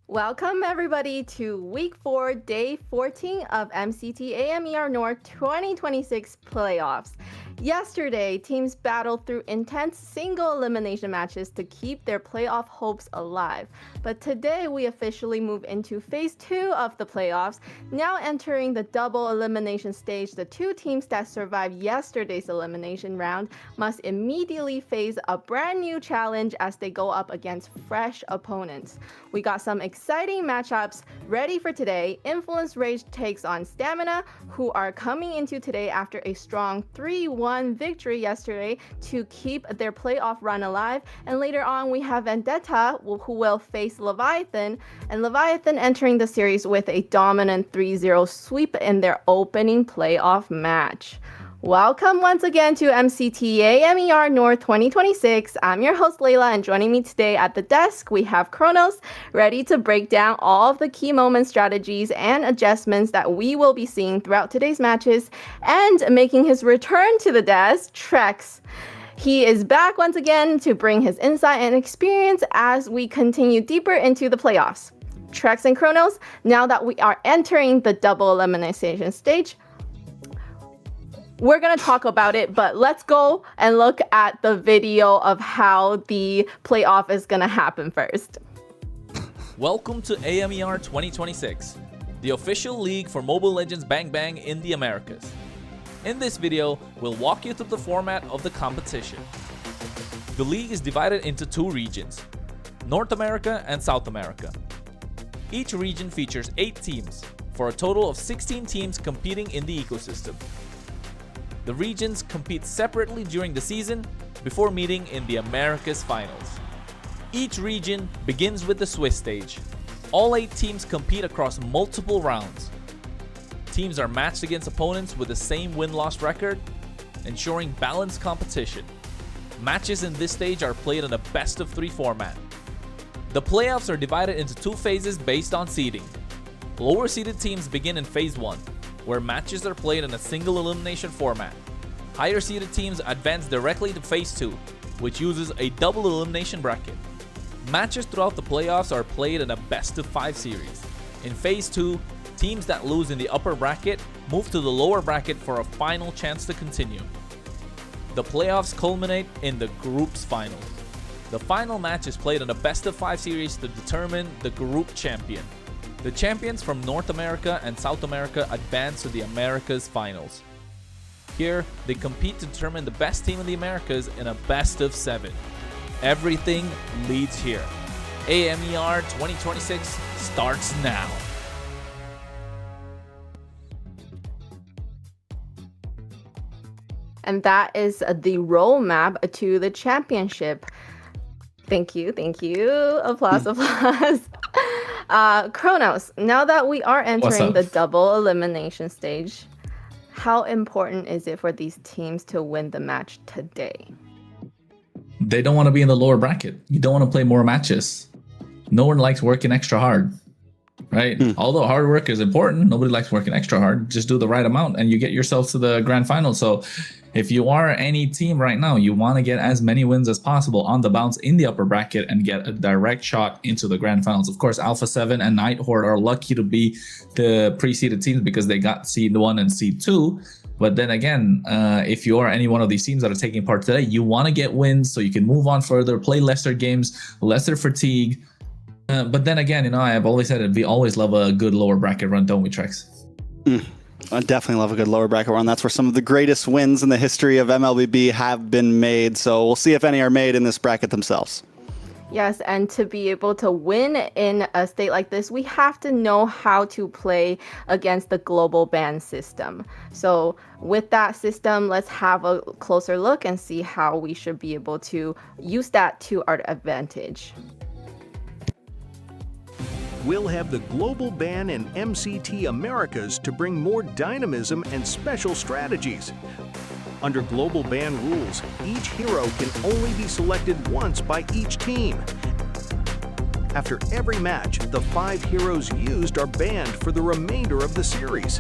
Welcome everybody to week 4, day 14 of MCT AMER North 2026 playoffs. Yesterday, teams battled through intense single elimination matches to keep their playoff hopes alive. But today we officially move into phase 2 of the playoffs. Now entering the double elimination stage, the two teams that survived yesterday's elimination round must immediately face a brand new challenge as they go up against fresh opponents. We got some exciting matchups ready for today. Influence Rage takes on Stamina, who are coming into today after a strong 3-1 victory yesterday to keep their playoff run alive. And later on, we have Vendetta, who will face Leviathan, and Leviathan entering the series with a dominant 3-0 sweep in their opening playoff match. Welcome once again to MCT AMER North 2026. I'm your host Layla, and joining me today at the desk we have Kronos, ready to break down all of the key moment strategies and adjustments that we will be seeing throughout today's matches, and making his return to the desk, Trex. He is back once again to bring his insight and experience as we continue deeper into the playoffs. Trex and Kronos, now that we are entering the double elimination stage, we're going to talk about it, but let's go and look at the video of how the playoff is going to happen first. Welcome to AMER 2026, the official league for Mobile Legends Bang Bang in the Americas. In this video, we'll walk you through the format of the competition. The league is divided into two regions, North America and South America. Each region features 8 teams, for a total of 16 teams competing in the ecosystem. The regions compete separately during the season before meeting in the Americas finals. Each region begins with the Swiss stage. All 8 teams compete across multiple rounds. Teams are matched against opponents with the same win-loss record, ensuring balanced competition. Matches in this stage are played in a best-of-3 format. The playoffs are divided into 2 phases based on seeding. Lower-seeded teams begin in Phase 1, where matches are played in a single elimination format. Higher seeded teams advance directly to Phase 2, which uses a double elimination bracket. Matches throughout the playoffs are played in a best-of-5 series. In Phase 2, teams that lose in the upper bracket move to the lower bracket for a final chance to continue. The playoffs culminate in the group's final. The final match is played in a best-of-5 series to determine the group champion. The champions from North America and South America advance to the Americas finals. Here, they compete to determine the best team in the Americas in a best-of-7. Everything leads here. AMER 2026 starts now. And that is the roadmap to the championship. Thank you. Applause. Kronos, now that we are entering the double elimination stage, how important is it for these teams to win the match today? They don't want to be in the lower bracket. You don't want to play more matches. No one likes working extra hard, right? Although hard work is important, nobody likes working extra hard. Just do the right amount and you get yourself to the grand final. So if you are any team right now, you want to get as many wins as possible on the bounce in the upper bracket and get a direct shot into the grand finals. Of course, Alpha 7 and Night Horde are lucky to be the pre-seeded teams because they got seed 1 and seed 2. But then again, if you are any one of these teams that are taking part today, you want to get wins so you can move on further, play lesser games, lesser fatigue. But then again, I've always said it, we always love a good lower bracket run, don't we, Trex? I definitely love a good lower bracket run. That's where some of the greatest wins in the history of MLBB have been made. So we'll see if any are made in this bracket themselves. Yes, and to be able to win in a state like this, we have to know how to play against the global ban system. So with that system, let's have a closer look and see how we should be able to use that to our advantage. We'll have the global ban in MCT Americas to bring more dynamism and special strategies. Under global ban rules, each hero can only be selected once by each team. After every match, the 5 heroes used are banned for the remainder of the series.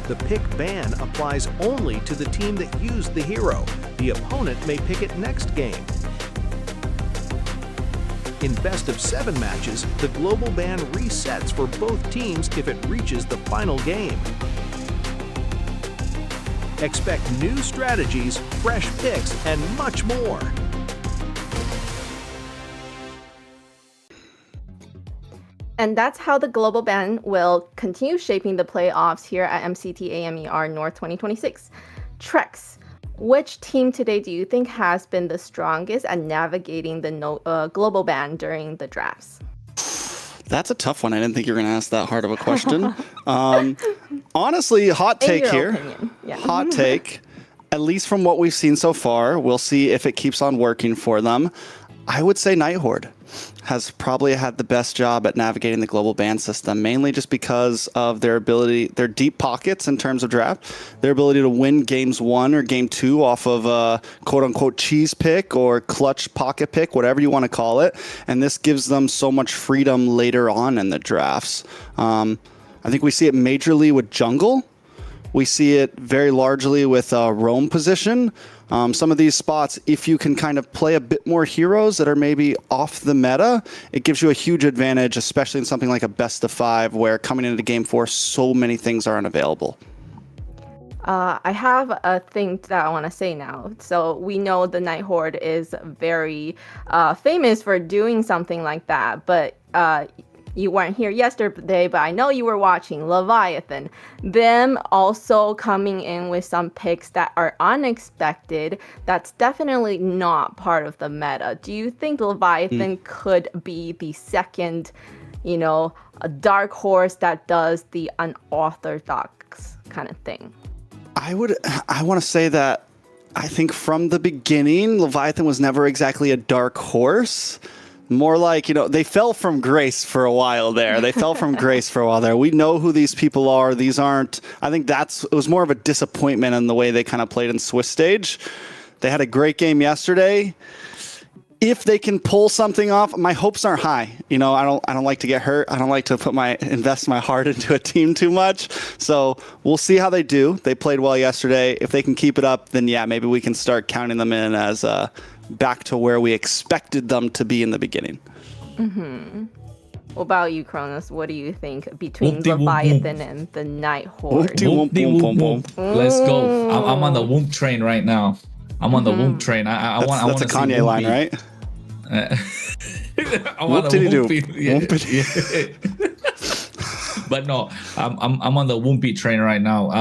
The pick ban applies only to the team that used the hero. The opponent may pick it next game. In best-of-7 matches, the global ban resets for both teams if it reaches the final game. Expect new strategies, fresh picks, and much more. And that's how the global ban will continue shaping the playoffs here at MCT AMER North 2026. Trex, which team today do you think has been the strongest at navigating the global ban during the drafts? That's a tough one. I didn't think you were going to ask that hard of a question. Honestly, hot take here. Yeah. Hot take. At least from what we've seen so far, we'll see if it keeps on working for them. I would say Nighthorde has probably had the best job at navigating the global ban system, mainly just because of their ability, their deep pockets in terms of draft, their ability to win games 1 or game 2 off of a quote-unquote cheese pick or clutch pocket pick, whatever you want to call it. And this gives them so much freedom later on in the drafts. I think we see it majorly with jungle. We see it very largely with roam position. Some of these spots, if you can kind of play a bit more heroes that are maybe off the meta, it gives you a huge advantage, especially in something like a best of 5 where coming into game 4, so many things are unavailable. I have a thing that I want to say now. So we know the Nighthorde is very famous for doing something like that, but you weren't here yesterday, but I know you were watching Leviathan. Them also coming in with some picks that are unexpected. That's definitely not part of the meta. Do you think Leviathan could be the second, a dark horse that does the unorthodox kind of thing? I want to say that I think from the beginning, Leviathan was never exactly a dark horse. More like, they fell from grace for a while there. We know who these people are. These aren't, I think it was more of a disappointment in the way they kind of played in Swiss stage. They had a great game yesterday. If they can pull something off, my hopes aren't high. I don't like to get hurt. I don't like to invest my heart into a team too much. So we'll see how they do. They played well yesterday. If they can keep it up, then yeah, maybe we can start counting them in as back to where we expected them to be in the beginning. Mm-hmm. What about you, Kronos? What do you think between Leviathan and the Nighthorde? Let's go. I'm on the Whoop train right now. I'm on the Whoop train. I want that's a Kanye line, right? I want what did he do? Yeah. But no, I'm on the Woompy train right now.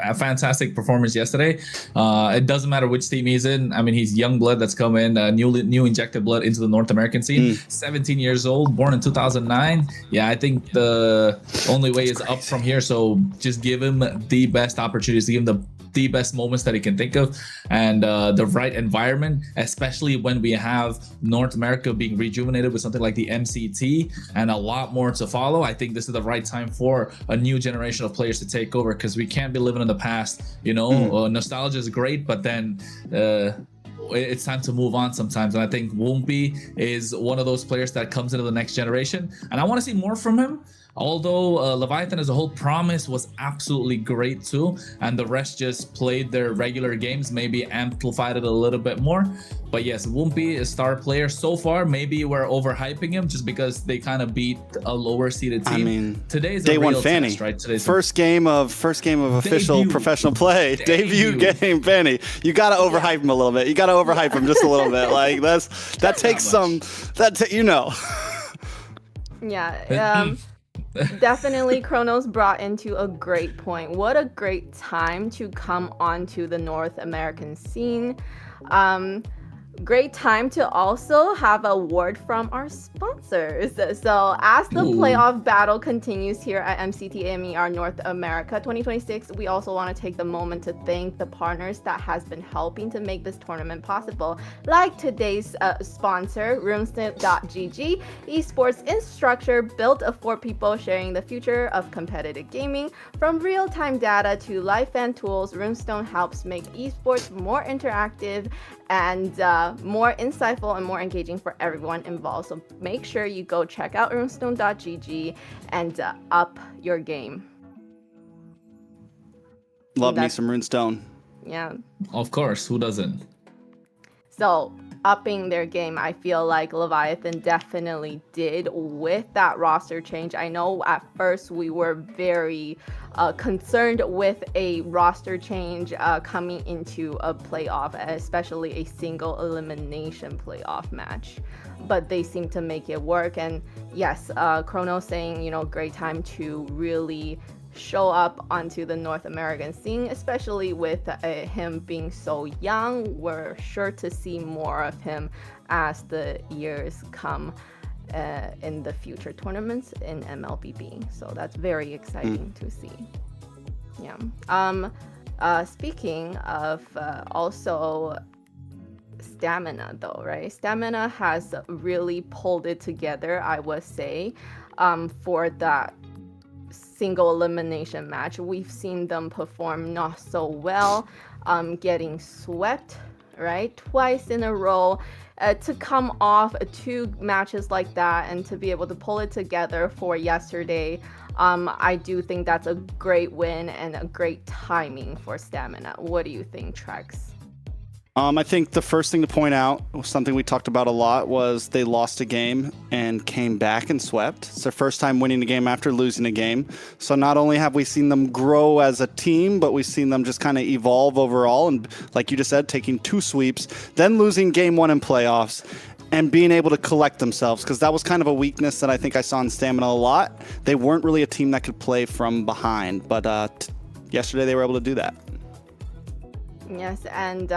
A fantastic performance yesterday. It doesn't matter which team he's in. I mean, he's young blood that's come in, new injected blood into the North American scene. 17 years old, born in 2009. Yeah, I think the only way is up from here. So just give him the best opportunities, give him the best moments that he can think of, and the right environment, especially when we have North America being rejuvenated with something like the MCT and a lot more to follow. I think this is the right time for a new generation of players to take over, because we can't be living in the past. Nostalgia is great, but then it's time to move on sometimes. And I think Woompy is one of those players that comes into the next generation, and I want to see more from him. Although Leviathan as a whole promise was absolutely great too, and the rest just played their regular games, maybe amplified it a little bit more. But yes, Woompy is star player so far. Maybe we're overhyping him just because they kind of beat a lower seeded team. I mean, today's day a real one Fanny, test, right? Today's first game of official professional play. Debut game Fanny. You gotta overhype him a little bit. You gotta overhype him just a little bit. Like that takes some. Yeah. Definitely, Kronos brought into a great point. What a great time to come onto the North American scene. Great time to also have a word from our sponsors. So as the playoff battle continues here at MCT AMER North America 2026, we also want to take the moment to thank the partners that has been helping to make this tournament possible, like today's sponsor, Runestone.gg, esports infrastructure built for people sharing the future of competitive gaming. From real-time data to live fan tools, Runestone helps make esports more interactive and more insightful and more engaging for everyone involved. So make sure you go check out runestone.gg and up your game. Love me some Runestone. Yeah. Of course, who doesn't? So upping their game. I feel like Leviathan definitely did with that roster change. I know at first we were very concerned with a roster change coming into a playoff, especially a single elimination playoff match. But they seem to make it work. And yes, Chrono saying, you know, great time to really show up onto the North American scene, especially with him being so young. We're sure to see more of him as the years come in the future tournaments in MLBB. So that's very exciting to see. Yeah. Speaking of also Stamina though, right? Stamina has really pulled it together, I would say, for that single elimination match. We've seen them perform not so well, getting swept, right? Twice in a row. To come off 2 matches like that and to be able to pull it together for yesterday, I do think that's a great win and a great timing for Stamina. What do you think, Trex? I think the first thing to point out, something we talked about a lot, was they lost a game and came back and swept. It's their first time winning a game after losing a game. So not only have we seen them grow as a team, but we've seen them just kind of evolve overall. And like you just said, taking 2 sweeps, then losing game 1 in playoffs, and being able to collect themselves, because that was kind of a weakness that I think I saw in Stamina a lot. They weren't really a team that could play from behind, but yesterday they were able to do that. Yes, and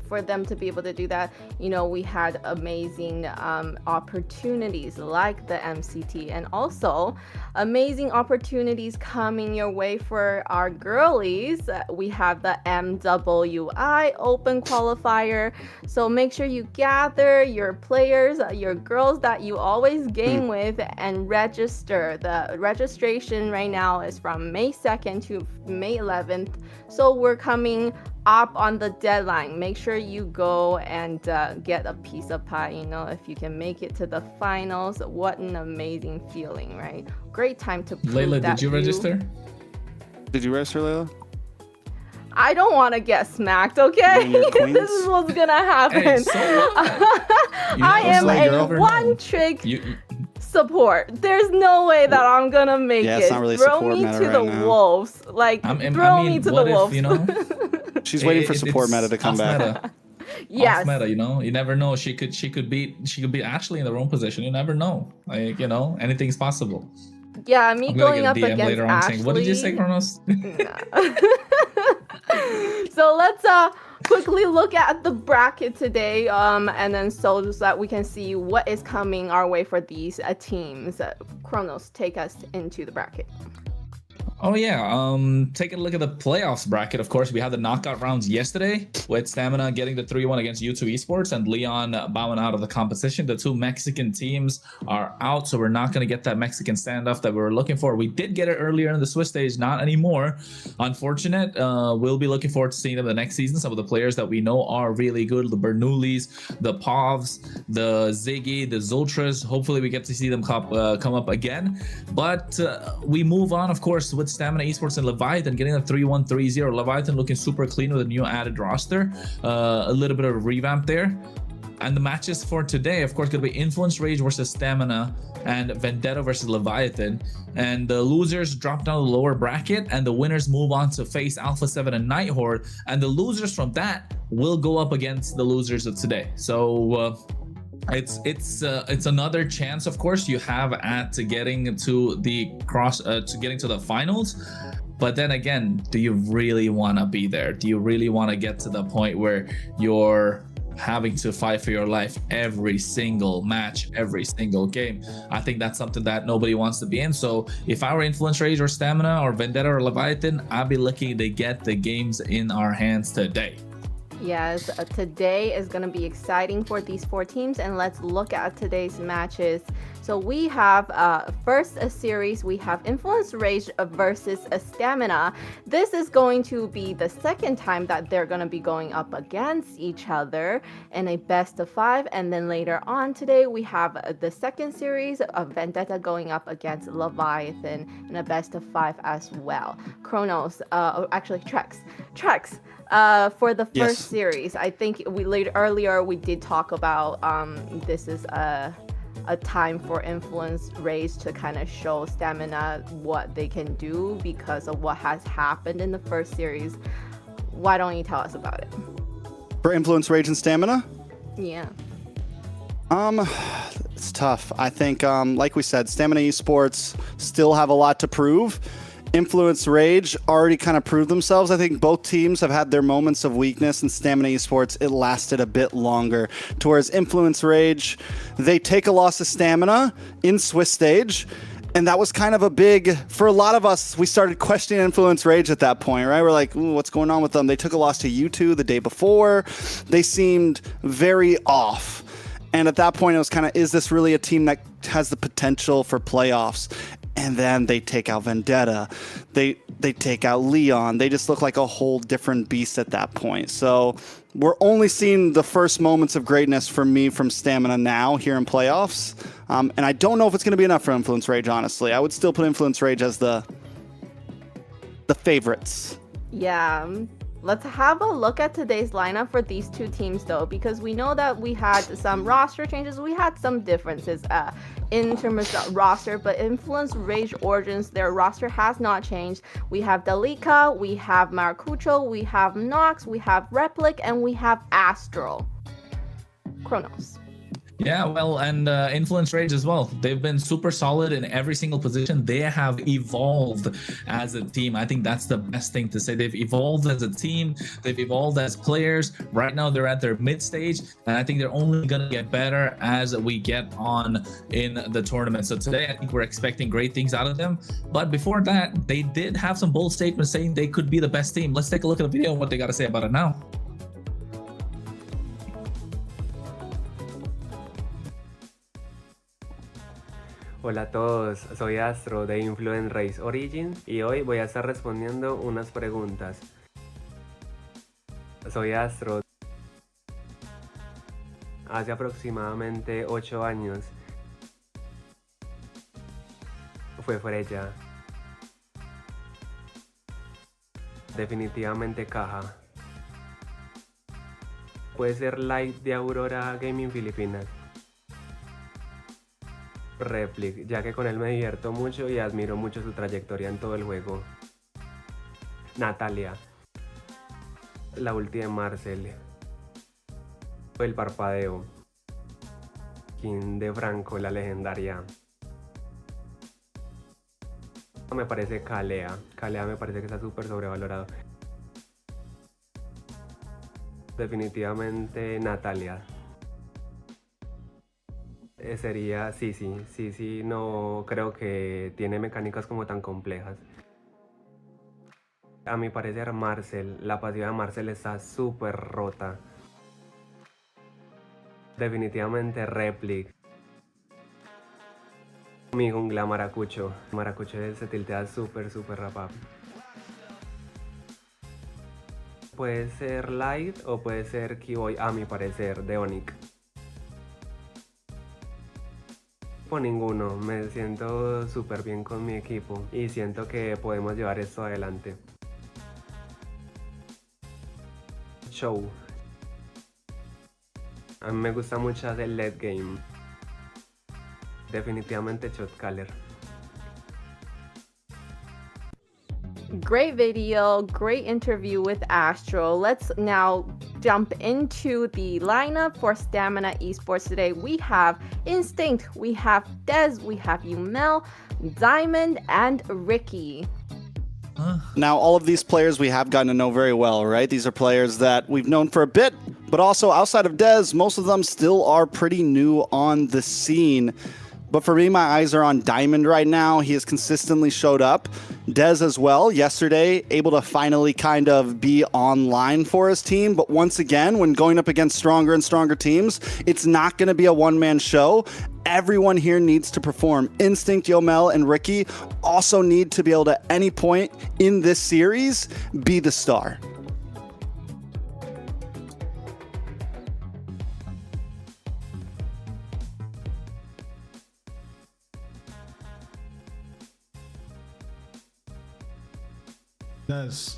for them to be able to do that, you know, we had amazing opportunities like the MCT, and also amazing opportunities coming your way for our girlies. We have the MWI Open Qualifier, so make sure you gather your players, your girls that you always game with, and register. The registration right now is from May 2nd to May 11th, so we're coming up on the deadline. Make sure you go and get a piece of pie. You know, if you can make it to the finals, what an amazing feeling, right? Great time to prove Layla, that did you register? Did you register, Layla? I don't want to get smacked, okay? This is what's gonna happen. Hey, so what? I am like, a one-trick support. There's no way that I'm gonna make it. It's not really throw support me meta to the right now. wolves. Like, throw me to the what if, wolves. you know, She's waiting for support meta to come off back. Meta. Yes. Off meta, you know, you never know. She could beat Ashley in the wrong position. You never know. Like, you know, anything's possible. Yeah, me I'm going gonna up get a DM against later on Ashley. saying, what did you say, Kronos? So let's quickly look at the bracket today, and then so that we can see what is coming our way for these teams. Kronos, take us into the bracket. Oh yeah, taking a look at the playoffs bracket. Of course, we had the knockout rounds yesterday with Stamina getting the 3-1 against U2 Esports and Leon bowing out of the competition. The 2 Mexican teams are out, so we're not going to get that Mexican standoff that we were looking for. We did get it earlier in the Swiss stage, not anymore. Unfortunate. We'll be looking forward to seeing them the next season. Some of the players that we know are really good, the Bernoullis, the Povs, the Ziggy, the Zoltras. Hopefully we get to see them come up again. But we move on, of course, with Stamina Esports and Leviathan getting a 3-1, 3-0. Leviathan looking super clean with a new added roster. A little bit of a revamp there. And the matches for today, of course, going to be Influence Rage versus Stamina and Vendetta versus Leviathan. And the losers drop down the lower bracket, and the winners move on to face Alpha 7 and Nighthorde. And the losers from that will go up against the losers of today. So it's another chance, of course, you have at getting to the getting to the finals. But then again, do you really want to be there? Do you really want to get to the point where you're having to fight for your life every single match, every single game? I think that's something that nobody wants to be in. So if I were Influence Rage or Stamina or Vendetta or Leviathan, I'd be looking to get the games in our hands today. Yes, today is going to be exciting for these 4 teams, and let's look at today's matches. So we have first a series, we have Influence Rage versus Stamina. This is going to be the second time that they're going to be going up against each other in a best of 5. And then later on today, we have the second series of Vendetta going up against Leviathan in a best of 5 as well. Chronos, actually Trex. For the first series, I think earlier we did talk about this is a time for Influence Rage to kind of show Stamina what they can do because of what has happened in the first series. Why don't you tell us about it? For Influence Rage and Stamina? Yeah. It's tough. I think, like we said, Stamina Esports still have a lot to prove. Influence Rage already kind of proved themselves. I think both teams have had their moments of weakness, and Stamina Esports, it lasted a bit longer. Whereas Influence Rage, they take a loss of Stamina in Swiss stage, and that was kind of a big, for a lot of us, we started questioning Influence Rage at that point, right? We're like, ooh, what's going on with them? They took a loss to U2 the day before. They seemed very off. And at that point, it was kind of, is this really a team that has the potential for playoffs? And then they take out Vendetta. They take out Leon. They just look like a whole different beast at that point. So we're only seeing the first moments of greatness for me from Stamina now here in playoffs. And I don't know if it's going to be enough for Influence Rage, honestly. I would still put Influence Rage as the favorites. Yeah. Let's have a look at today's lineup for these two teams, though, because we know that we had some roster changes. We had some differences in terms of roster, but Influence Rage Origins, their roster has not changed. We have Delica, we have Maracucho, we have Nox, we have Replic, and we have Astral. Chronos. Yeah, well, and Influence Rage as well. They've been super solid in every single position. They have evolved as a team. I think that's the best thing to say. They've evolved as a team. They've evolved as players. Right now, they're at their mid stage, and I think they're only going to get better as we get on in the tournament. So today, I think we're expecting great things out of them. But before that, they did have some bold statements saying they could be the best team. Let's take a look at the video and what they got to say about it now. Hola a todos, soy Astro de Influence Rage Origins y hoy voy a estar respondiendo unas preguntas. Soy Astro. Hace aproximadamente 8 años fue Freya. Definitivamente caja. Puede ser Light de Aurora Gaming Filipinas. Replic, ya que con él me divierto mucho y admiro mucho su trayectoria en todo el juego. Natalia, la ulti de Marcel. El parpadeo. King de Franco, la legendaria. Me parece Kalea. Kalea me parece que está súper sobrevalorado. Definitivamente Natalia. Sería Sisi, no creo que tiene mecánicas como tan complejas. A mi parecer Marcel, la pasiva de Marcel está súper rota. Definitivamente Replic. Mi jungla Maracucho. Maracucho se tiltea súper rápido. Puede ser Light o puede ser Keyboy, a mi parecer, de Onyx. Por ninguno, me siento súper bien con mi equipo y siento que podemos llevar esto adelante. Show. A mí me gusta mucho hacer late game. Definitivamente Shotcaller. Great video, great interview with Astro. Let's now jump into the lineup for Stamina Esports today. We have Instinct, we have Dez, we have Yumel, Diamond, and Ricky. Now, all of these players we have gotten to know very well, right? These are players that we've known for a bit, but also outside of Dez, most of them still are pretty new on the scene. But for me, my eyes are on Diamond right now. He has consistently showed up. Dez as well. Yesterday, able to finally kind of be online for his team. But once again, when going up against stronger and stronger teams, it's not going to be a one-man show. Everyone here needs to perform. Instinct, Yomel, and Ricky also need to be able to, at any point in this series, be the star. Des.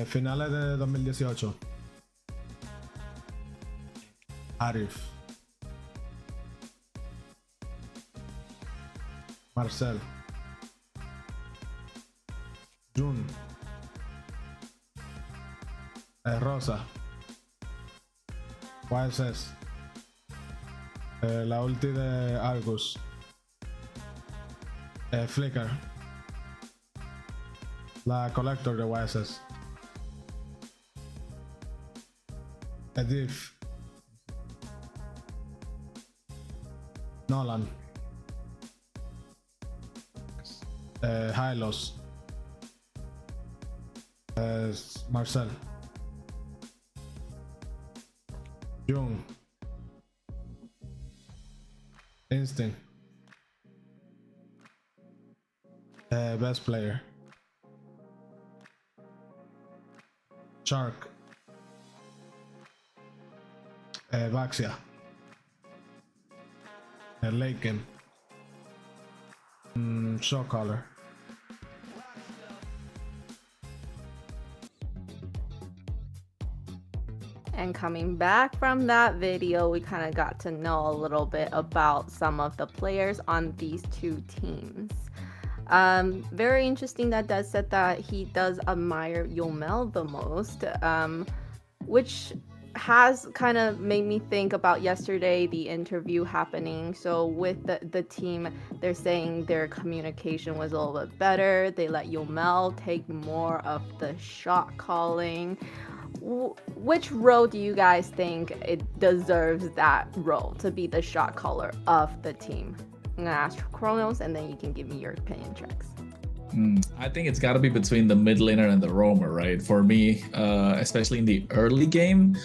Finales de 2018. Arif. Marcel. Jun. Rosa. YSS. La ulti de Argus. Flicker. La Collector de YSS. Edif. Nolan. Hylos. Marcel. Jung. Instinct. Best player. Shark. Vaxia. Laken. Show color. And coming back from that video, we kind of got to know a little bit about some of the players on these two teams. Very interesting that Des said that he does admire Yomel the most, which has kind of made me think about yesterday, the interview happening. So with the team, they're saying their communication was a little bit better. They let Yomel take more of the shot calling. Which role do you guys think it deserves that role to be the shot caller of the team? I'm gonna ask Kronos, and then you can give me your opinion, Trex. I think it's got to be between the mid laner and the roamer, right? For me, especially in the early game.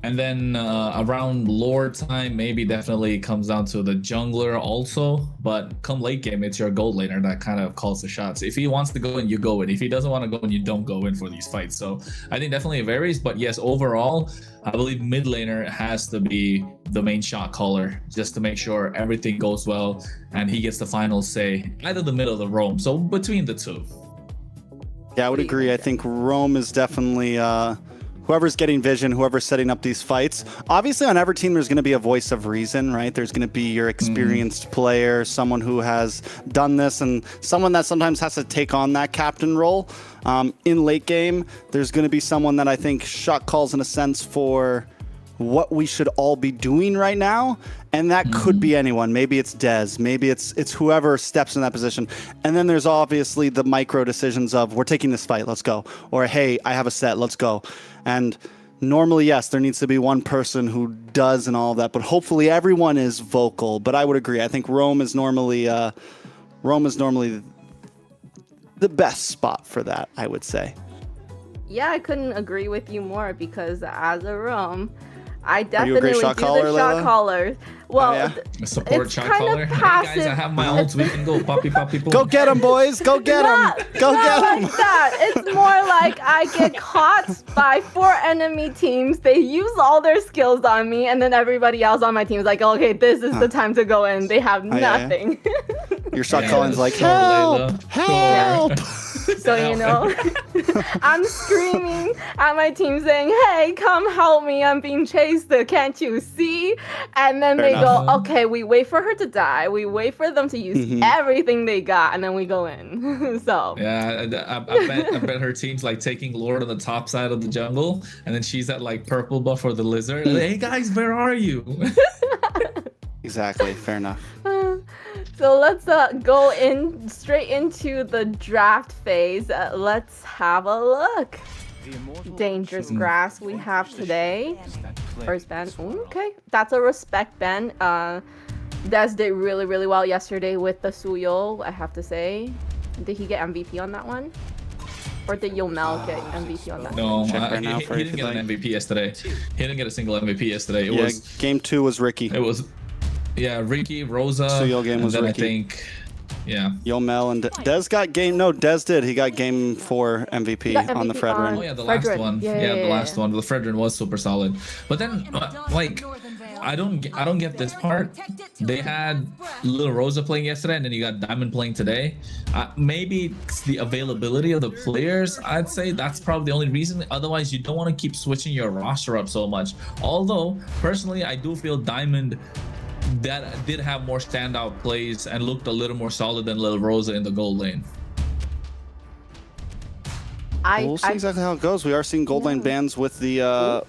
And then around lore time, maybe definitely comes down to the jungler also. But come late game, it's your gold laner that kind of calls the shots. If he wants to go in, you go in. If he doesn't want to go in, you don't go in for these fights. So I think definitely it varies. But yes, overall, I believe mid laner has to be the main shot caller just to make sure everything goes well and he gets the final say, either the mid or the roam. So between the two. Yeah, I would agree. I think Rome is definitely whoever's getting vision, whoever's setting up these fights. Obviously, on every team, there's going to be a voice of reason, right? There's going to be your experienced player, someone who has done this, and someone that sometimes has to take on that captain role. In late game, there's going to be someone that I think shot calls in a sense for what we should all be doing right now, and that could be anyone. Maybe it's Dez, maybe it's whoever steps in that position. And then there's obviously the micro decisions of, we're taking this fight, let's go, or hey, I have a set, let's go. And normally, yes, there needs to be one person who does and all of that, but hopefully everyone is vocal. But I would agree, I think Rome is normally the best spot for that, I would say. Yeah, I couldn't agree with you more, because as a Rome, I Are you a definitely great do shot the caller, shot Layla? callers. Well, yeah? A support it's shot kind caller. of Hey passive. guys, I have my ults. We can go poppy poppy boom. Go get him, boys! Go get him! Go get Not him! like that. It's more like I get caught by 4 enemy teams. They use all their skills on me, and then everybody else on my team is like, okay, this is the time to go in. They have yeah. nothing. Your shot Yeah, calling's like, sure, help! Layla. Help! So, you know, I'm screaming at my team saying, hey, come help me. I'm being chased. Can't you see? And then Fair they enough. go, okay, we wait for her to die. We wait for them to use everything they got, and then we go in. So. Yeah, I bet her team's like taking Lord on the top side of the jungle, and then she's at like purple buff for the lizard. Like, hey guys, where are you? Exactly, fair enough. So let's go straight into the draft phase. Let's have a look. dangerous grass we have today. First ban. Ooh, okay, that's a respect ban. Des did really well yesterday with the Suyo, I have to say. Did he get MVP on that one? Or did Yomel get MVP on that? No, Check right now he for didn't get an MVP yesterday. He didn't get a single MVP yesterday. It Yeah, was game 2 was Ricky. it was yeah, Ricky, Rosa, Suyo game and was then Ricky. I think yeah. Yomel and Des got game. No, Des did. He got game 4 MVP Got on the MVP Fredrin. Oh yeah, the last Fredrin. one. Yeah, The last one. The Fredrin was super solid. But then, like, I don't get this part. They had Little Rosa playing yesterday, and then you got Diamond playing today. Maybe it's the availability of the players. I'd say that's probably the only reason. Otherwise, you don't want to keep switching your roster up so much. Although, personally, I do feel Diamond that did have more standout plays and looked a little more solid than Little Rosa in the gold lane. We'll see exactly how it goes. We are seeing gold lane bans with the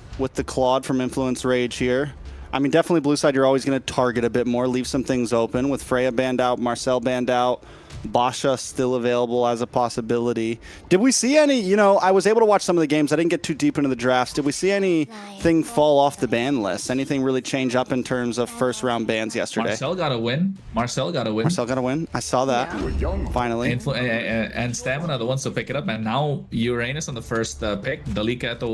Claude from Influence Rage here. I mean, definitely blue side, you're always going to target a bit more, leave some things open. With Freya banned out, Marcel banned out, Basha still available as a possibility. Did we see any, you know, I was able to watch some of the games. I didn't get too deep into the drafts. Did we see anything fall off the ban list? Anything really change up in terms of first round bans yesterday? Marcel got a win. Marcel got a win. I saw that. Finally. And Stamina, the ones to pick it up, and now Uranus on the first pick. Delikato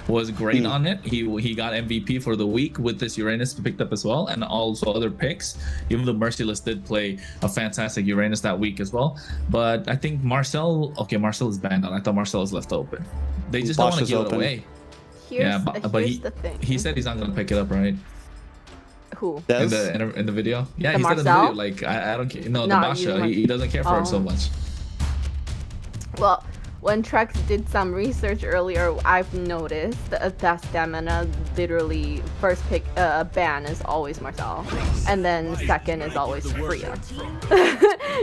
was great on it. He got MVP for the week with this Uranus picked up as well, and also other picks. Even the Merciless did play a fantastic Uranus that week as well. But I think Marcel is banned out. I thought Marcel is left open. They just don't want to give it away. Here's But the thing. he said he's not gonna pick it up, right? Who? In the video. Yeah, The he said in the Marcel? video, like I don't care. No, the No, you Basha. don't- He doesn't care for it so much. Well, when Trex did some research earlier, I've noticed that Stamina literally first pick ban is always Marcel, and then second is always Freya.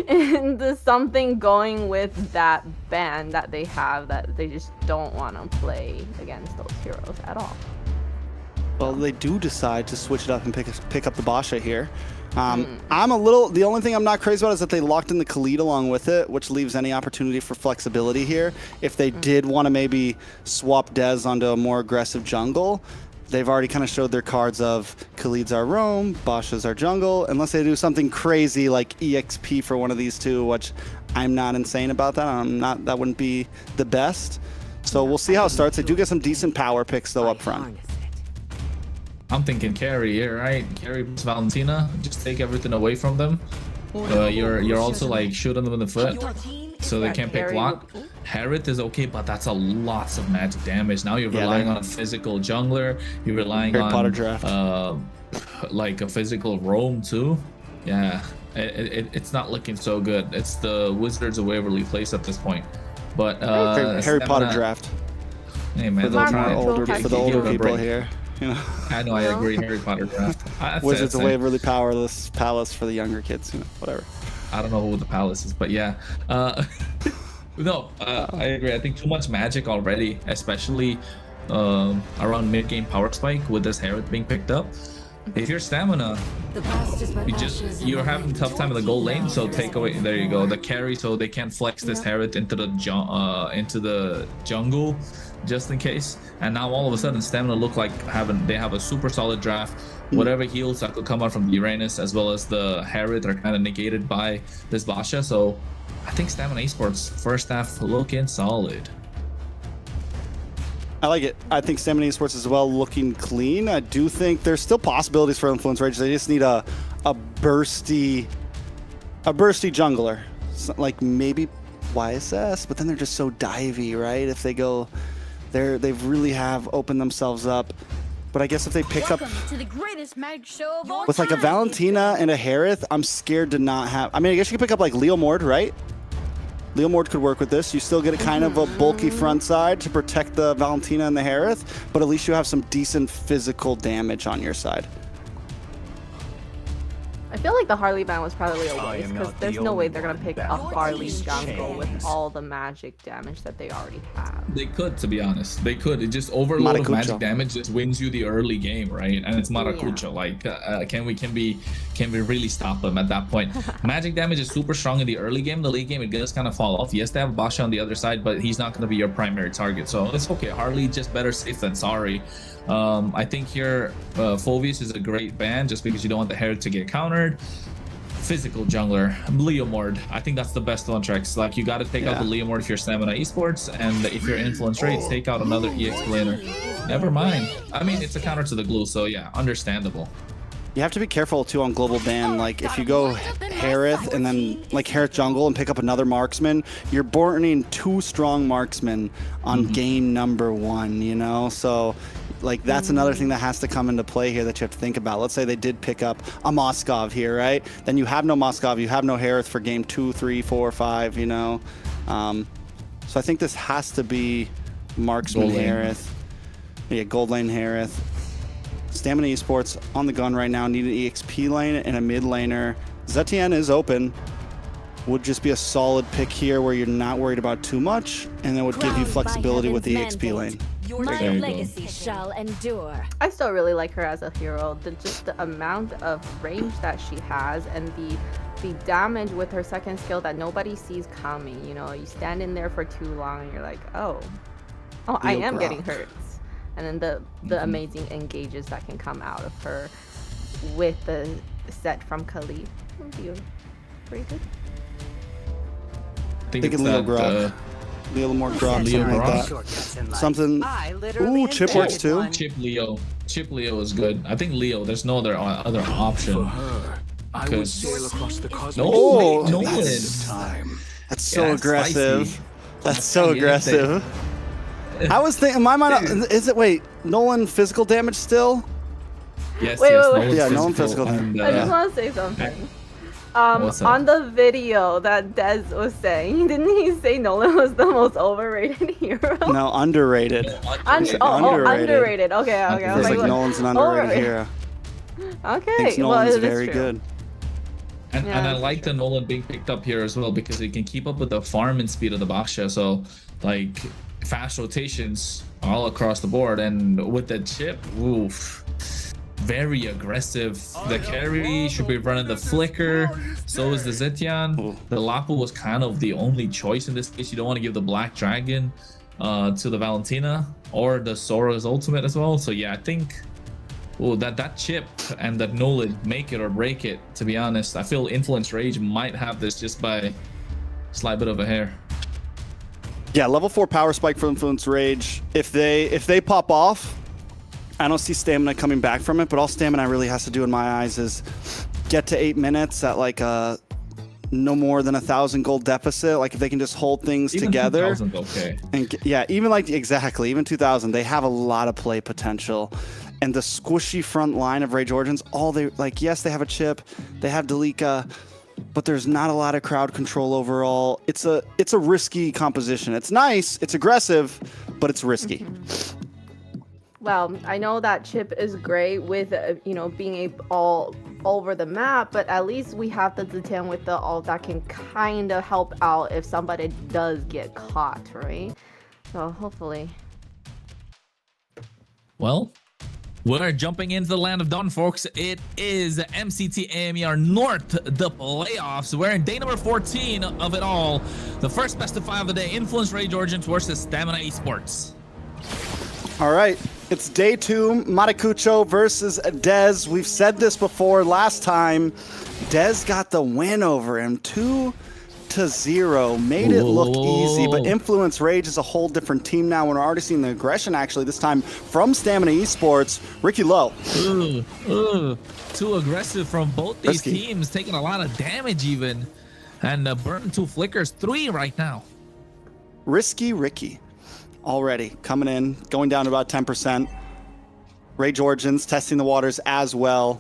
And there's something going with that ban that they have that they just don't want to play against those heroes at all. Well, they do decide to switch it up and pick up the Basha here. The only thing I'm not crazy about is that they locked in the Khalid along with it, which leaves any opportunity for flexibility here. If they did want to maybe swap Dez onto a more aggressive jungle, they've already kind of showed their cards of Khalid's our roam, Basha's our jungle, unless they do something crazy like EXP for one of these two, which I'm not insane about that. That wouldn't be the best. So we'll see how it starts. They do get some decent power picks though up front. I'm thinking carry here, right? Carry plus Valentina. Just take everything away from them. You're also like shooting them in the foot, so they can't pick lock. Harith is okay, but that's a lots of magic damage. Now you're relying on a physical jungler. You're relying Harry Potter on draft. like a physical roam too. Yeah, it's not looking so good. It's the Wizards of Waverly Place at this point. But Harry Potter draft. Hey man, For the they'll try older, it. for the older people here. You know, I know, I agree. Harry Potter draft. Wizards of Waverly Powerless Palace for the younger kids. You know, whatever. I don't know who the palace is, but yeah. No, I agree. I think too much magic already, especially around mid-game power spike with this Harith being picked up. If you're Stamina, you're having a tough time in the gold lane, so take away. There you go, the carry, so they can't flex this Harith into the jungle, just in case. And now all of a sudden, Stamina look like they have a super solid draft. Whatever heals that could come out from the Uranus as well as the Harith are kind of negated by this Basha. So I think Stamina Esports first half looking solid. I like it. I think Stamina Esports as well looking clean. I do think there's still possibilities for Influence Rage. They just need a bursty jungler, like maybe YSS, but then they're just so divey, right? If they go there, they really have opened themselves up. But I guess if they pick up with like a Valentina and a Harith, I'm scared to not have. I mean, I guess you could pick up like Leo Mord, right? Leo Mord could work with this. You still get a kind of a bulky front side to protect the Valentina and the Harith, but at least you have some decent physical damage on your side. I feel like the Harley ban was probably a waste because there's no way they're gonna pick a Harley jungle with all the magic damage that they already have. They could, to be honest. They could. It just overload of Maracucho. magic damage just wins you the early game, right? And it's Maracucho. Like, can we can we really stop them at that point? Magic damage is super strong in the early game. The late game, it does kind of fall off. Yes, they have Basha on the other side, but he's not going to be your primary target. So it's okay. Harley, just better safe than sorry. I think here, Phoveus is a great ban just because you don't want the hair to get countered. Physical jungler, Leomord. I think that's the best one, Trex. Like, you got to take out the Leomord if you're Stamina Esports, and if you're Influence Raids, take out another EX laner. Never mind. I mean, it's a counter to the glue, so yeah, understandable. You have to be careful too on global ban. Like, if you go Harith and then like Harith jungle and pick up another marksman, you're burning 2 strong marksmen on game number 1, you know? So like, that's another thing that has to come into play here that you have to think about. Let's say they did pick up a Moskov here, right? Then you have no Moskov, you have no Harith for game 2, 3, 4, 5, you know? So I think this has to be marksman Harith. Yeah, gold lane Harith. Stamina Esports on the gun right now. Need an EXP lane and a mid laner. Zetian is open. Would just be a solid pick here where you're not worried about too much, and then would give you flexibility with the EXP lane. My legacy shall endure. I still really like her as a hero. Just the amount of range that she has, and the damage with her second skill that nobody sees coming. You know, you stand in there for too long and you're like, oh, I am getting hurt. And then the amazing engages that can come out of her with the set from Khalid. Pretty good. I think Thinking Leo Grok. A little more Grok, something like that. Something. Ooh, Chip works too. Chip Leo is good. I think Leo, there's no other option. I would sail across the cosmos. No, that's so aggressive. That's so aggressive. I was thinking, in my mind, is it, wait, Nolan physical damage still? Yes, wait. yeah, Nolan physical. And, I just want to say something. On the video that Dez was saying, didn't he say Nolan was the most overrated hero? No, underrated. Underrated. Okay. I was like Nolan's an underrated hero. Okay, Nolan's very good. And I like the Nolan being picked up here as well because he can keep up with the farm and speed of the Basha. So, like, fast rotations all across the board, and with the chip, oof, very aggressive. The carry should be running the flicker, so is the Zetian. The Lapu was kind of the only choice in this case. You don't want to give the Black Dragon to the Valentina or the Sora's ultimate as well. So yeah, I think that chip and that Nolan make it or break it. To be honest, I feel Influence Rage might have this just by a slight bit of a hair. Yeah, level 4 power spike for Influence Rage. If they pop off, I don't see Stamina coming back from it, but all Stamina really has to do in my eyes is get to 8 minutes at like no more than 1,000 gold deficit. Like, if they can just hold things even together. 2,000, okay. And yeah, even like, exactly, even 2,000, they have a lot of play potential. And the squishy front line of Rage Origins, yes, they have a chip, they have Delika, but there's not a lot of crowd control overall. It's a risky composition. It's nice, it's aggressive, but it's risky. Well, I know that chip is great with being all over the map, but at least we have the Zetian with the ult that can kind of help out if somebody does get caught, right? So hopefully. Well, we're jumping into the land of Dawn, folks. It is MCT AMER North, the playoffs. We're in day number 14 of it all. The first best of 5 of the day, Influence Rage Origins versus Stamina Esports. All right, it's day 2, Maracucho versus Dez. We've said this before last time. Dez got the win over him, 2-0. Made it look easy, but Influence Rage is a whole different team now. We're already seeing the aggression, actually, this time from Stamina Esports. Ricky Lowe. Too aggressive from both these teams, taking a lot of damage even. And burning 2 flickers, 3 right now. Risky Ricky. Already coming in, going down to about 10%. Rage Origins testing the waters as well.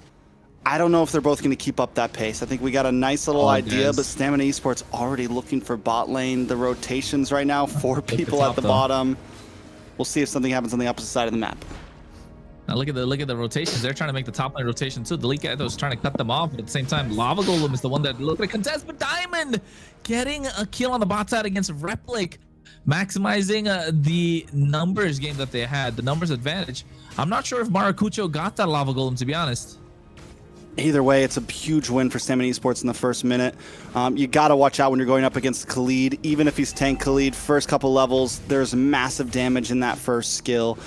I don't know if they're both going to keep up that pace. I think we got a nice little idea, but Stamina Esports already looking for bot lane. The rotations right now, 4 people at the bottom. We'll see if something happens on the opposite side of the map. Now look at the rotations. They're trying to make the top lane rotation too. Delika was trying to cut them off, but at the same time, Lava Golem is the one that looked like contest. But Diamond getting a kill on the bot side against Replic, maximizing the numbers game that they had, the numbers advantage. I'm not sure if Maracucho got that Lava Golem, to be honest. Either way, it's a huge win for Stamina Esports in the first minute. You got to watch out when you're going up against Khalid. Even if he's tank Khalid, first couple levels, there's massive damage in that first skill.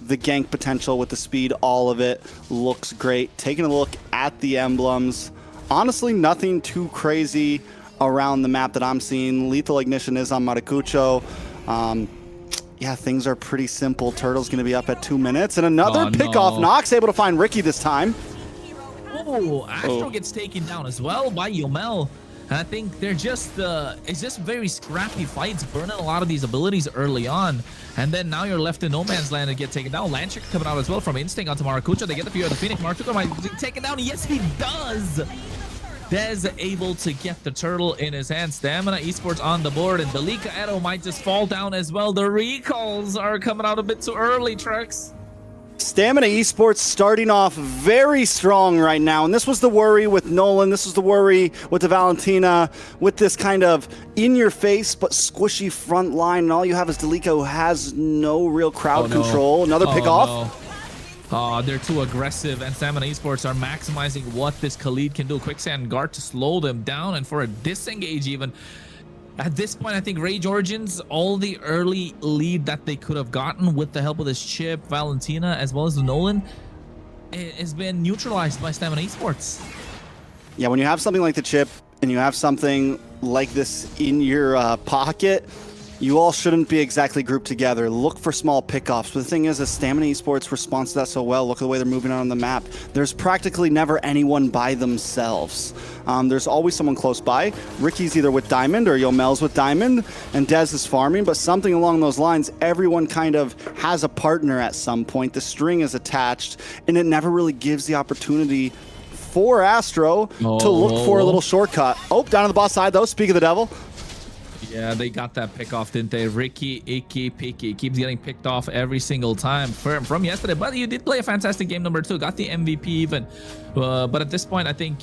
The gank potential with the speed, all of it looks great. Taking a look at the emblems, honestly, nothing too crazy around the map that I'm seeing. Lethal Ignition is on Maracucho. Yeah, things are pretty simple. Turtle's going to be up at 2 minutes. And another pickoff. Nox able to find Ricky this time. Oh, Astro gets taken down as well by Yomel. And I think they're just, it's just very scrappy fights, burning a lot of these abilities early on. And then now you're left in no man's land and get taken down. Lanchik coming out as well from Instinct onto Maracucho. They get the fear of the Phoenix. Maracucho might be taken down. Yes, he does. Dez able to get the turtle in his hand. Stamina Esports on the board, and Delika Edo might just fall down as well. The recalls are coming out a bit too early, Trex. Stamina Esports starting off very strong right now, and this was the worry with Nolan, this was the worry with the Valentina, with this kind of in-your-face but squishy front line, and all you have is Delika, who has no real crowd control. Another pick-off. They're too aggressive, and Stamina Esports are maximizing what this Khalid can do. Quicksand guard to slow them down, and for a disengage even. At this point, I think Rage Origins, all the early lead that they could have gotten with the help of this Chip, Valentina, as well as the Nolan, it has been neutralized by Stamina Esports. Yeah, when you have something like the Chip, and you have something like this in your pocket, you all shouldn't be exactly grouped together. Look for small pickoffs. But the thing is, as Stamina Esports responds to that so well, look at the way they're moving on the map. There's practically never anyone by themselves. There's always someone close by. Ricky's either with Diamond or Yomel's with Diamond, and Dez is farming, but something along those lines, everyone kind of has a partner at some point. The string is attached, and it never really gives the opportunity for Astro to look for a little shortcut. Oh, down on the boss side though, speak of the devil. Yeah, they got that pick off, didn't they? Ricky, Icky, Picky keeps getting picked off every single time from yesterday. But you did play a fantastic game number 2. Got the MVP even. But at this point, I think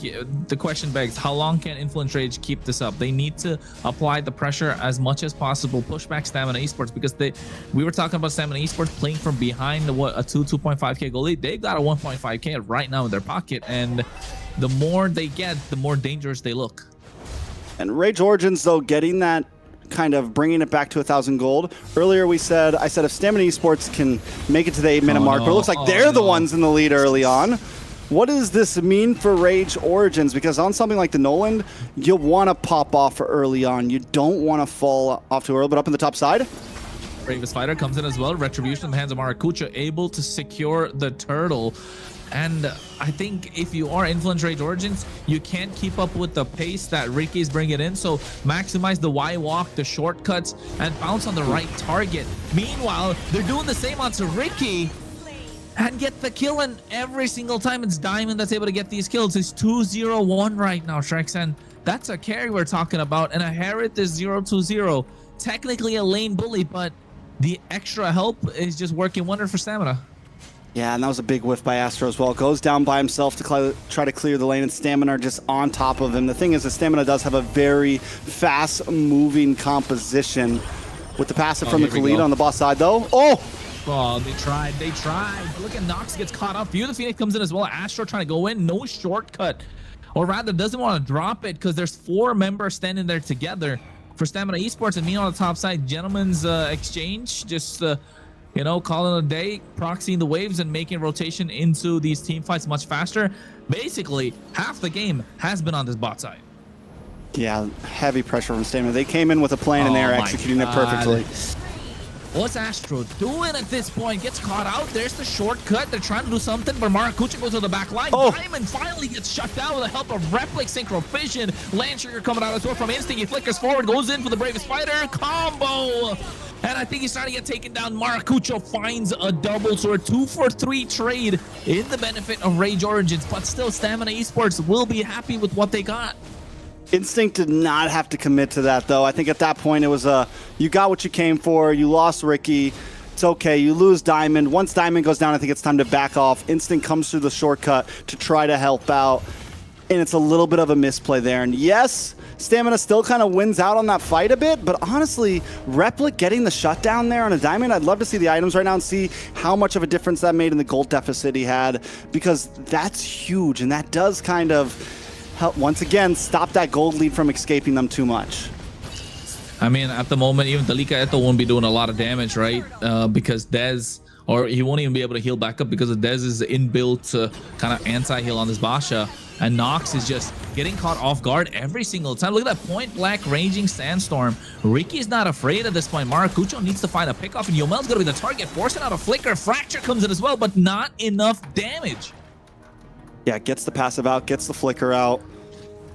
the question begs, how long can Influence Rage keep this up? They need to apply the pressure as much as possible, push back Stamina Esports, because we were talking about Stamina Esports playing from behind a 2.5k goal lead. They've got a 1.5k right now in their pocket, and the more they get, the more dangerous they look. And Rage Origins, though, getting that kind of bringing it back to 1,000 gold. Earlier I said if Stamina Esports can make it to the 8-minute mark, but it looks like they're the ones in the lead early on. What does this mean for Rage Origins? Because on something like the Nolan, you want to pop off early on. You don't want to fall off too early, but up in the top side. Bravest Fighter comes in as well. Retribution in the hands of Maracucho, able to secure the turtle. And I think if you are Influence Rage Origins, you can't keep up with the pace that Ricky's bringing in. So maximize the Y walk, the shortcuts, and bounce on the right target. Meanwhile, they're doing the same onto Ricky and get the kill. And every single time it's Diamond that's able to get these kills. It's 2-0-1 right now, Shreks. And that's a carry we're talking about. And a Harriet is 0-2-0. Technically a lane bully, but the extra help is just working wonder for Stamina. Yeah, and that was a big whiff by Astro as well. Goes down by himself to try to clear the lane, and Stamina are just on top of him. The thing is that Stamina does have a very fast-moving composition. With the passive from the Khalid on the boss side, though. Oh, they tried. Look at Nox gets caught up. View the Phoenix comes in as well. Astro trying to go in. No shortcut. Or rather, doesn't want to drop it because there's 4 members standing there together for Stamina Esports. And me on the top side, Gentleman's Exchange, just... you know, calling it a day, proxying the waves and making rotation into these team fights much faster. Basically, half the game has been on this bot side. Yeah, heavy pressure from Stamina. They came in with a plan and they're executing it perfectly. What's Astro doing at this point? Gets caught out. There's the shortcut. They're trying to do something, but Maracucho goes to the back line. Diamond finally gets shut down with the help of Replic Synchro Vision. Landtrigger coming out as well from Instinct. He flickers forward, goes in for the Bravest Fighter. Combo! And I think he's starting to get taken down. Maracucho finds a double, so a 2-for-3 trade in the benefit of Rage Origins, but still Stamina Esports will be happy with what they got. Instinct did not have to commit to that, though. I think at that point it was you got what you came for. You lost Ricky. It's okay. You lose Diamond. Once Diamond goes down, I think it's time to back off. Instinct comes through the shortcut to try to help out. and it's a little bit of a misplay there. And yes, Stamina still kind of wins out on that fight a bit, but honestly, Replik getting the shutdown there on a Diamond, I'd love to see the items right now and see how much of a difference that made in the gold deficit he had, because that's huge, and that does kind of help, once again, stop that gold lead from escaping them too much. I mean, at the moment, even Dalika Eto won't be doing a lot of damage, right? Because Dez, or he won't even be able to heal back up because of Dez's inbuilt kind of anti-heal on this Basha. And Nox is just getting caught off guard every single time. Look at that point-blank raging Sandstorm. Ricky's not afraid at this point. Maracucho needs to find a pickoff, and Yomel's going to be the target, forcing out a flicker. Fracture comes in as well, but not enough damage. Yeah, gets the passive out, gets the flicker out.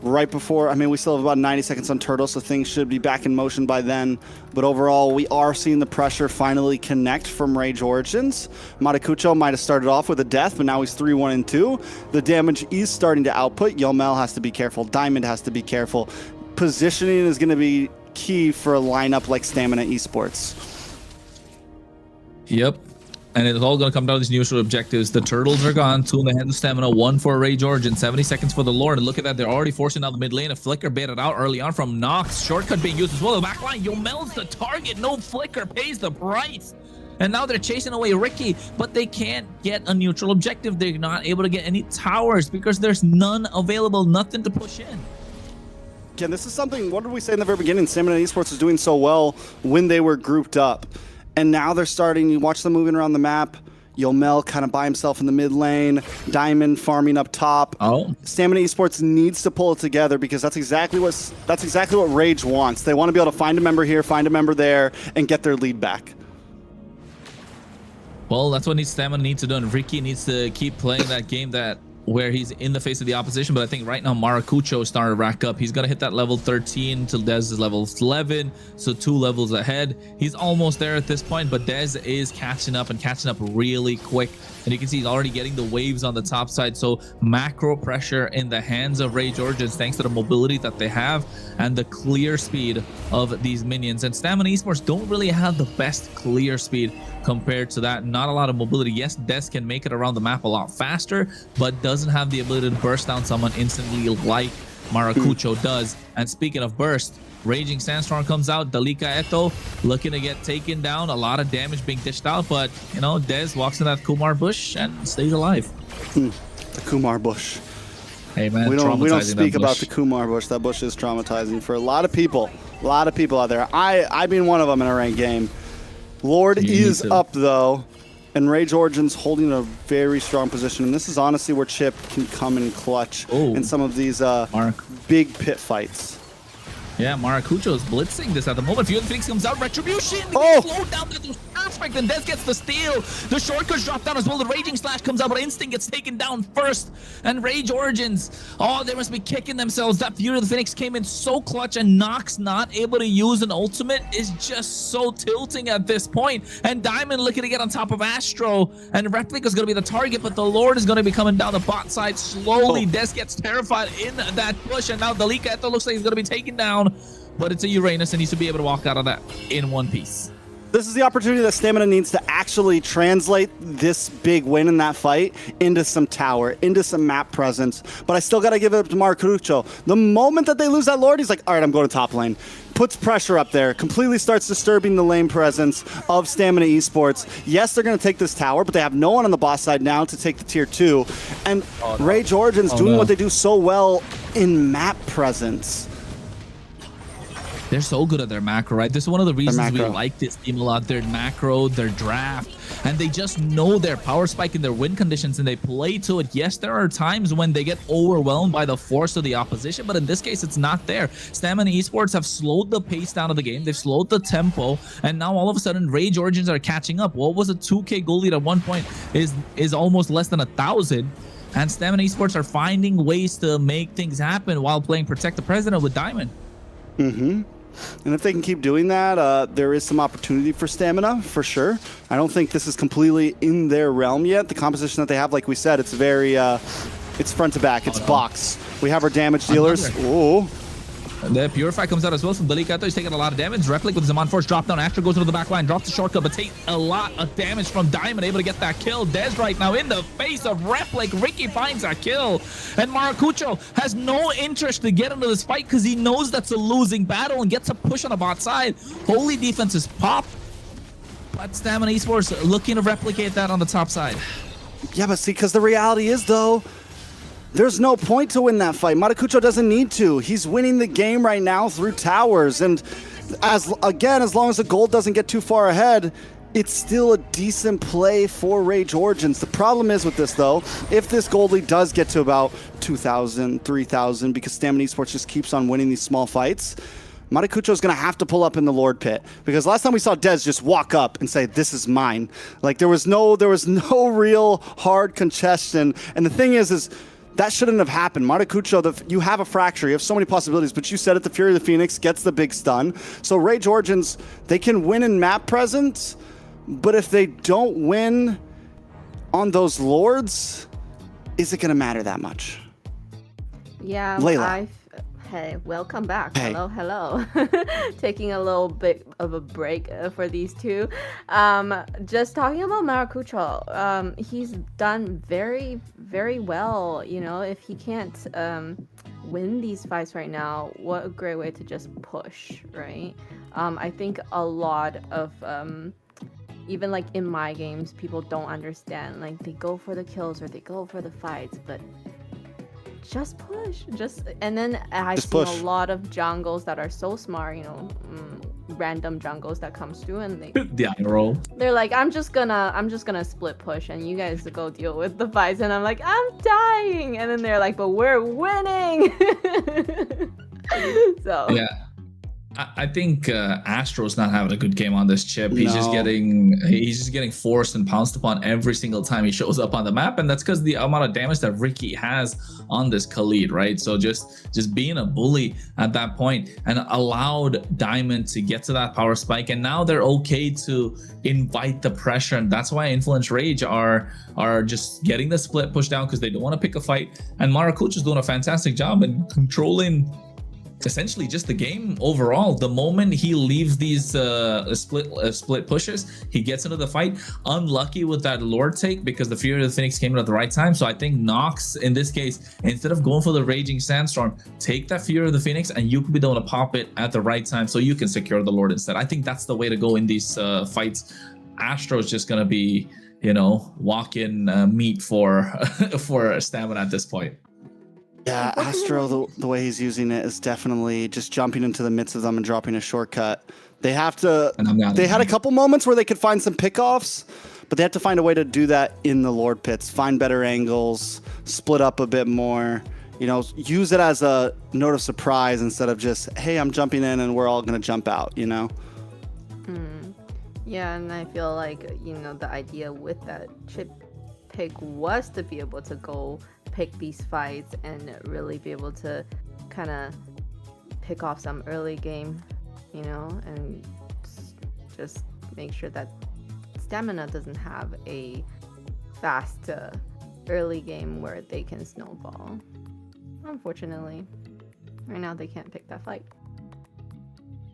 Right before, I mean, we still have about 90 seconds on Turtle, so things should be back in motion by then. But overall, we are seeing the pressure finally connect from Rage Origins. Maracucho might have started off with a death, but now he's 3-1-2. The damage is starting to output. Yomel has to be careful. Diamond has to be careful. Positioning is going to be key for a lineup like Stamina Esports. Yep. And it's all going to come down to these neutral objectives. The Turtles are gone. 2 in the hands of Stamina. 1 for Rage Origin. 70 seconds for the Lord. And look at that. They're already forcing out the mid lane. A flicker baited out early on from Nox. Shortcut being used as well. The back line. Yomel's the target. No flicker pays the price. And now they're chasing away Ricky, but they can't get a neutral objective. They're not able to get any towers because there's none available. Nothing to push in. Again, this is something, what did we say in the very beginning? Stamina Esports was doing so well when they were grouped up. And now they're starting, you watch them moving around the map. Yomel kind of by himself in the mid lane. Diamond farming up top. Oh. Stamina Esports needs to pull it together because that's exactly what Rage wants. They want to be able to find a member here, find a member there, and get their lead back. Well, that's what Stamina needs to do, and Ricky needs to keep playing that game where he's in the face of the opposition. But I think right now Maracucho is starting to rack up. He's got to hit that level 13 till Dez is level 11, so 2 levels ahead. He's almost there at this point, but Dez is catching up and catching up really quick. And you can see he's already getting the waves on the top side. So macro pressure in the hands of Rage Origins, thanks to the mobility that they have and the clear speed of these minions. And Stamina Esports don't really have the best clear speed compared to that. Not a lot of mobility. Yes, Des can make it around the map a lot faster, but doesn't have the ability to burst down someone instantly like Maracucho does. And speaking of burst, Raging Sandstorm comes out. Dalika Eto looking to get taken down. A lot of damage being dished out, but you know, Dez walks in that Kumar bush and stays alive. The Kumar bush. Hey man, we don't speak about the Kumar bush. That bush is traumatizing for a lot of people. A lot of people out there. I being one of them in a ranked game. Lord is up though, and Rage Origins holding a very strong position. And this is honestly where Chip can come in clutch in some of these big pit fights. Yeah, Maracucho is blitzing this at the moment. Fuel Phoenix comes out. Retribution! Oh! Slowed down. That was perfect. And Dez gets the steal. The shortcuts drop down as well. The Raging Slash comes out, but Instinct gets taken down first. And Rage Origins, oh, they must be kicking themselves. That Fury of the Phoenix came in so clutch, and Nox not able to use an ultimate is just so tilting at this point. And Diamond looking to get on top of Astro. And Replik is going to be the target, but the Lord is going to be coming down the bot side slowly. Dez gets terrified in that push, and now Dalika Eto looks like he's going to be taken down. But it's a Uranus and needs to be able to walk out of that in one piece. This is the opportunity that Stamina needs to actually translate this big win in that fight into some tower, into some map presence. But I still got to give it up to Maracucho. The moment that they lose that Lord, he's like, all right, I'm going to top lane. Puts pressure up there, completely starts disturbing the lane presence of Stamina Esports. Yes, they're going to take this tower, but they have no one on the boss side now to take the tier 2. And Rage Origins doing what they do so well in map presence. They're so good at their macro, right? This is one of the reasons we like this team a lot. Their macro, their draft, and they just know their power spike and their win conditions, and they play to it. Yes, there are times when they get overwhelmed by the force of the opposition, but in this case, it's not there. Stamina Esports have slowed the pace down of the game. They've slowed the tempo, and now all of a sudden, Rage Origins are catching up. What was a 2K goal lead at one point is almost less than 1,000. And Stamina Esports are finding ways to make things happen while playing Protect the President with Diamond. And if they can keep doing that, there is some opportunity for Stamina, for sure. I don't think this is completely in their realm yet. The composition that they have, like we said, it's very, it's front to back, it's box. We have our damage dealers. Ooh. The Purify comes out as well from Delicato. He's taking a lot of damage. Replic with his on force drop down. Astro goes into the back line, drops the shortcut, but takes a lot of damage from Diamond, able to get that kill. Dez right now in the face of Replic. Ricky finds a kill. And Maracucho has no interest to get into this fight because he knows that's a losing battle and gets a push on the bot side. Holy defense is popped. But Stamina Esports looking to replicate that on the top side. Yeah, but see, because the reality is, though, there's no point to win that fight. Maracucho doesn't need to. He's winning the game right now through towers. And as long as the gold doesn't get too far ahead, it's still a decent play for Rage Origins. The problem is with this, though, if this gold lead does get to about 2,000, 3,000, because Stamina Esports just keeps on winning these small fights, Maracucho is going to have to pull up in the Lord Pit, because last time we saw Dez just walk up and say, "This is mine." Like there was no real hard congestion. And the thing is that shouldn't have happened. Maracucho, you have a fracture. You have so many possibilities, but you said it, the Fury of the Phoenix gets the big stun. So Rage Origins, they can win in map presence, but if they don't win on those Lords, is it going to matter that much? Yeah, Layla. Hey, welcome back. Hey. Hello. Taking a little bit of a break for these two. Just talking about Maracucho, he's done very, very well. You know, if he can't win these fights right now, what a great way to just push, right? I think a lot of even like in my games, people don't understand. Like they go for the kills or they go for the fights, but just push, and then I've seen a lot of jungles that are so smart, you know, random jungles that comes through and they're like, I'm just gonna split push and you guys go deal with the fights, and I'm like, I'm dying, and then they're like, but we're winning. So yeah, I think Astro's not having a good game on this chip. He's just getting forced and pounced upon every single time he shows up on the map, and that's because the amount of damage that Ricky has on this Khalid, right? So just being a bully at that point and allowed Diamond to get to that power spike, and now they're okay to invite the pressure, and that's why Influence Rage are just getting the split push down because they don't want to pick a fight, and Maracucho's doing a fantastic job in controlling essentially just the game overall. The moment he leaves these split pushes, he gets into the fight. Unlucky with that Lord take because the Fury of the Phoenix came in at the right time. So I think Nox in this case, instead of going for the Raging Sandstorm, take that Fury of the Phoenix and you could be the one to pop it at the right time so you can secure the Lord instead. I think that's the way to go in these fights. Astro's just gonna be, you know, walk-in meat for Stamina at this point. Yeah, Astro, the way he's using it is definitely just jumping into the midst of them and dropping a shortcut. They have to. They had a couple moments where they could find some pickoffs, but they have to find a way to do that in the Lord Pits. Find better angles, split up a bit more. You know, use it as a note of surprise instead of just, hey, I'm jumping in and we're all gonna jump out. You know. Yeah, and I feel like, you know, the idea with that chip pick was to be able to go pick these fights and really be able to kind of pick off some early game, you know, and just make sure that Stamina doesn't have a fast early game where they can snowball. Unfortunately, right now they can't pick that fight.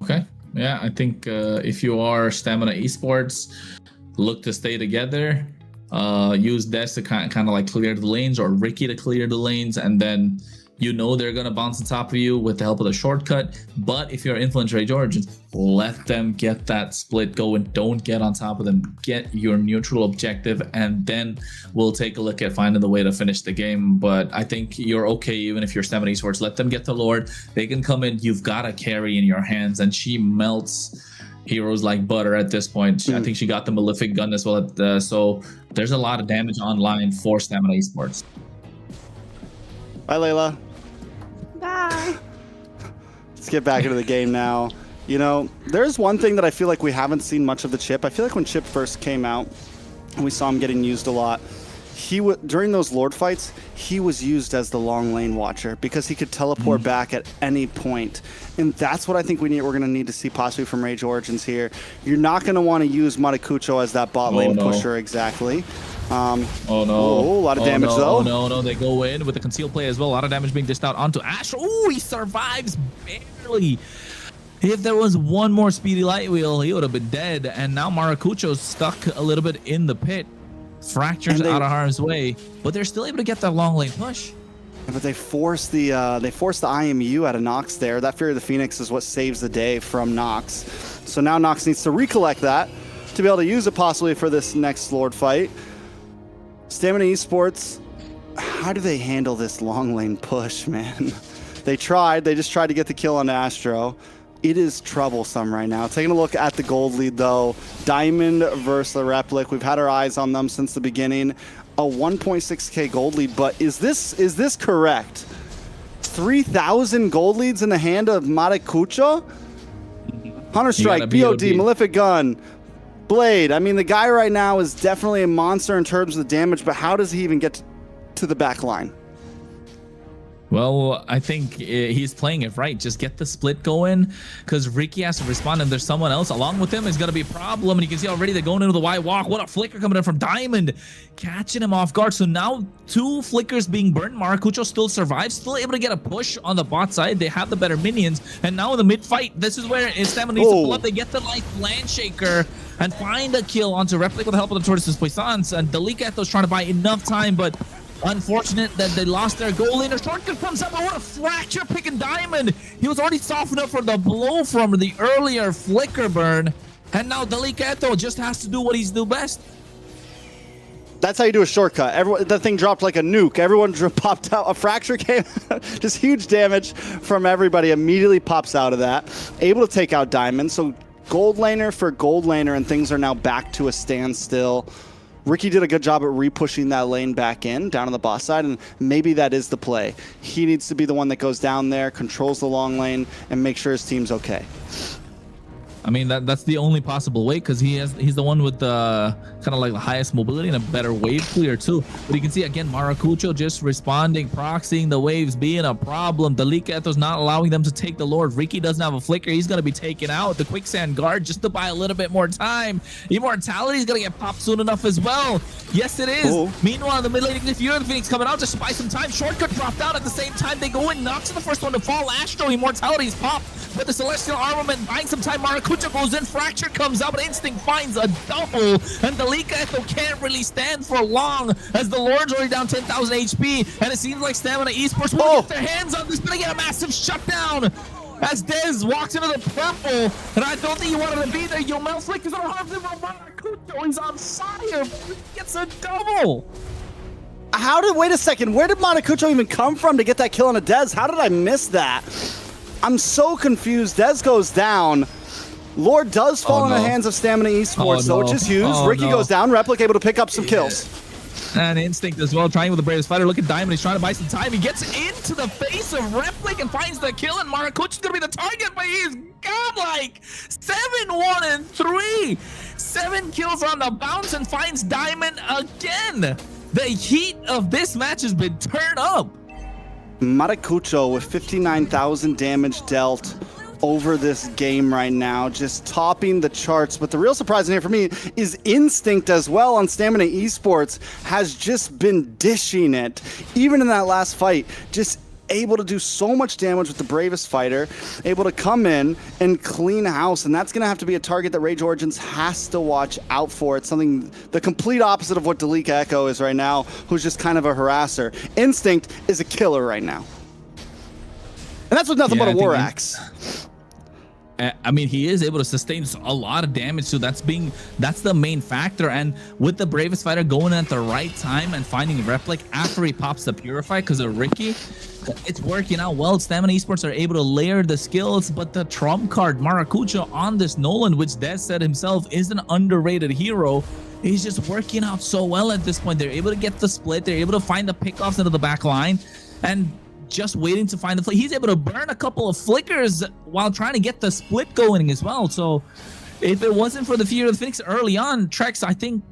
Okay. Yeah, I think if you are Stamina Esports, look to stay together. Use Des to kind of like clear the lanes, or Ricky to clear the lanes, and then you know they're gonna bounce on top of you with the help of the shortcut. But if you're Influence Rage Origins, let them get that split going. Don't get on top of them. Get your neutral objective, and then we'll take a look at finding the way to finish the game. But I think you're okay even if you're Stamina Esports. Let them get the Lord. They can come in. You've got a carry in your hands, and she melts heroes like butter at this point. I think she got the Malefic gun as well. So there's a lot of damage online for Stamina Esports. Bye, Layla. Bye. Let's get back into the game now. You know, there's one thing that I feel like we haven't seen much of the Chip. I feel like when Chip first came out and we saw him getting used a lot, during those Lord fights, he was used as the long lane watcher because he could teleport back at any point. And that's what I think we're going to need to see possibly from Rage Origins here. You're not going to want to use Maracucho as that bot lane pusher exactly. Oh no. Oh, a lot of damage, though. Oh no, they go in with the concealed play as well. A lot of damage being dished out onto Astro. Oh, he survives barely. If there was one more speedy light wheel, he would have been dead. And now Maracucho's stuck a little bit in the pit. Fractures out of harm's way, but they're still able to get that long lane push. Yeah, but they force the IMU out of Nox there. That Fury of the Phoenix is what saves the day from Nox. So now Nox needs to recollect that to be able to use it possibly for this next Lord fight. Stamina Esports, how do they handle this long lane push, man? They just tried to get the kill on Astro. It is troublesome right now. Taking a look at the gold lead, though. Diamond versus the Replic. We've had our eyes on them since the beginning. A 1.6k gold lead, but is this correct? 3,000 gold leads in the hand of Maracucho? Hunter Strike, BOD, Malefic Gun, Blade. I mean, the guy right now is definitely a monster in terms of the damage, but how does he even get to the back line? Well, I think he's playing it right. Just get the split going, because Ricky has to respond, and there's someone else along with him is going to be a problem. And you can see already they're going into the wide walk. What a flicker coming in from Diamond, catching him off guard. So now 2 flickers being burned. Maracucho still survives, still able to get a push on the bot side. They have the better minions. And now in the mid fight, this is where Stamina needs to pull up. They get the light land shaker and find a kill onto Replic with the help of the Tortoise's Puissance. And Delicato's trying to buy enough time, but unfortunate that they lost their goal laner. Shortcut comes up, but what a fracture picking Diamond. He was already softened up for the blow from the earlier flicker burn. And now Delicato just has to do what he's do best. That's how you do a shortcut. The thing dropped like a nuke. Everyone popped out. A fracture came. Just huge damage from everybody. Immediately pops out of that. Able to take out Diamond. So gold laner for gold laner, and things are now back to a standstill. Ricky did a good job at re-pushing that lane back in, down on the boss side, and maybe that is the play. He needs to be the one that goes down there, controls the long lane, and make sure his team's okay. I mean, that's the only possible way, because he's the one with the kind of like the highest mobility and a better wave clear too. But you can see again Maracucho just responding, proxying the waves being a problem. Delicato's not allowing them to take the Lord. Ricky doesn't have a flicker. He's going to be taken out. The quicksand guard just to buy a little bit more time. Immortality is going to get popped soon enough as well. Yes, it is. Ooh. Meanwhile, in the mid lane, the Fury of the Phoenix coming out just to buy some time. Shortcut dropped out at the same time. They go in. Nox is the first one to fall. Astro, Immortality's popped. But the Celestial Armament buying some time. Maracucho goes in. Fracture comes out, but Instinct finds a double. And Delicato can't really stand for long as the Lord's already down 10,000 HP. And it seems like Stamina Esports will get their hands on this, but they get a massive shutdown. As Dez walks into the purple, and I don't think he wanted to be there. Yomel flickers on Maracucho. He's on fire. He gets a double. Wait a second, where did Maracucho even come from to get that kill on a Dez? How did I miss that? I'm so confused. Dez goes down. Lord does fall in the hands of Stamina Esports, though, which is huge. Ricky goes down. Replic able to pick up some kills. And Instinct as well, trying with the bravest fighter. Look at Diamond, he's trying to buy some time. He gets into the face of Replic and finds the kill, and Maracucho's gonna be the target, but he's godlike. 7-1-3. 7 kills on the bounce and finds Diamond again. The heat of this match has been turned up. Maracucho with 59,000 damage dealt over this game right now, just topping the charts. But the real surprise in here for me is Instinct as well on Stamina Esports has just been dishing it. Even in that last fight, just able to do so much damage with the bravest fighter, able to come in and clean house, and that's going to have to be a target that Rage Origins has to watch out for. It's something the complete opposite of what Delicato is right now, who's just kind of a harasser. Instinct is a killer right now. And that's with nothing but a War Axe. I mean, he is able to sustain a lot of damage, so that's the main factor. And with the bravest fighter going at the right time and finding Replic after he pops the Purify because of Ricky, it's working out well. Stamina Esports are able to layer the skills, but the trump card, Maracucho on this Nolan, which Des said himself is an underrated hero, he's just working out so well at this point. They're able to get the split. They're able to find the pickoffs into the back line, and just waiting to find the flick. He's able to burn a couple of flickers while trying to get the split going as well. So if it wasn't for the Fury of the Phoenix early on, Trex, I think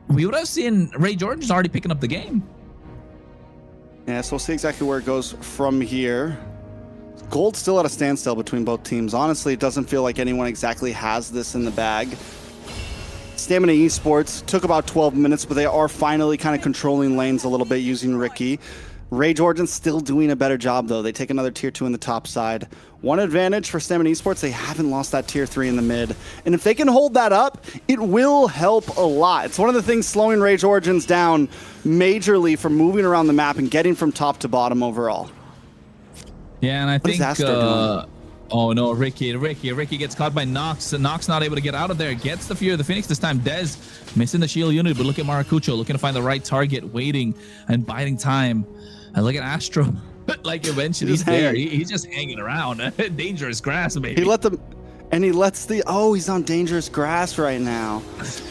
we would have seen Rage Origins already picking up the game. Yeah, so we'll see exactly where it goes from here. Gold's still at a standstill between both teams. Honestly, it doesn't feel like anyone exactly has this in the bag. Stamina Esports took about 12 minutes, but they are finally kind of controlling lanes a little bit using Ricky. Rage Origins still doing a better job, though. They take another tier 2 in the top side. One advantage for Stamina Esports, they haven't lost that tier 3 in the mid. And if they can hold that up, it will help a lot. It's one of the things slowing Rage Origins down majorly from moving around the map and getting from top to bottom overall. Yeah, and I think... doing? Oh no, Ricky gets caught by Nox. Nox not able to get out of there. Gets the Fear of the Phoenix this time. Dez missing the shield unit, but look at Maracucho looking to find the right target, waiting and biding time. And look at Astro. Like eventually he's there. He's just hanging around. Dangerous grass, baby. He let them, and he lets the. Oh, he's on dangerous grass right now.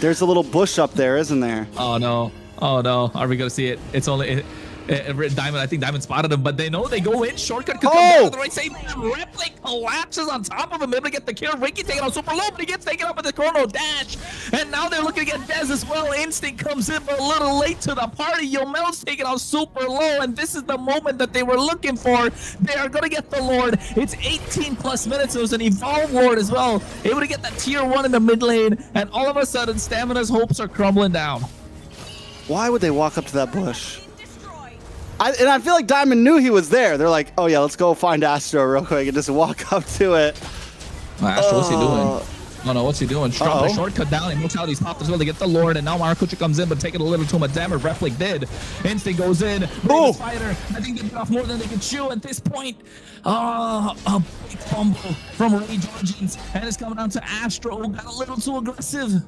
There's a little bush up there, isn't there? Oh no. Oh no. Are we gonna see it? It's only. Diamond, I think Diamond spotted him, but they know they go in. Shortcut could come down at the right same time. Replic collapses on top of him, able to get the kill. Ricky taking out super low, but he gets taken out with the chrono dash. And now they're looking to get Dez as well. Instinct comes in, but a little late to the party. Yomel's taken out super low, and this is the moment that they were looking for. They are going to get the Lord. It's 18 plus minutes. It was an Evolve Lord as well, able to get that tier 1 in the mid lane, and all of a sudden, Stamina's hopes are crumbling down. Why would they walk up to that bush? And I feel like Diamond knew he was there. They're like, oh yeah, let's go find Astro real quick and just walk up to it. Astro, what's he doing? Oh no, what's he doing? Drop the shortcut down. Immortality's popped as well to get the Lord, and now Maracucho comes in, but taking a little too much damage. Replic did. Instinct goes in. Fighter. I think they bit off more than they could chew at this point. A big fumble from Rage Origins, and it's coming down to Astro. Got a little too aggressive.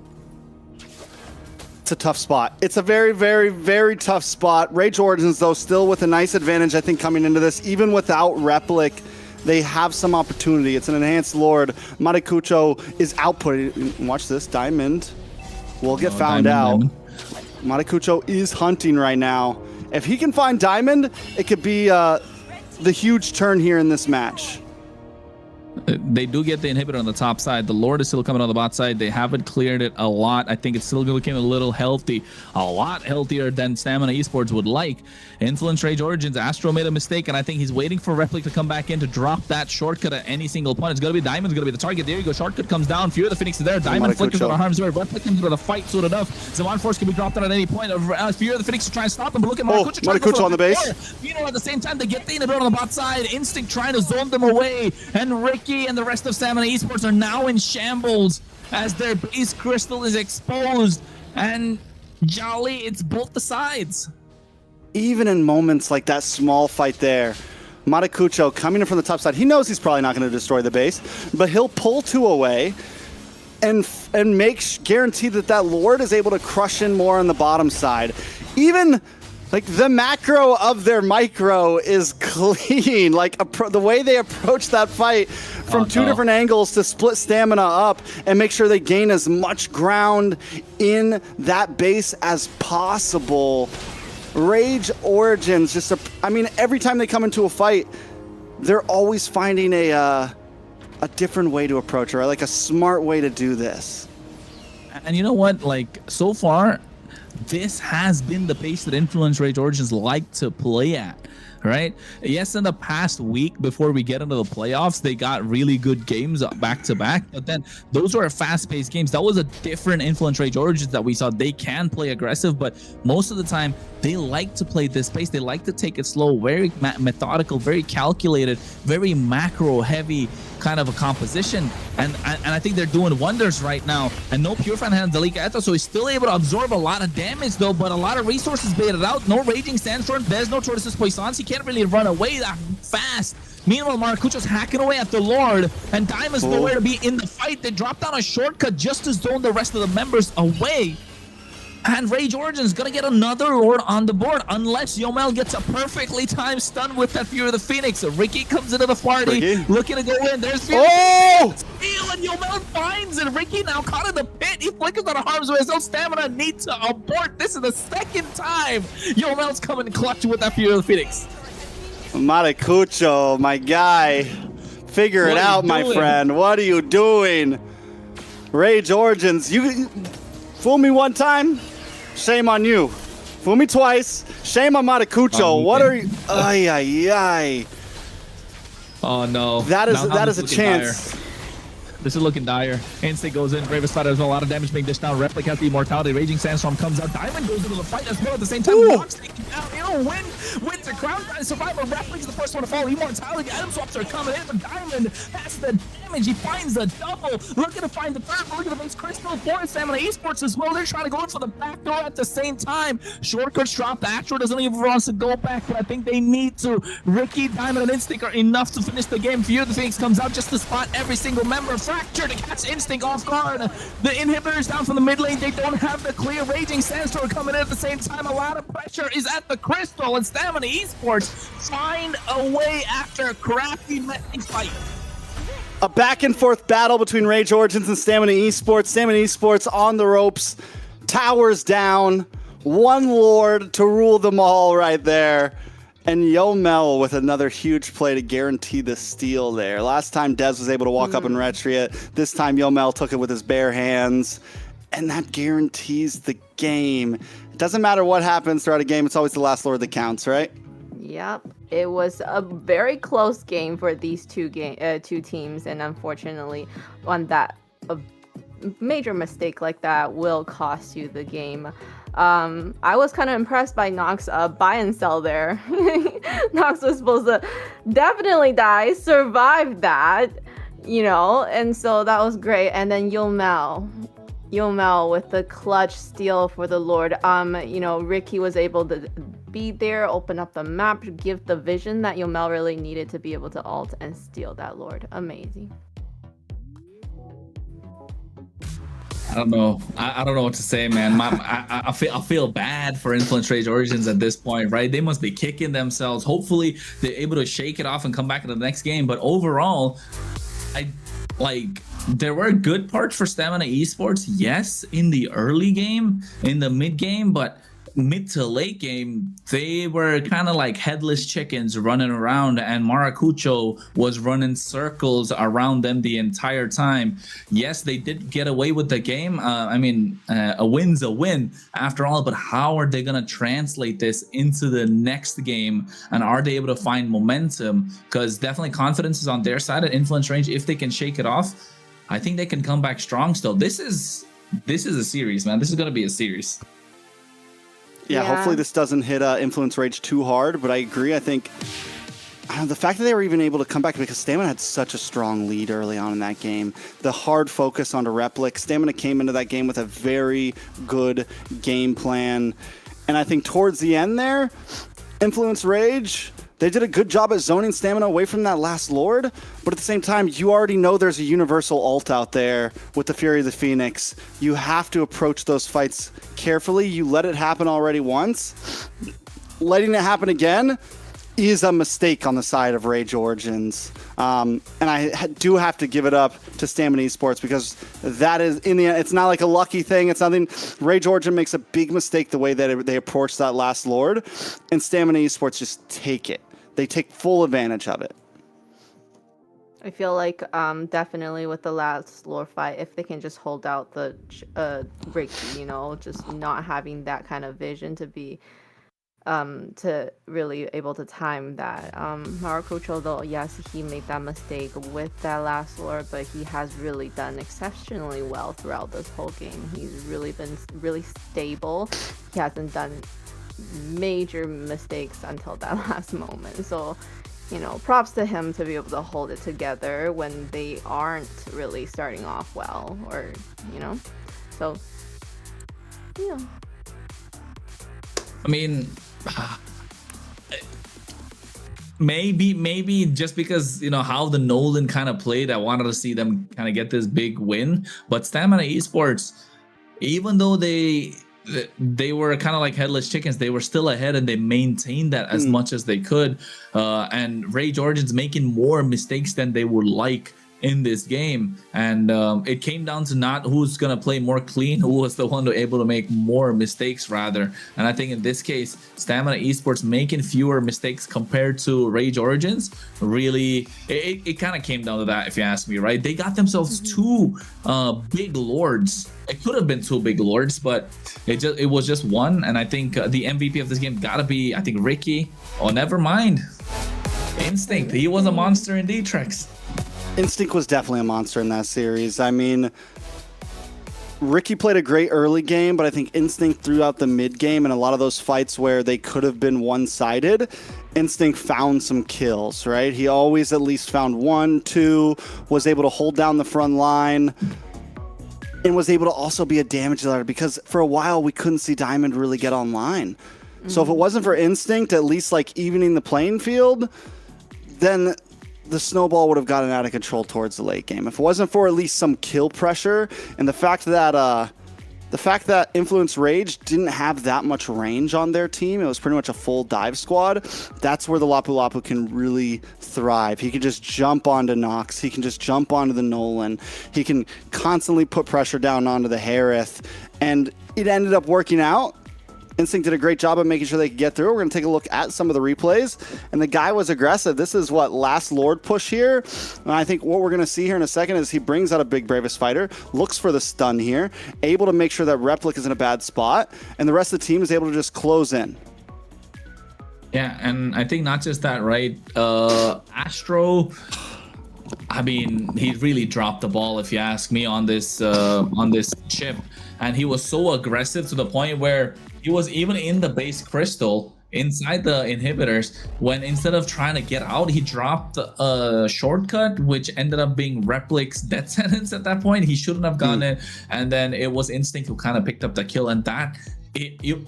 It's a tough spot. It's a very, very, very tough spot. Rage Origins, though, still with a nice advantage, I think, coming into this. Even without Replic, they have some opportunity. It's an enhanced Lord. Maracucho is outputting. Watch this. Diamond will get found out. Maracucho is hunting right now. If he can find Diamond, it could be the huge turn here in this match. They do get the inhibitor on the top side. The Lord is still coming on the bot side. They haven't cleared it a lot. I think it's still looking a little healthy, a lot healthier than Stamina Esports would like. Influence Rage Origins. Astro made a mistake, and I think he's waiting for Replic to come back in to drop that shortcut at any single point. It's going to be Diamond's going to be the target. There you go. Shortcut comes down. Fear of the Phoenix is there. Diamond flickers on harm's way. Replic comes with a fight soon enough. Zaman Force can be dropped on at any point. Fear of the Phoenix to try and stop him, but look at Maracucho on the base. You know, at the same time, they get the inhibitor on the bot side. Instinct trying to zone them away, and Ricky and the rest of Stamina Esports are now in shambles as their base crystal is exposed, and Jolly, it's both the sides. Even in moments like that small fight there, Maracucho coming in from the top side, he knows he's probably not going to destroy the base, but he'll pull 2 away and guarantee that that Lord is able to crush in more on the bottom side. Even like the macro of their micro is clean. Like the way they approach that fight from 2 different angles to split Stamina up and make sure they gain as much ground in that base as possible. Rage Origins just, I mean, every time they come into a fight, they're always finding a different way to approach it, or like a smart way to do this. And you know what? Like, so far, this has been the pace that Influence Rage Origins like to play at, right? Yes, in the past week before we get into the playoffs, they got really good games back to back, but then those were fast-paced games. That was a different Influence Rage Origins that we saw. They can play aggressive, but most of the time they like to play this pace. They like to take it slow, very methodical, very calculated, very macro heavy kind of a composition, and I think they're doing wonders right now. And no Purefan has Dalika Eto, so he's still able to absorb a lot of damage though, but a lot of resources baited out. No Raging Sandstorm, there's no Tortoises Poissons. He can't really run away that fast. Meanwhile, Maracucho's hacking away at the Lord, and Diamond's nowhere to be in the fight. They drop down a shortcut just to zone the rest of the members away. And Rage Origins gonna get another Lord on the board unless Yomel gets a perfectly timed stun with that Fear of the Phoenix. Ricky comes into the party, looking to go in. There's Fear. Oh! And Yomel finds it. Ricky now caught in the pit. He flickers on a harm's way. His own Stamina needs to abort. This is the second time Yomel's coming clutch with that Fear of the Phoenix. Maracucho, my guy. Figure it out, my friend. What are you doing? Rage Origins, you fool me one time, shame on you. Fool me twice, shame on Maracucho. What are you? Ay, ay, ay. Oh no. That is a chance. This is looking dire. Instinct goes in. Bravest Spider as well. A lot of damage being dished down. Replica has the immortality. Raging Sandstorm comes out. Diamond goes into the fight as well. At the same time, Nox taking down. Wins the crown. Survivor. Replica's the first one to fall. Immortality. Item swaps are coming in. But Diamond has the damage. He finds the double. Looking to find the third. Looking to face Crystal for Stamina Esports as well. They're trying to go in for the back door at the same time. Shortcuts drop. The Astro doesn't even want to go back, but I think they need to. Ricky, Diamond, and Instinct are enough to finish the game. Fear the Phoenix comes out just to spot every single member. Fracture to catch Instinct off guard. The inhibitors down from the mid lane. They don't have the clear. Raging Sandstorm coming in at the same time. A lot of pressure is at the Crystal, and Stamina Esports find a way after a crappy messy fight. A back and forth battle between Rage Origins and Stamina Esports. Stamina Esports on the ropes. Towers down. One Lord to rule them all right there. And Yomel with another huge play to guarantee the steal there. Last time Dez was able to walk up and retry it. This time Yomel took it with his bare hands. And that guarantees the game. It doesn't matter what happens throughout a game. It's always the last Lord that counts, right? Yep, it was a very close game for these two teams, and unfortunately, on that a major mistake like that will cost you the game. I was kind of impressed by Nox buy and sell there. Nox was supposed to definitely die, survive that, you know, and so that was great. And then Yomel with the clutch steal for the Lord. You know, Ricky was able to be there, open up the map, give the vision that Yomel really needed to be able to ult and steal that Lord. Amazing. I don't know. I don't know what to say, man. I feel bad for Influence Rage Origins at this point, right? They must be kicking themselves. Hopefully, they're able to shake it off and come back in the next game. But overall, there were good parts for Stamina Esports, yes, in the early game, in the mid game, but mid to late game, they were kind of like headless chickens running around, and Maracucho was running circles around them the entire time. Yes, they did get away with the game. A win's a win after all, but how are they going to translate this into the next game? And are they able to find momentum? Because definitely confidence is on their side at Influence Range. If they can shake it off, I think they can come back strong still. This is a series, man. This is going to be a series. Yeah, hopefully this doesn't hit Influence Rage too hard, but I agree. I think the fact that they were even able to come back, because Stamina had such a strong lead early on in that game. The hard focus onto Replic. Stamina came into that game with a very good game plan. And I think towards the end there, Influence Rage, they did a good job at zoning Stamina away from that last Lord, but at the same time, you already know there's a universal ult out there with the Fury of the Phoenix. You have to approach those fights carefully. You let it happen already once. Letting it happen again is a mistake on the side of Rage Origins. And I do have to give it up to Stamina Esports, because that is, in the end, it's not like a lucky thing. It's nothing. Rage Origin makes a big mistake the way that they approach that last Lord, and Stamina Esports just take it. They take full advantage of it. I feel like definitely with the last Lord fight, if they can just hold out the Ricky, you know, just not having that kind of vision to be to really able to time that. Maracucho, though, yes, he made that mistake with that last Lord, but he has really done exceptionally well throughout this whole game. He's really been really stable. He hasn't done major mistakes until that last moment. So, you know, props to him to be able to hold it together when they aren't really starting off well, or, you know, so, yeah. I mean, maybe just because, you know, how the Nolan kind of played, I wanted to see them kind of get this big win. But Stamina Esports, even though they were kind of like headless chickens, they were still ahead, and they maintained that as much as they could. And Rage Origins making more mistakes than they would like in this game, and it came down to not who's gonna play more clean, who was the one who able to make more mistakes rather. And I think in this case, Stamina Esports making fewer mistakes compared to Rage Origins, really it kind of came down to that, if you ask me, right? They got themselves two big Lords. It could have been two big Lords, but it was just one. And I think the MVP of this game gotta be, I think, Ricky. Oh, never mind, Instinct. He was a monster indeed, Trex. Instinct was definitely a monster in that series. I mean, Ricky played a great early game, but I think Instinct throughout the mid game and a lot of those fights where they could have been one-sided, Instinct found some kills, right? He always at least found 1, 2, was able to hold down the front line, and was able to also be a damage dealer because for a while we couldn't see Diamond really get online. So if it wasn't for Instinct, at least like evening the playing field, then the snowball would have gotten out of control towards the late game. If it wasn't for at least some kill pressure and the fact that Influence Rage didn't have that much range on their team, it was pretty much a full dive squad, that's where the Lapu Lapu can really thrive. He can just jump onto Nox, he can just jump onto the Nolan, he can constantly put pressure down onto the Harith, and it ended up working out. Instinct did a great job of making sure they could get through. We're going to take a look at some of the replays. And the guy was aggressive. This is what, last Lord push here. And I think what we're going to see here in a second is he brings out a big Bravest Fighter, looks for the stun here, able to make sure that Replic is in a bad spot, and the rest of the team is able to just close in. Yeah, and I think not just that, right? Astro, I mean, he really dropped the ball, if you ask me, on this chip. And he was so aggressive to the point where he was even in the base crystal inside the inhibitors when instead of trying to get out, he dropped a shortcut, which ended up being Replic's death sentence at that point. He shouldn't have gone it. And then it was Instinct who kind of picked up the kill. And that,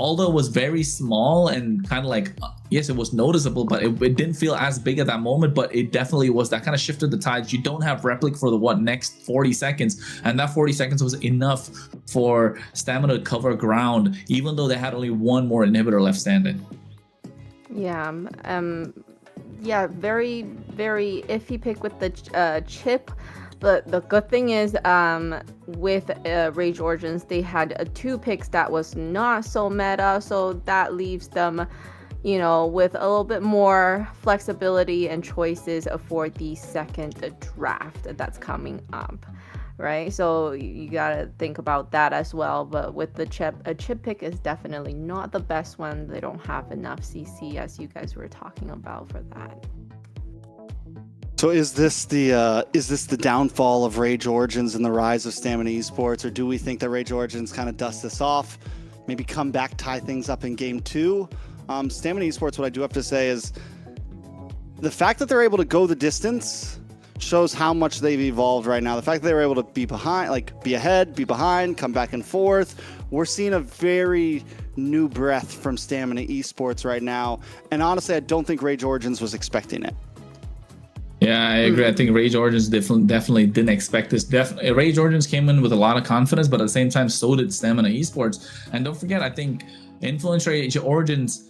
although it was very small and kind of like, yes, it was noticeable, but it didn't feel as big at that moment, but it definitely was. That kind of shifted the tides. You don't have Replic for the next 40 seconds, and that 40 seconds was enough for Stamina to cover ground, even though they had only one more inhibitor left standing. Yeah, yeah, very, very iffy pick with the chip. But the good thing is, with Rage Origins, they had 2 picks that was not so meta, so that leaves them, you know, with a little bit more flexibility and choices for the second draft that's coming up, right? So you gotta think about that as well. But with the chip, a chip pick is definitely not the best one. They don't have enough CC, as you guys were talking about, for that. So is this the downfall of Rage Origins and the rise of Stamina Esports, or do we think that Rage Origins kind of dust this off, maybe come back, tie things up in game 2? Stamina Esports, what I do have to say is the fact that they're able to go the distance shows how much they've evolved right now. The fact that they were able to be behind, like be ahead, be behind, come back and forth. We're seeing a very new breath from Stamina Esports right now. And honestly, I don't think Rage Origins was expecting it. Yeah, I agree. I think Rage Origins definitely didn't expect this. Rage Origins came in with a lot of confidence, but at the same time, so did Stamina Esports. And don't forget, I think Influence Rage Origins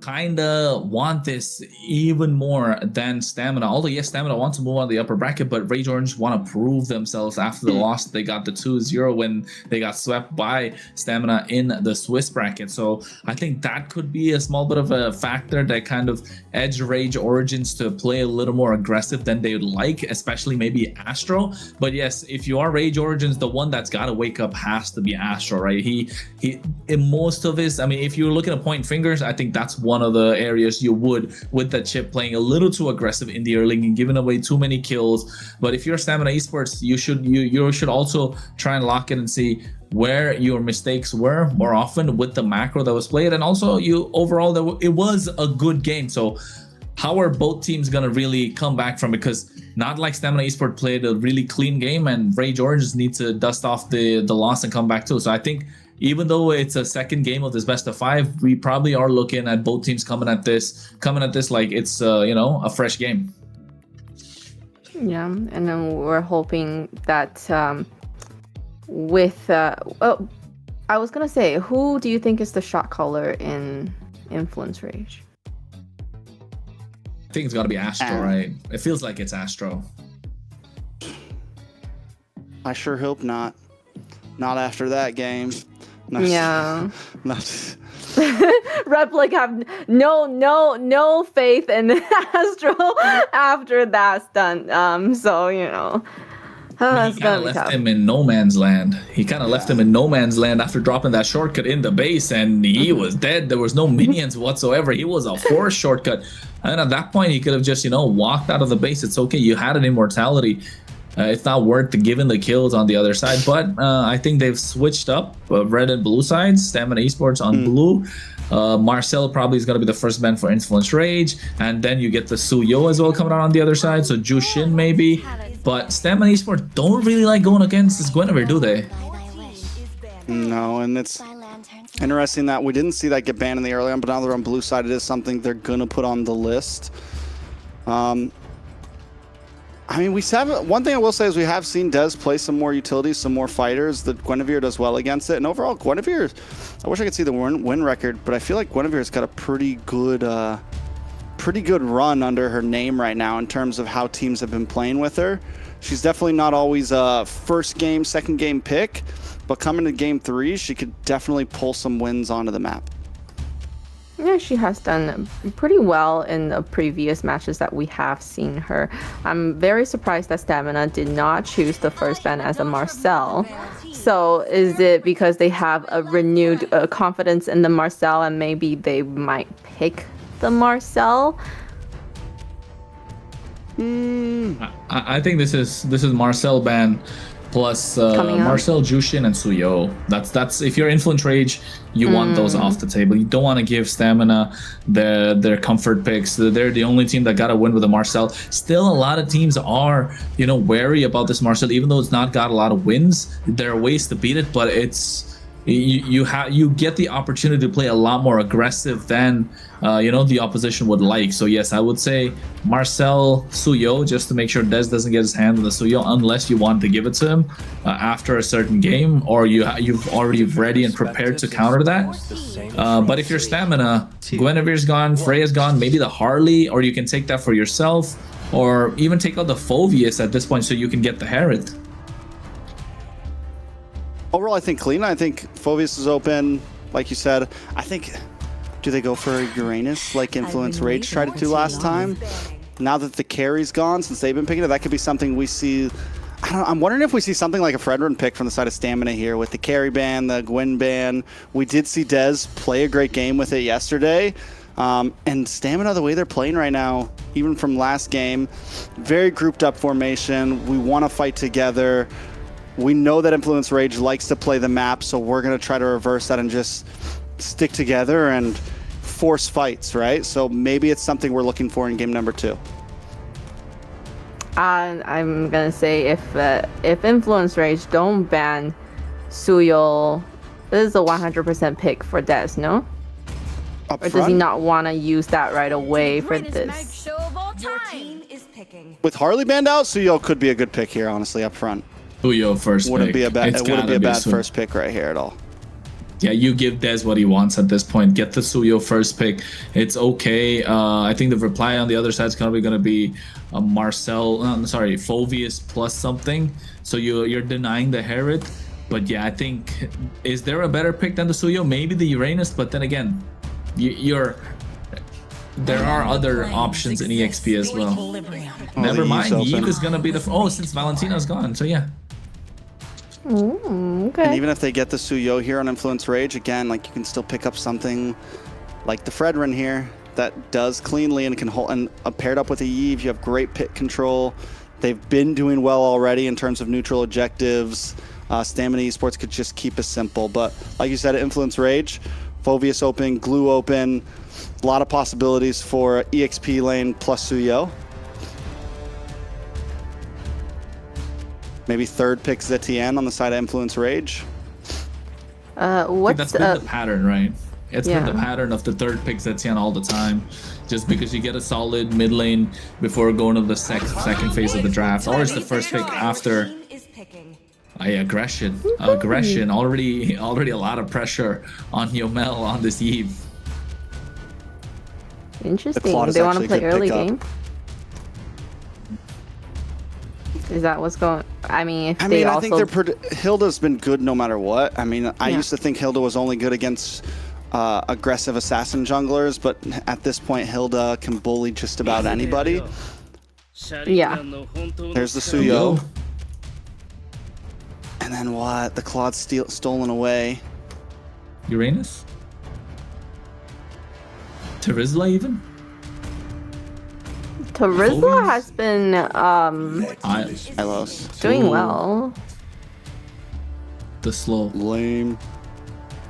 kind of want this even more than Stamina. Although, yes, Stamina wants to move on the upper bracket, but Rage Orange want to prove themselves after the loss. They got the 2-0 when they got swept by Stamina in the Swiss bracket. So I think that could be a small bit of a factor that kind of edge Rage Origins to play a little more aggressive than they would like, especially maybe Astro. But yes, if you are Rage Origins, the one that's got to wake up has to be Astro, right? He in most of his, I mean, if you're looking at point fingers, I think that's one of the areas you would, with the chip playing a little too aggressive in the early and giving away too many kills. But if you're Stamina Esports, you should also try and lock in and see where your mistakes were more often with the macro that was played. And also overall it was a good game. So how are both teams gonna really come back from it? Because not like Stamina Esports played a really clean game, and Rage Orange needs to dust off the loss and come back too. So I think even though it's a second game of this best of 5, we probably are looking at both teams coming at this like it's a fresh game. Yeah, and then we're hoping that with I was gonna say, who do you think is the shot caller in Influence Rage? I think it's got to be Astro, right? It feels like it's Astro. I sure hope not. Not after that game. No, yeah. No. Replic have no faith in Astro after that stunt. So It's He kind gonna of be left tough. him in no man's land. He kind of left him in no man's land after dropping that shortcut in the base, and he was dead. There was no minions whatsoever. He was a forced shortcut. And at that point, he could have just, walked out of the base. It's okay. You had an immortality. It's not worth giving the kills on the other side. But I think they've switched up red and blue sides. Stamina Esports on blue. Marcel probably is going to be the first ban for Influence Rage, and then you get the Suyo as well coming out on the other side, so Jushin maybe. But Stamina Esports don't really like going against this Guinevere, do they? No, and it's interesting that we didn't see that get banned in the early on, but now they're on blue side. It is something they're going to put on the list. I mean, one thing I will say is we have seen Dez play some more utilities, some more fighters. The Guinevere does well against it. And overall, Guinevere, I wish I could see the win record, but I feel like Guinevere's got a pretty good run under her name right now in terms of how teams have been playing with her. She's definitely not always a first game, second game pick, but coming to game 3, she could definitely pull some wins onto the map. Yeah, she has done pretty well in the previous matches that we have seen her. I'm very surprised that Stamina did not choose the first ban as a Marcel. So is it because they have a renewed confidence in the Marcel and maybe they might pick the Marcel? I think this is Marcel ban plus Marcel, Jushin, and Suyo. That's if you're Influence Rage, you want those off the table. You don't want to give Stamina their comfort picks. They're the only team that got a win with a Marcel. Still, a lot of teams are wary about this Marcel, even though it's not got a lot of wins. There are ways to beat it, but it's you get the opportunity to play a lot more aggressive than the opposition would like. So yes, I would say Marcel, Suyo, just to make sure Dez doesn't get his hand on the Suyo, unless you want to give it to him after a certain game, or you've already ready and prepared to counter that. But if your Stamina, Guinevere's gone, Freya's gone, maybe the Harley, or you can take that for yourself, or even take out the Phoveus at this point so you can get the Herod. Overall, I think clean. I think Phoveus is open, like you said. I think, do they go for Uranus like Influence Rage tried to do last time? Now that the carry's gone, since they've been picking it, that could be something we see. I'm wondering if we see something like a Fredrin pick from the side of Stamina here with the carry ban, the Gwyn ban. We did see Dez play a great game with it yesterday. And Stamina, the way they're playing right now, even from last game, very grouped up formation. We want to fight together. We know that Influence Rage likes to play the map, so we're going to try to reverse that and just stick together and force fights, right? So maybe it's something we're looking for in game number 2. I'm going to say if Influence Rage don't ban Suyo, this is a 100% pick for Dez, no? Up or front? does he not want to use that right away for this? Your team is picking. With Harley banned out, Suyo could be a good pick here, honestly, up front. Suyo first Wouldn't pick. be a bad. It wouldn't be a bad Suyo. first pick right here at all. Yeah, you give Dez what he wants at this point. Get the Suyo first pick. It's okay. I think the reply on the other side is going to be a Phoveus plus something. So you're denying the Herod. But yeah, I think, is there a better pick than the Suyo? Maybe the Uranus, but then again, there are other options in EXP as well. Never mind, Eve is going to be since Valentina's gone, so yeah. Okay. And even if they get the Suyo here on Influence Rage, again, like you can still pick up something like the Fredrin here that does cleanly and can hold, and paired up with a Eve, you have great pit control. They've been doing well already in terms of neutral objectives. Stamina Esports could just keep it simple, but like you said, Influence Rage, Phoveus open, Glue open, a lot of possibilities for EXP lane plus Suyo. Maybe third pick Zetienne on the side of Influence Rage. What's that's been the pattern, right? It's been the pattern of the third pick Zetienne all the time. Just because you get a solid mid lane before going to the second phase of the draft, or it's the first pick after. Aggression. Already a lot of pressure on Yomel on this Eve. Interesting. The Claude is They want to actually a play good early pickup. game. Is that what's going? I mean, if I they mean, also. I think Hilda's been good no matter what. I mean, I used to think Hilda was only good against aggressive assassin junglers, but at this point, Hilda can bully just about anybody. Yeah. There's the Suyo. And then what? The Claude's stolen away. Uranus? Terizla even? Terizla Always. has been Hylos. doing Ooh. well. The slow. Lame.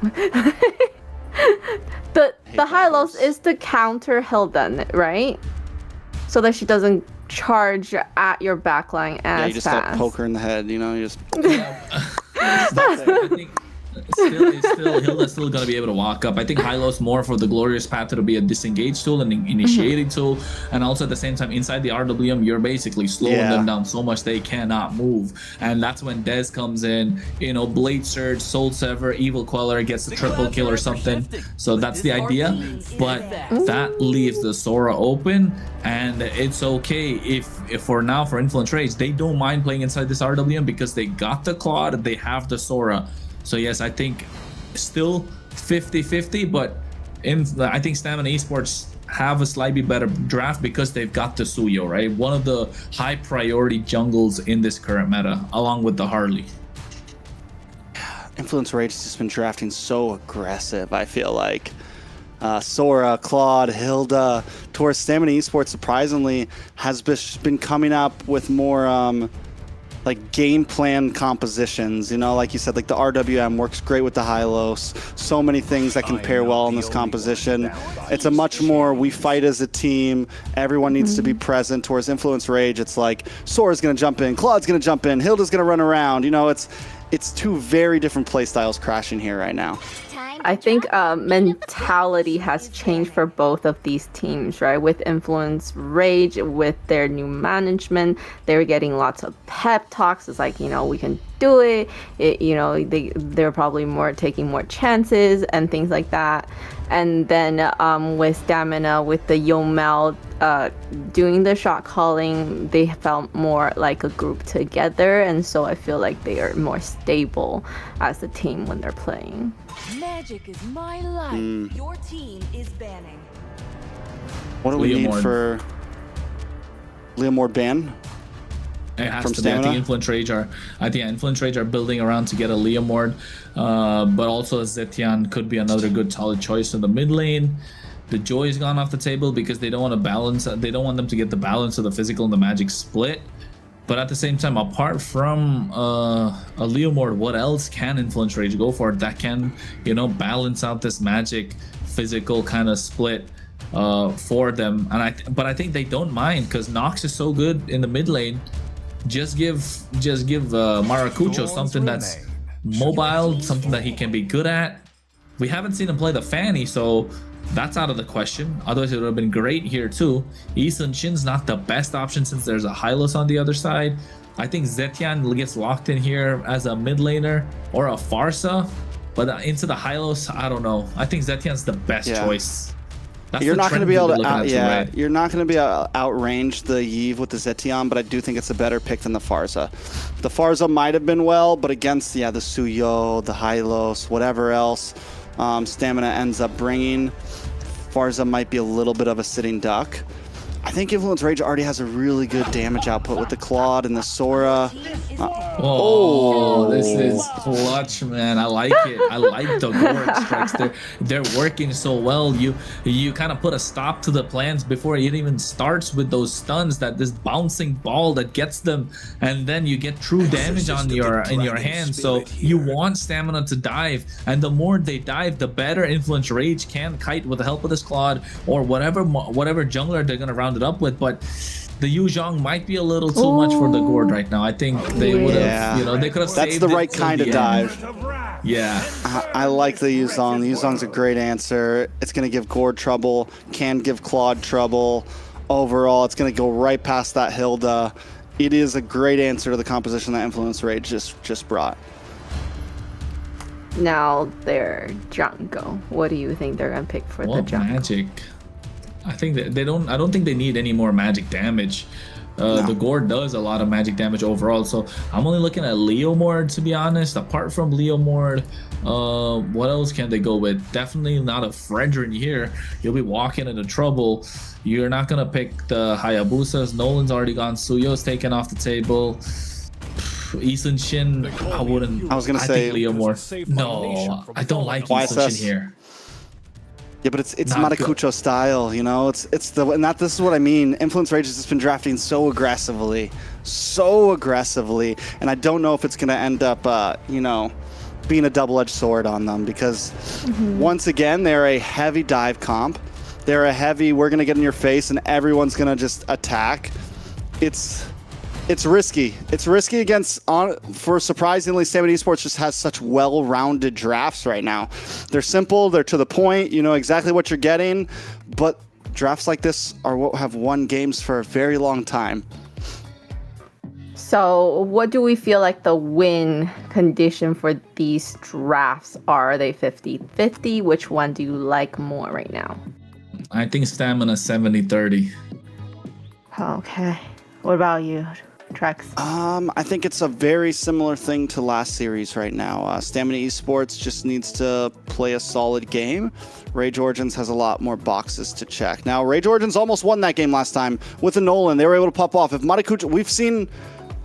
The that Hylos horse. is to counter Hilden, right? So that she doesn't charge at your backline Yeah, as you just fast. got poke her in the head, you know, you just I think Hilda's still gonna be able to walk up. I think Hylos more for the glorious path to be a disengage tool and initiating tool, and also at the same time inside the RWM you're basically slowing Yeah. them down so much they cannot move, and that's when Dez comes in. You know, Blade Surge, Soul Sever, Evil Queller gets the triple kill or something. So that's the idea, but that leaves the Sora open, and it's okay if for now for Influence Rage they don't mind playing inside this RWM because they got the Claude, they have the Sora. So yes, I think still 50-50, but I think Stamina Esports have a slightly better draft because they've got the Suyo, right? One of the high priority jungles in this current meta, along with the Harley. Influence Rage has just been drafting so aggressive, I feel like. Sora, Claude, Hilda, towards Stamina Esports surprisingly has been coming up with more like game plan compositions, you know, like you said, like the RWM works great with the Hylos. So many things that can pair well in this composition. It's a much more we fight as a team. Everyone needs to be present. Towards Influence Rage, it's like Sora's gonna jump in, Claude's gonna jump in, Hilda's gonna run around. You know, it's two very different play styles crashing here right now. I think mentality has changed for both of these teams, right? With Influence Rage, with their new management, they're getting lots of pep talks. It's like, you know, we can do it. You know, they're probably taking more chances and things like that. And then with Stamina, with the Yomel doing the shot calling, they felt more like a group together, and so I feel like they are more stable as a team when they're playing. Magic is my life. Your team is banning. What do we need Leomord. for Leomord ban? It has From to be. I Stamina? think Influence Rage are building around to get a Leomord, but also a Zetian could be another good solid choice in the mid lane. The Joy's gone off the table because they don't want to balance. They don't want them to get the balance of the physical and the magic split. But at the same time, apart from a Leomord, what else can Influence Rage go for that can, you know, balance out this magic physical kind of split for them? And but I think they don't mind because Nox is so good in the mid lane. Just give Maracucho something that's mobile, something that he can be good at. We haven't seen him play the Fanny, so that's out of the question. Otherwise, it would have been great here too. Eason Shin's not the best option since there's a Hylos on the other side. I think Zetian gets locked in here as a mid laner or a Farsa, but into the Hylos, I don't know. I think Zetian's the best choice. That's You're the not going to trend be able we're to looking at too, right? you're not going to be able to outrange the Yve with the Zetian, but I do think it's a better pick than the Farsa. The Farsa might have been well, but against the Suyo, the Hylos, whatever else Stamina ends up bringing, Farsa might be a little bit of a sitting duck. I think Influence Rage already has a really good damage output with the Claude and the Sora. Oh, this is clutch, man. I like it. I like the Gord strikes. They're working so well. You kind of put a stop to the plans before it even starts with those stuns, that this bouncing ball that gets them, and then you get true damage on your hands. So you want Stamina to dive, and the more they dive, the better Influence Rage can kite with the help of this Claude or whatever jungler they're gonna round it up with. But the Yu Zhong might be a little too much for the Gord right now. I think they would have, you know, they could have saved That's the it right till kind of the dive. end. Yeah. I like the Yu Zhong. The Yu Zhong's a great answer. It's going to give Gord trouble, can give Claude trouble. Overall, it's going to go right past that Hilda. It is a great answer to the composition that Influence Rage just brought. Now their jungle. What do you think they're gonna pick for the What jungle? magic? I think that they don't. I don't think they need any more magic damage. The Gord does a lot of magic damage overall, so I'm only looking at Leomord, to be honest. Apart from Leomord, what else can they go with? Definitely not a Fredrin here. You'll be walking into trouble. You're not gonna pick the Hayabusas. Nolan's already gone. Suyo's taken off the table. Eason Shin, I wouldn't. I was gonna I say- think Leo more. No, I don't like Eason Shin YSS. here. Yeah, but it's Not good. Matakucho style, you know. It's the and that this is what I mean. Influence Rage has just been drafting so aggressively, and I don't know if it's gonna end up, you know, being a double-edged sword on them because once again they're a heavy dive comp. They're a heavy. We're gonna get in your face and everyone's gonna just attack. It's risky. It's risky for surprisingly, Stamina Esports just has such well-rounded drafts right now. They're simple, they're to the point, you know exactly what you're getting, but drafts like this are what have won games for a very long time. So, what do we feel like the win condition for these drafts are? Are they 50-50? Which one do you like more right now? I think Stamina 70-30. Okay. What about you, Trex? I think it's a very similar thing to last series right now. Stamina Esports just needs to play a solid game. Rage Origins has a lot more boxes to check. Now, Rage Origins almost won that game last time with a Nolan. They were able to pop off. If Matakucho, we've seen,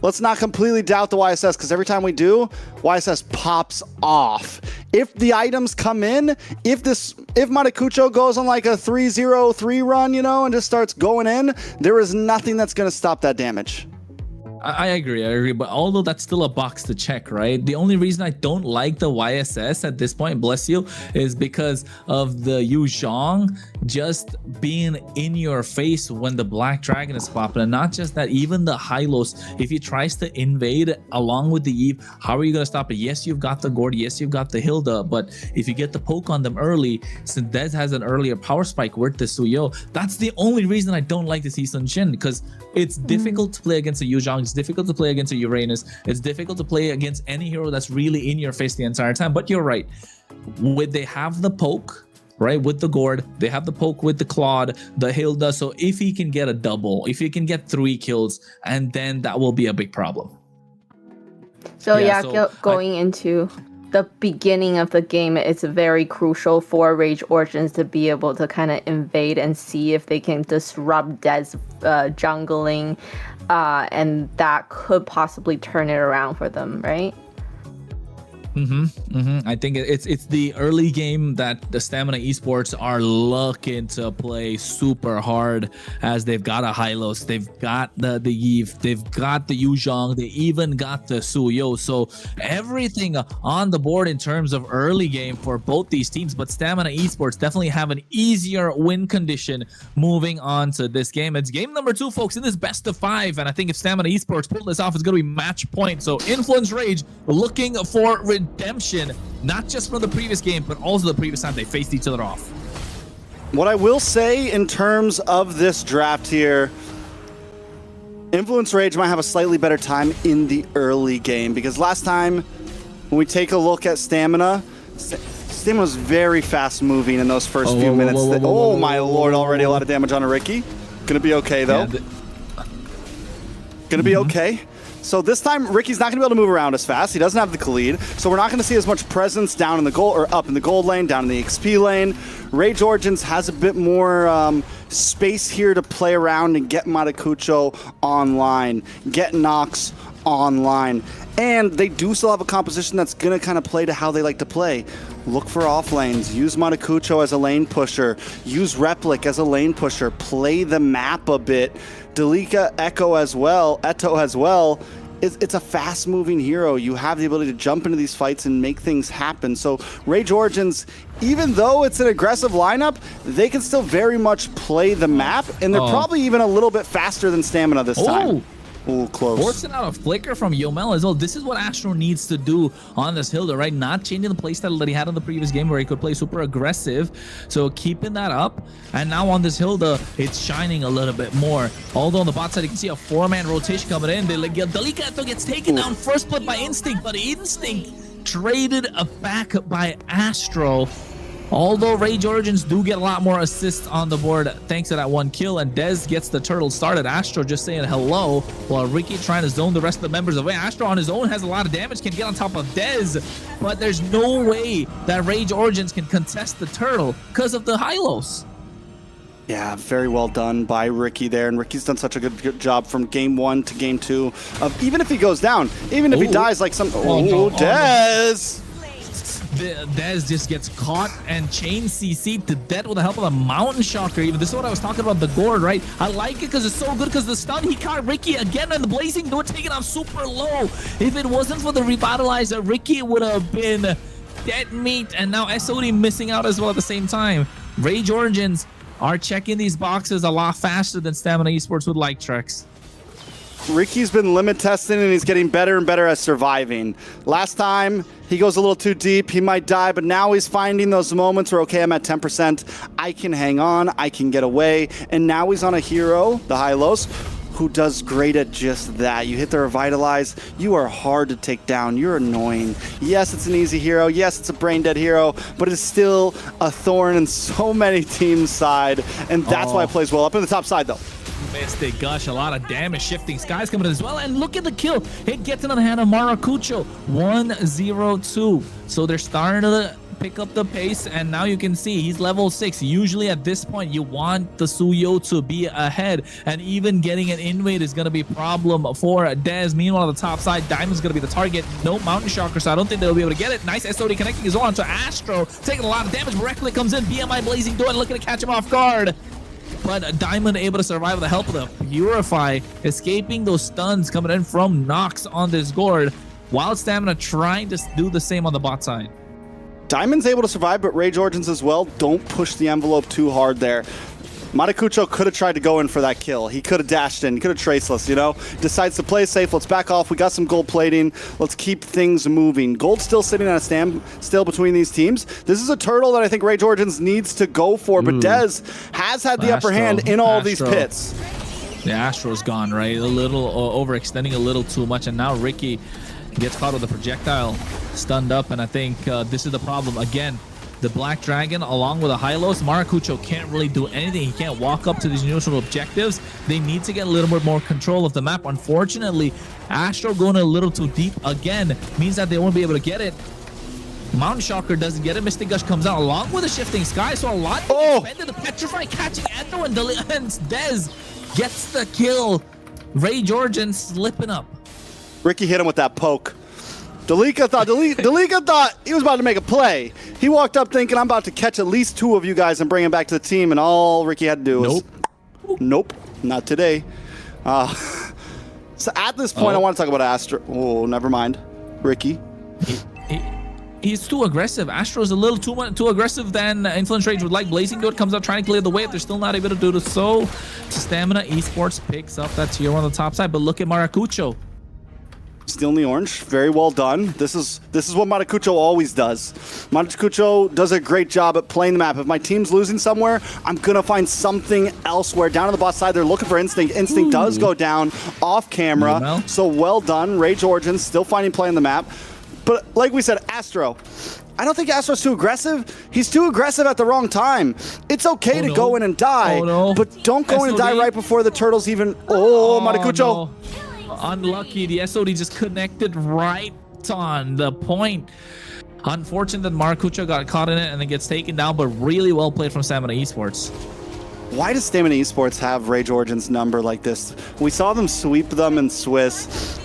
let's not completely doubt the YSS because every time we do, YSS pops off. If the items come in, if Matakucho goes on like a 3-0-3 run, you know, and just starts going in, there is nothing that's going to stop that damage. I agree, but although that's still a box to check, right? The only reason I don't like the YSS at this point, bless you, is because of the Yu Zhong just being in your face when the Black Dragon is popping. And not just that, even the Hylos, if he tries to invade along with the Eve, how are you going to stop it? Yes, you've got the Gord, yes, you've got the Hilda, but if you get the poke on them early, since Dez has an earlier power spike with the Suyo, that's the only reason I don't like this Eason Shin, because it's difficult to play against a Yu Zhong, it's difficult to play against a Uranus, it's difficult to play against any hero that's really in your face the entire time. But you're right, they have the poke, right, with the Gord, they have the poke with the Claude, the Hilda, so if he can get a double, if he can get 3 kills, and then that will be a big problem. So Yeah, going into the beginning of the game, it's very crucial for Rage Origins to be able to kind of invade and see if they can disrupt Dead's jungling, and that could possibly turn it around for them, right? I think it's the early game that the Stamina Esports are looking to play super hard, as they've got a Hylos, they've got the Eve, they've got the Yu Zhong, they even got the Suyo. So everything on the board in terms of early game for both these teams, but Stamina Esports definitely have an easier win condition moving on to this game. It's game number 2, folks, in this best of 5, and I think if Stamina Esports pull this off, it's going to be match point. So Influence Rage looking for redemption, not just from the previous game, but also the previous time they faced each other off. What I will say in terms of this draft here, Influence Rage might have a slightly better time in the early game, because last time when we take a look at Stamina was very fast moving in those first few minutes. Oh my lord, already a lot of damage on a Ricky. Gonna be okay though. Gonna be okay. So this time, Ricky's not going to be able to move around as fast. He doesn't have the Khalid, so we're not going to see as much presence down in the gold, or up in the gold lane, down in the XP lane. Rage Origins has a bit more space here to play around and get Matakucho online, get Nox online. And they do still have a composition that's going to kind of play to how they like to play. Look for off lanes, use Matakucho as a lane pusher, use Replic as a lane pusher, play the map a bit. Delika, Eto as well. It's a fast-moving hero. You have the ability to jump into these fights and make things happen. So Rage Origins, even though it's an aggressive lineup, they can still very much play the map, and they're probably even a little bit faster than Stamina this time. Ooh, close. Forcing out a flicker from Yomel as well. This is what Astro needs to do on this Hilda, right? Not changing the playstyle that he had in the previous game where he could play super aggressive. So keeping that up. And now on this Hilda, it's shining a little bit more. Although on the bot side, you can see a 4-man rotation coming in. Delika gets taken down first blood by Instinct, but Instinct traded back by Astro. Although Rage Origins do get a lot more assists on the board thanks to that 1 kill, and Dez gets the turtle started. Astro just saying hello, while Ricky trying to zone the rest of the members away. Astro on his own has a lot of damage, can get on top of Dez, but there's no way that Rage Origins can contest the turtle because of the Hylos. Yeah, very well done by Ricky there. And Ricky's done such a good job from game 1 to game 2 of even if he goes down, even if he dies like some... no. Dez! Dez just gets caught and chain CC'd to death with the help of the Mountain Shocker. Even this is what I was talking about, the gourd, right? I like it because it's so good because the stun, he caught Ricky again and the Blazing Door taking off super low. If it wasn't for the Revitalizer, Ricky would have been dead meat, and now SOD missing out as well at the same time. Rage Origins are checking these boxes a lot faster than Stamina Esports would like, Trex. Ricky's been limit testing and he's getting better and better at surviving. Last time, he goes a little too deep, he might die, but now he's finding those moments where, okay, I'm at 10%, I can hang on, I can get away, and now he's on a hero, the Hylos, who does great at just that. You hit the Revitalize, you are hard to take down, you're annoying. Yes, it's an easy hero, yes, it's a brain-dead hero, but it's still a thorn in so many teams' side, and that's why it plays well. Up in the top side, though. Mystic Gush, a lot of damage. Shifting Skies coming in as well, and look at the kill. It gets another hand of Maracucho. 1-0-2. So they're starting to pick up the pace, and now you can see he's level 6. Usually at this point, you want the Suyo to be ahead, and even getting an invade is going to be a problem for Dez. Meanwhile, on the top side, Diamond's going to be the target. No Mountain Shocker, so I don't think they'll be able to get it. Nice SOD connecting his on to Astro, taking a lot of damage. Reckley comes in, BMI Blazing Door, looking to catch him off guard. But Diamond able to survive with the help of the Purify, escaping those stuns coming in from Nox on this gourd, while Stamina trying to do the same on the bot side. Diamond's able to survive, but Rage Origins as well. Don't push the envelope too hard there. Maracucho could have tried to go in for that kill. He could have dashed in, could have traceless, you know? Decides to play safe. Let's back off. We got some gold plating. Let's keep things moving. Gold still sitting on a standstill between these teams. This is a turtle that I think Rage Origins needs to go for, but Dez has had the upper hand in all these pits. The Astro's gone, right? A little overextending a little too much, and now Ricky gets caught with a projectile, stunned up, and I think this is the problem. Again, the Black Dragon, along with a Hylos, Maracucho can't really do anything. He can't walk up to these neutral objectives. They need to get a little bit more control of the map. Unfortunately, Astro going a little too deep again means that they won't be able to get it. Mountain Shocker doesn't get it. Mystic Gush comes out along with a Shifting Sky, so a lot expended. The Petrify catching Endo, and Dez gets the kill. Rage Origins slipping up. Ricky hit him with that poke. Delika thought he was about to make a play. He walked up thinking, I'm about to catch at least 2 of you guys and bring them back to the team, and all Ricky had to do was, nope, not today. So at this point, I want to talk about Astro. Oh, never mind. Ricky. He's too aggressive. Astro's a little too aggressive than Influence Rage would like. Blazing Door comes out trying to clear the way. If they're still not able to do so, Stamina Esports picks up that tier on the top side, but look at Maracucho. Stealing the orange, very well done. This is what Maracucho always does. Maracucho does a great job at playing the map. If my team's losing somewhere, I'm gonna find something elsewhere. Down on the bot side, they're looking for Instinct. Instinct does go down off camera, so well done. Rage Origins still finding play on the map. But like we said, Astro, I don't think Astro's too aggressive. He's too aggressive at the wrong time. It's okay to go in and die, but don't go in and die right before the turtles even... Maracucho. Unlucky, the SOD just connected right on the point. Unfortunate that Maracucho got caught in it and then gets taken down, but really well played from Stamina Esports. Why does Stamina Esports have Rage Origins number like this? We saw them sweep them in Swiss,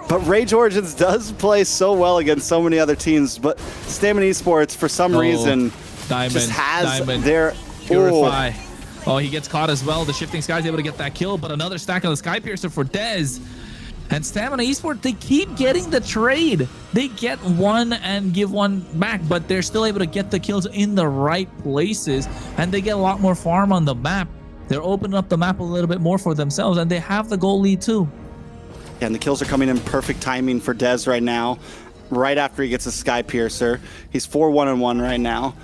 but Rage Origins does play so well against so many other teams, but Stamina Esports, for some reason, just has their... Purify. Oh, he gets caught as well. The Shifting Sky's able to get that kill, but another stack of the Sky Piercer for Dez. And Stamina Esports, they keep getting the trade. They get one and give one back, but they're still able to get the kills in the right places, and they get a lot more farm on the map. They're opening up the map a little bit more for themselves, and they have the goal lead too. Yeah, and the kills are coming in perfect timing for Dez right now, right after he gets a Sky Piercer. He's 4-1-1 right now.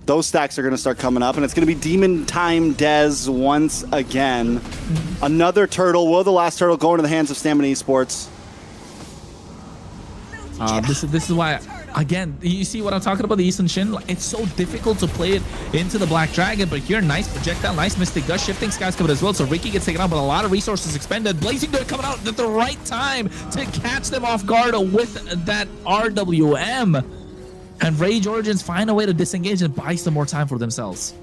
Those stacks are going to start coming up, and it's going to be Demon Time Dez once again. Another turtle. Will the last turtle go into the hands of Stamina Esports? This is why, again, you see what I'm talking about, the Eastern Shin? It's so difficult to play it into the Black Dragon, but here, nice projectile, nice Mystic Gush, Shifting Skies coming as well, so Ricky gets taken out, but a lot of resources expended. Blazing Door coming out at the right time to catch them off guard with that RWM. And Rage Origins find a way to disengage and buy some more time for themselves.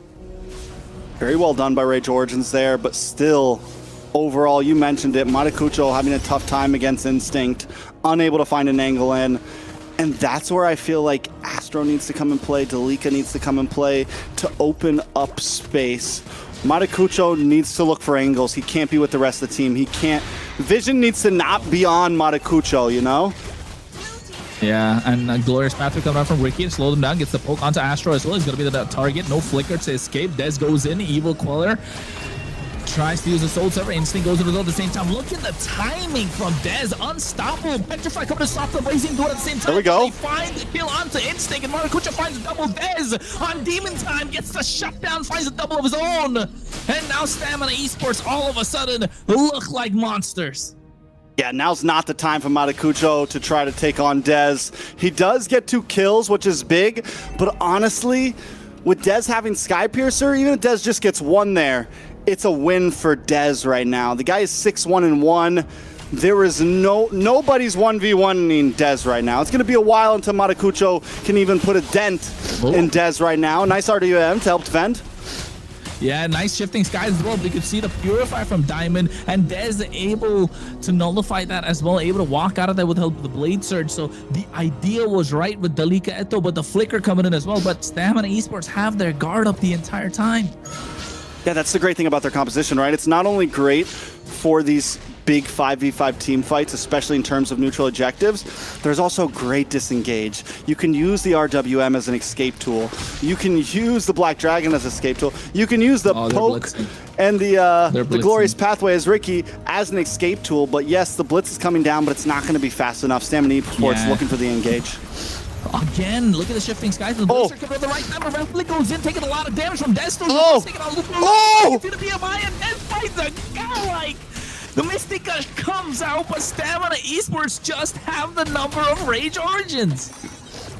Very well done by Rage Origins there, but still, overall, you mentioned it, Matakucho having a tough time against Instinct, unable to find an angle in. And that's where I feel like Astro needs to come and play, Delika needs to come and play to open up space. Matakucho needs to look for angles. He can't be with the rest of the team. He can't. Vision needs to not be on Matakucho, you know? Yeah, and a glorious path coming out from Ricky to slow them down. Gets the poke onto Astro as well. He's going to be the target. No flicker to escape. Dez goes in. Evil Queller tries to use the Soul Server. Instinct goes to the goal at the same time. Look at the timing from Dez. Unstoppable. Petrify coming to stop the Blazing Duel at the same time. There we go. They find the kill onto Instinct, and Maracuja finds a double. Dez on Demon Time gets the shutdown, finds a double of his own. And now Stamina Esports all of a sudden look like monsters. Yeah, now's not the time for Matakucho to try to take on Dez. He does get 2 kills, which is big, but honestly, with Dez having Skypiercer, even if Dez just gets 1 there, it's a win for Dez right now. The guy is 6-1-1. There is nobody's 1v1ing Dez right now. It's going to be a while until Matakucho can even put a dent in Dez right now. Nice RWM to help defend. Yeah, nice shifting skies as well. We could see the Purify from Diamond, and Dez able to nullify that as well, able to walk out of there with help of the Blade Surge. So the idea was right with Delika Eto, but the Flicker coming in as well. But Stamina Esports have their guard up the entire time. Yeah, that's the great thing about their composition, right? It's not only great for these big 5v5 team fights, especially in terms of neutral objectives, there's also great disengage. You can use the RWM as an escape tool. You can use the Black Dragon as an escape tool. You can use the poke and the glorious pathway as Ricky as an escape tool. But yes, the blitz is coming down, but it's not going to be fast enough. Stamina Esports looking for the engage. Again, look at the shifting skies. The Blizzard coming at the right time. Replic goes in, taking a lot of damage from Desto. It's going to be a Maya. Death fights a guy like the Mystic Gush comes out, but Stamina Esports just have the number of Rage Origins.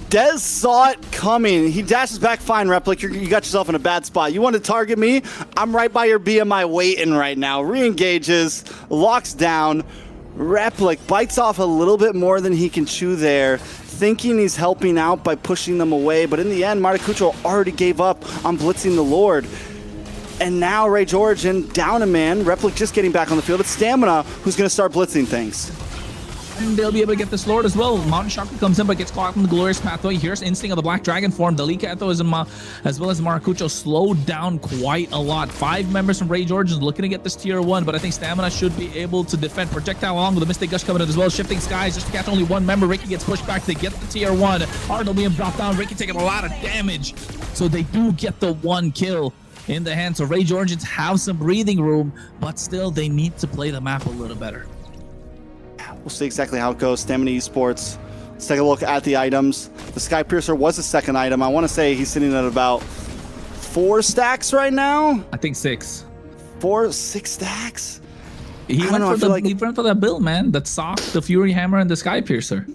Dez saw it coming. He dashes back fine, Replic. You got yourself in a bad spot. You want to target me? I'm right by your BMI waiting right now. Re-engages, locks down. Replic bites off a little bit more than he can chew there, thinking he's helping out by pushing them away. But in the end, Matakucho already gave up on blitzing the Lord. And now Rage Origin down a man. Replic just getting back on the field. It's Stamina who's going to start blitzing things. And they'll be able to get this Lord as well. Mountain Shaka comes in, but gets caught in the glorious pathway. Here's Instinct of the Black Dragon form. Delika Eto as well as Maracucho slowed down quite a lot. 5 members from Rage Origins looking to get this tier 1, but I think Stamina should be able to defend. Projectile along with the Mystic Gush coming in as well. Shifting skies just to catch only 1 member. Ricky gets pushed back to get the tier 1. RWM dropped down. Ricky taking a lot of damage. So they do get the 1 kill in the hand. So Rage Origins have some breathing room, but still they need to play the map a little better. We'll see exactly how it goes. Stamina Esports. Let's take a look at the items. The Skypiercer was the 2nd item. I want to say he's sitting at about 4 stacks right now. I think 6. 6 stacks? He went for that build, man. That sock, the Fury Hammer, and the Skypiercer.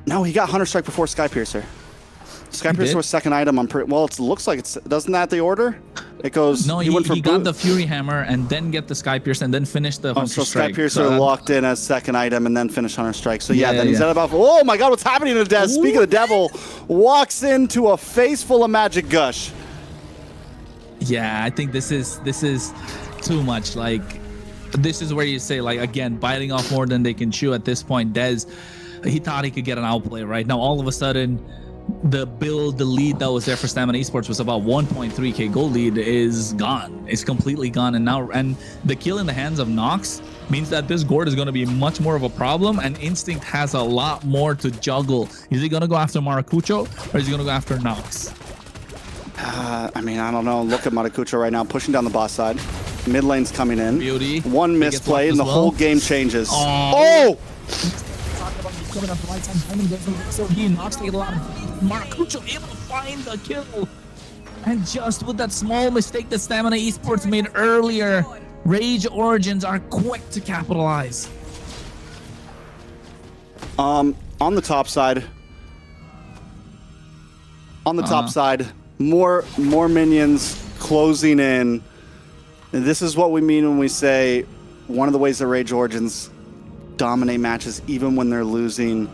No, he got Hunter Strike before Skypiercer. Skypiercer was 2nd item. Well, it looks like it's. Doesn't that the order? It goes. No, he got the Fury Hammer and then get the Skypiercer and then finish the Hunter Strike. Skypiercer locked in as 2nd item and then finish Hunter Strike. So then he's at about. Oh my God, what's happening to Dez? Speaking of the devil, walks into a face full of Magic Gush. Yeah, I think this is too much. Like, this is where you say, like, again, biting off more than they can chew at this point. Dez, he thought he could get an outplay right now. All of a sudden, the lead that was there for Stamina Esports was about 1.3k gold lead is gone. It's completely gone. And the kill in the hands of Nox means that this Gord is going to be much more of a problem, and Instinct has a lot more to juggle. Is he going to go after Maracucho or is he going to go after Nox? I mean, I don't know. Look at Matakucho right now, pushing down the boss side. Mid lane's coming in. Beauty. 1 misplay and the whole game changes. Oh! Coming up the right side, so he Nox taking a lot of Maracucho able to find the kill. And just with that small mistake that Stamina Esports made earlier, Rage Origins are quick to capitalize. On the top side. More minions closing in. And this is what we mean when we say one of the ways that Rage Origins dominate matches even when they're losing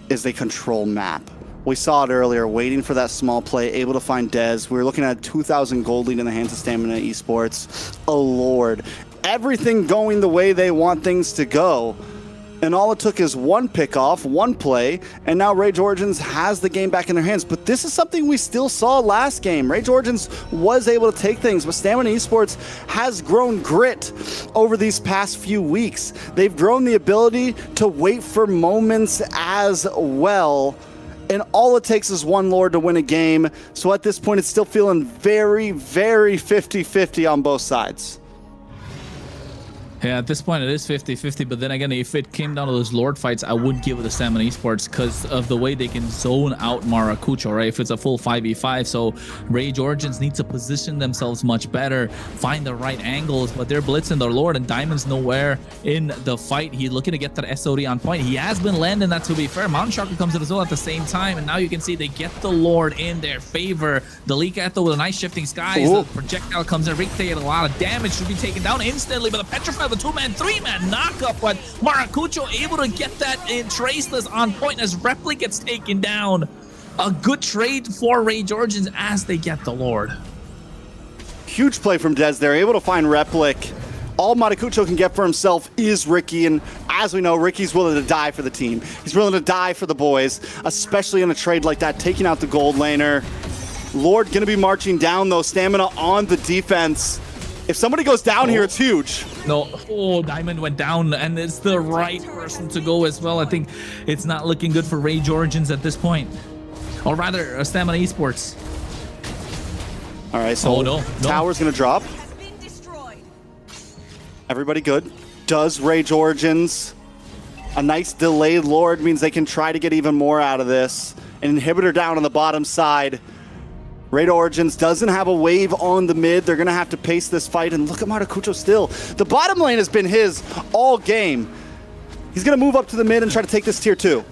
is they control map. We saw it earlier, waiting for that small play, able to find Dez. We were looking at a 2,000 gold lead in the hands of Stamina Esports. Oh, Lord. Everything going the way they want things to go. And all it took is one pickoff, one play, and now Rage Origins has the game back in their hands. But this is something we still saw last game. Rage Origins was able to take things, but Stamina Esports has grown grit over these past few weeks. They've grown the ability to wait for moments as well. And all it takes is one Lord to win a game. So at this point, it's still feeling very, very 50-50 on both sides. Yeah, at this point it is 50-50, but then again, if it came down to those Lord fights, I would give it to Stamina Esports because of the way they can zone out Maracucho, right? If it's a full 5v5, so Rage Origins need to position themselves much better, find the right angles, but they're blitzing their Lord, and Diamond's nowhere in the fight. He's looking to get that SOD on point. He has been landing that, to be fair. Mountain Shark comes in as well at the same time, and now you can see they get the Lord in their favor. Delika with a nice shifting skies. The projectile comes in. Rick taking a lot of damage, should be taken down instantly, but the Petrify, the 2-man, 3-man knockup, but Maracucho able to get that in traceless on point as Repli gets taken down. A good trade for Rage Origins as they get the Lord. Huge play from Dez there, able to find Replic. All Maracucho can get for himself is Ricky, and as we know, Ricky's willing to die for the team. He's willing to die for the boys, especially in a trade like that, taking out the gold laner. Lord gonna be marching down though, Stamina on the defense. If somebody goes down here, it's huge. No, Diamond went down, and it's the right person to go as well. I think it's not looking good for Rage Origins at this point. Or rather, Stamina Esports. All right, so tower's gonna drop. Everybody good. Does Rage Origins. A nice delayed Lord means they can try to get even more out of this. An inhibitor down on the bottom side. Rage Origins doesn't have a wave on the mid. They're going to have to pace this fight. And look at Maracucho still. The bottom lane has been his all game. He's going to move up to the mid and try to take this tier 2.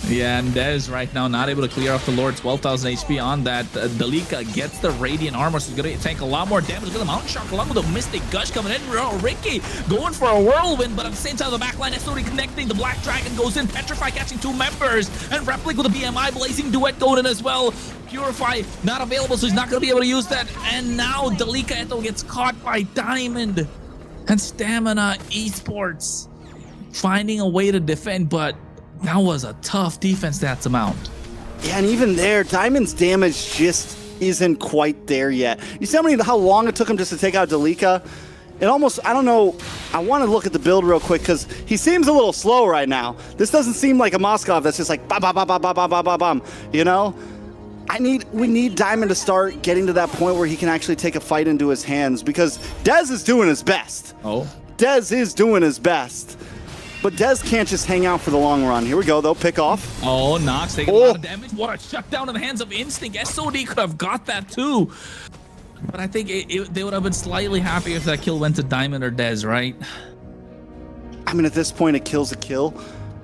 Yeah, and Dez right now not able to clear off the Lord. 12,000 HP on that. Delika gets the Radiant Armor, so he's going to take a lot more damage. Look at the Mountain Shark along with the Mystic Gush coming in. Ricky going for a whirlwind, but at the same time, the backline is slowly connecting. The Black Dragon goes in. Petrify catching 2 members. And Replic with a BMI Blazing Duet going in as well. Purify not available, so he's not going to be able to use that. And now Delika gets caught by Diamond. And Stamina Esports finding a way to defend, but that was a tough defense stats amount. Yeah, and even there, Diamond's damage just isn't quite there yet. You see how long it took him just to take out Delika? It almost, I don't know, I want to look at the build real quick because he seems a little slow right now. This doesn't seem like a Moskov that's just like bam, bam, bam, bam, bam, bam, bam, bam, you know? We need Diamond to start getting to that point where he can actually take a fight into his hands because Dez is doing his best. Dez is doing his best. But Dez can't just hang out for the long run. Here we go, though. Pick off. Nox taking a lot of damage. What a shutdown in the hands of Instinct. SOD could have got that too. But I think they would have been slightly happy if that kill went to Diamond or Dez, right? I mean, at this point, a kill's a kill.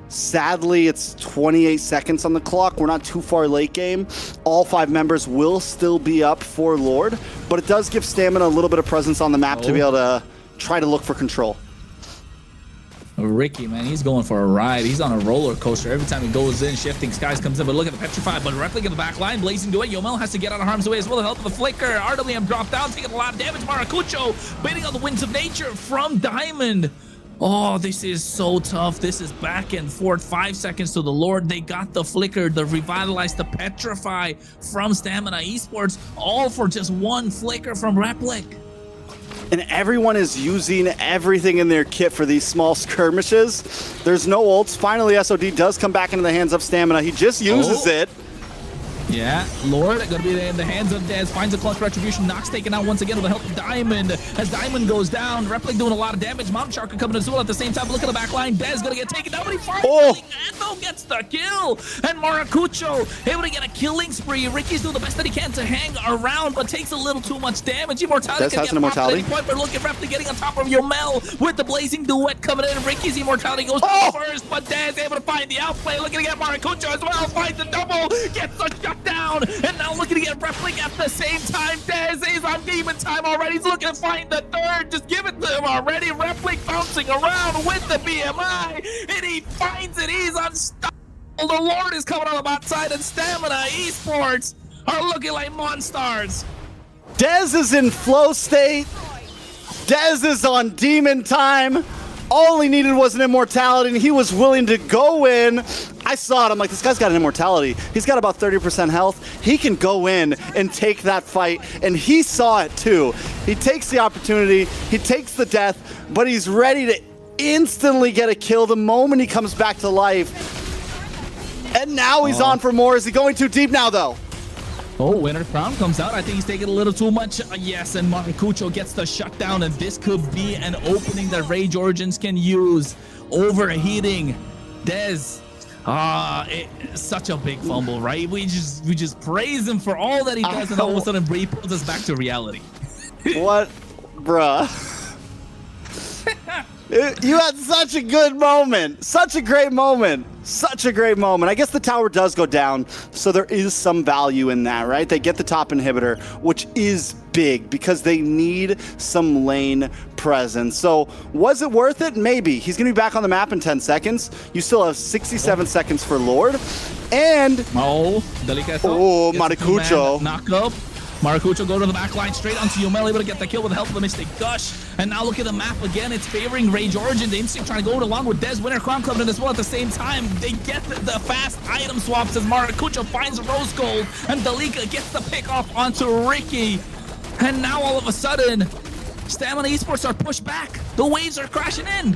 Sadly, it's 28 seconds on the clock. We're not too far late game. All 5 members will still be up for Lord, but it does give Stamina a little bit of presence on the map to be able to try to look for control. Ricky, man, he's going for a ride. He's on a roller coaster. Every time he goes in, Shifting Skies comes in, but look at the Petrify, but Replic in the back line, Blazing Duet. Yomel has to get out of harm's way as well. The help of the Flicker. RWM dropped down, taking a lot of damage. Maracucho baiting on the winds of nature from Diamond. Oh, this is so tough. This is back and forth. 5 seconds to the Lord. They got the Flicker, the Revitalize, the Petrify from Stamina Esports, all for just one Flicker from Replic. And everyone is using everything in their kit for these small skirmishes. There's no ults. Finally, SOD does come back into the hands of Stamina. He just uses it. Yeah, Lord gonna be in the hands of Dez, finds a clutch retribution. Nox taken out once again with the help of Diamond. As Diamond goes down, Replic doing a lot of damage. Mountain Shark coming as well at the same time. Look at the back line. Dez gonna get taken down, but he finally gets the kill. And Maracucho able to get a killing spree. Ricky's doing the best that he can to hang around, but takes a little too much damage. Immortality Dez has an immortality. Point, but look at Replic getting on top of Yomel with the Blazing Duet coming in. Ricky's immortality goes first, but Dez able to find the outplay. Looking to get Maracucho as well. Finds the double, gets the shutdown, and now looking to get Replic at the same time. Dez is on demon time already. He's looking to find the third. Just give it to him already. Replic bouncing around with the BMI, and he finds it. He's unstoppable. The Lord is coming on the bot side, and Stamina Esports are looking like monsters. Dez is in flow state. Dez is on demon time. All he needed was an immortality, and he was willing to go in. I saw it. I'm like, this guy's got an immortality. He's got about 30% health. He can go in and take that fight, and he saw it too. He takes the opportunity. He takes the death, but he's ready to instantly get a kill the moment he comes back to life. And now he's on for more. Is he going too deep now, though? Oh, Winter Crown comes out. I think he's taking a little too much. Yes, and Maracucho gets the shutdown, and this could be an opening that Rage Origins can use. Overheating. Dez. Such a big fumble, right? We just praise him for all that he does, and all of a sudden he pulls us back to reality. What? Bruh. You had such a good moment. Such a great moment. Such a great moment. I guess the tower does go down, so there is some value in that, right? They get the top inhibitor, which is big because they need some lane presence. So was it worth it? Maybe. He's going to be back on the map in 10 seconds. You still have 67 seconds for Lord. And... Delicato. Maracucho. Knock up. Maracucho go to the back line straight onto Yumel, able to get the kill with the help of the Mystic Gush. And now look at the map again. It's favoring Rage Origin. The Instinct trying to go along with Dez, Winter Crown coming in as well at the same time. They get the fast item swaps as Maracucho finds Rose Gold, and Dalika gets the pick off onto Ricky. And now all of a sudden, Stamina Esports are pushed back. The waves are crashing in.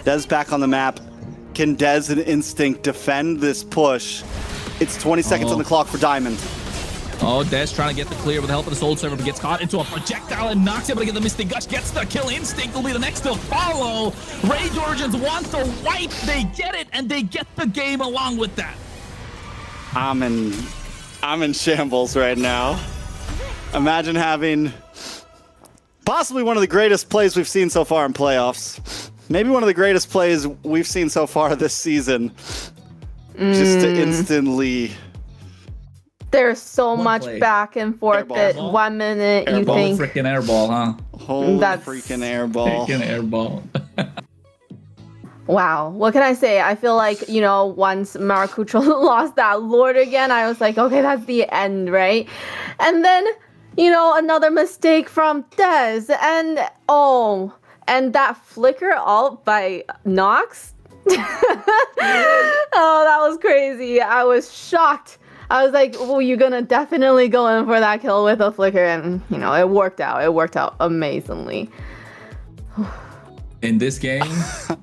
Dez back on the map. Can Dez and Instinct defend this push? It's 20 seconds on the clock for Diamond. Oh, Dez trying to get the clear with the help of the Soul Server, but gets caught into a projectile and knocks able to get the Mystic Gush, gets the kill. Instinct will be the next to follow. Rage Origins want the wipe. They get it, and they get the game along with that. I'm in shambles right now. Imagine having possibly one of the greatest plays we've seen so far in playoffs. Maybe one of the greatest plays we've seen so far this season. Just to instantly... There's so much play. back and forth that 1 minute you think... Freaking airball, huh? Holy That's- freaking airball. Freaking airball. Wow, what can I say? I feel like, you know, once Maracucho lost that Lord again, I was like, okay, that's the end, right? And then, you know, another mistake from Dez, and and that flicker ult by Nox. Oh, that was crazy. I was shocked. I was like, well, you're gonna definitely go in for that kill with a flicker, and you know, it worked out. It worked out amazingly. In this game,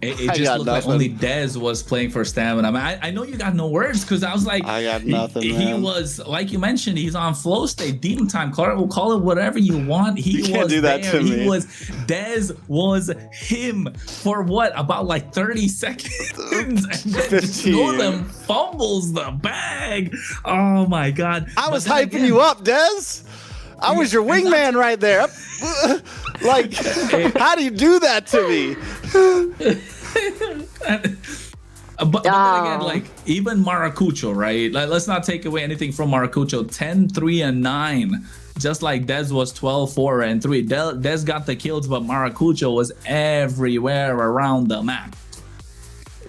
it just looked like only Dez was playing for Stamina. I mean, I know you got no words because I was like, I got nothing. He was, like you mentioned, he's on flow state, demon time. We'll call it whatever you want. He you can't was do that there. to me. Dez was him for what, about like 30 seconds, and then 15. one of them fumbles the bag. Oh my God! I was hyping you up, Dez. I was your wingman right there. Like, how do you do that to me? But then again, like, even Maracucho, right? Like, let's not take away anything from Maracucho. 10, 3, and 9. Just like Dez was 12, 4, and 3. Dez got the kills, but Maracucho was everywhere around the map.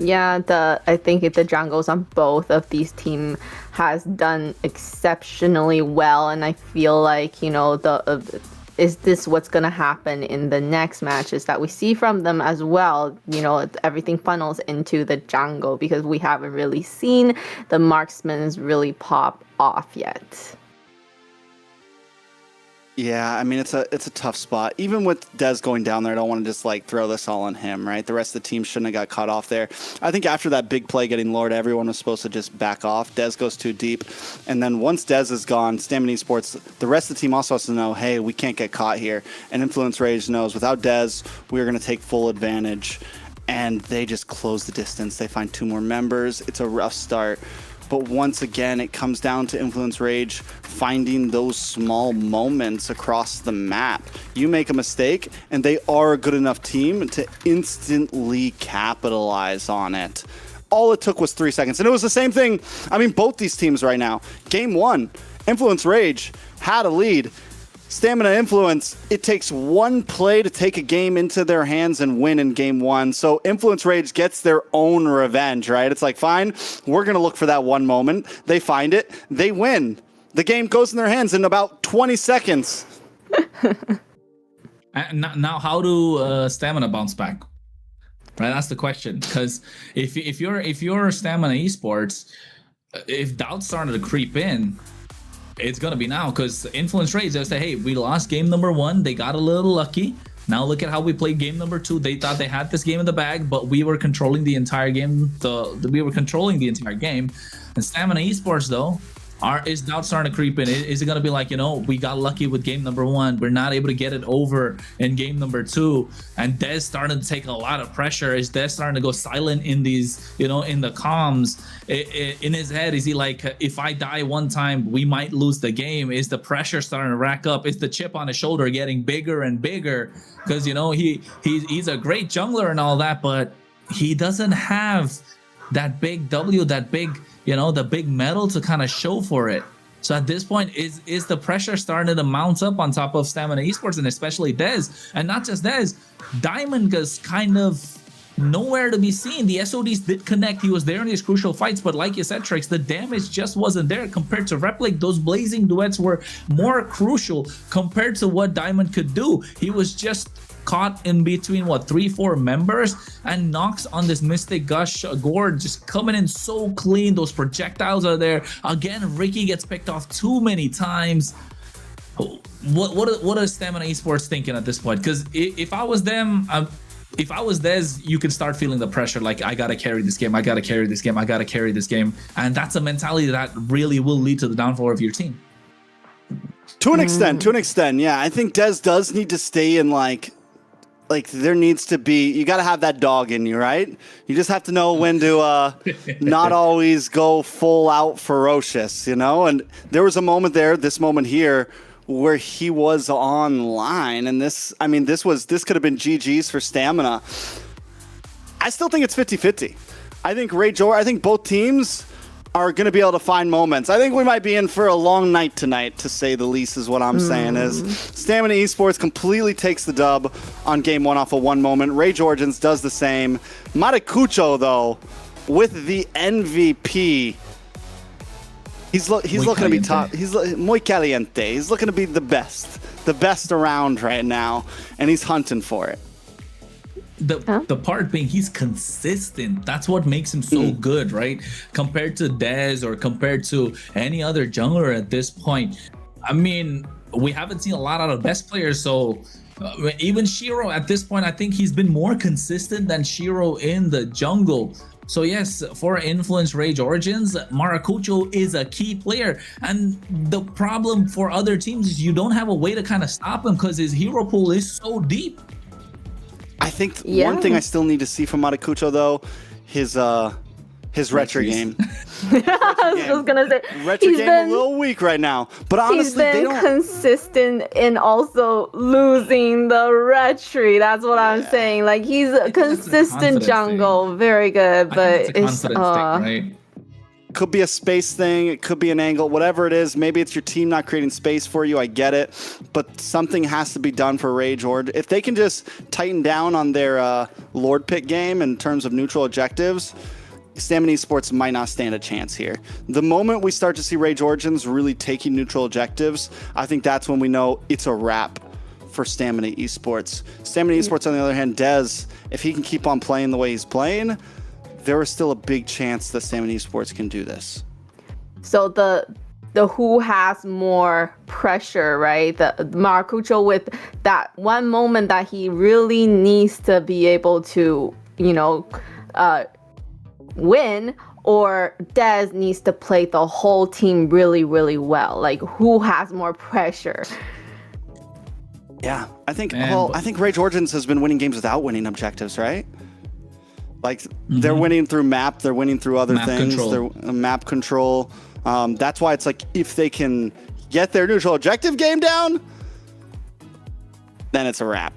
Yeah, I think the jungles on both of these teams has done exceptionally well, and I feel like, you know, is this what's gonna happen in the next matches that we see from them as well? You know, everything funnels into the jungle because we haven't really seen the marksmen really pop off yet. Yeah, I mean, it's a tough spot. Even with Dez going down there, I don't want to just like throw this all on him, right? The rest of the team shouldn't have got caught off there. I think after that big play getting Lord, everyone was supposed to just back off. Dez goes too deep. And then once Dez is gone, Stamina Esports, the rest of the team also has to know, hey, we can't get caught here. And Influence Rage knows without Dez, we're going to take full advantage. And they just close the distance. They find 2 more members. It's a rough start. But once again, it comes down to Influence Rage finding those small moments across the map. You make a mistake, and they are a good enough team to instantly capitalize on it. All it took was 3 seconds. And it was the same thing. I mean, both these teams right now. Game 1, Influence Rage had a lead. Stamina Influence, it takes one play to take a game into their hands and win in game one. So Influence Rage gets their own revenge, right? It's like, fine, we're going to look for that one moment. They find it. They win. The game goes in their hands in about 20 seconds. Now, how do Stamina bounce back? Right, that's the question. Because if you're Stamina Esports, if doubts started to creep in, it's gonna be now. Because Influence Rage, they say, hey, we lost game number 1. They got a little lucky. Now look at how we played game number 2. They thought they had this game in the bag, but we were controlling the entire game. We were controlling the entire game. And Stamina Esports, though, is doubt starting to creep in? Is it going to be like, we got lucky with game number 1, we're not able to get it over in game number 2, and Dez starting to take a lot of pressure? Is Dez starting to go silent in these, in the comms? In his head, is he like, if I die one time, we might lose the game? Is the pressure starting to rack up? Is the chip on his shoulder getting bigger and bigger? Because, he's a great jungler and all that, but he doesn't have that big W, that big, the big medal to kind of show for it. So at this point, is the pressure starting to mount up on top of Stamina Esports, and especially Dez? And not just Dez, Diamond is kind of nowhere to be seen. The SODs did connect. He was there in these crucial fights, but like you said, Trix, the damage just wasn't there compared to Replic. Those blazing duets were more crucial compared to what Diamond could do. He was just caught in between 3-4 members, and Nox on this Mystic Gush gourd just coming in so clean. Those projectiles are there again. Ricky gets picked off too many times. What is Stamina Esports thinking at this point? Because if I was them, if I was Dez, you could start feeling the pressure, like, I gotta carry this game, I gotta carry this game, I gotta carry this game. And that's a mentality that really will lead to the downfall of your team. To an extent, yeah. I think Dez does need to stay in like there needs to be, you got to have that dog in you, right? You just have to know when to not always go full out ferocious, And there was a moment there, this moment here, where he was online, and this could have been GG's for Stamina. I still think it's 50-50. I think both teams are going to be able to find moments. I think we might be in for a long night tonight, to say the least, is what I'm saying. Is Stamina Esports completely takes the dub on game 1 off of one moment. Rage Origins does the same. Maracucho, though, with the MVP, he's looking to be top. He's muy caliente. He's looking to be the best around right now, and he's hunting for it. The part being, he's consistent. That's what makes him so good, right? Compared to Dez or compared to any other jungler at this point. I mean, we haven't seen a lot out of best players, so even Shiro at this point, I think he's been more consistent than Shiro in the jungle. So yes, for Influence Rage Origins, Maracucho is a key player, and the problem for other teams is you don't have a way to kind of stop him because his hero pool is so deep. I think one thing I still need to see from Maracucho, though, his retro game. I was just gonna say, retro game a little weak right now, but honestly, he's been consistent in also losing the retry. That's what I'm saying. Like, he's a consistent jungle, very good, but it's right? Could be a space thing, it could be an angle, whatever it is. Maybe it's your team not creating space for you, I get it, but something has to be done for Rage Horde. If they can just tighten down on their Lord pick game in terms of neutral objectives, Stamina Esports might not stand a chance here. The moment we start to see Rage Origins really taking neutral objectives, I think that's when we know it's a wrap for Stamina Esports. Stamina Esports, on the other hand, Dez, if he can keep on playing the way he's playing, there is still a big chance that Stamina Esports can do this. So the who has more pressure, right? The Maracucho, with that one moment that he really needs to be able to, win, or Dez needs to play the whole team really, really well. Like, who has more pressure? Yeah, I think Rage Origins has been winning games without winning objectives, right? Like, they're winning through map, they're winning through other things, they're map control. That's why it's like, if they can get their neutral objective game down, then it's a wrap.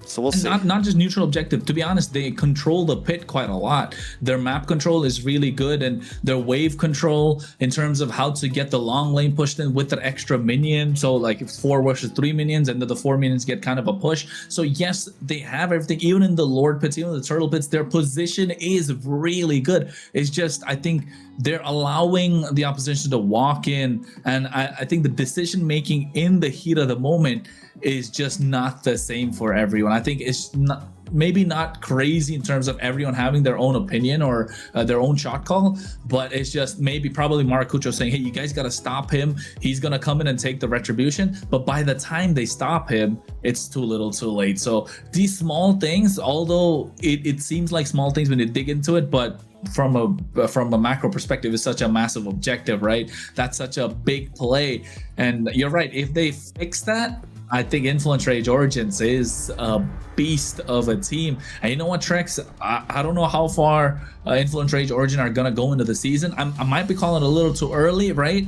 So we'll see. Not just neutral objective. To be honest, they control the pit quite a lot. Their map control is really good, and their wave control in terms of how to get the long lane pushed in with the extra minion. So like if 4 versus 3 minions, and then the 4 minions get kind of a push. So yes, they have everything. Even in the Lord pits, even the Turtle pits, their position is really good. It's just, I think they're allowing the opposition to walk in, and I think the decision making in the heat of the moment is just not the same for everyone. I think it's not, maybe not crazy in terms of everyone having their own opinion or their own shot call, but it's just maybe probably Maracucho saying, hey, you guys got to stop him. He's going to come in and take the retribution. But by the time they stop him, it's too little too late. So these small things, although it seems like small things when you dig into it, but from a macro perspective, it's such a massive objective, right? That's such a big play. And you're right, if they fix that, I think Influence Rage Origins is a beast of a team. And you know what, Trex? I don't know how far Influence Rage Origin are going to go into the season. I might be calling it a little too early, right?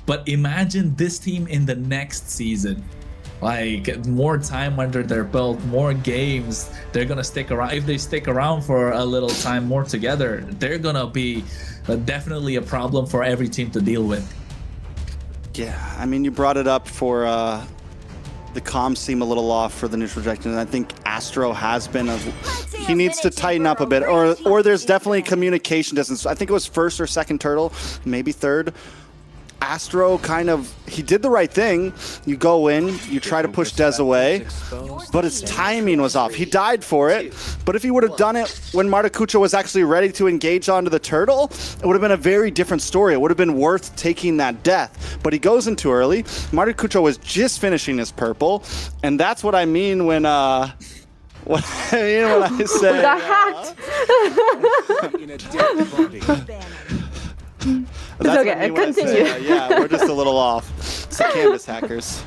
But imagine this team in the next season. Like, more time under their belt, more games. They're going to stick around. If they stick around for a little time more together, they're going to be definitely a problem for every team to deal with. Yeah, I mean, you brought it up for the comms seem a little off for the neutral objective, and I think Astro has been he needs to tighten up a bit, or there's definitely communication distance. I think it was first or second turtle, maybe third. Astro kind of, he did the right thing. You go in, you try to push Dez away, but his timing was off. He died for it, but if he would have done it when Maracucho was actually ready to engage onto the turtle, it would have been a very different story. It would have been worth taking that death, but he goes in too early. Maracucho was just finishing his purple, and that's what I mean when what I mean when I say We got hacked. It's okay, continue. Yeah, we're just a little off. It's the Canvas hackers.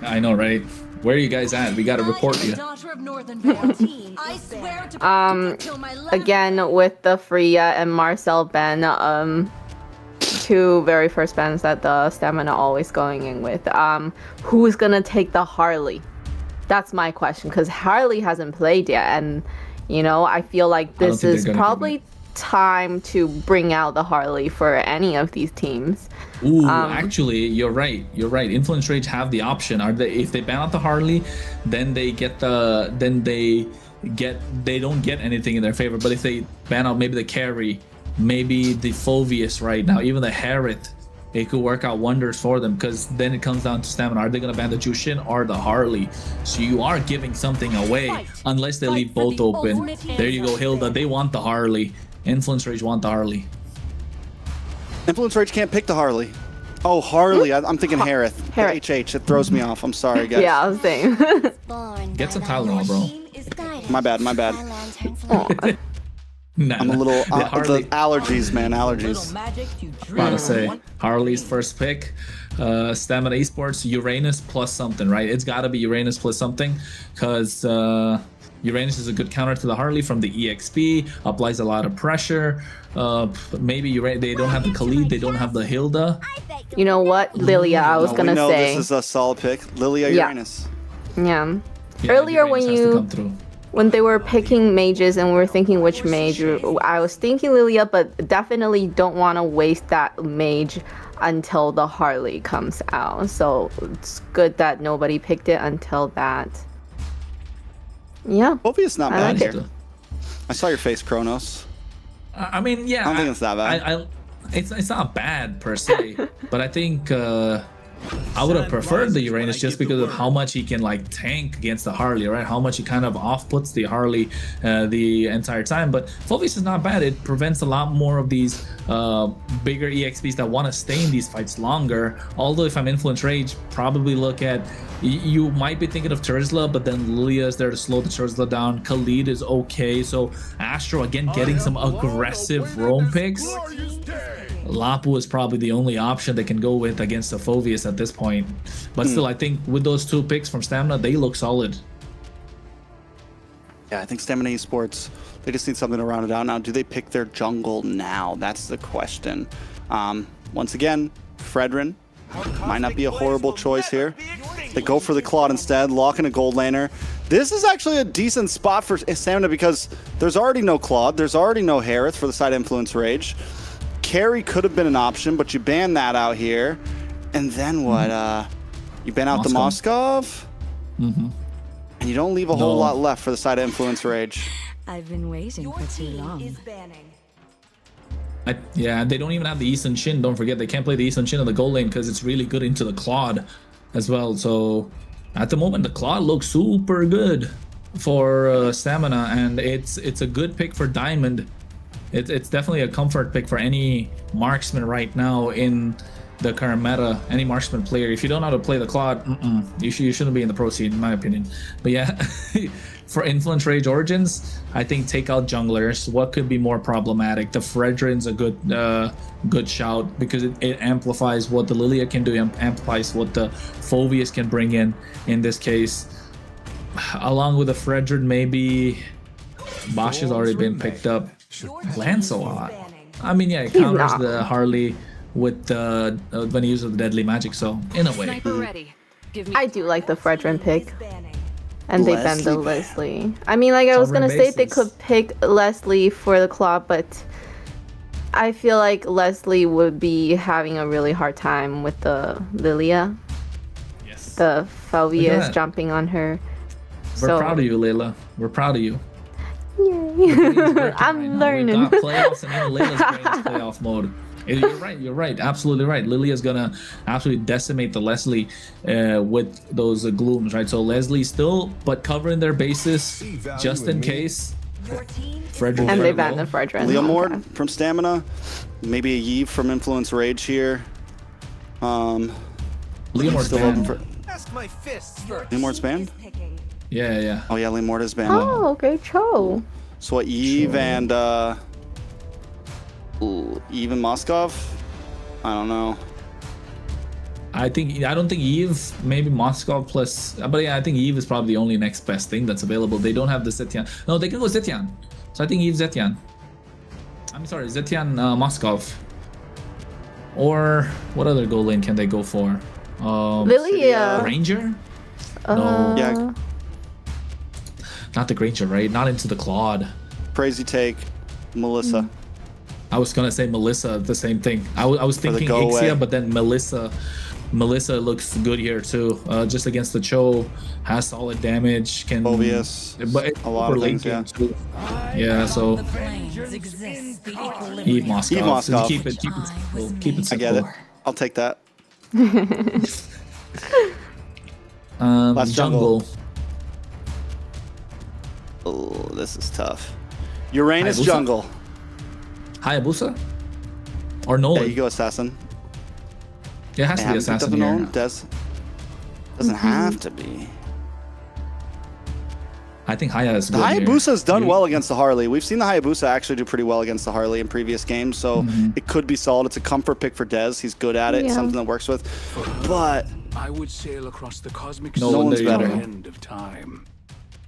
I know, right? Where are you guys at? We got to report you. Again, with the Freya and Marcel ban, two very first bans that the Stamina always going in with. Who's gonna take the Harley? That's my question, because Harley hasn't played yet, and you know, I feel like this is probably time to bring out the Harley for any of these teams. Ooh, actually, you're right. You're right. Influence Rage have the option. Are they, if they ban out the Harley, then they get the, they don't get anything in their favor. But if they ban out maybe the carry, maybe the Phoveus right now, even the Harith, it could work out wonders for them, because then it comes down to stamina. Are they going to ban the Jushin or the Harley? So you are giving something away unless they leave both open. There you go, Hilda. They want the Harley. Influence Rage want the Harley. Influence Rage can't pick the Harley. Oh, Harley. I'm thinking Harith. HH. It throws me off. I'm sorry, guys. Yeah, I was saying. Get some Tylenol, bro. My bad. My bad. Nah, I'm a little Harley, the allergies, man. Allergies. About to say Harley's first pick. Stamina Esports, Uranus plus something, right? It's got to be Uranus plus something, because Uranus is a good counter to the Harley from the EXP, applies a lot of pressure. Maybe they don't have the Khalid, they don't have the Hilda. You know what, Lilia, I was gonna say. This is a solid pick. Lilia, Uranus. Yeah. Earlier when they were picking mages and we were thinking which mage, I was thinking Lilia, but definitely don't want to waste that mage until the Harley comes out. So it's good that nobody picked it until that. Yeah. Phoveus not bad like here. I saw your face, Kronos. I mean, yeah. I don't think it's that bad. It's not bad per se, but I think I would have preferred the Uranus just because of how much he can like tank against the Harley, right? How much he kind of off-puts the Harley the entire time. But Phoveus is not bad. It prevents a lot more of these bigger EXPs that want to stay in these fights longer. Although if I'm Influence Rage, probably look at, you might be thinking of Terzla, but then Lilia is there to slow the Terzla down. Khalid is okay. So Astro again getting some aggressive roam picks. Lapu is probably the only option they can go with against the Phoveus at this point. But still, I think with those two picks from Stamina, they look solid. Yeah, I think Stamina Esports, they just need something to round it out. Now, do they pick their jungle now? That's the question. Once again, Fredrin might not be a horrible choice here. They go for the Claude instead, locking a gold laner. This is actually a decent spot for Stamina because there's already no Claude, there's already no Harith for the side Influence Rage. Carry could have been an option, but you ban that out here. And then what? You ban out the Moskov? And you don't leave a whole lot left for the side Influence Rage. I've been waiting for too long. Yeah, they don't even have the Eastern Shin. Don't forget, they can't play the Eastern Shin in the gold lane because it's really good into the Claude as well. So at the moment, the Claude looks super good for Stamina, and it's a good pick for Diamond. It's definitely a comfort pick for any marksman right now in the current meta. Any marksman player, if you don't know how to play the Claude, you shouldn't be in the pro scene, in my opinion. But yeah, for Influence Rage Origins, I think take out junglers. What could be more problematic? The Fredrin's a good shout because it amplifies what the Lilia can do, amplifies what the Phoveus can bring in this case. Along with the Fredrin, maybe Bosch has already been picked up. Lancelot, I mean, yeah, it counters the Harley with the when he uses the deadly magic, so in a way. Sniper ready. Give me I do like the Fredrin pick. And they banned the Leslie Leslie. I mean, like I was Sovereign gonna say they bases. could pick Leslie for the Claw, but I feel like Leslie would be having a really hard time with the Lilia. Yes. The Phoveus that. jumping on her. We're proud of you, Layla. We're proud of you. Yay. I'm learning. We've got playoffs and even Layla's playing this playoff mode. You're right, absolutely right. Lilia's gonna absolutely decimate the Leslie with those glooms, right? So Leslie's still, but covering their bases just in case. Fredrin And they banned the Fredrin. Leomord Okay. from Stamina, maybe a Yve from Influence Rage here. Leomord's still open banned. for Leomord's banned? Yeah. Oh yeah, Leomord is banned. Oh, okay, Cho. So what, Eve and Eve and Moskov? I don't know. I don't think Eve, maybe Moskov plus, but yeah, I think Eve is probably the only next best thing that's available. They don't have the Zetian. No, they can go Zetian. So I think Eve Zetian. I'm sorry, Zetian Moskov. Or what other goal lane can they go for? Lilia. Ranger? No, Yeah, not the Granger, right? Not into the Claude. crazy take, Melissa. I was gonna say Melissa, the same thing. I was the thinking go away. Ixia, but then Melissa looks good here too. Just against the Cho, has solid damage. Can Phoveus, but it's a lot of over things, linking too. Yeah, so Eve Moskov. Eve Moskov. Keep it simple. Keep it I simple. get it. I'll take that. Last Jungle. Oh, this is tough. Uranus Hayabusa? jungle. Hayabusa? Or Nolan? There you go, Assassin. It has to be Assassin here. Doesn't have to be. I think Haya is The good here. Hayabusa's done well against the Harley. We've seen the Hayabusa actually do pretty well against the Harley in previous games, so it could be solid. It's a comfort pick for Dez. He's good at it, Yeah. something that works with. But I would sail across the cosmic No sea one one's to better. the end of time.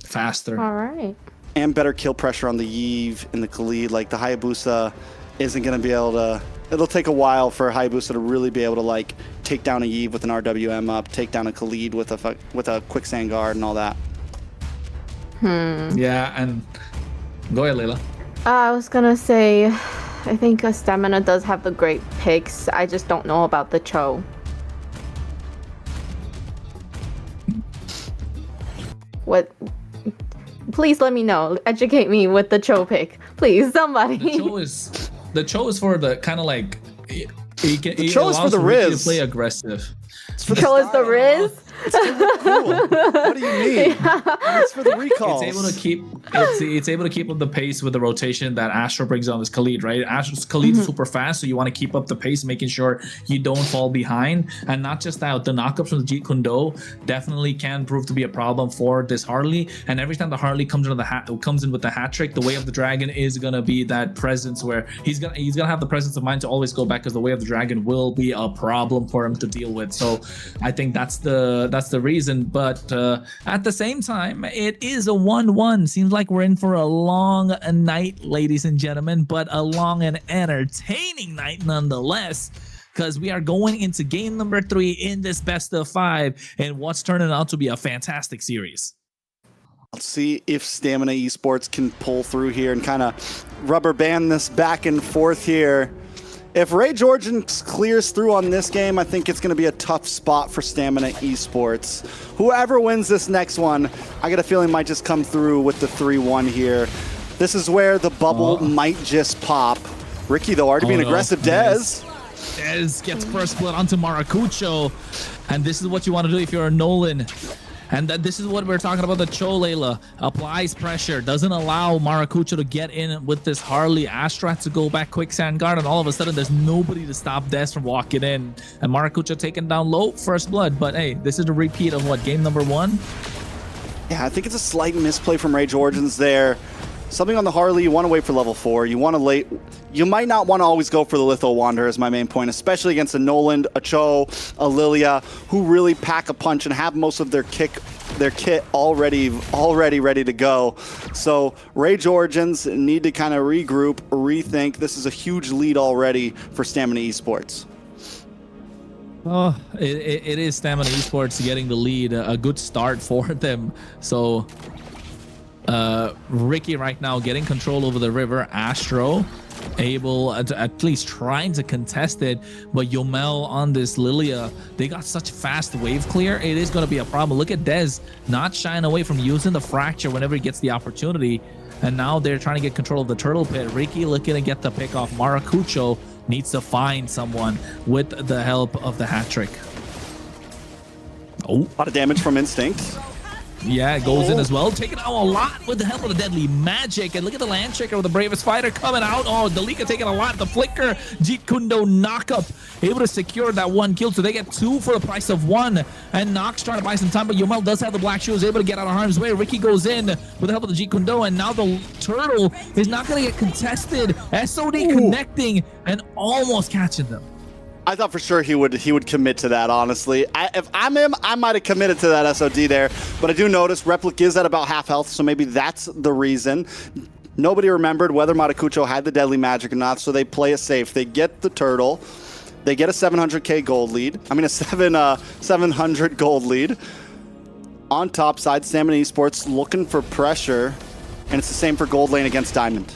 Faster. All right. and better kill pressure on the Yve and the Khalid. Like the Hayabusa isn't going to be able to. It'll take a while for Hayabusa to really be able to like take down a Yve with an RWM up, take down a Khalid with a quicksand guard and all that. Yeah, and go ahead, Layla. I was gonna say, I think Stamina does have the great picks. I just don't know about the Cho. What? Please let me know. Educate me with the Cho pick, please, somebody. The Cho is for the kind of like. The Cho is for the Riz. To play aggressive. Cho is the Riz. What do you mean? It's for the recalls. It's able to keep it's able to keep up the pace with the rotation that Astro brings on this Khalid, right? Astro's Khalid is super fast, so you want to keep up the pace, making sure you don't fall behind. And not just that, the knockups from the Jeet Kune Do definitely can prove to be a problem for this Harley. And every time the Harley comes in with the hat trick, the Way of the Dragon is gonna be that presence where he's gonna have the presence of mind to always go back, because the Way of the Dragon will be a problem for him to deal with. So I think that's the reason. But at the same time, it is a 1-1. Seems like we're in for a long night, ladies and gentlemen, but a long and entertaining night nonetheless. because we are going into game number 3 in this best of 5 and what's turning out to be a fantastic series. Let's see if Stamina Esports can pull through here and kind of rubber band this back and forth here. If Ray Georgian clears through on this game, I think it's going to be a tough spot for Stamina Esports. Whoever wins this next one, I get a feeling might just come through with the 3-1 here. This is where the bubble might just pop. Ricky, though, already being aggressive. Dez. Dez gets first blood onto Maracucho. And this is what you want to do if you're a Nolan. And this is what we're talking about. The Cho Layla applies pressure, doesn't allow Maracucho to get in with this Harley. Astra to go back quicksand guard, and all of a sudden there's nobody to stop Des from walking in. And Maracucho taken down low, first blood. But hey, this is a repeat of what, game number 1? Yeah, I think it's a slight misplay from Ray Georgians there. Something on the Harley, you want to wait for level 4. You want to you might not want to always go for the Litho Wanderer is my main point, especially against a Noland, a Cho, a Lilia, who really pack a punch and have most of their kit already ready to go. So Ray Georgians need to kind of regroup, rethink. This is a huge lead already for Stamina Esports. Oh, it is Stamina Esports getting the lead, a good start for them. So Ricky right now getting control over the river. Astro able to at least trying to contest it, but Yomel on this Lilia, they got such fast wave clear. It is going to be a problem. Look at Dez not shying away from using the fracture whenever he gets the opportunity, and now they're trying to get control of the turtle pit. Ricky looking to get the pick off. Maracucho needs to find someone with the help of the hat trick. Oh, a lot of damage from Instinct. Yeah, it goes in as well. Taking out a lot with the help of the deadly magic. And look at the land checker with the bravest fighter coming out. Oh, Dalika taking a lot. The flicker. Jeet Kundo knockup. Able to secure that 1 kill. So they get 2 for the price of 1. And Nox trying to buy some time. But Yomel does have the black shoes. Able to get out of harm's way. Ricky goes in with the help of the Jeet Kundo. And now the turtle is not going to get contested. SOD connecting and almost catching them. I thought for sure he would commit to that, honestly. If I'm him, I might have committed to that SOD there. But I do notice Replic is at about half health, so maybe that's the reason. Nobody remembered whether Maracucho had the deadly magic or not, so they play it safe. They get the turtle. They get a 700k gold lead. I mean, a 700 gold lead. On top side, Stamina Esports looking for pressure, and it's the same for gold lane against Diamond.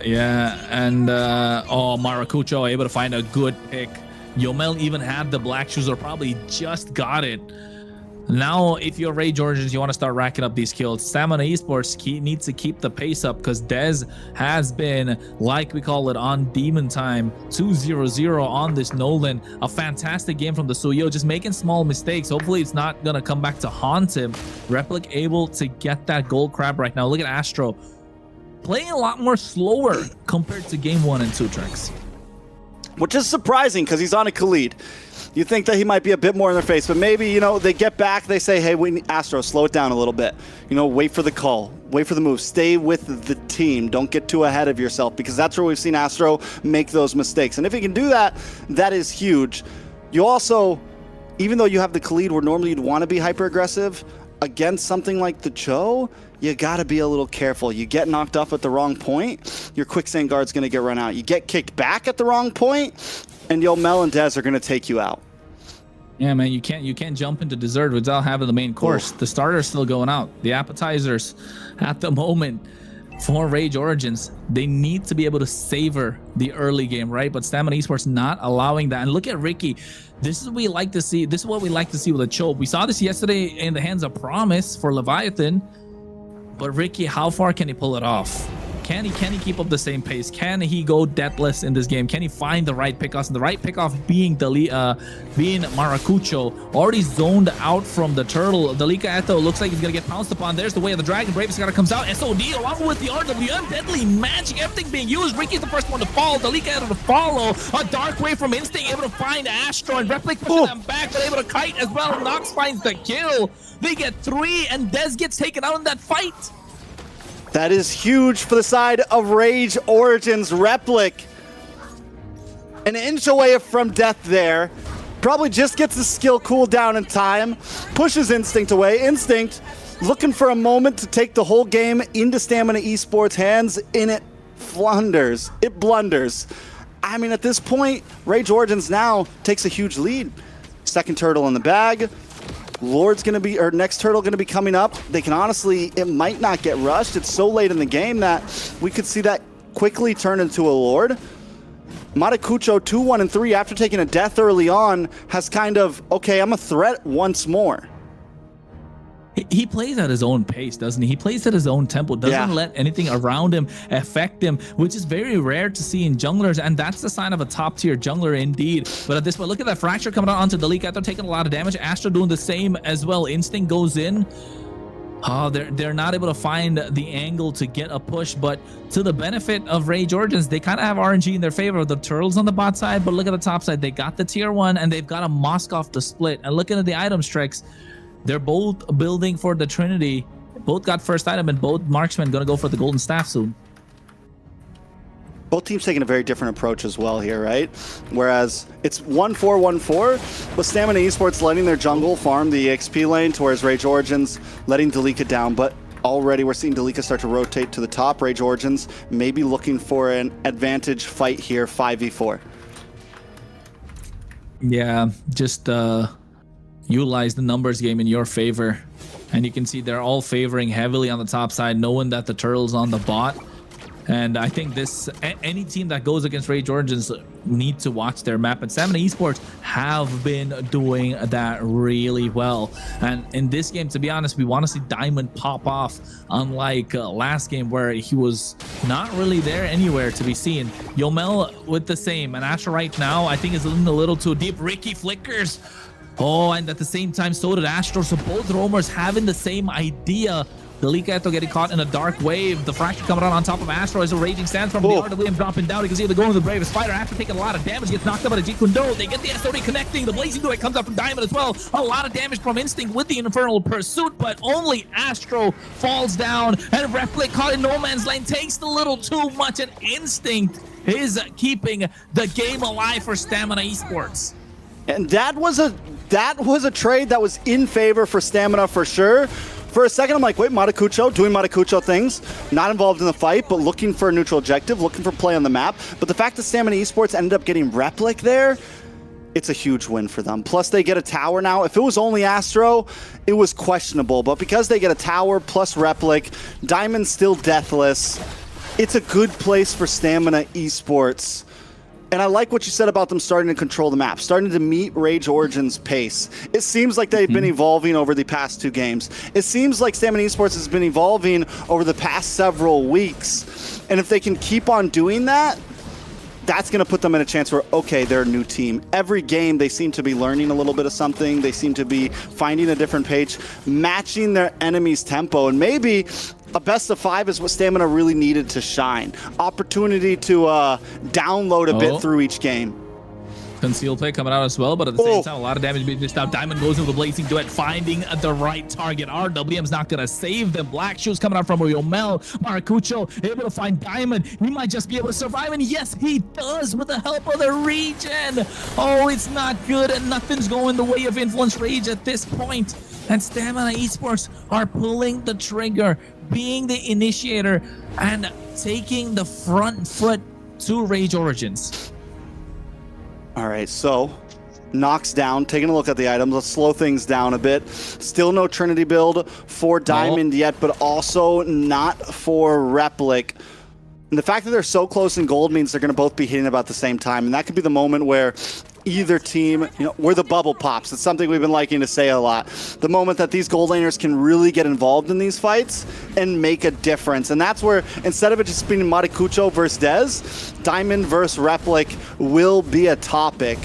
Yeah, and Maracucho able to find a good pick. Yomel even had the black shoes, or probably just got it. Now, if you're Ray Georgians, you want to start racking up these kills. Stamina Esports needs to keep the pace up, because Dez has been, like we call it, on demon time. 2-0-0 on this Nolan. A fantastic game from the Suyo, just making small mistakes. Hopefully it's not going to come back to haunt him. Replic able to get that gold crab right now. Look at Astro. Playing a lot more slower compared to game 1 and 2 tracks. Which is surprising, because he's on a Khalid. You think that he might be a bit more in their face, but maybe, you know, they get back, they say, hey, we need Astro, slow it down a little bit. You know, wait for the call, wait for the move, stay with the team, don't get too ahead of yourself, because that's where we've seen Astro make those mistakes. And if he can do that, that is huge. You also, even though you have the Khalid where normally you'd want to be hyper aggressive, against something like the Cho, you gotta be a little careful. You get knocked off at the wrong point, your quicksand guard's gonna get run out. You get kicked back at the wrong point, and Yomel and Dez are gonna take you out. Yeah, man, you can't jump into dessert without having the main course. The starter's still going out. The appetizers at the moment for Rage Origins, they need to be able to savor the early game, right? But Stamina Esports not allowing that. And look at Ricky. This is what we like to see. This is what we like to see with a Cho. We saw this yesterday in the hands of Promise for Leviathan. But Ricky, how far can he pull it off? Can he keep up the same pace? Can he go deathless in this game? Can he find the right pickoffs? And the right pickoff being Maracucho, already zoned out from the turtle. Dalika Eto looks like he's gonna get pounced upon. There's the way of the dragon. Bravest Gotta comes out. SOD along with the RWM, deadly magic, everything being used. Ricky's the first one to fall. Dalika Eto to follow. A dark wave from Instinct, able to find Astro, and Replic pushing them back, but able to kite as well. Nox finds the kill. They get 3, and Dez gets taken out in that fight. That is huge for the side of Rage Origins. Replic, an inch away from death there. Probably just gets the skill cooldown in time. Pushes Instinct away. Instinct looking for a moment to take the whole game into Stamina Esports' hands, and it blunders. I mean, at this point, Rage Origins now takes a huge lead. Second turtle in the bag. Lord's gonna be, or next turtle gonna be coming up. They can honestly, it might not get rushed. It's so late in the game that we could see that quickly turn into a Lord. Maracucho 2, 1, and 3 after taking a death early on has kind of, okay, I'm a threat once more. He plays at his own pace, doesn't he? He plays at his own tempo, doesn't let anything around him affect him, which is very rare to see in junglers, and that's the sign of a top-tier jungler indeed. But at this point, look at that Fracture coming out onto Delika. They're taking a lot of damage. Astro doing the same as well. Instinct goes in. Oh, they're not able to find the angle to get a push, but to the benefit of Rage Origins, they kind of have RNG in their favor. The turtles on the bot side, but look at the top side. They got the tier 1, and they've got a Moskov to split. And looking at the item tricks, they're both building for the Trinity. Both got first item, and both marksmen going to go for the golden staff soon. Both teams taking a very different approach as well here, right? Whereas it's 1-4-1-4, but Stamina Esports letting their jungle farm the XP lane, whereas Rage Origins letting Delika down. But already we're seeing Delika start to rotate to the top. Rage Origins maybe looking for an advantage fight here, 5v4. Yeah, just utilize the numbers game in your favor. And you can see they're all favoring heavily on the top side, knowing that the turtle's on the bot. And I think this, any team that goes against Rage Origins need to watch their map. And Stamina Esports have been doing that really well. And in this game, to be honest, we want to see Diamond pop off, unlike last game where he was not really there anywhere to be seen. Yomel with the same. And Asher right now, I think is a little too deep. Ricky flickers. Oh, and at the same time, so did Astro. So both roamers having the same idea. Delika getting caught in a dark wave. The Fracture coming out on top of Astro as a Raging Sandstorm. The RWM dropping down. You can see they're going to the Bravest Fighter. After taking a lot of damage, gets knocked up by the Jeet Kune Do. They get the SOD connecting. The Blazing Duet comes up from Diamond as well. A lot of damage from Instinct with the Infernal Pursuit, but only Astro falls down. And Replic caught in no man's lane takes a little too much. And Instinct is keeping the game alive for Stamina Esports. And that was a trade that was in favor for Stamina for sure. For a second, I'm like, wait, Maracucho doing Maracucho things, not involved in the fight, but looking for a neutral objective, looking for play on the map. But the fact that Stamina Esports ended up getting Replic there, it's a huge win for them. Plus, they get a tower now. If it was only Astro, it was questionable. But because they get a tower plus Replic, Diamond's still deathless. It's a good place for Stamina Esports. And I like what you said about them starting to control the map, starting to meet Rage Origins' pace. It seems like they've been evolving over the past 2 games. It seems like Stamina Esports has been evolving over the past several weeks. And if they can keep on doing that, that's going to put them in a chance where, okay, they're a new team. Every game, they seem to be learning a little bit of something. They seem to be finding a different page, matching their enemy's tempo. And maybe a best of 5 is what Stamina really needed to shine. Opportunity to download a bit through each game. Concealed play coming out as well, but at the same time, a lot of damage being dished out. Diamond goes into the Blazing Duet, finding the right target. RWM's not going to save them. Black Shoes coming out from Yomel. Maracucho able to find Diamond. He might just be able to survive, and yes, he does with the help of the regen. Oh, it's not good, and nothing's going the way of Influence Rage at this point. And Stamina Esports are pulling the trigger, being the initiator, and taking the front foot to Rage Origins. All right, so knocks down, taking a look at the items. Let's slow things down a bit. Still no Trinity build for Diamond yet, but also not for Replic. And the fact that they're so close in gold means they're going to both be hitting about the same time. And that could be the moment where either team, where the bubble pops. It's something we've been liking to say a lot. The moment that these gold laners can really get involved in these fights and make a difference. And that's where, instead of it just being Maracucho versus Dez, Diamond versus Replic will be a topic.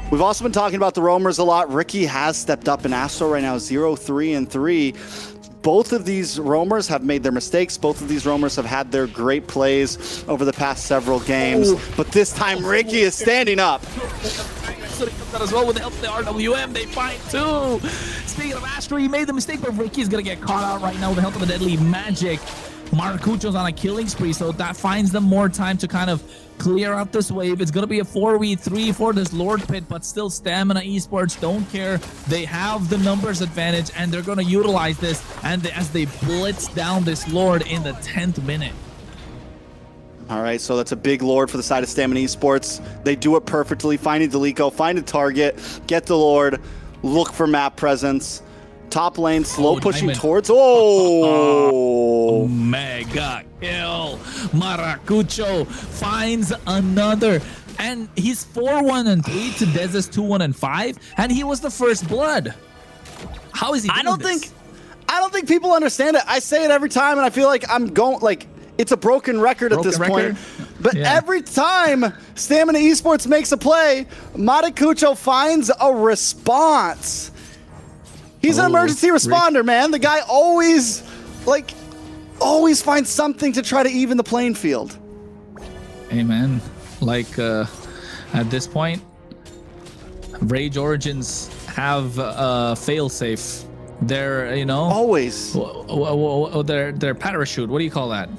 We've also been talking about the roamers a lot. Ricky has stepped up in Astro right now, 0-3-3. Both of these roamers have made their mistakes. Both of these roamers have had their great plays over the past several games. But this time, Ricky is standing up. So he comes out as well with the help of the RWM. They find 2. Speaking of Astro, he made the mistake, but Ricky is going to get caught out right now with the help of the Deadly Magic. Maracucho's on a killing spree, so that finds them more time to kind of clear out this wave. It's going to be a 4v3 for this Lord Pit, but still Stamina Esports don't care. They have the numbers advantage, and they're going to utilize this and as they blitz down this Lord in the 10th minute. All right, so that's a big lord for the side of Stamina Esports. They do it perfectly, finding Delico, find a target, get the lord, look for map presence. Top lane, slow pushing Diamond. towards. Oh! Mega kill. Maracucho finds another. And he's 4-1-3 to Dez's 2-1-5, and he was the first blood. How is he doing I don't this? think people understand it. I say it every time, and I feel like I'm going like it's a broken record at this point. But every time Stamina Esports makes a play, Maracucho finds a response. He's an emergency responder, man. The guy always finds something to try to even the playing field. Hey, man. Like, at this point, Rage Origins have failsafe. They're, you know, Always. their parachute. What do you call that?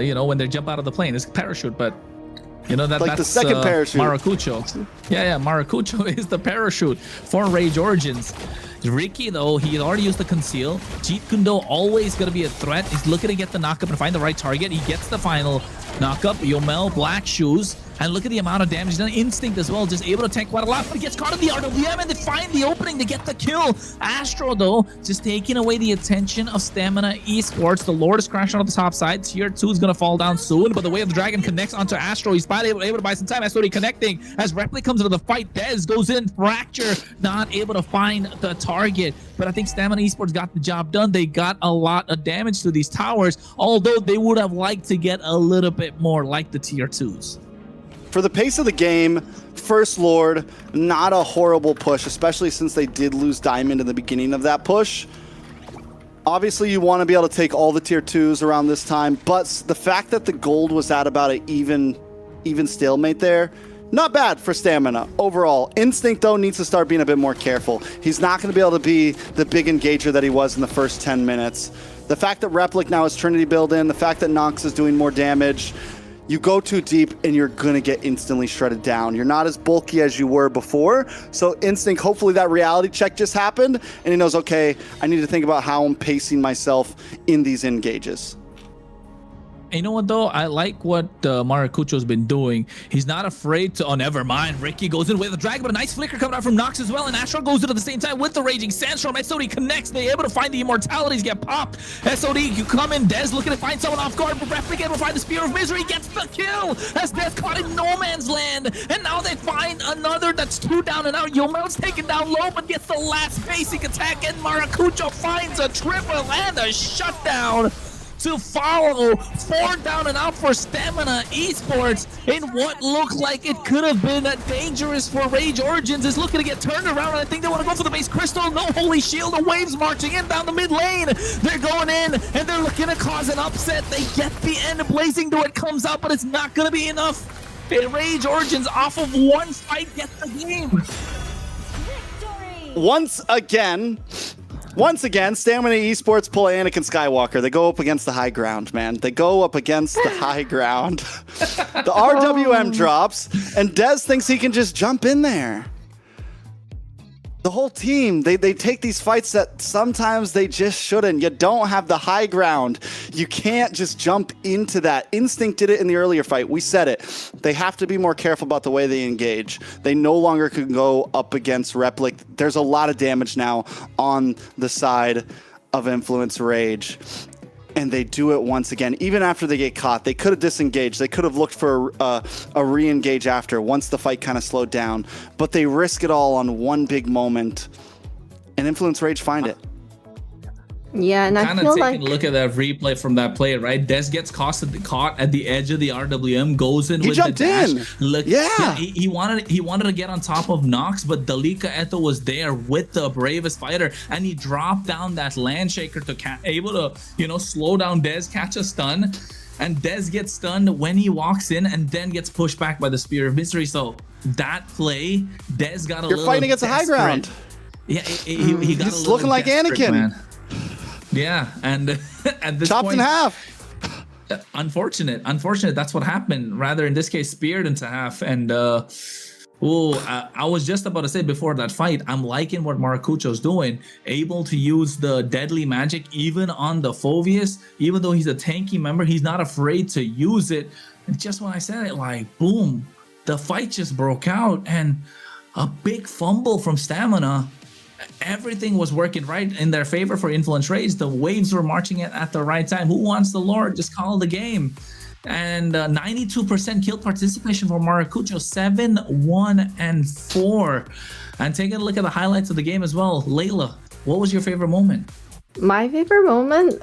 You know, when they jump out of the plane, it's parachute, but you know Like that's the second parachute. Maracucho. Yeah, Maracucho is the parachute for Rage Origins. Ricky, though, he already used the conceal. Jeet Kundo always going to be a threat. He's looking to get the knockup and find the right target. He gets the final knockup. Yomel, black shoes. And look at the amount of damage done. Instinct as well, just able to tank quite a lot. But he gets caught in the RWM and they find the opening to get the kill. Astro, though, just taking away the attention of Stamina Esports. The Lord is crashing on the top side. Tier 2 is going to fall down soon. But the Way of the Dragon connects onto Astro. He's finally able to buy some time. Astro connecting. As Repli comes into the fight, Dez goes in. Fracture, not able to find the target. But I think Stamina Esports got the job done. They got a lot of damage to these towers, although they would have liked to get a little bit more like the Tier 2s. For the pace of the game, First Lord, not a horrible push, especially since they did lose Diamond in the beginning of that push. Obviously, you want to be able to take all the Tier 2s around this time, but the fact that the gold was at about an even stalemate there, not bad for Stamina overall. Instinct, though, needs to start being a bit more careful. He's not going to be able to be the big engager that he was in the first 10 minutes. The fact that Replic now has Trinity build in, the fact that Nox is doing more damage, you go too deep and you're going to get instantly shredded down. You're not as bulky as you were before. So Instinct, hopefully that reality check just happened and he knows, okay, I need to think about how I'm pacing myself in these engages. You know what, though? I like what Maracucho's been doing. He's not afraid to... Oh, never mind. Ricky goes in with the dragon, but a nice flicker coming out from Nox as well. And Astro goes in at the same time with the Raging Sandstorm. SOD connects. They're able to find the immortalities get popped. SOD, you come in. Dez looking to find someone off guard, but Replicate will find the Spear of Misery. Gets the kill as Dez caught in no man's land. And now they find another that's 2 down and out. Yomel's taken down low, but gets the last basic attack. And Maracucho finds a triple and a shutdown to follow. 4 down and out for Stamina Esports in what looked like it could have been dangerous for Rage Origins. Is looking to get turned around, and I think they want to go for the base crystal. No Holy Shield. The Waves marching in down the mid lane. They're going in and they're looking to cause an upset. They get the end. Blazing Door it comes out, but it's not going to be enough. Rage Origins off of one fight get the game. Once again, Stamina Esports pull Anakin Skywalker. They go up against the high ground, man. They go up against the high ground. The RWM drops, and Dez thinks he can just jump in there. The whole team, they take these fights that sometimes they just shouldn't. You don't have the high ground. You can't just jump into that. Instinct did it in the earlier fight. We said it. They have to be more careful about the way they engage. They no longer can go up against Replic. There's a lot of damage now on the side of Influence Rage. And they do it once again. Even after they get caught, they could have disengaged. They could have looked for a re-engage after once the fight kind of slowed down. But they risk it all on one big moment. And Influence Rage find it. Yeah, and I Kind feel of like taking a look at that replay from that play, right? Des gets caught at the edge of the RWM, goes in with the dash. Look, Yeah. he wanted to get on top of Nox, but Dalika Eto was there with the bravest fighter, and he dropped down that land shaker to able to slow down Des, catch a stun, and Des gets stunned when he walks in, and then gets pushed back by the Spear of Misery. So that play, Des got a little. You're fighting against the high ground. Yeah, he got He's looking like Anakin. Man. Yeah, and at this chopped point, in half. Unfortunate. That's what happened. Rather, in this case, speared into half. And I was just about to say before that fight, I'm liking what Maracucho's doing. Able to use the deadly magic even on the Phoveus. Even though he's a tanky member, he's not afraid to use it. And just when I said it, like, boom, the fight just broke out, and a big fumble from Stamina. Everything was working right in their favor for Influence Rage. The waves were marching at the right time. Who wants the Lord? Just call the game. And 92% kill participation for Maracucho, 7-1-4. And taking a look at the highlights of the game as well. Layla, what was your favorite moment? My favorite moment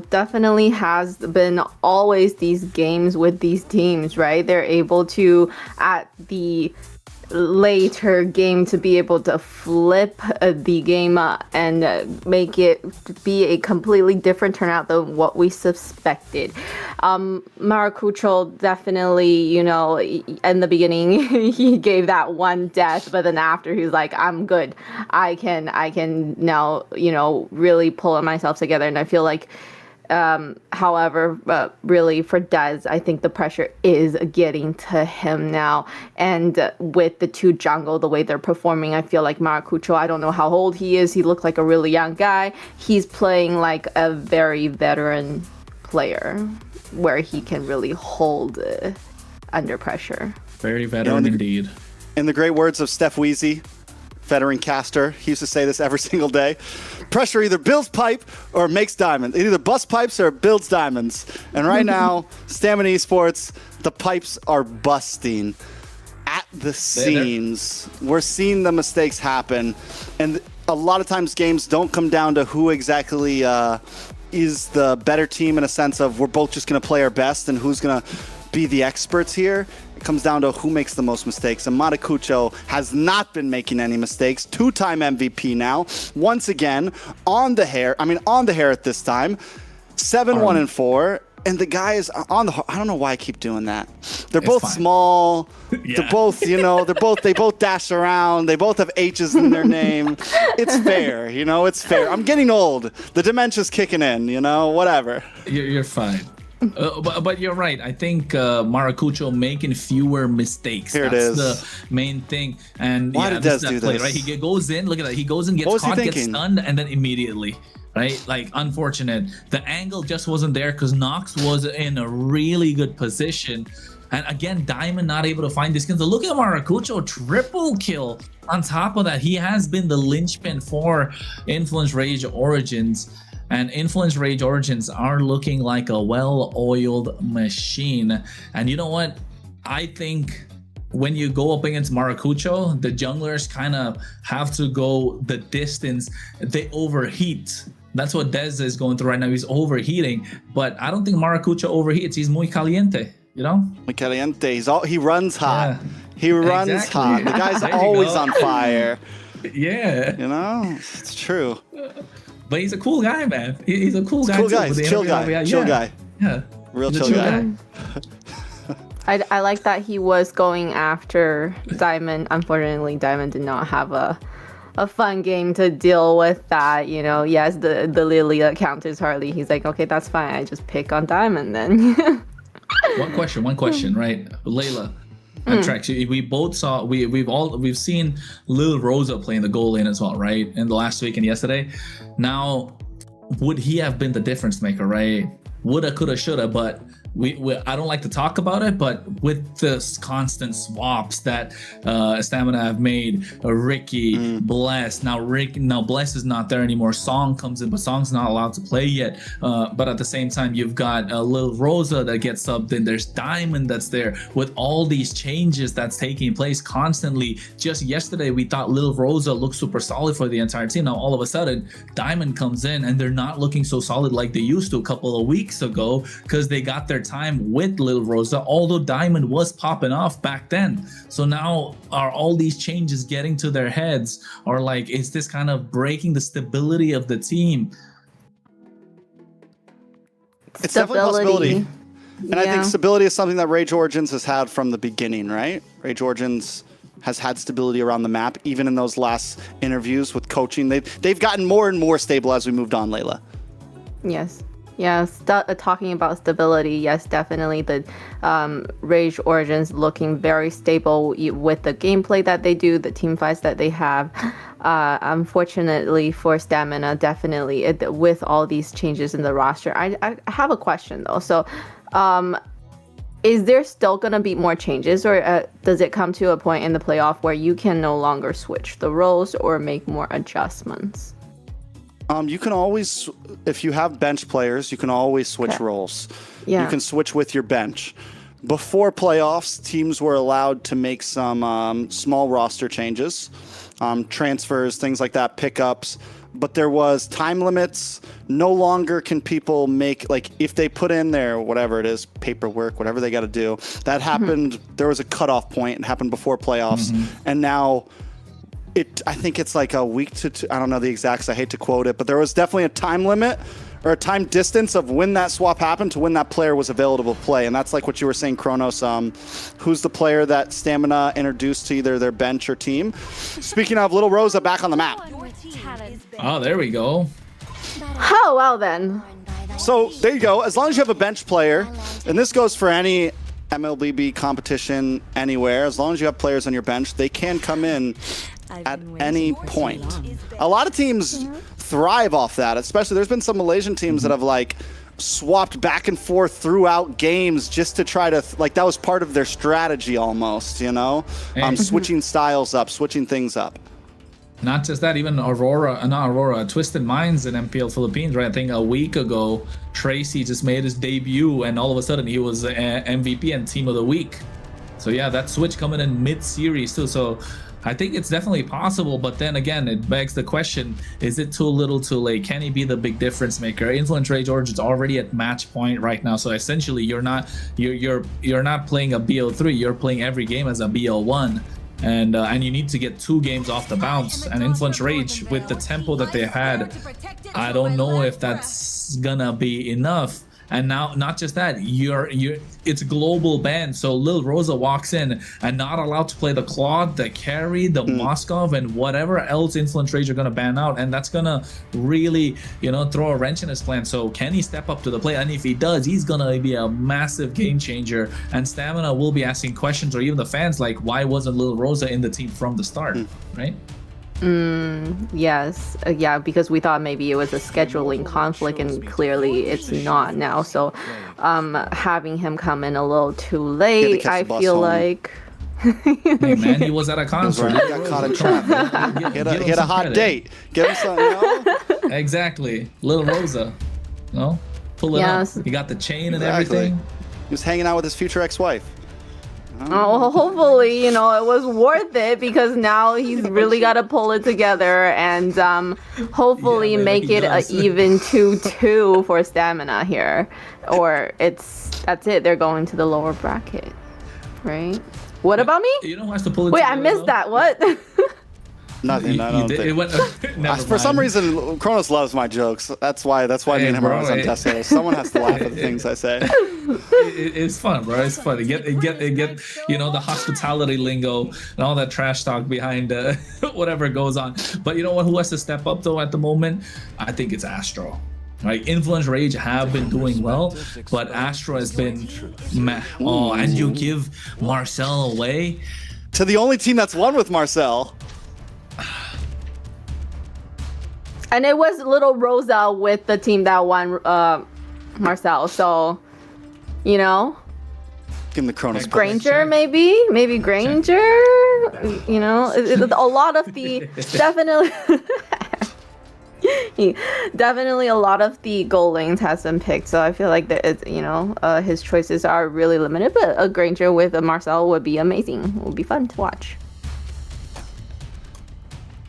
definitely has been always these games with these teams, right? They're able to, at the later game, to be able to flip the game and make it be a completely different turnout than what we suspected. Maracucho definitely, you know, in the beginning he gave that one death, but then after he's like, I'm good. I can now, you know, really pull myself together. And I feel like however, really for Dez, I think the pressure is getting to him now. And with the two jungle, the way they're performing, I feel like Maracucho, I don't know how old he is. He looked like a really young guy. He's playing like a very veteran player where he can really hold under pressure. Very veteran indeed. In the great words of Steph Weezy, veteran caster, he used to say this every single day. Pressure either builds pipe or makes diamond. It either busts pipes or builds diamonds. And right now, Stamina Esports, the pipes are busting at the seams. We're seeing the mistakes happen. And a lot of times games don't come down to who exactly is the better team, in a sense of we're both just going to play our best and who's going to be the experts here. It comes down to who makes the most mistakes. And Maracucho has not been making any mistakes. Two-time MVP now. Once again, on the hair. I mean, on the hair at this time. 7-1-4. And the guy is on the. I don't know why I keep doing that. They're both fine. Small. Yeah. They're both, you know, they both dash around. They both have H's in their name. It's fair, you know, it's fair. I'm getting old. The dementia's kicking in, you know, whatever. You're fine. But you're right. I think Maracucho making fewer mistakes. Here That's it is. the main thing. And Why did Dez do play, this? right? He goes in. Look at that. He goes in, gets caught, gets stunned, and then immediately, right? Like, unfortunate. The angle just wasn't there because Nox was in a really good position. And again, Diamond not able to find this kill. So look at Maracucho, triple kill. On top of that, he has been the linchpin for Influence Rage Origins. And Influence Rage Origins are looking like a well-oiled machine. And you know what? I think when you go up against Maracucho, the junglers kind of have to go the distance. They overheat. That's what Dez is going through right now. He's overheating. But I don't think Maracucho overheats. He's muy caliente, you know? Muy caliente. He runs hot. Yeah. He runs Exactly. hot. The guy's There you always go. on fire. Yeah. You know? It's true. But he's a cool guy, man. He's a cool guy. Cool too, guy. with the Chill interview. guy. Yeah. Chill guy. Yeah. Real He's a chill guy. I like that he was going after Diamond. Unfortunately, Diamond did not have a fun game to deal with that. You know, yes, the Lilia counters Harley. He's like, okay, that's fine. I just pick on Diamond then. One question, right? Layla and Trex, we both saw, we've seen Lil Rosa playing the goal lane as well, right? In the last week and yesterday. Now, would he have been the difference maker, right? Woulda, coulda, shoulda, but I don't like to talk about it, but with the constant swaps that Stamina have made, Ricky, Bless, now Bless is not there anymore. Song comes in, but Song's not allowed to play yet. But at the same time, you've got Lil Rosa that gets subbed in. There's Diamond that's there. With all these changes that's taking place constantly, just yesterday we thought Lil Rosa looked super solid for the entire team. Now all of a sudden, Diamond comes in and they're not looking so solid like they used to a couple of weeks ago because they got their time with Lil Rosa, although Diamond was popping off back then. So now are all these changes getting to their heads, or like is this kind of breaking the stability of the team? It's definitely a possibility. And I think stability is something that Rage Origins has had from the beginning, right? Rage Origins has had stability around the map, even in those last interviews with coaching. They've gotten more and more stable as we moved on, Layla. Yes. Yeah, talking about stability, yes, definitely. The Rage Origins looking very stable with the gameplay that they do, the team fights that they have. Unfortunately for Stamina, definitely, with all these changes in the roster. I have a question, though. So is there still going to be more changes, or does it come to a point in the playoff where you can no longer switch the roles or make more adjustments? You can always, if you have bench players, you can always switch roles. Yeah. You can switch with your bench. Before playoffs, teams were allowed to make some small roster changes, transfers, things like that, pickups. But there was time limits. No longer can people make, like, if they put in their, whatever it is, paperwork, whatever they got to do. That happened, there was a cutoff point. It happened before playoffs. And now, I think it's like a week to two, I don't know the exacts, I hate to quote it, but there was definitely a time limit or a time distance of when that swap happened to when that player was available to play. And that's like what you were saying, Kronos. Who's the player that Stamina introduced to either their bench or team? Speaking of, Little Rosa back on the map. Oh, there we go. Oh, well then. So there you go. As long as you have a bench player, and this goes for any MLBB competition anywhere, as long as you have players on your bench, they can come in at any point. A lot of teams thrive off that, especially there's been some Malaysian teams that have like swapped back and forth throughout games just to try to, like, that was part of their strategy almost, you know? Switching styles up, switching things up. Not just that, even Twisted Minds in MPL Philippines, right? I think a week ago, Tracy just made his debut, and all of a sudden he was MVP and Team of the Week. So yeah, that switch coming in mid-series too. So I think it's definitely possible, but then again, it begs the question: is it too little, too late? Can he be the big difference maker? Influence Rage Origins already at match point right now, so essentially you're not playing a BO3. You're playing every game as a BO1. And you need to get 2 games off the bounce. And Influence Rage, with the tempo that they had, I don't know if that's gonna be enough. And now, not just that, it's global ban. So Lil Rosa walks in and not allowed to play the Claude, the Carry, the Moskov, and whatever else Influence Rage are gonna ban out, and that's gonna really, throw a wrench in his plan. So can he step up to the plate? And if he does, he's gonna be a massive game changer. And Stamina will be asking questions, or even the fans, like, why wasn't Lil Rosa in the team from the start, right? Yes. Yeah, because we thought maybe it was a scheduling conflict, and clearly it's not now. So having him come in a little too late, I feel like... Hey man, he was at a concert. He got caught in traffic. He had a hot date. Give him something, Exactly. Little Rosa. Pull it up. He got the chain and everything. He was hanging out with his future ex-wife. Oh, hopefully, it was worth it, because now he's really got to pull it together and hopefully make it an even 2-2 for Stamina here. Or that's it. They're going to the lower bracket, right? What about me? You know who has to pull it Wait, together, I missed that. What? Nothing. I don't think. For some reason, Kronos loves my jokes. That's why me and him are always on test. Someone has to laugh at the things I say. It's fun, bro. It's fun. Get the hospitality lingo and all that trash talk behind whatever goes on. But you know what? Who has to step up though at the moment? I think it's Astro. Right, Influence Rage have been doing well, but Astro has been and you give Marcel away to the only team that's won with Marcel. And it was Little Rosa with the team that won Marcel. So, Give him the Kronos. Granger, maybe Granger. A lot of the definitely a lot of the goal lanes has been picked. So I feel like that it's, his choices are really limited. But a Granger with a Marcel would be amazing. It would be fun to watch.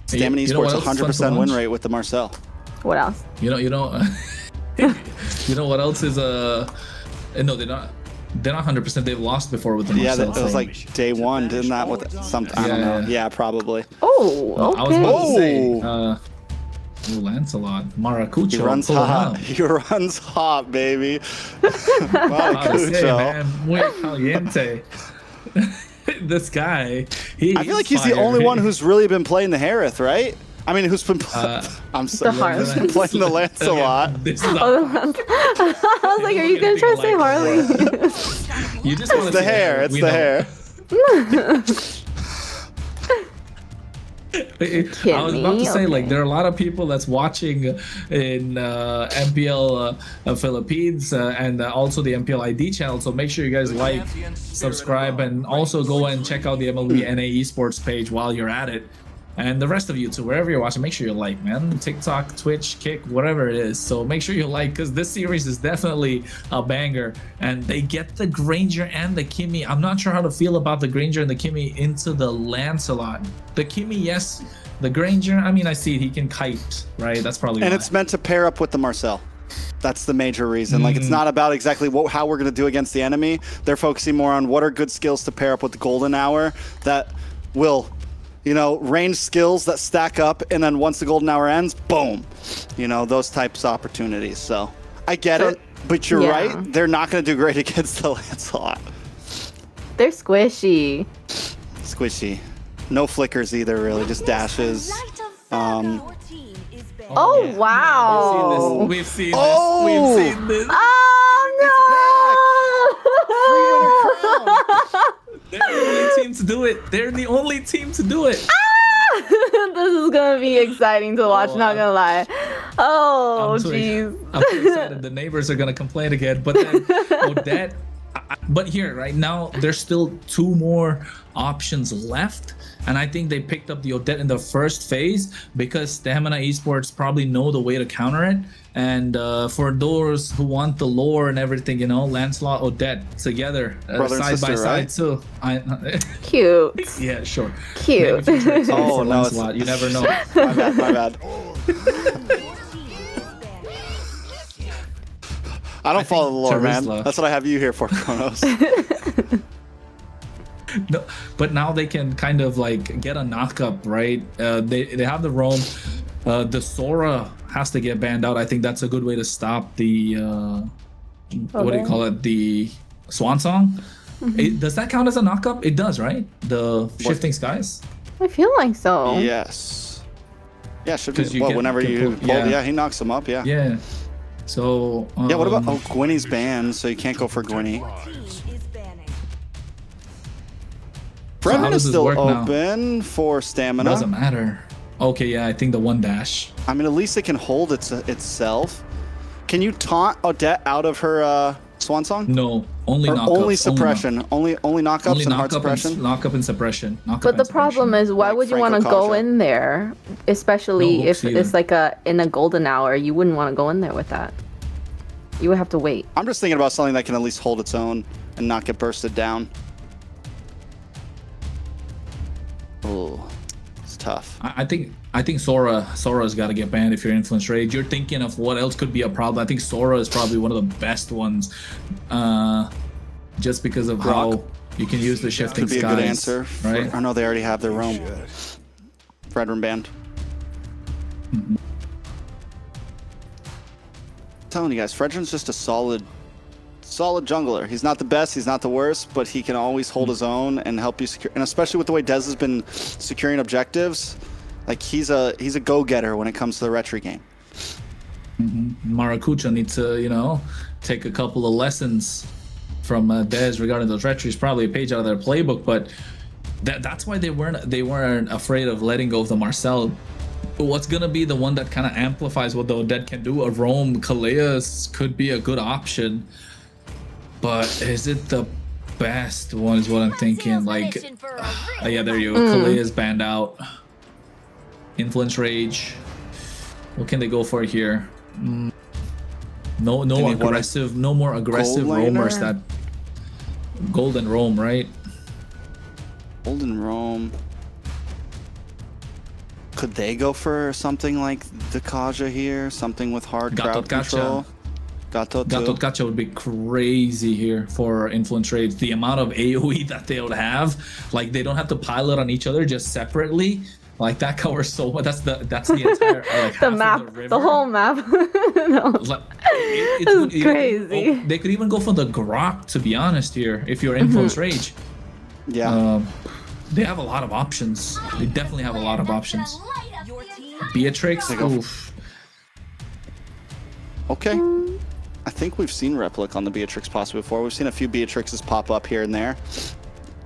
Stamina Esports 100% win rate with the Marcel. What else? You know what else is no, they're not 100%. They've lost before with the Marcel. Yeah, that was like day one, didn't that? With something, I don't know. Yeah, probably. Oh, okay. I was about to say, Lancelot, Maracucho. He runs hot. He runs hot, baby. Maracucho. Muy caliente. This guy, I feel like he's the only one who's really been playing the Harith, right? I mean, who's been playing the Lancelot? I was like, are you gonna try to say Harley? You just want the hair. It's the hair. I was about to say, like, there are a lot of people that's watching in MPL Philippines and also the MPL ID channel. So make sure you guys like, subscribe, and also go and check out the MLBB Esports page while you're at it. And the rest of you too, wherever you're watching, make sure you like, man. TikTok, Twitch, Kick, whatever it is. So make sure you like, because this series is definitely a banger. And they get the Granger and the Kimmy. I'm not sure how to feel about the Granger and the Kimmy into the Lancelot. The Kimmy, yes. The Granger, I mean, I see he can kite, right? That's probably And why. it's meant to pair up with the Marcel. That's the major reason. Like, it's not about exactly how we're going to do against the enemy. They're focusing more on what are good skills to pair up with the Golden Hour that will, you know, range skills that stack up, and then once the Golden Hour ends, boom. You know, those types of opportunities. So I get it, but you're right. They're not going to do great against the Lancelot. They're squishy. Squishy. No flickers either, really. Just dashes. Your team is banned. Oh, wow. We've seen this. We've seen this. Oh, They're the only team to do it. They're the only team to do it. no. This is going to be exciting to watch, not going to lie. Oh, I'm too excited. The neighbors are going to complain again. But then Odette. But here, right now, there's still 2 more options left. And I think they picked up the Odette in the first phase because Stamina Esports probably know the way to counter it. And for those who want the lore and everything, you know, Lancelot, Odette together, side by side too. Cute. Yeah, sure. Cute. Oh, no, Lancelot, you never know. My bad, my bad. I don't follow the lore, man. Charisla. That's what I have you here for, Kronos. No, but now they can kind of like get a knockup, right? They have the roam. The Sora has to get banned out. I think that's a good way to stop the what do you call it? The Swan Song. Does that count as a knockup? It does, right? The Shifting Skies. I feel like so. Yes. Yeah, should 'Cause be. you Well, can- whenever can you pull- pull, yeah. he knocks him up, yeah. Yeah. So. Yeah, what about? Oh, Gwynny's banned, so you can't go for Gwynny. Team is banning. how Fremen does is this still work now? open for stamina. Doesn't matter. Okay, yeah, I think the 1 dash. I mean, at least it can hold itself. Can you taunt Odette out of her Swan Song? No, only Or knockups. only suppression? Only knockups Only and hard knockup suppression? knockup and suppression. Knockup But the and suppression. problem is, why Like would you want to Franco go Kaja. in there, especially No if hooks it's like in a golden hour? You wouldn't want to go in there with that. You would have to wait. I'm just thinking about something that can at least hold its own and not get bursted down. Oh, it's tough. I think Sora's got to get banned if you're Influence Rage. You're thinking of what else could be a problem. I think Sora is probably one of the best ones, just because of how you can use the Shifting Could be a Skies. good answer. right? I know they already have their roam. Fredrin banned. Telling you guys, Fredrin's just a solid jungler. He's not the best, he's not the worst, but he can always hold his own and help you secure. And especially with the way Dez has been securing objectives, like he's a go-getter when it comes to the retry game. Maracuja needs to, you know, take a couple of lessons from Dez regarding those retries. Probably a page out of their playbook, but that's why they weren't afraid of letting go of the Marcel. What's gonna be the one that kind of amplifies what the Odette can do? A roam Kaleas could be a good option, but is it the best one? Is what I'm thinking. Like, yeah, there you go. Kaleas banned out. Influence Rage. What can they go for here? No aggressive, no more aggressive Gold roamers. laner? That golden roam, right? Golden roam. Could they go for something like the Kaja here? Something with hard crowd Gatot Kacha. control? Gatot Gatot Kacha would be crazy here for Influence Rage. The amount of AoE that they would have, like they don't have to pile it on each other just separately. Like that covers so much. That's the entire like half The of map, river. the whole map. No. Like, It's crazy. They could even go for the Grok, to be honest. Here, if you're Influence Rage, Yeah. they have a lot of options. They definitely have a lot of options. Your team Beatrix, They go- oof. Okay. I think we've seen Replic on the Beatrix possibly before. We've seen a few Beatrixes pop up here and there.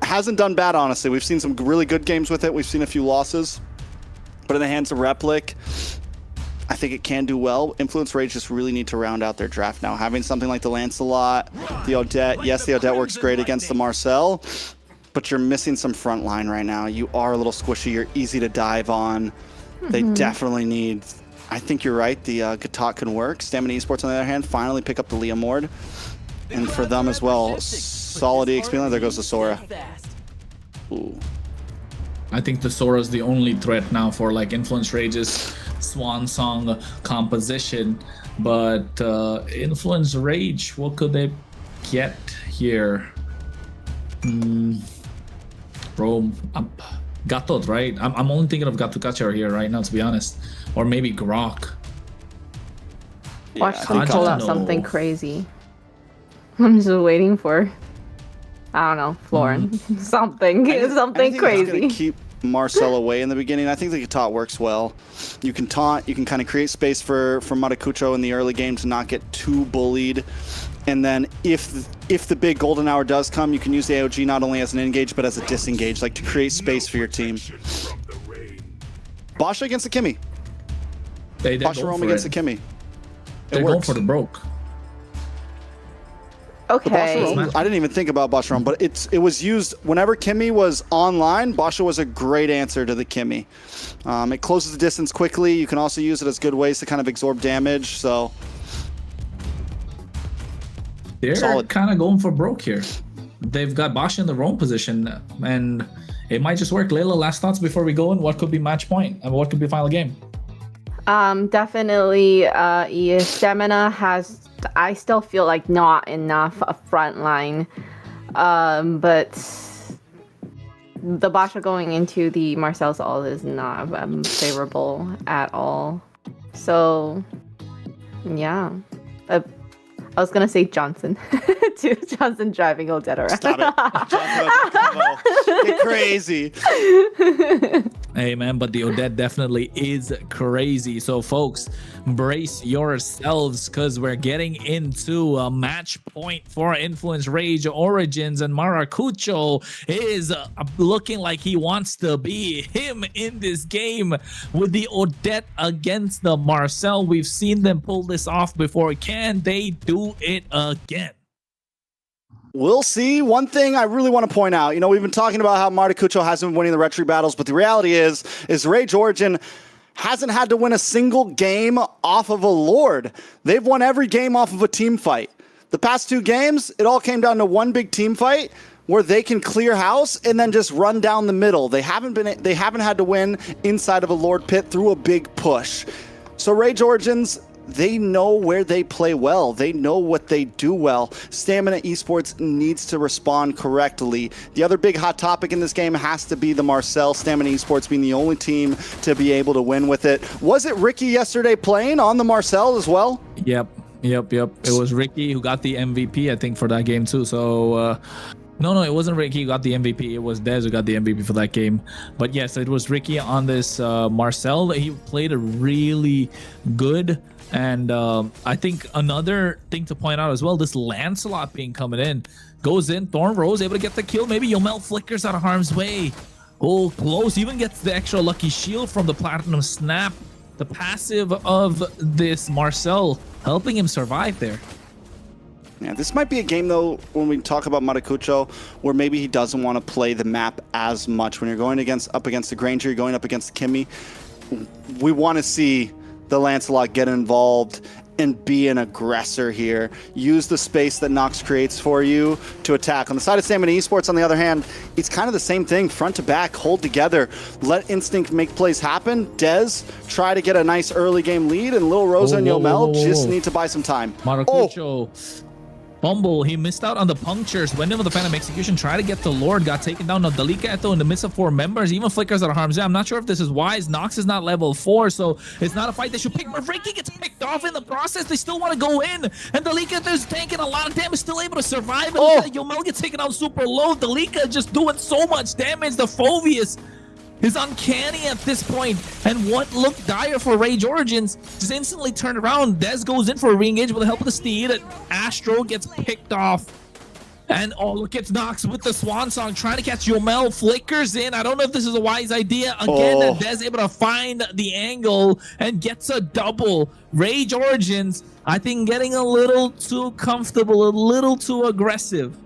Hasn't done bad, honestly. We've seen some really good games with it. We've seen a few losses. But in the hands of Replic, I think it can do well. Influence Rage just really need to round out their draft now. Having something like the Lancelot, the Odette. Yes, the Odette works great against the Marcel, but you're missing some front line right now. You are a little squishy. You're easy to dive on. They definitely need... I think you're right. The Gatot can work. Stamina Esports, on the other hand, finally pick up the Leomord. And for them as well, solid EXP line. There goes the Sora. Ooh. I think the Sora is the only threat now for like Influence Rage's Swan Song composition. But Influence Rage, what could they get here? Bro, Gatot, right? I'm only thinking of Gatukachar here right now, to be honest. Or maybe Grok. Watch I them think pull I out don't something know. crazy. I'm just waiting for, I don't know, Florin. Something I think something it's gonna crazy. keep Marcel away in the beginning. I think the Gatot works well. You can taunt, you can kind of create space for Matakucho in the early game to not get too bullied. And then if the big golden hour does come, you can use the AOG not only as an engage, but as a disengage, like to create space for your team. Basha against the Kimmy. They're Basha going Rome for against it. the Kimmy. They're going for the broke. The Okay. Basha Rome, I didn't even think about Basha Rome, but it was used whenever Kimmy was online. Basha was a great answer to the Kimmy. It closes the distance quickly. You can also use it as good ways to kind of absorb damage. So They're Solid. kind of going for broke here. They've got Basha in the wrong position, and it might just work. Layla, last thoughts before we go in. What could be match point and what could be final game? Definitely, Stamina has, I still feel like not enough a front line. But the Basha going into the Marcel's all is not favorable at all. So, yeah. I was gonna say Johnson. Johnson driving Odette around. stop it. Get crazy. Hey man, but the Odette definitely is crazy. So folks, brace yourselves because we're getting into a match point for Influence Rage Origins, and Maracucho is looking like he wants to be him in this game with the Odette against the Marcel. We've seen them pull this off before. Can they do it again? We'll see. One thing I really want to point out, we've been talking about how Matakucho hasn't been winning the retry battles, but the reality is Rage Origin hasn't had to win a single game off of a Lord. They've won every game off of a team fight. The past 2 games, it all came down to one big team fight where they can clear house and then just run down the middle. They haven't had to win inside of a Lord pit through a big push. So Rage Origins, they know where they play well. They know what they do well. Stamina Esports needs to respond correctly. The other big hot topic in this game has to be the Marcel. Stamina Esports being the only team to be able to win with it. Was it Ricky yesterday playing on the Marcel as well? Yep. It was Ricky who got the MVP, I think, for that game too. So, no, it wasn't Ricky who got the MVP. It was Dez who got the MVP for that game. But yes, it was Ricky on this Marcel. He played a really good. And I think another thing to point out as well, this Lancelot being coming in, goes in, Thorn Rose able to get the kill. Maybe Yomel flickers out of harm's way. Oh, close. Even gets the extra lucky shield from the Platinum Snap. The passive of this Marcel helping him survive there. Yeah, this might be a game, though, when we talk about Matakucho, where maybe he doesn't want to play the map as much. When you're going up against the Granger, you're going up against the Kimmy, we want to see the Lancelot get involved and be an aggressor here. Use the space that Nox creates for you to attack. On the side of Stamina Esports, on the other hand, it's kind of the same thing. Front to back, hold together. Let Instinct make plays happen. Dez try to get a nice early game lead, and Lil Rosa and Yomel just need to buy some time. Maracucho. Fumble, he missed out on the punctures. Went in with the Phantom Execution, tried to get the Lord, got taken down. Now Dalika Eto in the midst of 4 members, even flickers out of harm's way. I'm not sure if this is wise. Nox is not level 4, so it's not a fight they should pick. But Ricky gets picked off in the process. They still want to go in, and Dalika is tanking a lot of damage, still able to survive. And Yomel gets taken out super low. Dalika just doing so much damage. The Phobius is uncanny at this point, and what looked dire for Rage Origins just instantly turned around. Dez goes in for a re-engage with the help of the Steed. Astro gets picked off, And oh, look at Nox with the swan song trying to catch Yomel. Flickers in. I don't know if this is a wise idea. Again, and Dez able to find the angle and gets a double. Rage Origins, I think, getting a little too comfortable, a little too aggressive.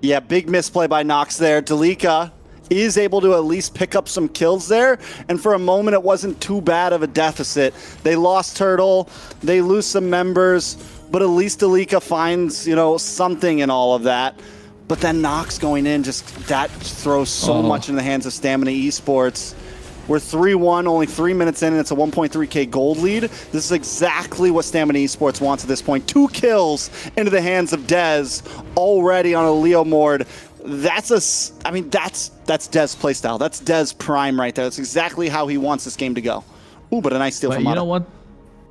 Yeah, big misplay by Nox there. Delika is able to at least pick up some kills there, and for a moment it wasn't too bad of a deficit. They lost Turtle, they lose some members, but at least Delika finds, you know, something in all of that. But then Nox going in, just that throws so much in the hands of Stamina Esports. We're 3-1, only 3 minutes in, and it's a 1.3k gold lead. This is exactly what Stamina Esports wants at this point. 2 kills into the hands of Dez already on a Leo Mord. That's that's Dez playstyle. That's Dez prime right there. That's exactly how he wants this game to go. Ooh, but a nice steal But from you Mata. know what?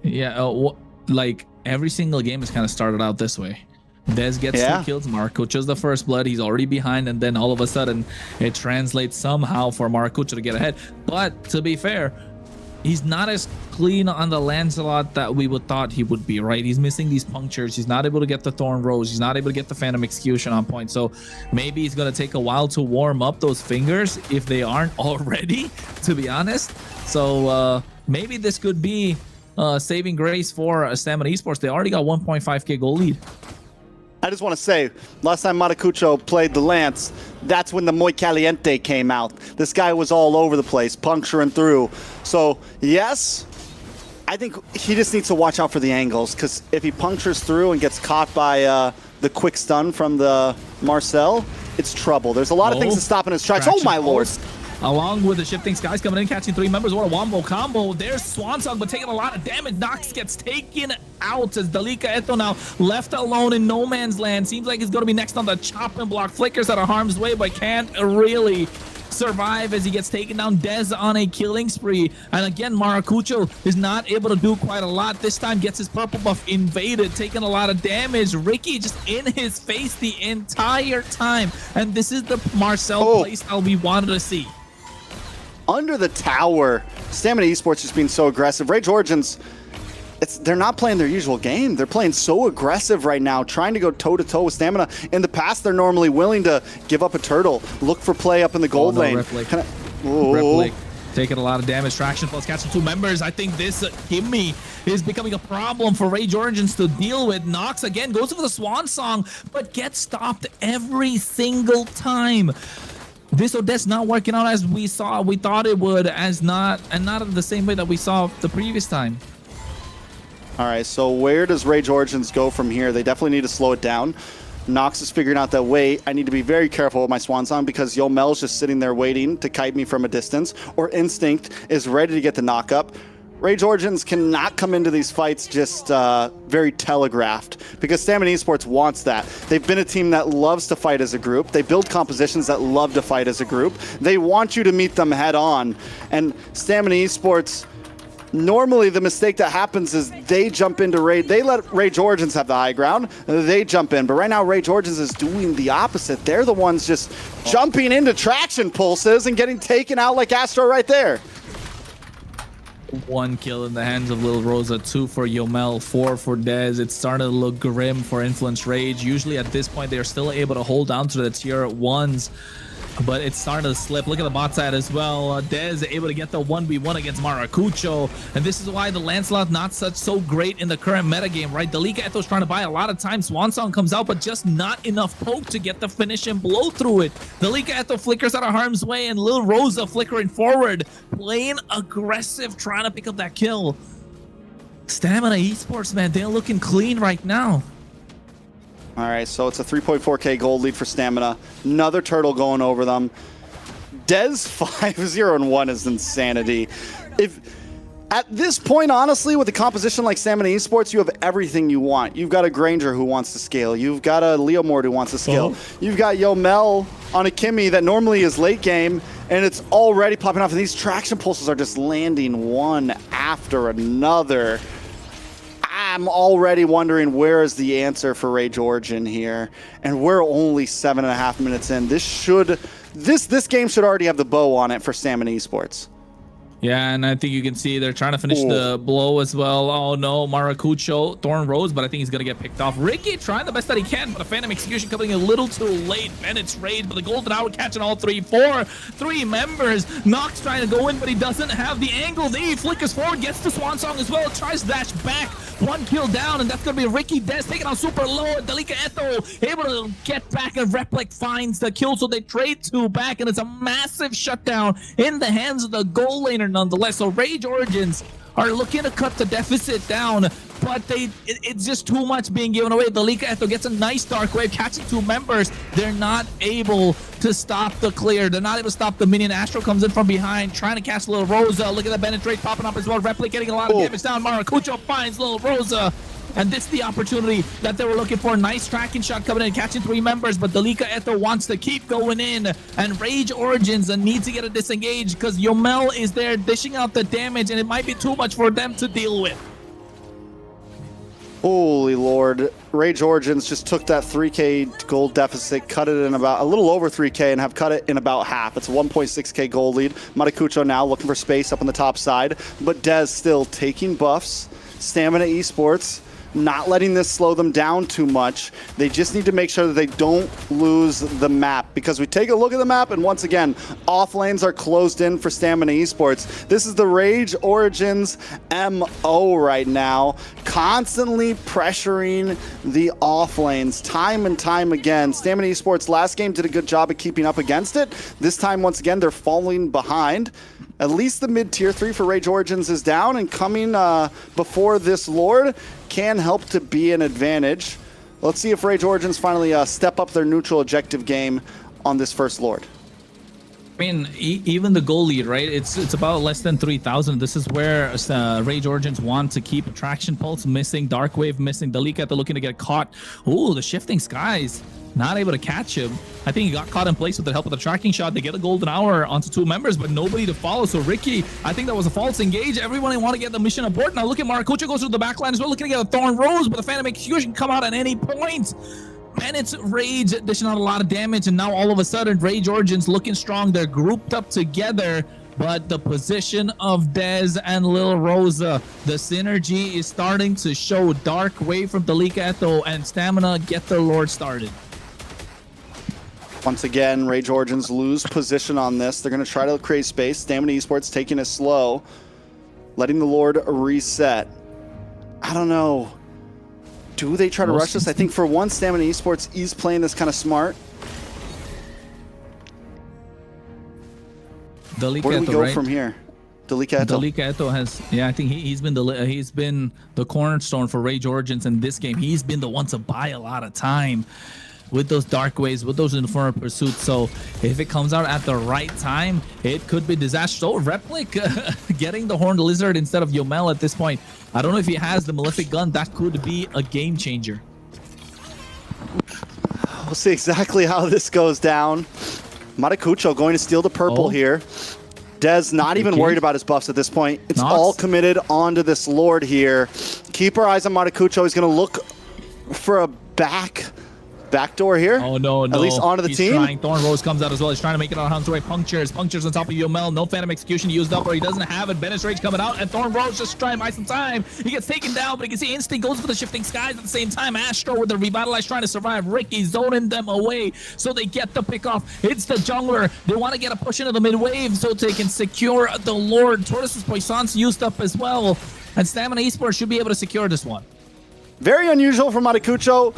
Yeah, like every single game has kind of started out this way. Dez gets 2 kills, Maracucho's the first blood, he's already behind, and then all of a sudden it translates somehow for Maracucho to get ahead. But to be fair, he's not as clean on the Lancelot that we would thought he would be, right? He's missing these punctures. He's not able to get the Thorn Rose. He's not able to get the Phantom Execution on point. So maybe it's going to take a while to warm up those fingers if they aren't already, to be honest. So maybe this could be saving grace for Stamina Esports. They already got 1.5k goal lead. I just want to say, last time Maracucho played the Lance, that's when the Muy Caliente came out. This guy was all over the place, puncturing through. So, yes, I think he just needs to watch out for the angles, because if he punctures through and gets caught by the quick stun from the Marcel, it's trouble. There's a lot of things to stop in his tracks. Oh, my lord. Along with the shifting skies coming in, catching 3 members. What a wombo combo. There's Swansong, but taking a lot of damage. Nox gets taken out as Delika Eto now left alone in no man's land. Seems like he's going to be next on the chopping block. Flickers out of harm's way, but can't really survive as he gets taken down. Dez on a killing spree. And again, Maracucho is not able to do quite a lot. This time gets his purple buff invaded, taking a lot of damage. Ricky just in his face the entire time. And this is the Marcel playstyle we wanted to see. Under the tower, Stamina Esports just being so aggressive. Rage Origins, they're not playing their usual game. They're playing so aggressive right now, trying to go toe-to-toe with Stamina. In the past, they're normally willing to give up a turtle, look for play up in the gold lane. Replic taking a lot of damage. Traction plus catching 2 members. I think this gimme is becoming a problem for Rage Origins to deal with. Nox again goes for the Swan Song, but gets stopped every single time. This Odette's not working out as we thought it would, not the same way that we saw the previous time. All right, so where does Rage Origins go from here? They definitely need to slow it down. Nox is figuring out that, wait, I need to be very careful with my Swan Song because Yomel's just sitting there waiting to kite me from a distance, or Instinct is ready to get the knock up. Rage Origins cannot come into these fights just very telegraphed, because Stamina Esports wants that. They've been a team that loves to fight as a group. They build compositions that love to fight as a group. They want you to meet them head on. And Stamina Esports, normally the mistake that happens is they jump into Rage. They let Rage Origins have the high ground. They jump in. But right now, Rage Origins is doing the opposite. They're the ones just jumping into traction pulses and getting taken out like Astro right there. 1 kill in the hands of Lil Rosa, 2 for Yomel, 4 for Dez. It's starting to look grim for Influence Rage. Usually at this point, they're still able to hold down to the tier 1s, but it's starting to slip. Look at the bot side as well. Dez able to get the 1v1 against Maracucho, and this is why the Lancelot not so great in the current metagame, right? Delika Eto's trying to buy a lot of time. Swansong comes out, but just not enough poke to get the finish and blow through it. Delika Eto flickers out of harm's way, and Lil Rosa flickering forward, playing aggressive, trying to pick up that kill. Stamina Esports, man, they're looking clean right now. All right, so it's a 3.4k gold lead for Stamina. Another turtle going over them. Dez 5-0-1 is insanity. At this point, honestly, with a composition like Stamina Esports, you have everything you want. You've got a Granger who wants to scale. You've got a Leo Mord who wants to scale. You've got Yomel on a Kimmy that normally is late game, and it's already popping off. And these traction pulses are just landing one after another. I'm already wondering where is the answer for Rage Origin here, and we're only 7.5 minutes in. This game should already have the bow on it for Stamina Esports. Yeah, and I think you can see they're trying to finish the blow as well. Oh no, Maracucho, Thorn Rose, but I think he's gonna get picked off. Ricky trying the best that he can, but a Phantom Execution coming a little too late. Bennett's raid, but the Golden Hour catching all three members. Nox trying to go in, but he doesn't have the angle. He flickers forward, gets the Swan Song as well, tries dash back. 1 kill down, and that's gonna be Ricky Des taking on super low. Dalika Eto able to get back, and Replic finds the kill, so they trade 2 back, and it's a massive shutdown in the hands of the goal laner nonetheless. So Rage Origins are looking to cut the deficit down, but it's just too much being given away. Dalika Eto gets a nice Dark Wave, catching 2 members. They're not able to stop the clear. They're not able to stop the minion. Astro comes in from behind, trying to catch Little Rosa. Look at the penetrate popping up as well. Replic getting a lot of damage down. Maracucho finds Little Rosa. And this is the opportunity that they were looking for. Nice tracking shot coming in, catching 3 members, but Dalika Eto wants to keep going in. And Rage Origins need to get a disengage because Yomel is there dishing out the damage, and it might be too much for them to deal with. Holy Lord. Rage Origins just took that 3K gold deficit, cut it in about a little over 3K, and have cut it in about half. It's a 1.6K gold lead. Matakucho now looking for space up on the top side, but Dez still taking buffs. Stamina Esports not letting this slow them down too much. They just need to make sure that they don't lose the map, because we take a look at the map, and once again, off lanes are closed in for Stamina Esports. This is the Rage Origins MO right now, constantly pressuring the off lanes time and time again. Stamina Esports last game did a good job of keeping up against it. This time, once again, they're falling behind. At least the mid tier 3 for Rage Origins is down, and coming before this Lord can help to be an advantage. Let's see if Rage Origins finally step up their neutral objective game on this first Lord. I mean, even the goal lead, right? It's about less than 3,000. This is where Rage Origins want to keep Attraction Pulse missing, Dark Wave missing, Dalika Eto looking to get caught. Ooh, the Shifting Skies. Not able to catch him. I think he got caught in place with the help of the tracking shot. They get a golden hour onto 2 members, but nobody to follow. So Ricky, I think that was a false engage. Everyone want to get the mission aboard. Now look at Maracucho goes through the backline as well, looking to get a Thorn Rose, but the Phantom Execution come out at any point. Bennett's Rage dishing out a lot of damage, and now all of a sudden Rage Origins looking strong. They're grouped up together, but the position of Dez and Lil Rosa, the synergy is starting to show. Dark Wave from Dalika Eto and Stamina get their Lord started. Once again, Rage Origins lose position on this. They're going to try to create space. Stamina Esports taking it slow, letting the Lord reset. I don't know. Do they try to rush this? I think for one, Stamina Esports is playing this kind of smart. Dalika Where do we Eto, go right? from here? Dalika Eto. Dalika Eto has, yeah, I think he's been the cornerstone for Rage Origins in this game. He's been the one to buy a lot of time with those Dark Waves, with those Infernal Pursuits. So if it comes out at the right time, it could be disaster. So Replic getting the Horned Lizard instead of Yomel at this point. I don't know if he has the Malefic Gun. That could be a game changer. We'll see exactly how this goes down. Matakucho going to steal the purple here. Dez not even worried about his buffs at this point. It's all committed onto this Lord here. Keep our eyes on Matakucho. He's going to look for a backdoor here. Oh no, at least onto the team. Trying. Thorn Rose comes out as well. He's trying to make it on Hunt's way. Punctures on top of Yomel. No Phantom Execution used up, or he doesn't have it. Bennett's Rage coming out, and Thorn Rose just trying to buy some time. He gets taken down, but you can see Instinct goes for the Shifting Skies at the same time. Astro with the Revitalize trying to survive. Ricky zoning them away, so they get the pick off. It's the jungler. They want to get a push into the mid wave so they can secure the Lord. Tortoise's Poisson's used up as well, and Stamina Esports should be able to secure this one. Very unusual for Matakucho.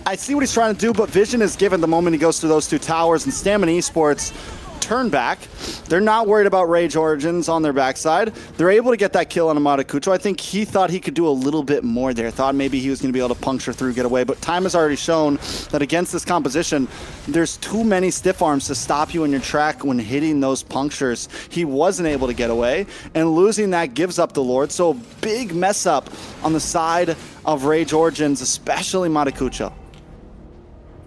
I see what he's trying to do, but vision is given the moment he goes through those 2 towers, and Stamina Esports turn back. They're not worried about Rage Origins on their backside. They're able to get that kill on Matakucho. I think he thought he could do a little bit more there. Thought maybe he was going to be able to puncture through, get away, but time has already shown that against this composition, there's too many stiff arms to stop you in your track when hitting those punctures. He wasn't able to get away, and losing that gives up the Lord. So a big mess up on the side of Rage Origins, especially Matakucho.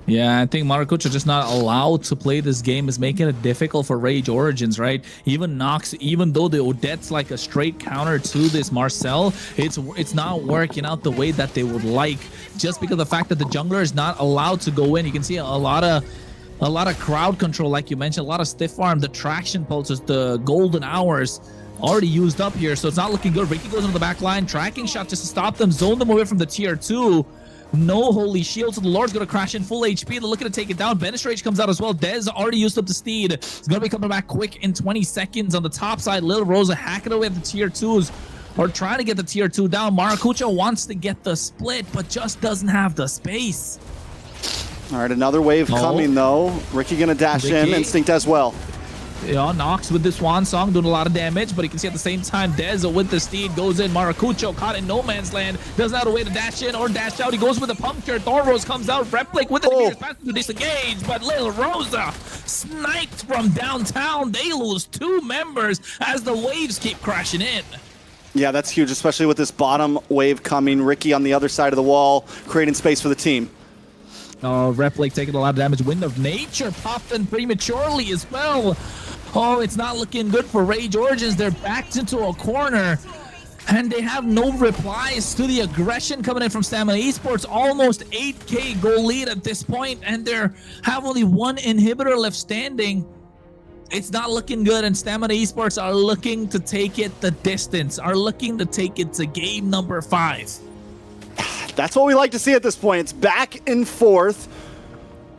Yeah, I think Maracucho just not allowed to play this game is making it difficult for Rage Origins, right? Even Nox, even though the Odette's like a straight counter to this Marcel, it's not working out the way that they would like, just because of the fact that the jungler is not allowed to go in. You can see a lot of crowd control, like you mentioned, a lot of stiff arm, the traction pulses, the golden hours. already used up here, so it's not looking good. Ricky goes into the back line, tracking shot just to stop them, zone them away from the tier 2. No holy shield, so the Lord's gonna crash in full HP. They're looking to take it down. Banish Rage comes out as well. Dez already used up the steed. He's gonna be coming back quick in 20 seconds. On the top side, Lil Rosa hacking away at the tier 2s, or trying to get the tier 2 down. Maracucho wants to get the split, but just doesn't have the space. All right, another wave coming though. Ricky gonna dash in, Instinct as well. Yeah, Nox with the Swan Song doing a lot of damage, but you can see at the same time Dez with the steed goes in. Maracucho caught in no man's land, doesn't have a way to dash in or dash out. He goes with the puncture. Thornrose comes out. Replic with the pass to disengage, but Lil Rosa sniped from downtown. They lose 2 members as the waves keep crashing in. Yeah, that's huge, especially with this bottom wave coming. Ricky on the other side of the wall, creating space for the team. Replic taking a lot of damage. Wind of Nature popped in prematurely as well. Oh, it's not looking good for Rage Origins. They're backed into a corner, and they have no replies to the aggression coming in from Stamina Esports. Almost 8K goal lead at this point, and they have only 1 inhibitor left standing. It's not looking good, and Stamina Esports are looking to take it the distance, are looking to take it to game number 5. That's what we like to see at this point. It's back and forth.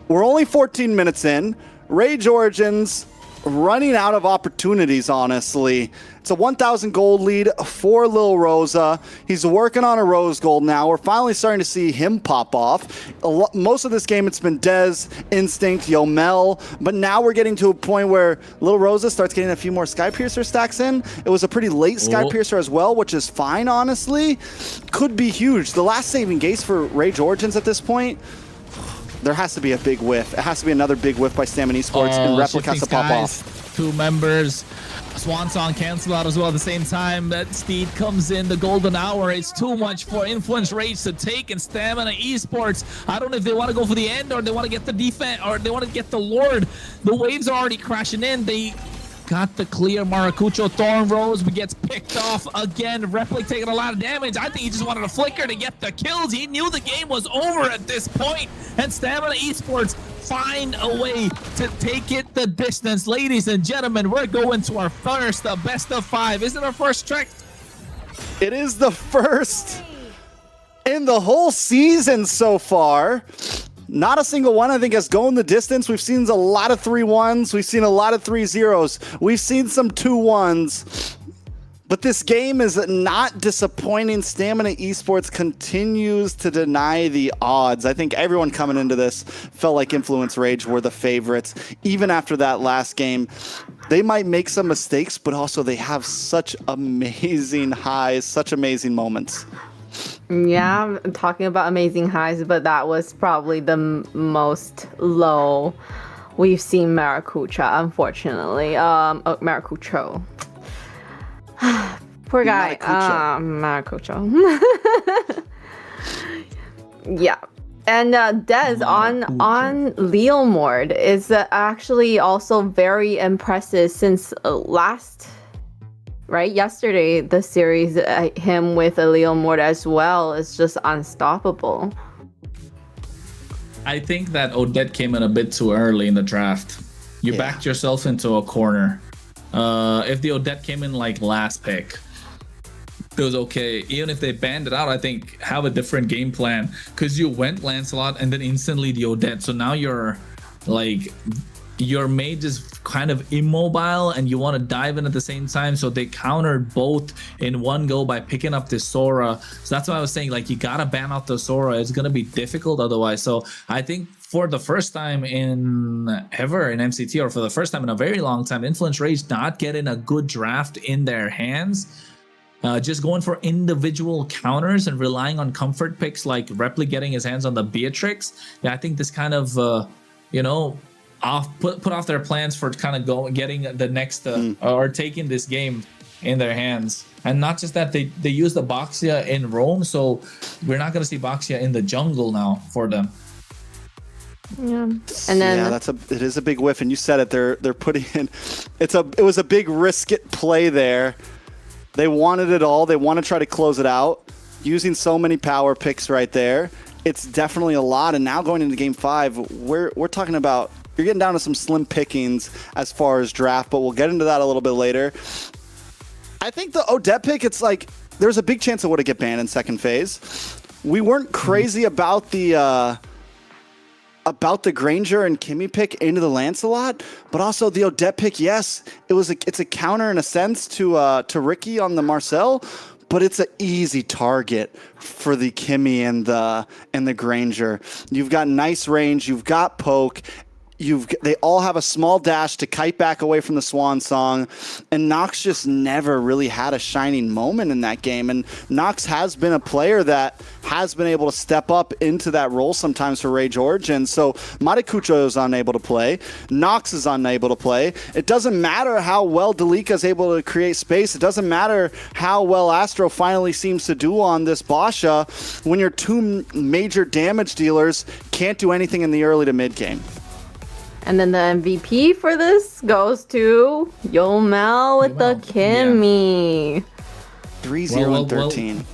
We're only 14 minutes in. Rage Origins running out of opportunities, honestly. It's a 1,000 gold lead for Lil Rosa. He's working on a rose gold now. We're finally starting to see him pop off. Most of this game, it's been Dez, Instinct, Yomel, but now we're getting to a point where Lil Rosa starts getting a few more Sky Piercer stacks in. It was a pretty late Sky Piercer as well, which is fine, honestly. Could be huge. The last saving grace for Rage Origins at this point, there has to be a big whiff. It has to be another big whiff by Stamina Esports, and Replic has to pop off. 2 members. Swan Song cancel out as well at the same time. That Steed comes in, the golden hour. It's too much for Influence Rage to take, and Stamina Esports, I don't know if they want to go for the end or they want to get the defense or they want to get the Lord. The waves are already crashing in. They got the clear. Maracucho Thornrose gets picked off again. Replic taking a lot of damage. I think he just wanted a flicker to get the kills. He knew the game was over at this point, and Stamina Esports find a way to take it the distance. Ladies and gentlemen, we're going to our first best of 5. Is it our first track? It is the first in the whole season so far. Not a single one, I think, has gone the distance. We've seen a lot of 3-1s. We've seen a lot of 3-0s. We've seen some 2-1s. But this game is not disappointing. Stamina Esports continues to deny the odds. I think everyone coming into this felt like Influence Rage were the favorites. Even after that last game, they might make some mistakes, but also they have such amazing highs, such amazing moments. Yeah, I'm talking about amazing highs, but that was probably the most low we've seen Maracucho, unfortunately. Maracucho. Poor guy. Maracucho. Yeah. And Dez on Leomord is actually also very impressive since yesterday, the series, him with a Leomord as well is just unstoppable. I think that Odette came in a bit too early in the draft. You backed yourself into a corner. If the Odette came in like last pick, it was okay. Even if they banned it out, I think have a different game plan, because you went Lancelot and then instantly the Odette. So now you're like, your mage is kind of immobile and you want to dive in at the same time. So they countered both in one go by picking up this Sora. So that's why I was saying, like, you gotta ban out the Sora. It's gonna be difficult otherwise. So I think for the first time ever in MCT, or for the first time in a very long time, Influence Rage not getting a good draft in their hands. Just going for individual counters and relying on comfort picks like Replic getting his hands on the Beatrix. Yeah, I think this kind of, put off their plans for kind of getting the next or taking this game in their hands. And not just that, they use the Boxia in Rome, so we're not going to see Boxia in the jungle now for them. Yeah, and then it is a big whiff, and you said it. They're putting in. It was a big risk it play there. They wanted it all. They want to try to close it out using so many power picks right there. It's definitely a lot. And now going into game 5, we're talking about, you're getting down to some slim pickings as far as draft, but we'll get into that a little bit later. I think the Odette pick, it's like there's a big chance it would have get banned in second phase. We weren't crazy about the Granger and Kimmy pick into the Lancelot, but also the Odette pick. Yes, it's a counter in a sense to Ricky on the Marcel, but it's an easy target for the Kimmy and the Granger. You've got nice range. You've got poke. They all have a small dash to kite back away from the Swan Song, and Nox just never really had a shining moment in that game. And Nox has been a player that has been able to step up into that role sometimes for Ray George, and so Matakucho is unable to play. Nox is unable to play. It doesn't matter how well Delika is able to create space. It doesn't matter how well Astro finally seems to do on this Basha when your two major damage dealers can't do anything in the early to mid game. And then the MVP for this goes to Yomel with the Kimmy. 3-0 and 13.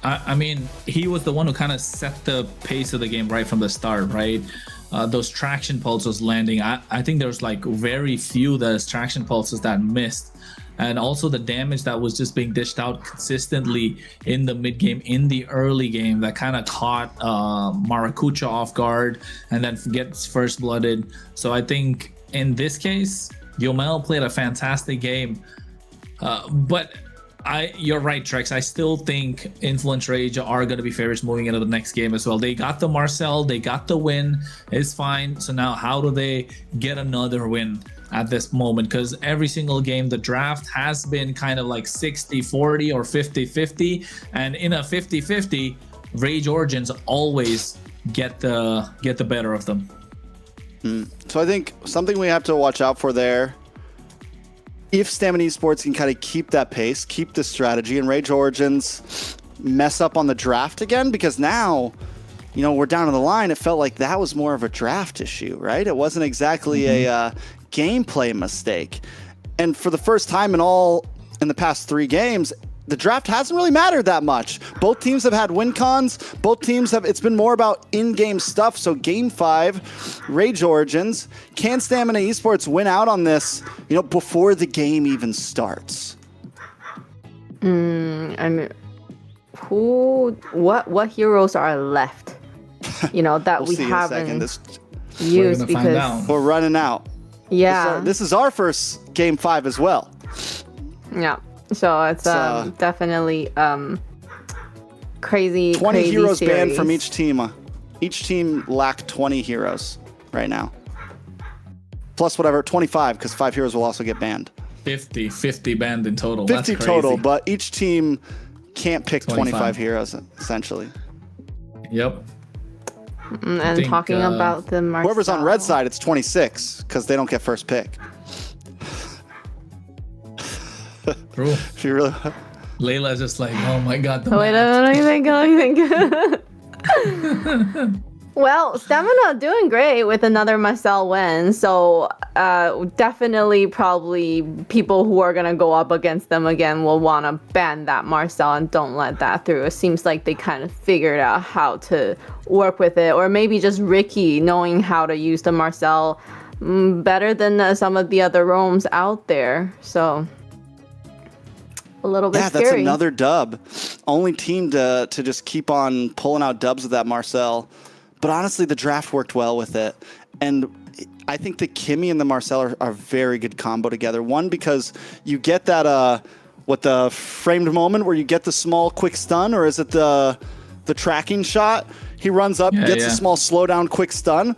I mean, he was the one who kind of set the pace of the game right from the start, right? Those traction pulses landing. I think there's like very few those traction pulses that missed. And also the damage that was just being dished out consistently in the mid game, in the early game, that kind of caught Maracuja off guard and then gets first blooded. So I think in this case, Yomel played a fantastic game. But you're right, Trex. I still think Influence Rage are going to be favorites moving into the next game as well. They got the Marcel, they got the win. It's fine. So now how do they get another win at this moment? Because every single game, the draft has been kind of like 60-40 or 50-50. And in a 50-50, Rage Origins always get the better of them. So I think something we have to watch out for there, if Stamina Esports can kind of keep that pace, keep this strategy, and Rage Origins mess up on the draft again, because now, you know, we're down to the line. It felt like that was more of a draft issue, right? It wasn't exactly a gameplay mistake. And for the first time in the past 3 games, the draft hasn't really mattered that much. Both teams have had win cons. Both teams it's been more about in-game stuff. So game 5, Rage Origins, can Stamina Esports win out on this, you know, before the game even starts? I mean, what heroes are left? You know, that We'll we see in a haven't second. used We're gonna find out. We're running out. Yeah. This is our first game 5 as well. Yeah. So it's definitely crazy. 20 crazy heroes series. banned from each team. Each team lack 20 heroes right now. Plus whatever, 25, because 5 heroes will also get banned. 50 banned in total. 50 That's crazy. total, but each team can't pick 25. 25 heroes, essentially. Yep. And think, talking about the Marcel. Whoever's on red side, it's 26, because they don't get first pick. True. If you really... Layla's just like, oh my god. The Wait, math. let me think. Well, Stamina doing great with another Marcel win. So definitely probably people who are going to go up against them again will want to ban that Marcel and don't let that through. It seems like they kind of figured out how to work with it. Or maybe just Ricky knowing how to use the Marcel better than some of the other roams out there. So a little bit scary. That's another dub. Only team to just keep on pulling out dubs with that Marcel. But honestly, the draft worked well with it. And I think the Kimmy and the Marcel are a very good combo together. One, because you get that, the framed moment where you get the small quick stun, or is it the tracking shot? He runs up, gets a small slowdown quick stun,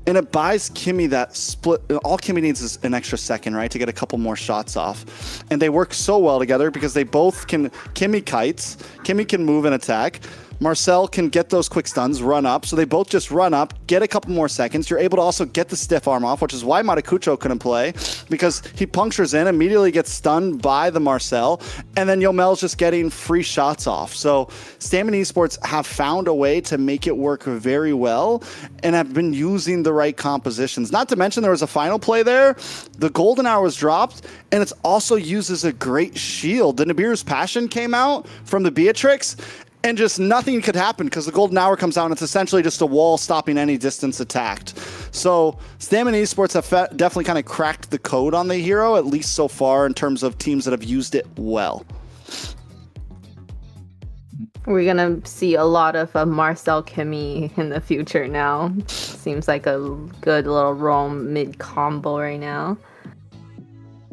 and it buys Kimmy that split. All Kimmy needs is an extra second, right, to get a couple more shots off. And they work so well together because they both can, Kimmy kites, Kimmy can move and attack. Marcel can get those quick stuns, run up. So they both just run up, get a couple more seconds. You're able to also get the stiff arm off, which is why Matakucho couldn't play, because he punctures in, immediately gets stunned by the Marcel, and then Yomel's just getting free shots off. So Stamina Esports have found a way to make it work very well and have been using the right compositions. Not to mention there was a final play there. The golden hour was dropped, and it's also used as a great shield. The Nibiru's Passion came out from the Beatrix, and just nothing could happen because the golden hour comes out and it's essentially just a wall stopping any distance attacked. So Stamina Esports have definitely kind of cracked the code on the hero, at least so far in terms of teams that have used it well. We're gonna see a lot of Marcel Kimi in the future now. Seems like a good little roam mid combo right now.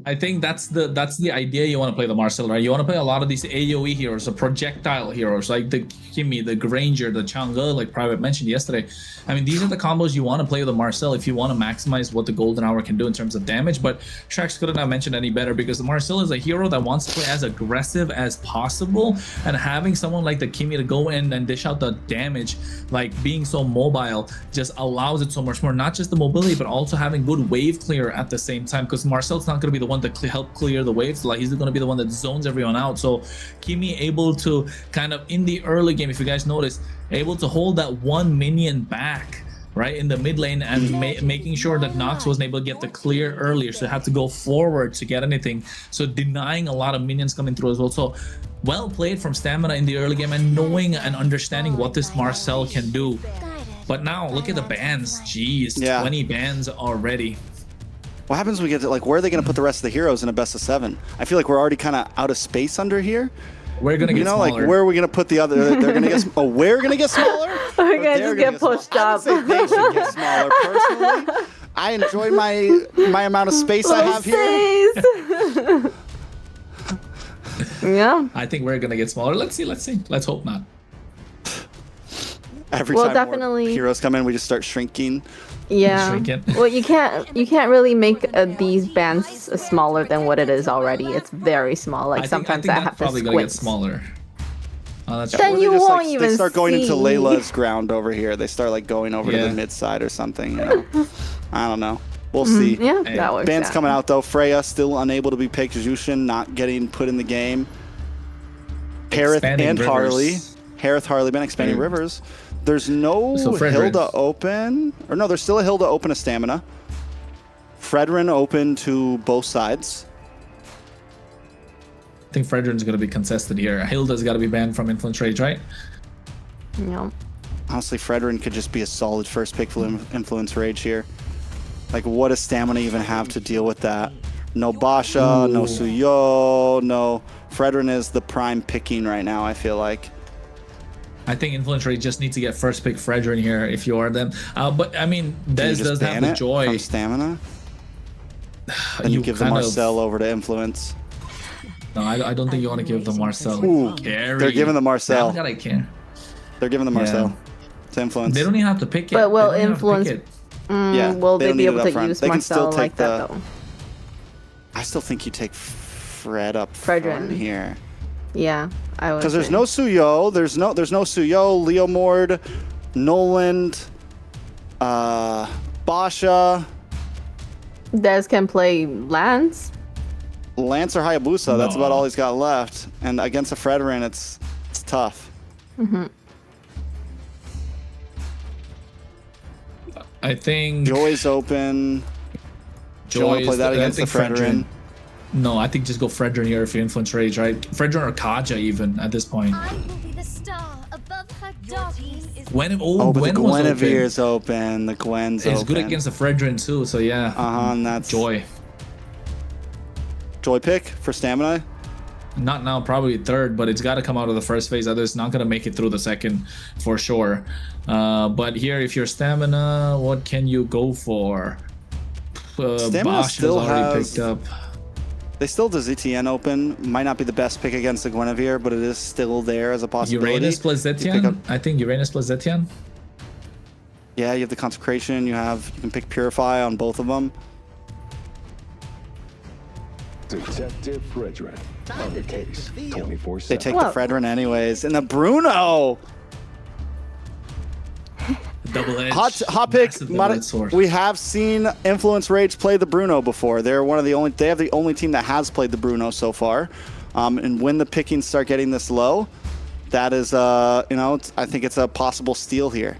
I think that's the idea. You want to play the Marcel, right? You want to play a lot of these AoE heroes, the projectile heroes, like the Kimi, the Granger, the Chang'e, like Private mentioned yesterday. I mean, these are the combos you want to play with the Marcel if you want to maximize what the Golden Hour can do in terms of damage. But Shrex couldn't have mentioned any better because the Marcel is a hero that wants to play as aggressive as possible, and having someone like the Kimi to go in and dish out the damage, like being so mobile, just allows it so much more. Not just the mobility, but also having good wave clear at the same time, because Marcel's not going to be the one to help clear the waves. Like, he's going to be the one that zones everyone out. So Kimi able to kind of in the early game, if you guys notice, able to hold that one minion back right in the mid lane and making sure that Nox wasn't able to get the clear earlier, so had to go forward to get anything, so denying a lot of minions coming through as well. So well played from Stamina in the early game and knowing and understanding what this Marcel can do. But now look at the bans. Jeez, yeah. 20 bans already. What happens when we get to, like, where are they going to put the rest of the heroes in a best of 7? I feel like we're already kind of out of space under here. We're going to get smaller. Like, where are we going to put the other? They're going to get, oh, we're going to get smaller? We're going to just get pushed up. I would say they should get smaller, personally. I enjoy my amount of space I have here. Yeah. I think we're going to get smaller. Let's see. Let's hope not. Every well, time definitely more heroes come in, we just start shrinking. Yeah. Well, you can't really make these bands smaller than what it is already. It's very small. Like, sometimes I have to probably squint. Gonna get smaller. That's then you just, won't like, even they start going see. into Layla's ground over here. They start like going over to the mid side or something. You know, I don't know. We'll see. Yeah, that works. Bands out. coming out though. Freya still unable to be picked. Jushin not getting put in the game. Harith and Harley. Harith, Harley, been expanding rivers. There's no Hilda open. Or no, there's still a Hilda open to Stamina. Fredrin open to both sides. I think Fredrin's going to be contested here. Hilda's got to be banned from Influence Rage, right? Yeah. Honestly, Fredrin could just be a solid first pick for Influence Rage here. Like, what does Stamina even have to deal with that? No Basha, no Suyo, no... Fredrin is the prime picking right now, I feel like. I think Influence Rage just needs to get first pick Fredrin here if you are them. But I mean, Dez does have the joy. From Stamina? Then you give the Marcel over to Influence. No, I don't think you want to give the Marcel. Ooh, they're giving the Marcel. I care. They're giving the Marcel to Influence. They don't even have to pick it. But will Influence... yeah, will they be able to use Marcel like that, though? I still think you take Fred up front here. Yeah, I would. Because there's no Suyo, there's no Suyo, Leomord, Noland, Basha. Dez can play Lance. Lance or Hayabusa, that's about all he's got left. And against a Fredrin, it's tough. I think Joy's open. Joy play that against the Fredrin. No, I think just go Fredrin here if you Influence Rage, right? Fredrin or Kaja even at this point. I will be the star above her darkness. But the Guinevere's open. The Gwen's open. It's good against the Fredrin too, so yeah. And that's Joy. Joy pick for Stamina? Not now, probably third, but it's got to come out of the first phase. Otherwise, not going to make it through the second for sure. But here, if you're Stamina, what can you go for? Stamina Bosch still already picked up. They still have the ZTN open. Might not be the best pick against the Guinevere, but it is still there as a possibility. Uranus plus Zetian? I think Uranus plus Zetian. Yeah, you have the Consecration. You can pick Purify on both of them. Detective Fredrin on the case 24/7. They take the Fredrin anyways. And the Bruno! Double edge. Hot pick. We have seen Influence Rage play the Bruno before. They're one of the only. They have the only team that has played the Bruno so far. And when the pickings start getting this low, that is, I think it's a possible steal here.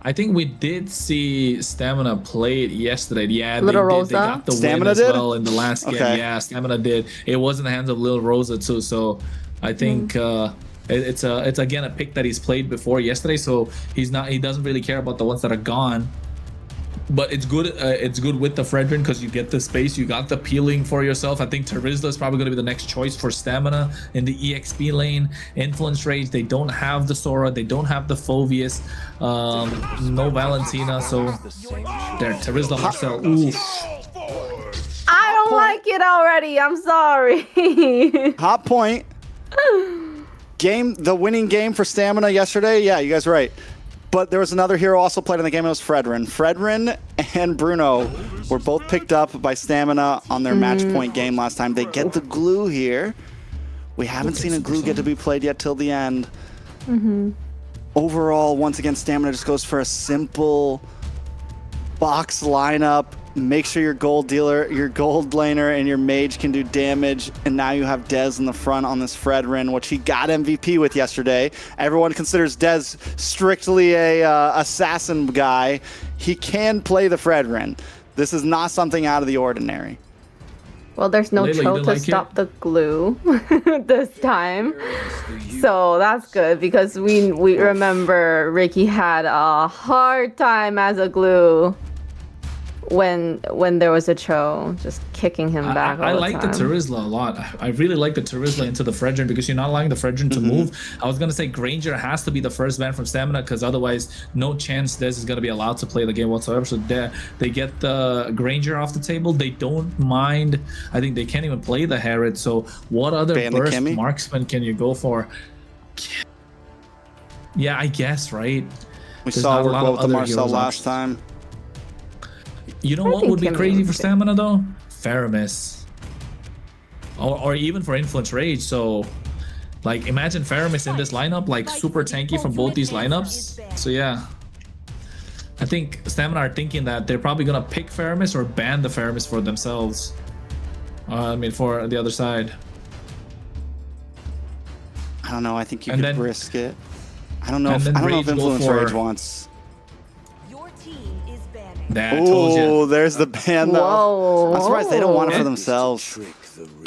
I think we did see Stamina play it yesterday. Yeah, Little Rosa? They got the Stamina win as well in the last game. Okay. Yeah, Stamina did. It was in the hands of Little Rosa too. So I think It's again a pick that he's played before yesterday, so he doesn't really care about the ones that are gone. But it's good with the Fredrin because you get the space, you got the peeling for yourself. I think Terizla is probably going to be the next choice for Stamina in the EXP lane. Influence Rage, they don't have the Sora, they don't have the Phoveus, no Valentina, so there, Terizla, Marcel, ooh. I don't like it already. I'm sorry. Hot point. The winning game for Stamina yesterday. Yeah, you guys are right. But there was another hero also played in the game. It was Fredrin. Fredrin and Bruno were both picked up by Stamina on their match point game last time. They get the glue here. We haven't seen a glue get to be played yet till the end. Overall, once again, Stamina just goes for a simple box lineup. Make sure your gold dealer, your gold laner, and your mage can do damage. And now you have Dez in the front on this Fredrin, which he got MVP with yesterday. Everyone considers Dez strictly a assassin guy. He can play the Fredrin. This is not something out of the ordinary. Well, there's no Layla, chill to like stop the glue this time. So that's good because we remember Ricky had a hard time as a glue when there was a Cho, just kicking him back. I all like the the time. Terizla a lot. I really like the Terizla into the Fredrin because you're not allowing the Fredrin to move. I was gonna say Granger has to be the first ban from Stamina because otherwise, no chance Dez is gonna be allowed to play the game whatsoever. So they get the Granger off the table. They don't mind. I think they can't even play the Herod. So what other Ban the burst Kimmy? marksman can you go for? Yeah, I guess, right? We There's saw not a it lot work well of with the other Marcel heroes last options. time. You know I what think would be Kimmy crazy would for be- Stamina though? Faramis. Or even for Influence Rage. So, like, imagine Faramis in this lineup, like super tanky from both these lineups. So yeah, I think Stamina are thinking that they're probably gonna pick Faramis or ban the Faramis for themselves. I mean, for the other side. I don't know. I think you And could then- risk it. I don't know. and If, then I don't know if Rage go Influence for- Rage wants. Your team is banning. That I told you. Oh, there's the ban though. Whoa. I'm surprised they don't want it for And- themselves.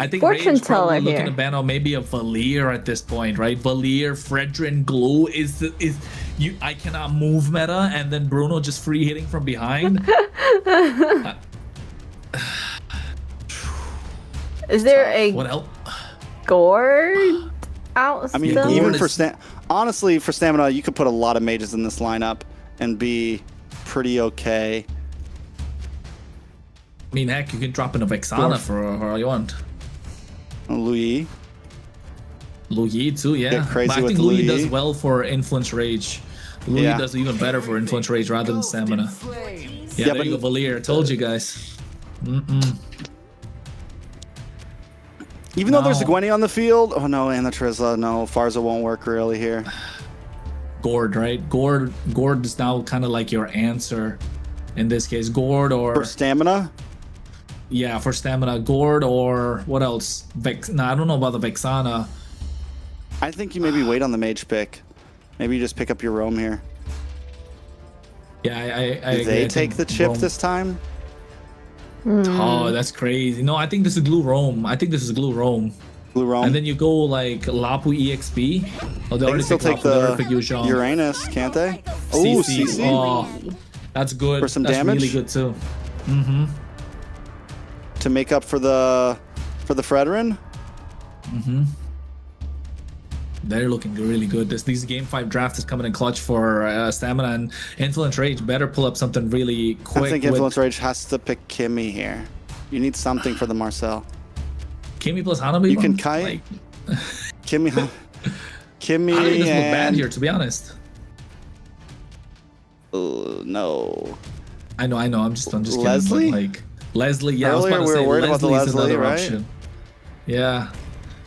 I think Fortune Rage probably teller looking here. to ban out maybe a Valier at this point, right? Valier, Fredrin, Glue is you. I cannot move meta, and then Bruno just free hitting from behind. Is there a What else? gourd out I mean, still? even Gourd for is- honestly, for Stamina, you could put a lot of mages in this lineup and be pretty okay. I mean, heck, you can drop in a Vexana for all you want. Louis. Louis too, yeah. Get crazy But I with think Louis Louis. does well for Influence Rage. Louis Yeah. does even better for Influence Rage rather than Stamina. Yeah, there but- you go, Valier. I told you guys. Even though there's a No. Gwenny on the field, oh no, and the Trizla, no, Farza won't work really here. Gord, right? Gord is now kind of like your answer in this case. Gord or For Stamina, yeah, for Stamina, Gord or what else? No, I don't know about the Vexana. I think you maybe wait on the mage pick. Maybe you just pick up your roam here. Yeah, I Do agree. they I take think the chip Rome- this time? Oh, that's crazy. No, I think this is Glue Rome. I think this is Glue Rome. Blue roam. And then you go like Lapu EXP. Oh, they they can already still picked take Lapu, they already picked the Yuzhong. Uranus, can't they? Oh, CC. CC. Oh, that's good. For some that's damage? really good too. To make up for the Fredrin. They're looking really good. These game 5 draft is coming in clutch for Stamina and Influence Rage. Better pull up something really quick. I think with Influence Rage has to pick Kimmy here. You need something for the Marcel. Kimmy plus Hanabi. You can one? kite. Like, Kimmy, Kimmy, Hanabi doesn't look bad and here, to be honest. no. I know. I'm just kidding. Leslie? But like Leslie, yeah. I was Earlier about to we were say worried about the Leslie's Leslie, another right? option. Yeah.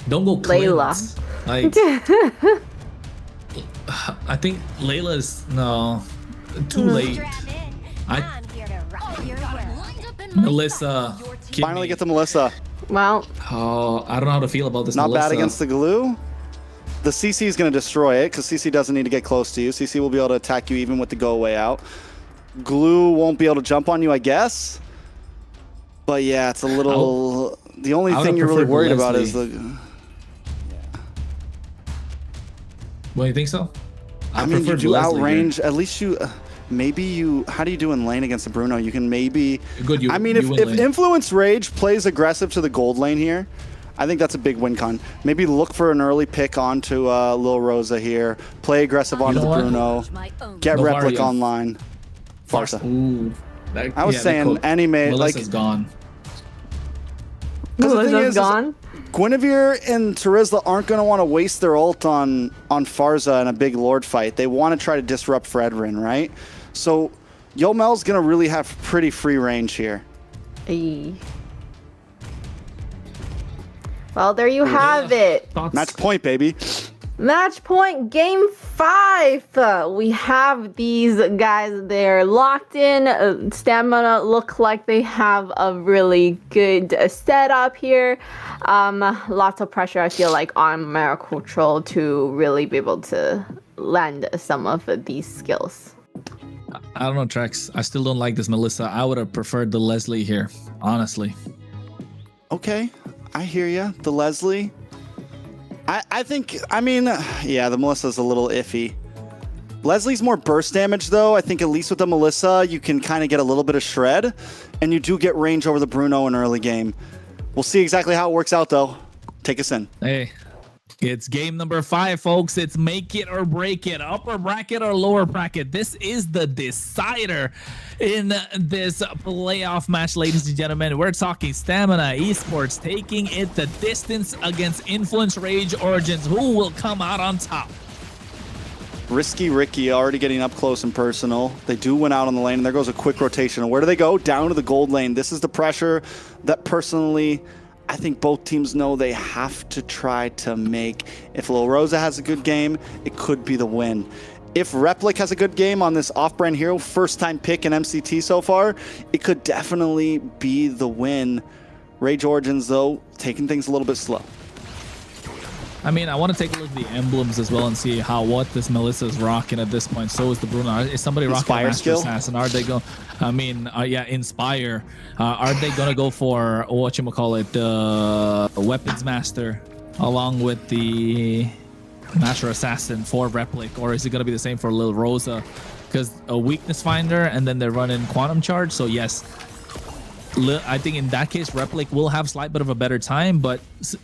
Don't go Clint. Layla. Like, I think Layla's no, too late. Melissa, Finally get to Melissa. Well, Oh, I don't know how to feel about this. Not Melissa. bad against the glue. The CC is going to destroy it because CC doesn't need to get close to you. CC will be able to attack you even with the go away out. Glue won't be able to jump on you, I guess. But yeah, it's a little. The only I would thing have you're really preferred worried about is Leslie. the. Well, you think so? I mean, you preferred do Leslie here. outrange. At least you, maybe you. How do you do in lane against the Bruno? You can maybe. Good, I mean, you if win lane. Influence Rage plays aggressive to the gold lane here, I think that's a big win con. Maybe look for an early pick onto Lil Rosa here. Play aggressive onto the know what? Bruno. My own. Get No Replic Varia. online. Farsa. Ooh. I was saying any mate like. Melissa's gone. 'Cause the thing Melissa's is, gone. Guinevere and Terizla aren't going to want to waste their ult on Farza in a big Lord fight. They want to try to disrupt Fredrin, right? So Yomel's going to really have pretty free range here. Ay. Well, there you have it. Thoughts? Match point, baby. Match point, game 5. We have these guys, they're locked in. Stamina look like they have a really good setup here. Lots of pressure, I feel like, on Maracultural to really be able to land some of these skills. I don't know, Trex. I still don't like this Melissa. I would have preferred the Leslie here, honestly. Okay, I hear you. The Leslie. I think, I mean, yeah, the Melissa's a little iffy. Leslie's more burst damage, though. I think at least with the Melissa, you can kind of get a little bit of shred, and you do get range over the Bruno in early game. We'll see exactly how it works out, though. Take us in. Hey, it's game number 5, folks. It's make it or break it, upper bracket or lower bracket. This is the decider in this playoff match, ladies and gentlemen. We're talking Stamina Esports taking it the distance against Influence Rage Origins. Who will come out on top? Risky Ricky already getting up close and personal. They do win out on the lane, and there goes a quick rotation. Where do they go? Down to the gold lane. This is the pressure that personally I think both teams know they have to try to make. If Lil Rosa has a good game, it could be the win. If Replic has a good game on this off-brand hero, first-time pick in MCT so far, it could definitely be the win. Rage Origins, though, taking things a little bit slow. I mean, I want to take a look at the emblems as well and see what this Melissa is rocking at this point. So is the Bruno. Is somebody rocking Inspire a Master skill? Assassin? Are they going? I mean, yeah, Inspire. Are they gonna go for Weapons Master along with the Master Assassin for Replic, or is it gonna be the same for Lil Rosa? Because a Weakness Finder and then they're running Quantum Charge. So yes. I think in that case, Replic will have slight bit of a better time, but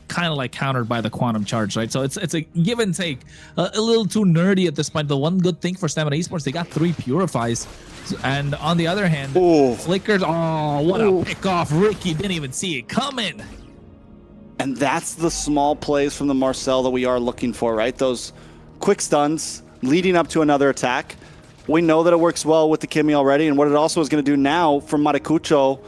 kind of like countered by the Quantum Charge, right? So it's a give and take. A little too nerdy at this point. The one good thing for Stamina Esports, they got 3 Purifies. And on the other hand, Flickers, oh, what a pick off. Ricky didn't even see it coming. And that's the small plays from the Marcel that we are looking for, right? Those quick stuns leading up to another attack. We know that it works well with the Kimi already, and what it also is going to do now from Maracucho,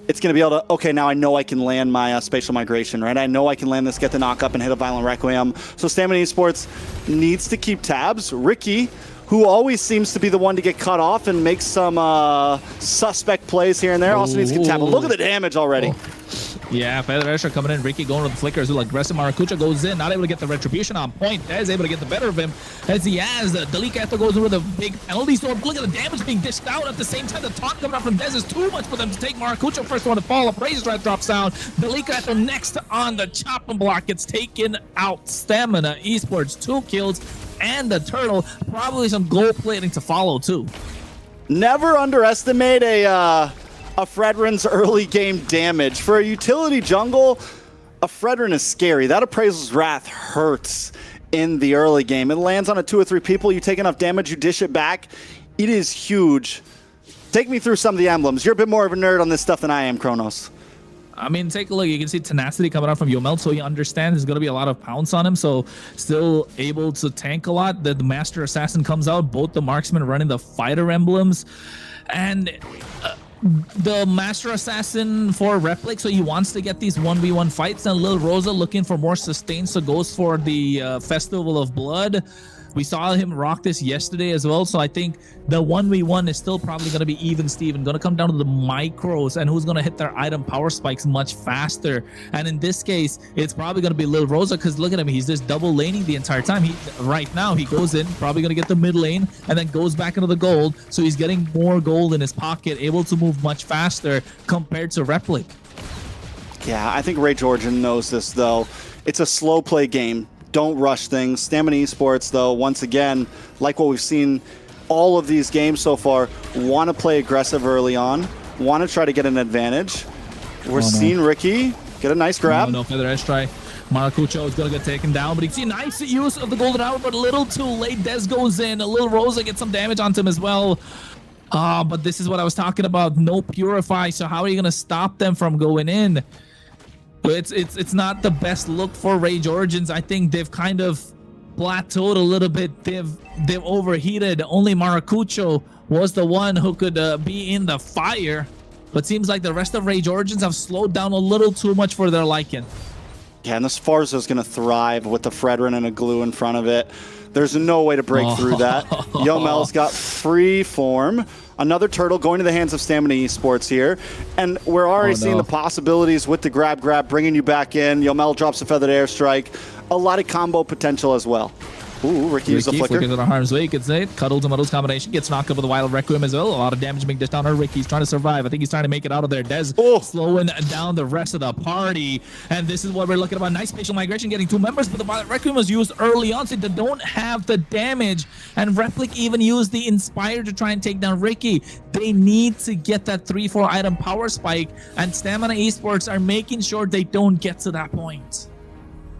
it's going to be able to, okay, now I know I can land my spatial migration, right? I know I can land this, get the knock up, and hit a Violent Requiem. So Stamina Esports needs to keep tabs. Ricky, who always seems to be the one to get cut off and make some suspect plays here and there, also needs to keep tabs. Look at the damage already. Yeah, Feather Escher coming in. Ricky going with the flickers. Like aggressive. Maracucha goes in, not able to get the retribution on point. Dez able to get the better of him as he has. Delicate goes in with a big penalty. So look at the damage being dished out at the same time. The taunt coming out from Dez is too much for them to take. Maracucha first one to fall. A Razor Drive drops down. Delicate next on the chopping block gets taken out. Stamina Esports 2 kills and the turtle. Probably some gold plating to follow too. Never underestimate a Fredrin's early game damage. For a utility jungle, a Fredrin is scary. That Appraisal's Wrath hurts in the early game. It lands on 2 or 3 people. You take enough damage, you dish it back. It is huge. Take me through some of the emblems. You're a bit more of a nerd on this stuff than I am, Kronos. I mean, take a look. You can see tenacity coming out from Yomel, so you understand there's going to be a lot of pounce on him. So still able to tank a lot. The Master Assassin comes out. Both the marksmen running the fighter emblems. And the Master Assassin for Replic, so he wants to get these 1v1 fights. And Lil Rosa looking for more sustain, so goes for the Festival of Blood. We saw him rock this yesterday as well, so I think the 1v1 is still probably going to be even Steven. Going to come down to the micros and who's going to hit their item power spikes much faster. And in this case, it's probably going to be Lil Rosa, because look at him, he's just double laning the entire time. Right now, he goes in, probably going to get the mid lane, and then goes back into the gold, so he's getting more gold in his pocket, able to move much faster compared to Replic. Yeah, I think Rage Origin knows this, though. It's a slow play game. Don't rush things. Stamina Esports, though, once again, like what we've seen all of these games so far, want to play aggressive early on, want to try to get an advantage. We're seeing Ricky get a nice grab. No feather edge try. Maracucho is going to get taken down, but you see nice use of the golden hour, but a little too late. Des goes in. A little Rosa gets some damage onto him as well. But this is what I was talking about. No Purify. So how are you going to stop them from going in? It's not the best look for Rage Origins. I think they've kind of plateaued a little bit. They've overheated. Only Maracucho was the one who could be in the fire, but seems like the rest of Rage Origins have slowed down a little too much for their liking. Yeah, and this Farza is going to thrive with the Fredrin and a glue in front of it. There's no way to break through that. Yomel's got free form. Another turtle going to the hands of Stamina Esports here. And we're already seeing the possibilities with the grab, bringing you back in. Yomel drops a feathered airstrike. A lot of combo potential as well. Ooh, Ricky used a flicker. Flickers on harm's way, gets it. Cuddles and Muddles combination, gets knocked up with a Wild Requiem as well. A lot of damage being dished down on Ricky's trying to survive. I think he's trying to make it out of there. Des slowing down the rest of the party. And this is what we're looking at. Nice spatial migration, getting 2 members, but the Wild Requiem was used early on, so they don't have the damage. And Replic even used the Inspire to try and take down Ricky. They need to get that 3-4 item power spike, and Stamina Esports are making sure they don't get to that point.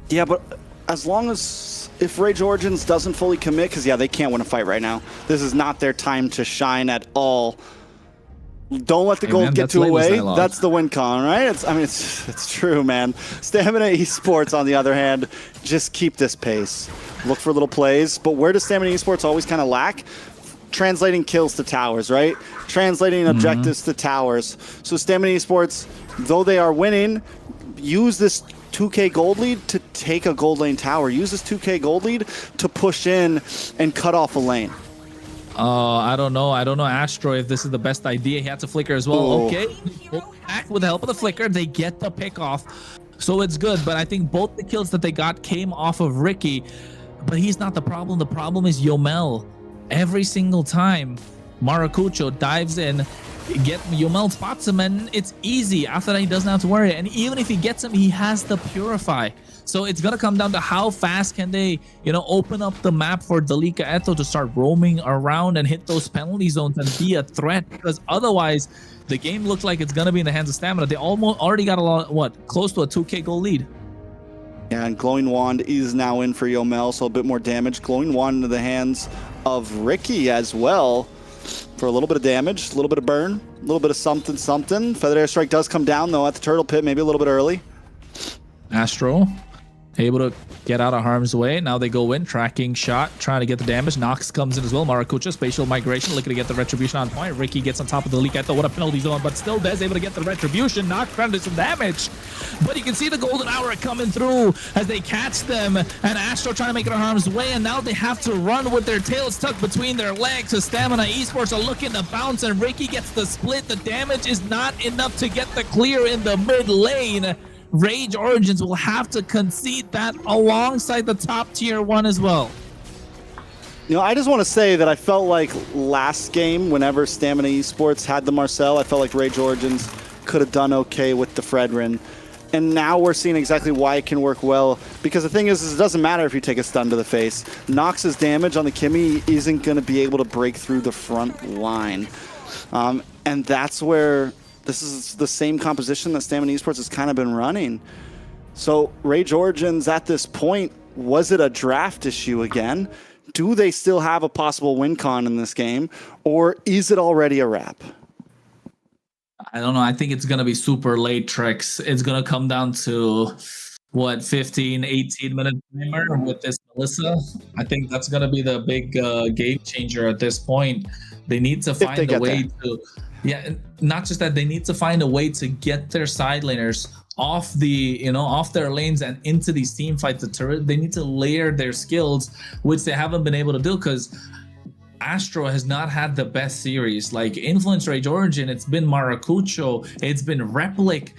Yeah, but as long as if Rage Origins doesn't fully commit, because yeah, they can't win a fight right now. This is not their time to shine at all. Don't let the gold get away. That's the win con, right? It's true, man. Stamina Esports, on the other hand, just keep this pace. Look for little plays, but where does Stamina Esports always kind of lack? Translating kills to towers, right? Translating objectives to towers. So Stamina Esports, though they are winning, use this 2k gold lead to take a gold lane tower. Use this 2k gold lead to push in and cut off a lane. I don't know, Astro, if this is the best idea. He had to flicker as well. Okay, back with the help of the flicker, they get the pick off, so it's good. But I think both the kills that they got came off of Ricky, but he's not the problem. The problem is Yomel. Every single time Maracucho dives in, Yomel spots him, and it's easy. After that, he doesn't have to worry. And even if he gets him, he has the Purify. So it's gonna come down to how fast can they, open up the map for Decisive Eto to start roaming around and hit those penalty zones and be a threat. Because otherwise, the game looks like it's gonna be in the hands of Stamina. They already got close to a 2k goal lead. Yeah, and Glowing Wand is now in for Yomel, so a bit more damage. Glowing Wand into the hands of Ricky as well for a little bit of damage, a little bit of burn, a little bit of something. Feather Airstrike does come down, though, at the Turtle Pit, maybe a little bit early. Astro able to get out of harm's way. Now they go in, tracking shot, trying to get the damage. Nox comes in as well. Maracucho, spatial migration, looking to get the retribution on point. Ricky gets on top of the leak. I thought what a penalty zone, but still Des able to get the retribution. Nox trying to do some damage, but you can see the golden hour coming through as they catch them, and Astro trying to make it on harm's way, and now they have to run with their tails tucked between their legs. So Stamina Esports are looking to bounce, and Ricky gets the split. The damage is not enough to get the clear in the mid lane. Rage Origins will have to concede that alongside the top tier 1 as well. I just want to say that I felt like last game, whenever Stamina Esports had the Marcel, I felt like Rage Origins could have done okay with the Fredrin. And now we're seeing exactly why it can work well. Because the thing is it doesn't matter if you take a stun to the face. Nox's damage on the Kimmy isn't going to be able to break through the front line. And that's where this is the same composition that Stamina Esports has kind of been running. So Rage Origins at this point, was it a draft issue again? Do they still have a possible win con in this game? Or is it already a wrap? I don't know. I think it's going to be super late, Tricks. It's going to come down to, 15, 18-minute timer with this Melissa. I think that's going to be the big game changer at this point. They need to find a way to... Yeah, not just that, they need to find a way to get their side laners off off their lanes and into these team fights. They need to layer their skills, which they haven't been able to do because Astro has not had the best series. Like Influence Rage Origin, it's been Maracucho, it's been Replic,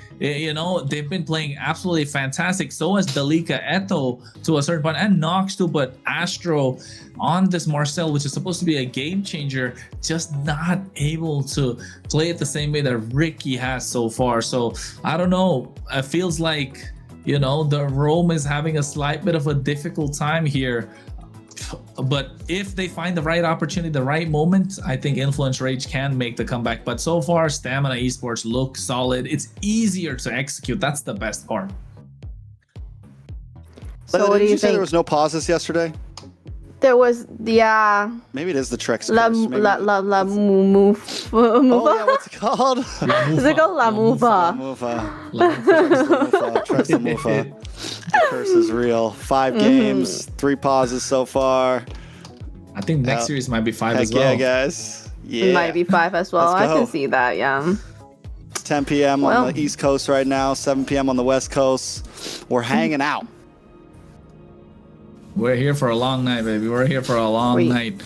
they've been playing absolutely fantastic. So has Decisive Eto to a certain point, and Nox too, but Astro on this Marcel, which is supposed to be a game changer, just not able to play it the same way that Ricky has so far. So I don't know, it feels like You know, the Rome is having a slight bit of a difficult time here. But if they find the right opportunity, the right moment, I think Influence Rage can make the comeback. But so far, Stamina Esports look solid. It's easier to execute. That's the best part. So what do Did you say think? there was no pauses yesterday? There was, yeah. Maybe it is the Trex La curse. Maybe- move. Oh, yeah, what's it called? Is it called La Mufa? Trex the Mufa. The curse is real. 5 games, 3 pauses so far. I think next series might be 5 Heck as well. yeah, guys. Yeah. It might be 5 as well. Let's I go. can see that, yeah. 10 p.m. Well. on the East Coast right now, 7 p.m. on the West Coast. We're hanging out. We're here for a long night, baby. We're here for a long Sweet. night.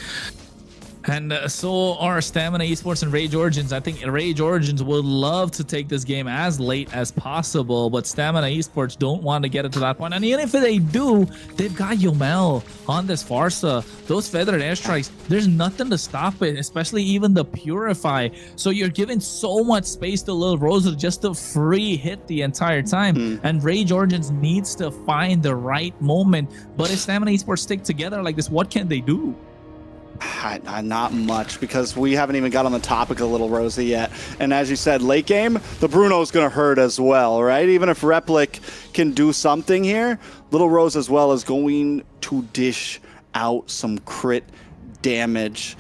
And so are Stamina Esports and Rage Origins. I think Rage Origins would love to take this game as late as possible, but Stamina Esports don't want to get it to that point. And even if they do, they've got Yomel on this Farsa. Those feathered airstrikes, there's nothing to stop it, especially even the Purify. So you're giving so much space to Lil Rosa just to free hit the entire time. And Rage Origins needs to find the right moment. But if Stamina Esports stick together like this, what can they do? Not much, because we haven't even got on the topic of Little Rosa yet. And as you said, late game, the Bruno's going to hurt as well, right? Even if Replic can do something here, Little Rosa as well is going to dish out some crit damage.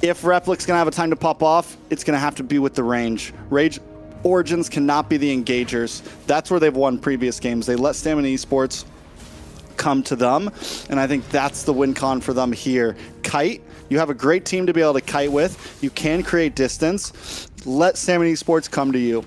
If Replic's going to have a time to pop off, it's going to have to be with the range. Rage Origins cannot be the engagers. That's where they've won previous games. They let Stamina Esports come to them, and I think that's the win con for them here. Kite, you have a great team to be able to kite with. You can create distance. Let Stamina Esports come to you.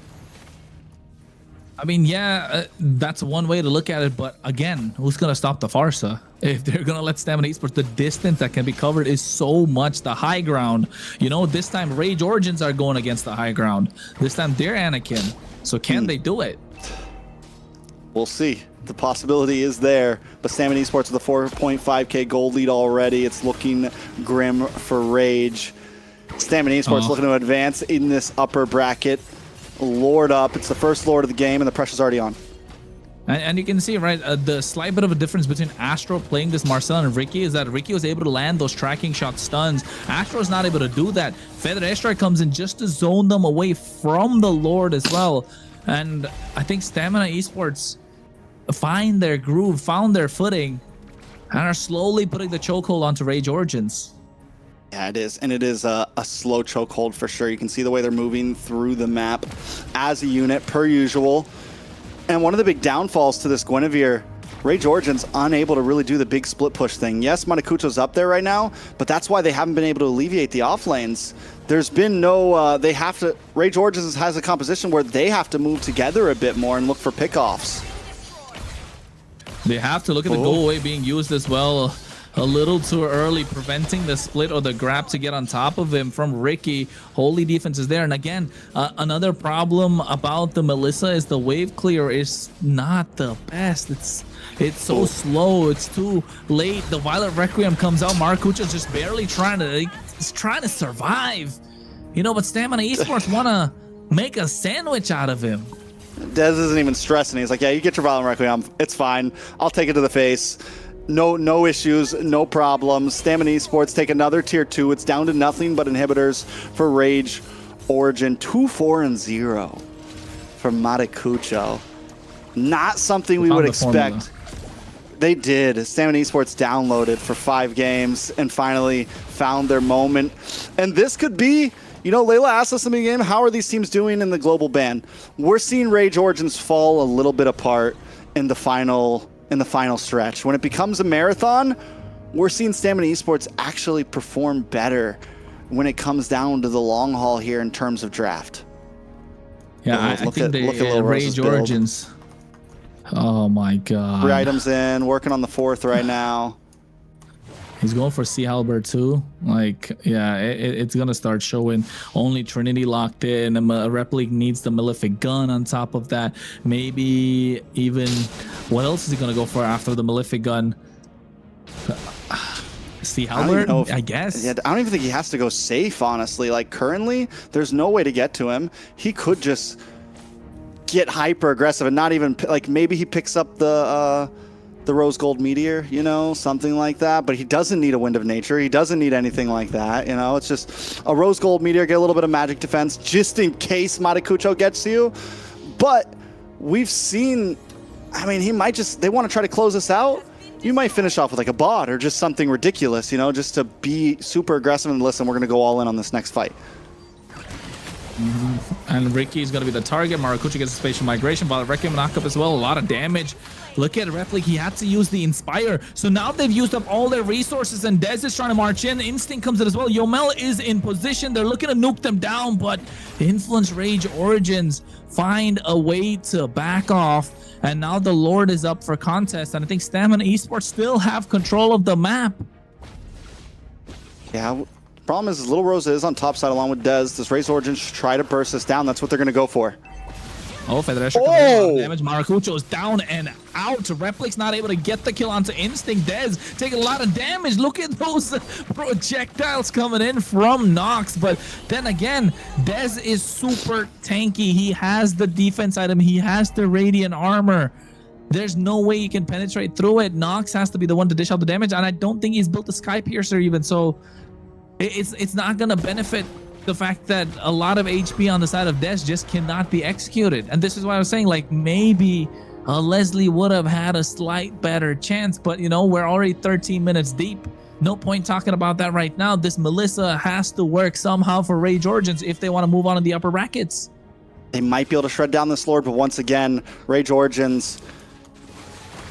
I mean, yeah, that's one way to look at it, but again, who's going to stop the Farsa? If they're going to let Stamina Esports, the distance that can be covered is so much. The high ground, you know, this time Rage Origins are going against the high ground. This time they're Anakin. So can they do it? We'll see. The possibility is there, but Stamina Esports with a 4.5k gold lead already. It's looking grim for Rage. Stamina Esports looking to advance in this upper bracket. Lord up. It's the first Lord of the game, and the pressure's already on. And you can see, right, the slight bit of a difference between Astro playing this Marcel and Ricky is that Ricky was able to land those tracking shot stuns. Astro's not able to do that. Feathered Airstrike comes in just to zone them away from the Lord as well. And I think Stamina Esports find their groove, found their footing, and are slowly putting the chokehold onto Rage Origins. Yeah, it is, and it is a slow chokehold for sure. You can see the way they're moving through the map as a unit, per usual. And one of the big downfalls to this Guinevere, Rage Origins unable to really do the big split push thing. Yes, Manakucho's up there right now, but that's why they haven't been able to alleviate the off lanes. There's been no, Rage Origins has a composition where they have to move together a bit more and look for pickoffs. They have to look at the go away being used as well. A little too early, preventing the split or the grab to get on top of him from Ricky. Holy defense is there. And again, another problem about the Melissa is the wave clear is not the best. It's so slow. It's too late. The Violet Requiem comes out. Maracucho's just barely trying to survive. You know, but Stamina Esports want to make a sandwich out of him. Dez isn't even stressing. He's like, yeah, you get your Violent Requiem. It's fine. I'll take it to the face. No issues, no problems. Stamina Esports take another tier 2. It's down to nothing but inhibitors for Rage Origin. 2-4-0 from Maracucho. Not something we would expect. They did. Stamina Esports downloaded for 5 games and finally found their moment. And this could be, you know, Layla asked us in the game, how are these teams doing in the global ban? We're seeing Rage Origins fall a little bit apart in the final stretch. When it becomes a marathon, we're seeing Stamina Esports actually perform better when it comes down to the long haul here in terms of draft. Yeah, I think the Rage Origins. Oh my god. 3 items in, working on the 4th right now. He's going for Sea Halberd too. Like, yeah, it's going to start showing. Only Trinity locked in. Replic needs the Malefic gun on top of that. Maybe even... What else is he going to go for after the Malefic gun? Sea Halberd, I guess. Yeah, I don't even think he has to go safe, honestly. Like, currently, there's no way to get to him. He could just get hyper aggressive and not even like maybe he picks up the rose gold meteor, you know, something like that. But he doesn't need a wind of nature. He doesn't need anything like that. You know, it's just a rose gold meteor, get a little bit of magic defense just in case Maracucho gets you. But we've seen, I mean, he might just, they want to try to close us out. You might finish off with like a bot or just something ridiculous, you know, just to be super aggressive and listen, we're going to go all in on this next fight. And Ricky is going to be the target. Maracucho gets a spatial migration. Valkyrie knock up as well. A lot of damage. Look at Reflex. He had to use the Inspire. So now they've used up all their resources, and Dez is trying to march in. Instinct comes in as well. Yomel is in position. They're looking to nuke them down, but Influence Rage Origins find a way to back off. And now the Lord is up for contest. And I think Stamina Esports still have control of the map. Yeah. Problem is, Little Rose is on top side along with Dez. This Race Origins should try to burst this down. That's what they're going to go for. Oh, Federation damage. Maracucho is down and out. Replic's not able to get the kill onto Instinct. Dez taking a lot of damage. Look at those projectiles coming in from Nox. But then again, Dez is super tanky. He has the defense item. He has the Radiant Armor. There's no way he can penetrate through it. Nox has to be the one to dish out the damage. And I don't think he's built a Sky Piercer even. So it's not going to benefit the fact that a lot of HP on the side of Dez just cannot be executed. And this is why I was saying, like, maybe Leslie would have had a slight better chance, but you know, we're already 13 minutes deep. No point talking about that right now. This Melissa has to work somehow for Rage Origins if they want to move on in the upper brackets. They might be able to shred down this Lord, but once again, Rage Origins,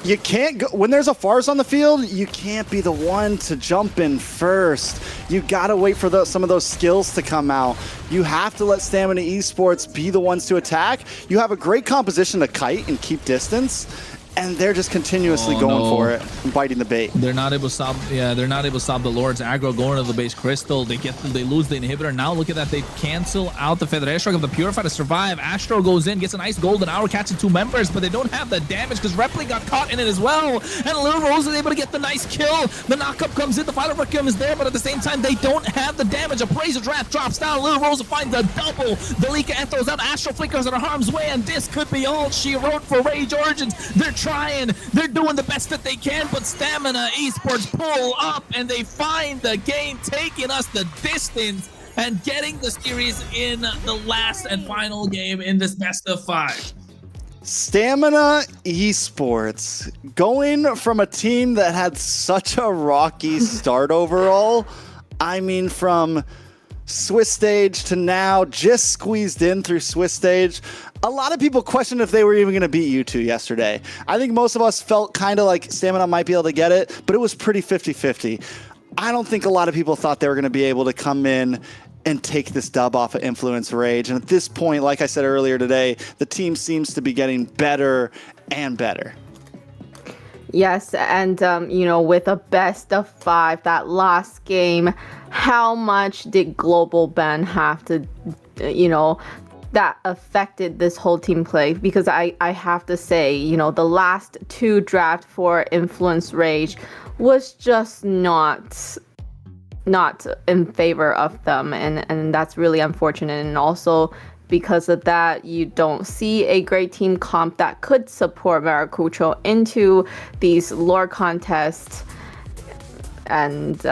you can't go when there's a Fars on the field. You can't be the one to jump in first. You gotta wait for some of those skills to come out. You have to let Stamina Esports be the ones to attack. You have a great composition to kite and keep distance, and they're just continuously going for it and biting the bait. They're not able to stop. Yeah, they're not able to stop the Lord's aggro going to the base crystal. They lose the inhibitor. Now look at that. They cancel out the Federation of the Purify to survive. Astro goes in, gets a nice golden hour, catching 2 members, but they don't have the damage because Repli got caught in it as well. And Little Rose is able to get the nice kill. The knockup comes in. The Fire Vacuum is there, but at the same time, they don't have the damage. Appraiser's Wrath drops down. Little Rose finds a double. Delika Ethos out. Astro flickers in her harm's way, and this could be all she wrote for Rage Origins. They're trying. They're doing the best that they can, but Stamina Esports pull up and they find the game, taking us the distance and getting the series in the last and final game in this best of 5. Stamina Esports going from a team that had such a rocky start overall. I mean, from Swiss stage to now just squeezed in through Swiss stage. A lot of people questioned if they were even going to beat U2 yesterday. I think most of us felt kind of like Stamina might be able to get it, but it was pretty 50-50. I don't think a lot of people thought they were going to be able to come in and take this dub off of Influence Rage. And at this point, like I said earlier today, the team seems to be getting better and better. Yes, and you know, with a best of 5, that last game, how much did Global Ben have to, you know, that affected this whole team play? Because I have to say, you know, the last 2 draft for Influence Rage was just not in favor of them, and that's really unfortunate. And also because of that, you don't see a great team comp that could support Maracucho into these lore contests. And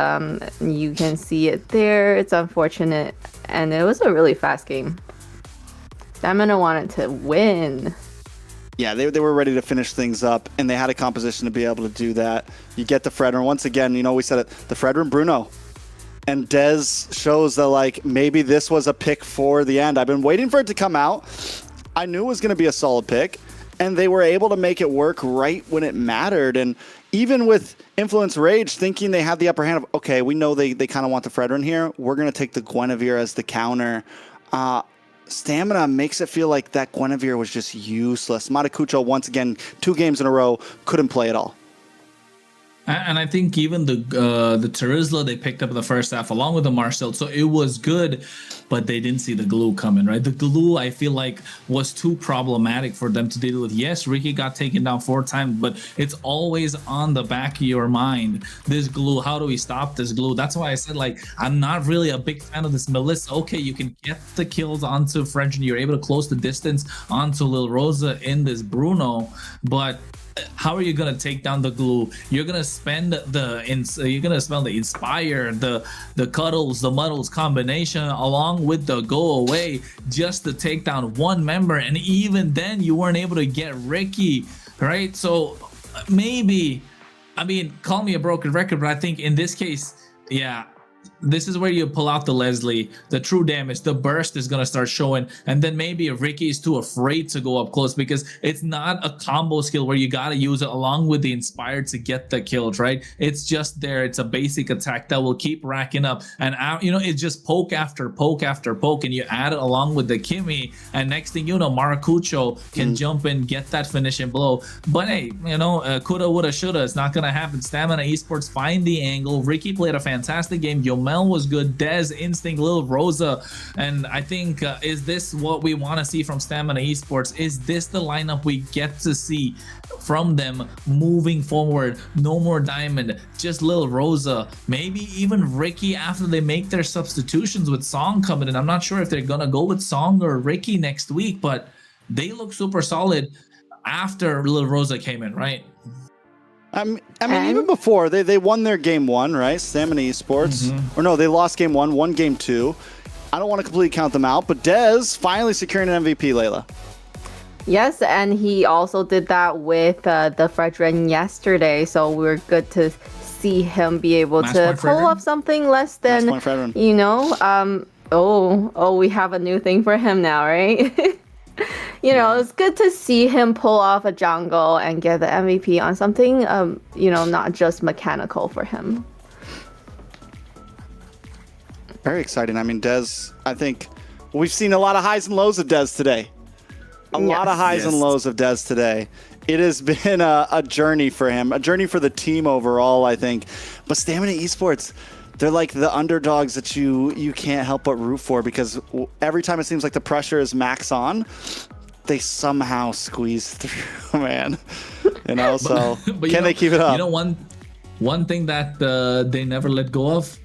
you can see it there. It's unfortunate, and it was a really fast game. Stamina wanted to win. Yeah, they were ready to finish things up, and they had a composition to be able to do that. You get the Fredrin. Once again, you know, we said it, the Fredrin Bruno. And Dez shows that, like, maybe this was a pick for the end. I've been waiting for it to come out. I knew it was going to be a solid pick, and they were able to make it work right when it mattered. And even with Influence Rage thinking they had the upper hand of, okay, we know they kind of want the Fredrin here. We're going to take the Guinevere as the counter. Stamina makes it feel like that Guinevere was just useless. Maracucho, once again, 2 games in a row, couldn't play at all. And I think even the Terizla they picked up in the first half along with the Marcel, so it was good, but they didn't see the glue coming, right? The glue I feel like was too problematic for them to deal with. Yes, Ricky got taken down 4 times, but it's always on the back of your mind. This glue, how do we stop this glue? That's why I said like I'm not really a big fan of this Melissa. Okay, you can get the kills onto French and you're able to close the distance onto Lil Rosa in this Bruno, but how are you gonna take down the glue? You're gonna spend the inspire, the cuddles, the muddles combination along with the go away just to take down one member, and even then you weren't able to get Ricky, right? So maybe, I mean, call me a broken record, but I think in this case, yeah, this is where you pull out the Leslie, the true damage, the burst is going to start showing. And then maybe if Ricky is too afraid to go up close because it's not a combo skill where you got to use it along with the inspired to get the kills, right? It's just there. It's a basic attack that will keep racking up. And, you know, it's just poke after poke after poke. And you add it along with the Kimmy. And next thing you know, Maracucho can jump in, get that finishing blow. But hey, you know, coulda, woulda, shoulda. It's not going to happen. Stamina Esports find the angle. Ricky played a fantastic game. Yomel was good. Dez, Instinct, Lil Rosa. And I think, is this what we want to see from Stamina Esports? Is this the lineup we get to see from them moving forward? No more Diamond, just Lil Rosa. Maybe even Ricky after they make their substitutions with Song coming in. I'm not sure if they're going to go with Song or Ricky next week, but they look super solid after Lil Rosa came in, right? I mean, even before they won their game 1, right? Stamina Esports, or no, they lost game 1, won game 2. I don't want to completely count them out, but Dez finally securing an MVP, Layla. Yes, and he also did that with the Fredrin yesterday, so we're good to see him be able to pull off something less than, you know, we have a new thing for him now, right? You know, it's good to see him pull off a jungle and get the MVP on something, you know, not just mechanical for him. Very exciting. I mean, Dez, I think we've seen a lot of highs and lows of Dez today. A lot of highs and lows of Dez today. It has been a journey for him, a journey for the team overall, I think. But Stamina Esports, they're like the underdogs that you can't help but root for, because every time it seems like the pressure is max on, they somehow squeeze through, man. You know, so but can they keep it up? You know, one thing that they never let go of,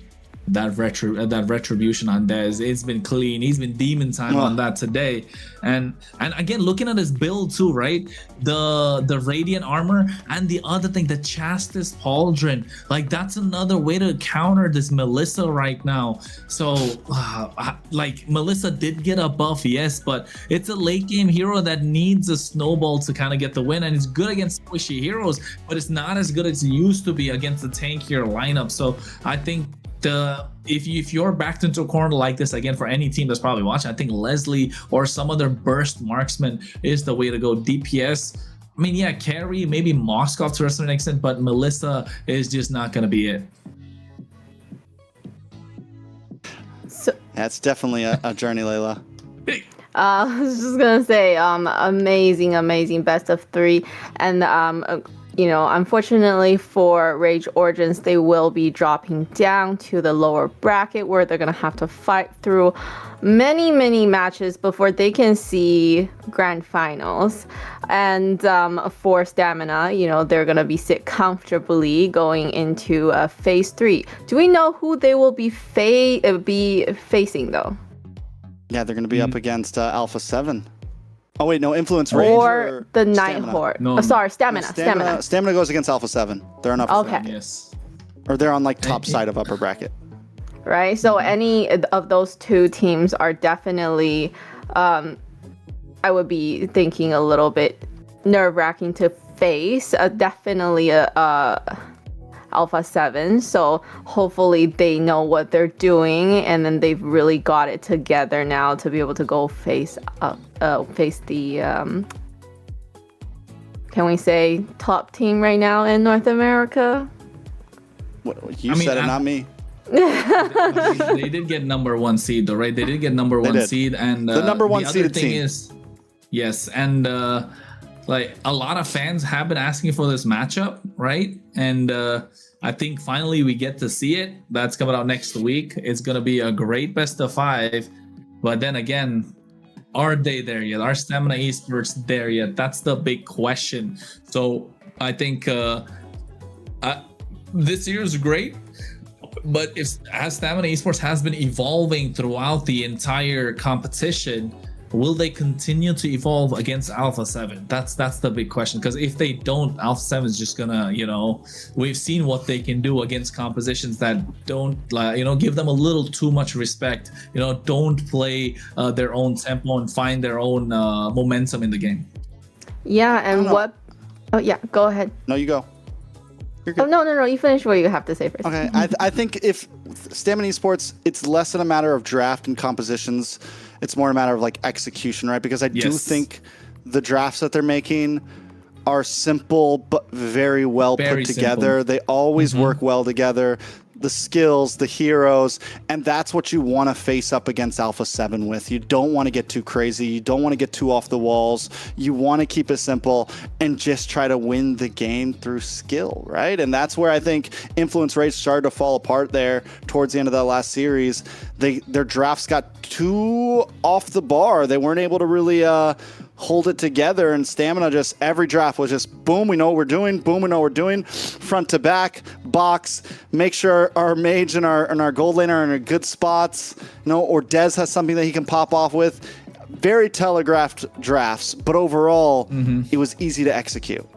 that retribution on Dez. It's been clean. He's been demon time on that today. And again, looking at his build too, right? The radiant armor, and the other thing, the Chastis Pauldron. Like, that's another way to counter this Melissa right now. So like, Melissa did get a buff, yes, but it's a late game hero that needs a snowball to kind of get the win, and it's good against squishy heroes, but it's not as good as it used to be against the tankier lineup. So I think if you're backed into a corner like this again, for any team that's probably watching, I think Leslie or some other burst marksman is the way to go. DPS, I mean, yeah, carry, maybe Moskov to a certain extent, but Melissa is just not going to be it. So, that's definitely a journey, Layla. I was just gonna say, amazing best of 3, and you know, unfortunately for Rage Origins, they will be dropping down to the lower bracket, where they're going to have to fight through many matches before they can see grand finals. And for Stamina, you know, they're going to be sit comfortably going into phase 3. Do we know who they will be facing though? Yeah, they're going to be up against Alpha 7. Oh wait, no, Influence Rage or the Nighthawk. No, sorry, Stamina. Stamina goes against Alpha 7. They're on Upper 7. Yes. Or they're on like top side of upper bracket. Right. So any of those two teams are definitely, I would be thinking a little bit nerve-wracking to face. Definitely Alpha 7, so hopefully they know what they're doing, and then they've really got it together now to be able to go face the can we say top team right now in North America? You said it, not me. They did get number 1 seed though, right? They did get number 1 seed, and the number 1 the seeded other thing team is, yes, and like a lot of fans have been asking for this matchup, right? And I think finally we get to see it. That's coming out next week. It's gonna be a great best of 5. But then again, are they there yet? Are Stamina Esports there yet? That's the big question. So I think this year is great, but as Stamina Esports has been evolving throughout the entire competition, will they continue to evolve against Alpha 7? That's the big question. Because if they don't, Alpha 7 is just gonna, we've seen what they can do against compositions that don't, give them a little too much respect. Don't play their own tempo and find their own momentum in the game. Yeah, and what? Oh yeah, go ahead. No, you go. Oh no! You finish what you have to say first. Okay, I think if Stamina Esports, it's less than a matter of draft and compositions. It's more a matter of like execution, right? Because I do think the drafts that they're making are simple but very well put together. They always work well together. The skills, the heroes, and that's what you want to face up against Alpha 7 with. You don't want to get too crazy. You don't want to get too off the walls. You want to keep it simple and just try to win the game through skill, right? And that's where I think influence rates started to fall apart there towards the end of that last series. Their drafts got too off the bar. They weren't able to really hold it together, and Stamina just every draft was just boom, we know what we're doing, boom, we know what we're doing, front to back, box, make sure our mage and our gold laner are in good spots, or Dez has something that he can pop off with. Very telegraphed drafts, but overall, it was easy to execute.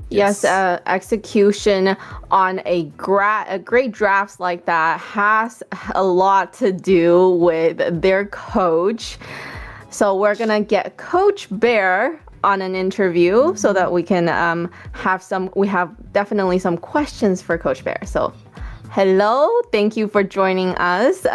Yes, execution on a great drafts like that has a lot to do with their coach. So we're gonna get Coach Bear on an interview so that we can we have definitely some questions for Coach Bear. So hello, thank you for joining us.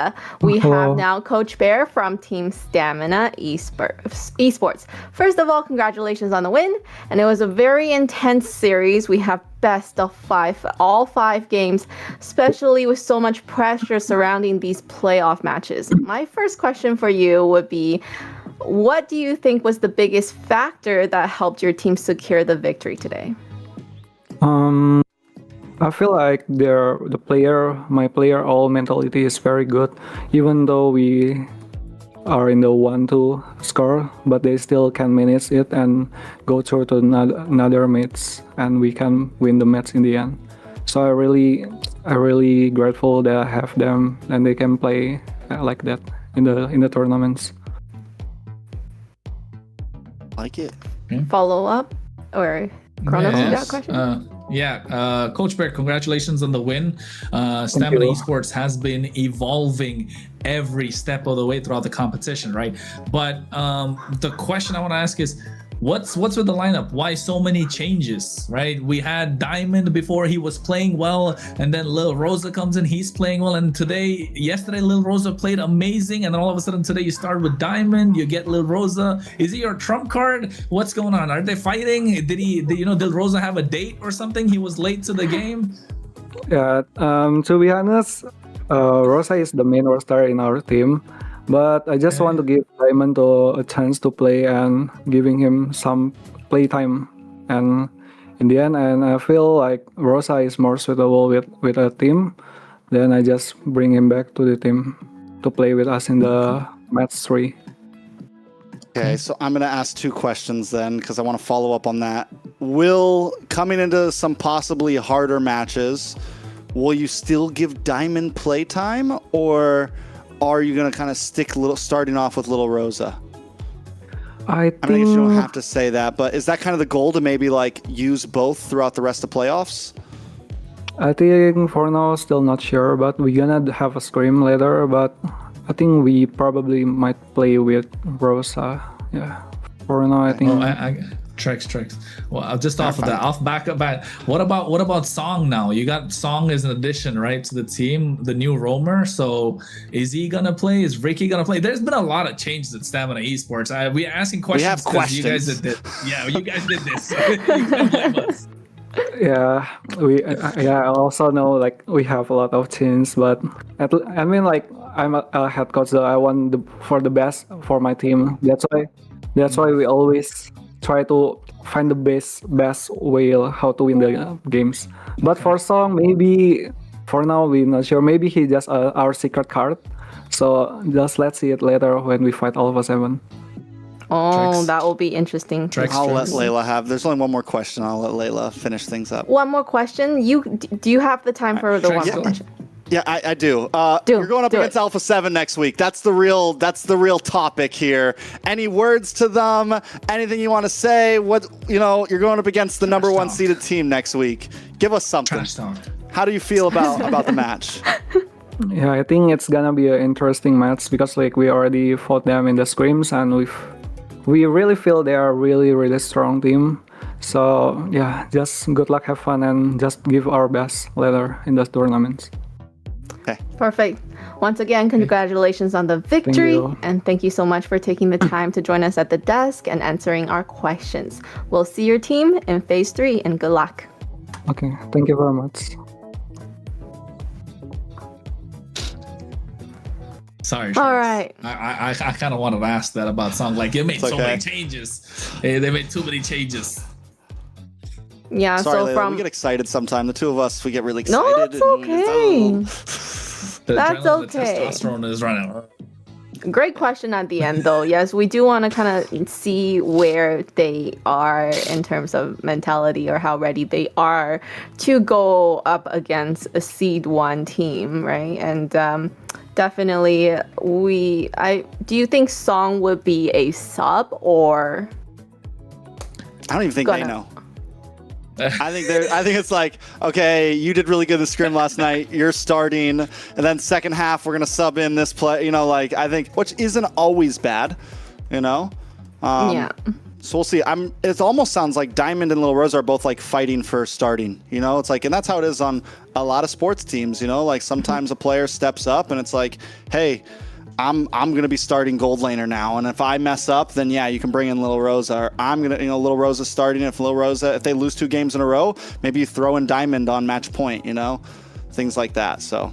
We have now Coach Bear from Team Stamina Esports. First of all, congratulations on the win. And it was a very intense series. We have best of 5, all 5 games, especially with so much pressure surrounding these playoff matches. My first question for you would be, what do you think was the biggest factor that helped your team secure the victory today? I feel like my player all mentality is very good, even though we are in the 1-2 score, but they still can manage it and go through to another match, and we can win the match in the end. So I really grateful that I have them and they can play like that in the tournaments. Like it. Follow up or Kronos, you got a question? Coach Bear, congratulations on the win. Stamina Esports has been evolving every step of the way throughout the competition, right? But the question I want to ask is, what's with the lineup? Why so many changes, right? We had Diamond before, he was playing well, and then Lil Rosa comes in, he's playing well, and yesterday Lil Rosa played amazing, and then all of a sudden today you start with Diamond, you get Lil Rosa. Is he your trump card? What's going on? Are they fighting? Did Lil Rosa have a date or something? He was late to the game? Yeah, to be honest, Rosa is the main roster in our team. But I just want to give Diamond a chance to play and giving him some play time. And in the end, and I feel like Rosa is more suitable with a team. Then I just bring him back to the team to play with us in the match 3. Okay, so I'm going to ask 2 questions then, because I want to follow up on that. Coming into some possibly harder matches, will you still give Diamond play time, or are you going to kind of starting off with Little Rosa? I guess you don't have to say that, but is that kind of the goal to maybe use both throughout the rest of playoffs? I think for now, still not sure, but we're gonna have a scrim later, but I think we probably might play with Rosa. Yeah. For now, I think... Tricks. Well, just off of that, back. What about Song now? You got Song as an addition, right, to the team, the new roamer. So is he gonna play? Is Ricky gonna play? There's been a lot of changes at Stamina Esports. We're asking questions. We have questions. You guys did this. Yeah, you guys did this. You can't blame us. Yeah, I also know we have a lot of changes, but I'm a head coach, so I want for the best for my team. That's why we always try to find the best way how to win the games. But for Song, maybe for now we're not sure. Maybe he just our secret card. So just let's see it later when we fight Alpha 7. Oh, Tricks. that will be interesting. I'll let Layla have. There's only one more question. I'll let Layla finish things up. One more question. Do you have the time for the one more question? Yeah, I do. You're going up against Alpha 7 next week. That's the real topic here. Any words to them? Anything you want to say? What you're going up against the number one seeded team next week. Give us something. Trash talk. How do you feel about the match? Yeah, I think it's gonna be an interesting match because like we already fought them in the scrims and we really feel they are really strong team. So yeah, just good luck, have fun, and just give our best later in the tournaments. Okay. Perfect. Once again, congratulations on the victory. you. And thank you so much for taking the time to join us at the desk and answering our questions. We'll see your team in phase 3 and good luck. Okay, thank you very much. Sorry. All Sharks. right. I kind of want to ask that about Song. Like, it made It's so okay. many changes. They made too many changes. Yeah, Sorry, so Layla, from we get excited sometime. The two of us, we get really No, excited. it's okay. The That's adrenaline, okay. The testosterone is running. Great question at the end, though. Yes, we do want to kind of see where they are in terms of mentality or how ready they are to go up against a seed 1 team, right? And definitely, do you think Song would be a sub or? I don't even think they know. I think it's like, okay, you did really good in the scrim last night. You're starting, and then second half we're gonna sub in this play. I think, which isn't always bad, Yeah. So we'll see. It almost sounds like Diamond and Little Rose are both like fighting for starting. It's like, and that's how it is on a lot of sports teams. Like sometimes a player steps up and it's like, hey, I'm gonna be starting gold laner now, and if I mess up, then yeah, you can bring in Little Rosa. Or I'm gonna, Little Rosa starting. If they lose 2 games in a row, maybe you throw in Diamond on match point. Things like that. So.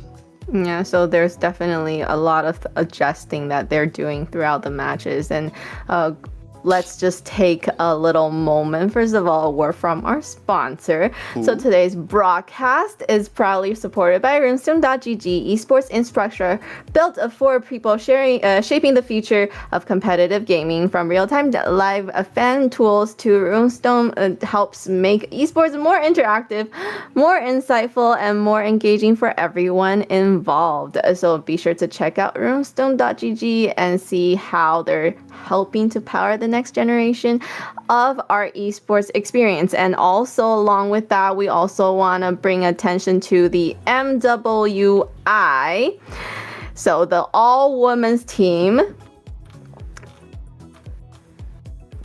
Yeah, so there's definitely a lot of adjusting that they're doing throughout the matches. And let's just take a little moment. First of all, a word from our sponsor. Ooh. So today's broadcast is proudly supported by Runestone.gg, esports infrastructure built for people shaping the future of competitive gaming. From real-time live fan tools to Runestone helps make esports more interactive, more insightful, and more engaging for everyone involved. So be sure to check out Runestone.gg and see how they're helping to power the next generation of our esports experience. And also along with that, we also want to bring attention to the MWI, so the all-women's team.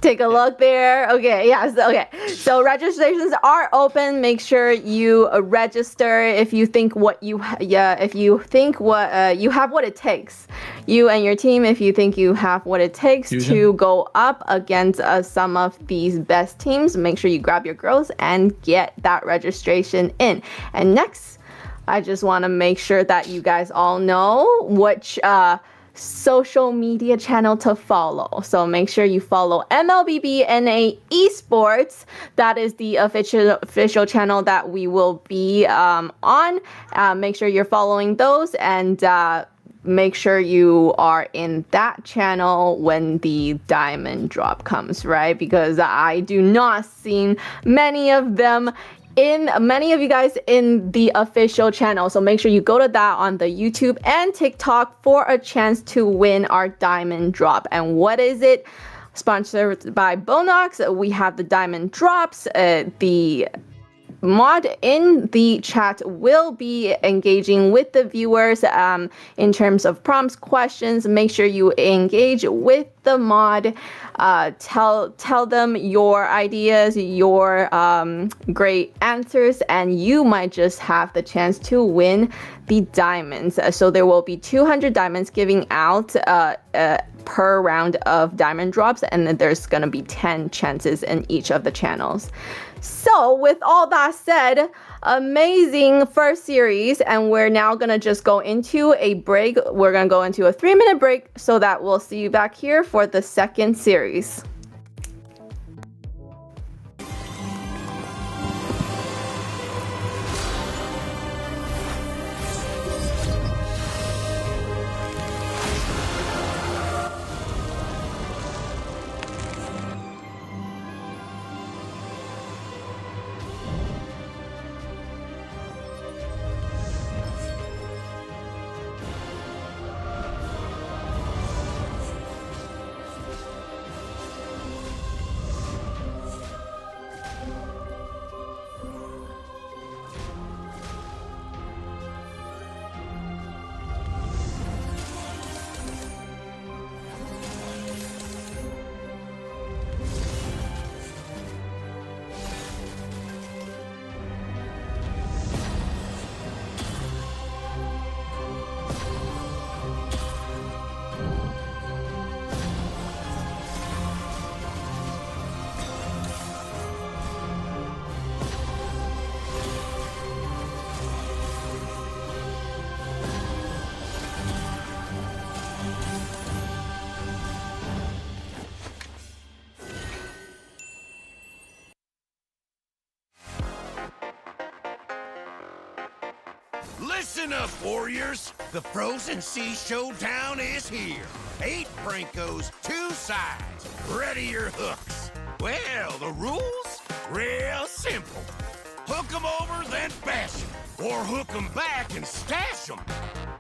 Take a look there. Okay, yes, okay. So registrations are open. Make sure you register if you think you have what it takes. You and your team, if you think you have what it takes to go up against some of these best teams, make sure you grab your girls and get that registration in. And next, I just want to make sure that you guys all know which social media channel to follow. So make sure you follow MLBB Esports. That is the official channel that we will be on. Make sure you're following those and make sure you are in that channel when the diamond drop comes, right? Because I do not see many of you guys in the official channel. So make sure you go to that on the YouTube and TikTok for a chance to win our diamond drop. And what is it? Sponsored by Bonox. We have the diamond drops. The mod in the chat will be engaging with the viewers in terms of prompts, questions. Make sure you engage with the mod. Tell them your ideas, your great answers, and you might just have the chance to win the diamonds. So there will be 200 diamonds giving out per round of diamond drops, and then there's gonna be 10 chances in each of the channels. So with all that said, amazing first series, and we're now gonna just go into a break. We're gonna go into a 3-minute break so that we'll see you back here for the second series. enough, warriors. The Frozen Sea Showdown is here. 8 Brancos, 2 sides. Ready your hooks. Well, the rules? Real simple. Hook 'em over, then bash 'em. Or hook 'em back and stash 'em.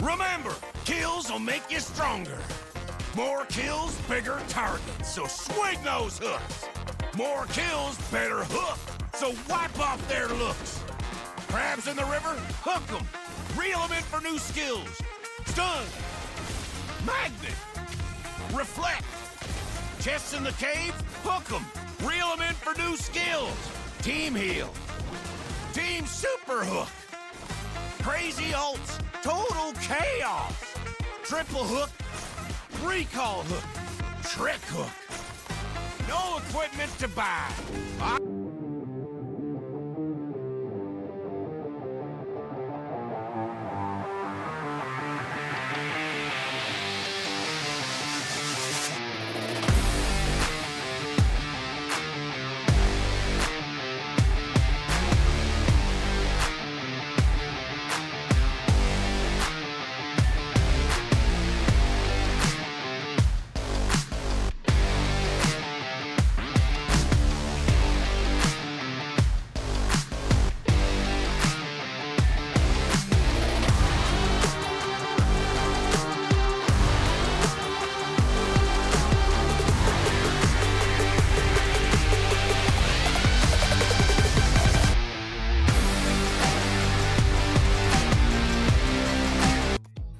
Remember, kills will make you stronger. More kills, bigger targets, so swing those hooks. More kills, better hook, so wipe off their looks. Crabs in the river, hook 'em. Reel 'em in for new skills. Stun. Magnet. Reflect. Chests in the cave, hook 'em. Reel 'em in for new skills. Team heal. Team super hook. Crazy ults, total chaos. Triple hook, recall hook, trick hook. No equipment to buy.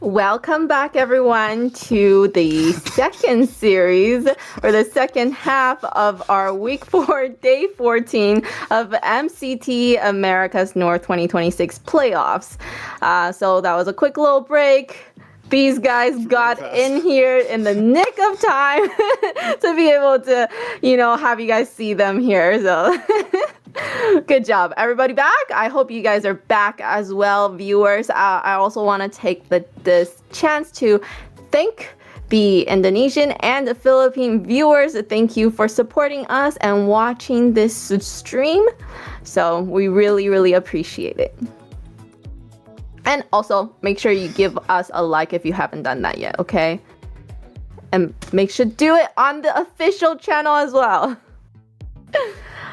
Welcome back, everyone, to the second series, or the second half of our Week 4, Day 14 of MCT America's North 2026 playoffs. So that was a quick little break. These guys got in here in the nick of time to be able to, have you guys see them here. So good job. Everybody back? I hope you guys are back as well, viewers. I also want to take this chance to thank the Indonesian and the Philippine viewers. Thank you for supporting us and watching this stream. So we really, really appreciate it. And also, make sure you give us a like if you haven't done that yet, okay? And make sure to do it on the official channel as well.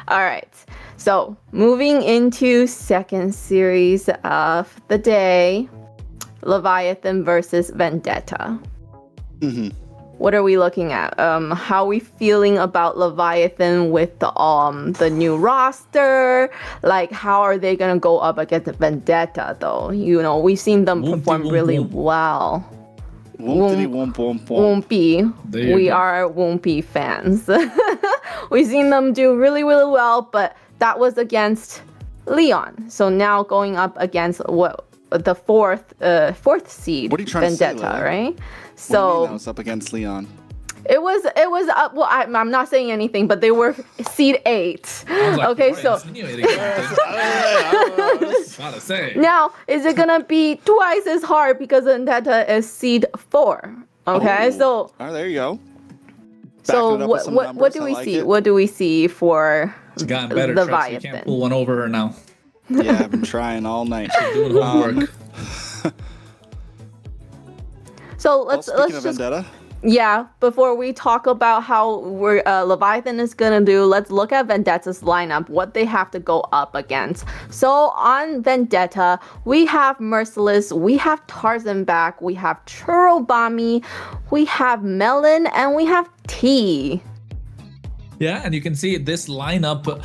All right. So, moving into second series of the day, Leviathan versus Vendetta. What are we looking at? How are we feeling about Leviathan with the new roster? Like, how are they gonna go up against Vendetta, though? We've seen them perform really well. Woompy. We are Woompy fans. We've seen them do really, really well, but that was against Leon. So now going up against the fourth seed, What are you trying Vendetta, to say, Lily? right? What do you So mean that was up against Leon? it was up. Well, I'm not saying anything, but they were seed 8. Okay, so now is it gonna be twice as hard because Vendetta is seed 4? Okay, so there you go. So what do we see? What do we see for It's gotten better. Trust, you Leviathan? can't pull one over her now. Yeah, I've been trying all night. Doing homework. So let's speaking of just Vendetta, before we talk about how Leviathan is gonna do, let's look at Vendetta's lineup, what they have to go up against. So on Vendetta, we have Merciless, we have Tarzan back, we have Churobami, we have Melon, and we have T. Yeah, and you can see this lineup.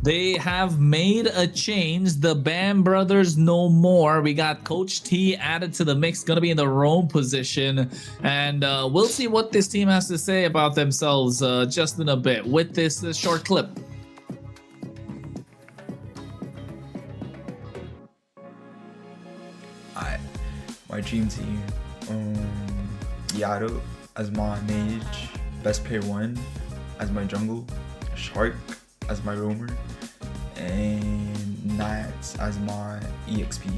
They have made a change. The Bam brothers no more. We got Coach T added to the mix, gonna be in the roam position, and we'll see what this team has to say about themselves just in a bit with this short clip. My dream team, Yaru as my mage, Best Player 1 as my jungle, Shark as my roamer, and Nats as my EXP.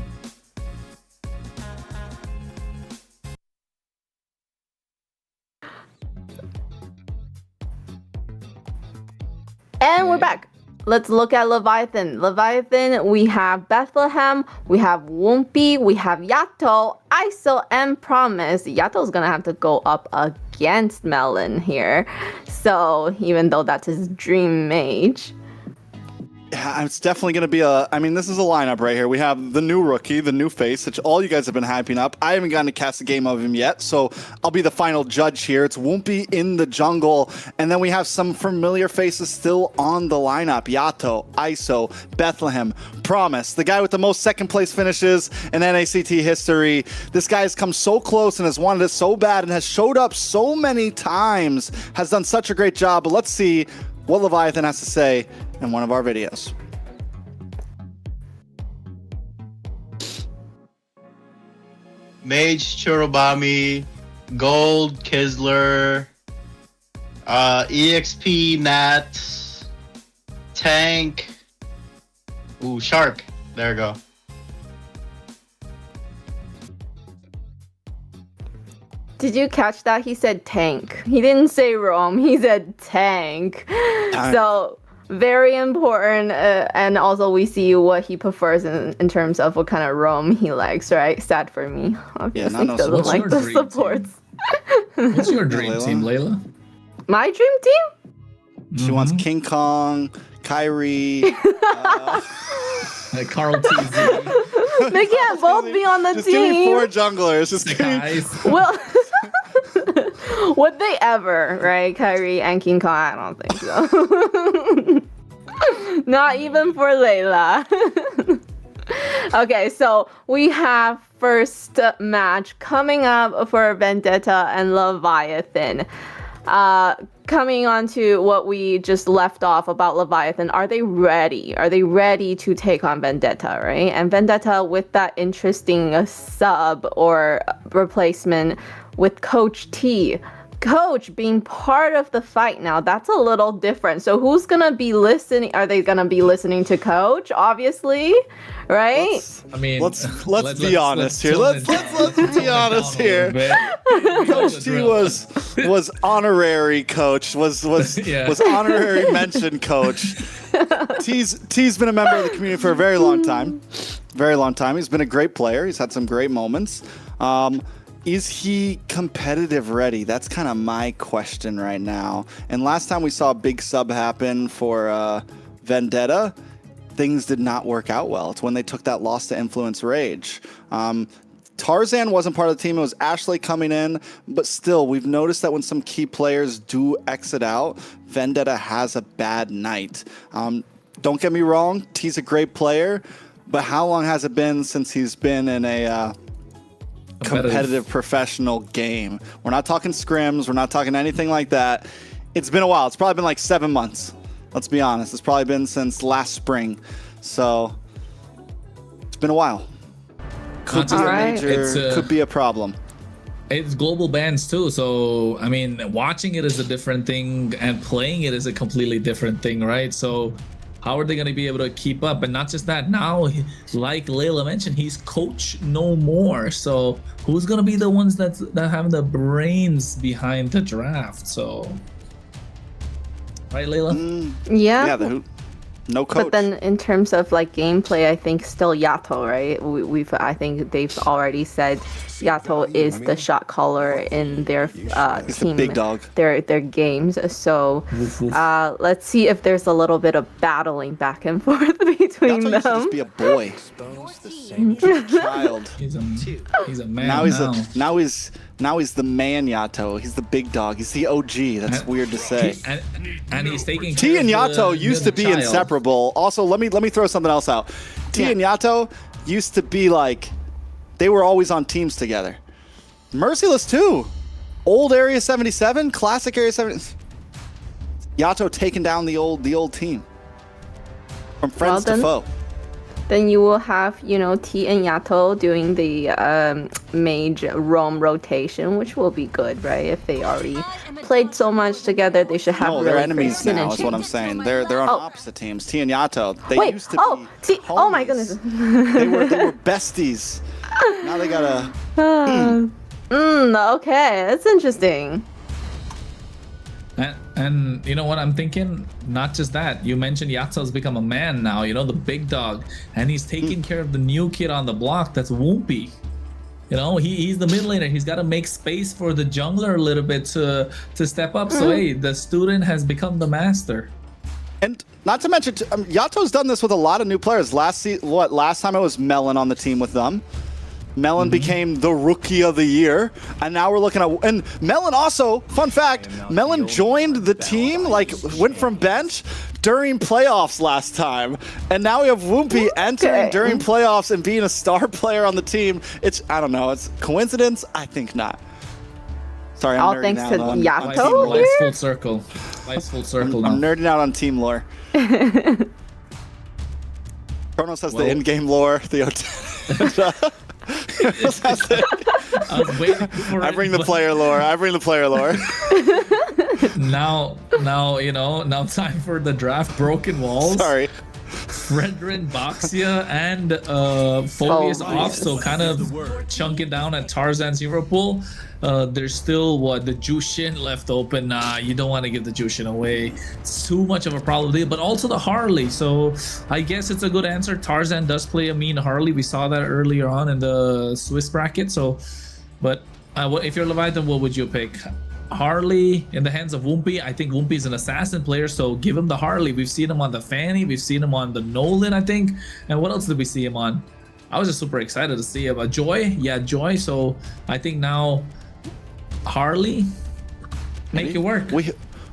And we're back. let's look at Leviathan. Leviathan, we have Bethlehem, we have Wumpy, we have Yato, ISO, and Promise. Yato's gonna have to go up against Melon here. So even though that's his dream mage. Yeah, it's definitely going to be a... I mean, this is a lineup right here. We have the new rookie, the new face, which all you guys have been hyping up. I haven't gotten to cast a game of him yet, so I'll be the final judge here. It's Wumpy in the jungle, and then we have some familiar faces still on the lineup. Yato, ISO, Bethlehem, Promise, the guy with the most second-place finishes in NACT history. This guy has come so close and has wanted it so bad and has showed up so many times, has done such a great job. But let's see what Leviathan has to say in one of our videos. Mage Churubami, Gold Kisler, EXP Nat, Tank, ooh, Shark. There we go. Did you catch that? He said tank. He didn't say roam. He said tank. So very important. And also we see what he prefers in terms of what kind of roam he likes, right? Sad for me. Obviously, he doesn't like the supports. What's your dream team, Layla? My dream team? She wants King Kong, Kyrie, Carl TZ. They can't both be on the just team. Give me 4 junglers. Just give me... Well, would they ever, right? Kyrie and King Kong? I don't think so. Not even for Layla. Okay, so we have first match coming up for Vendetta and Leviathan. Coming on to what we just left off about Leviathan, are they ready? Are they ready to take on Vendetta, right? And Vendetta with that interesting sub or replacement with Coach T. Coach being part of the fight now, that's a little different. So who's gonna be listening? Are they gonna be listening to Coach? Obviously, right? Let's be honest here. Let's be honest here. Coach T was honorary coach. Was honorary mention coach. T's been a member of the community for a very long time. Very long time. He's been a great player. He's had some great moments. Is he competitive ready? That's kind of my question right now. And last time we saw a big sub happen for Vendetta, things did not work out well. It's when they took that loss to Influence Rage. Tarzan wasn't part of the team. It was Ashley coming in. But still, we've noticed that when some key players do exit out, Vendetta has a bad night. Don't get me wrong, T's a great player. But how long has it been since he's been in a... competitive professional game? We're not talking scrims. We're not talking anything like that. It's been a while. It's probably been like 7 months. Let's be honest. It's probably been since last spring. So it's been a while. Could be a major, could be a problem. It's global bans too. So, I mean, watching it is a different thing and playing it is a completely different thing, right? So how are they going to be able to keep up? And not just that, now, like Layla mentioned, he's coach no more. So who's going to be the ones that have the brains behind the draft? So, right, Layla? Yeah. Yeah, no coach. But then in terms of like gameplay, I think still Yato, right? I think they've already said Yato is the shot caller in their team, big dog. Their games. So let's see if there's a little bit of battling back and forth between them. Yato used to just be a boy. He's a child. He's a man now he's the man Yato. He's the big dog. He's the OG. That's weird to say. And he's taking T and Yato used to be inseparable. Also, let me throw something else out. T and Yato used to be like, they were always on teams together. Merciless too. Old Area 77, classic Area 70. Yato taking down the old team. From friends to foe. Then you will have, T and Yato doing the mage roam rotation, which will be good, right? If they already played so much together, they should have really they're great enemies now, synergy. is what I'm saying. They're on opposite teams. T and Yato. They used to be oh my goodness. they were besties. Now they gotta... Okay, that's interesting. And And you know what I'm thinking? Not just that. You mentioned Yato's become a man now, you know, the big dog. And he's taking care of the new kid on the block. That's Woompy. You know, he's the mid laner. He's got to make space for the jungler a little bit to step up. So, hey, the student has become the master. And not to mention, Yato's done this with a lot of new players. Last time it was Melon on the team with them. Melon became the rookie of the year, and now we're looking at, and Melon also, fun fact, Melon joined the team, like went from bench during playoffs last time, and now we have Woompy entering during playoffs and being a star player on the team. I don't know, it's coincidence? I think not. Sorry, I'm all nerding thanks out to on Yato Life's here? full circle. Life's full circle now. I'm nerding out on team lore. Kronos has the in-game lore. I was waiting for I bring the player lore. Now, you know, now time for the draft. Broken Walls. Sorry. Fredrin, Boxia, and Phobius off, so kind of chunk it down at Tarzan's hero pool. There's still the Jushin left open. Nah, you don't want to give the Jushin away. It's too much of a problem, but also the Harley. So I guess it's a good answer. Tarzan does play a mean Harley. We saw that earlier on in the Swiss bracket. So, but if you're Leviathan, what would you pick? Harley in the hands of Woompy. I think Woompy's an assassin player, so give him the Harley. We've seen him on the Fanny, we've seen him on the Nolan, I think. And what else did we see him on? I was just super excited to see him. Joy, yeah, Joy. So I think now Harley, make it work.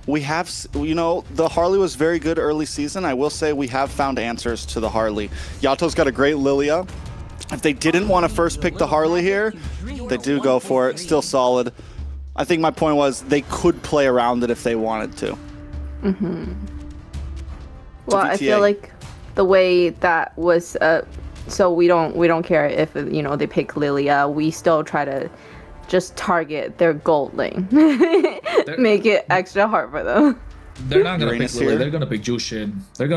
We have, you know, the Harley was very good early season. I will say we have found answers to the Harley. Yato's got a great Lilia. If they didn't want to first pick the Harley here, they do go for it. Still solid. I think my point was they could play around it if they wanted to. Well, I feel like the way that was, so we don't care if, you know, they pick Lilia. We still try to just target their gold lane, make it extra hard for them. They're not gonna pick Lilia. They're gonna pick Jushin. There's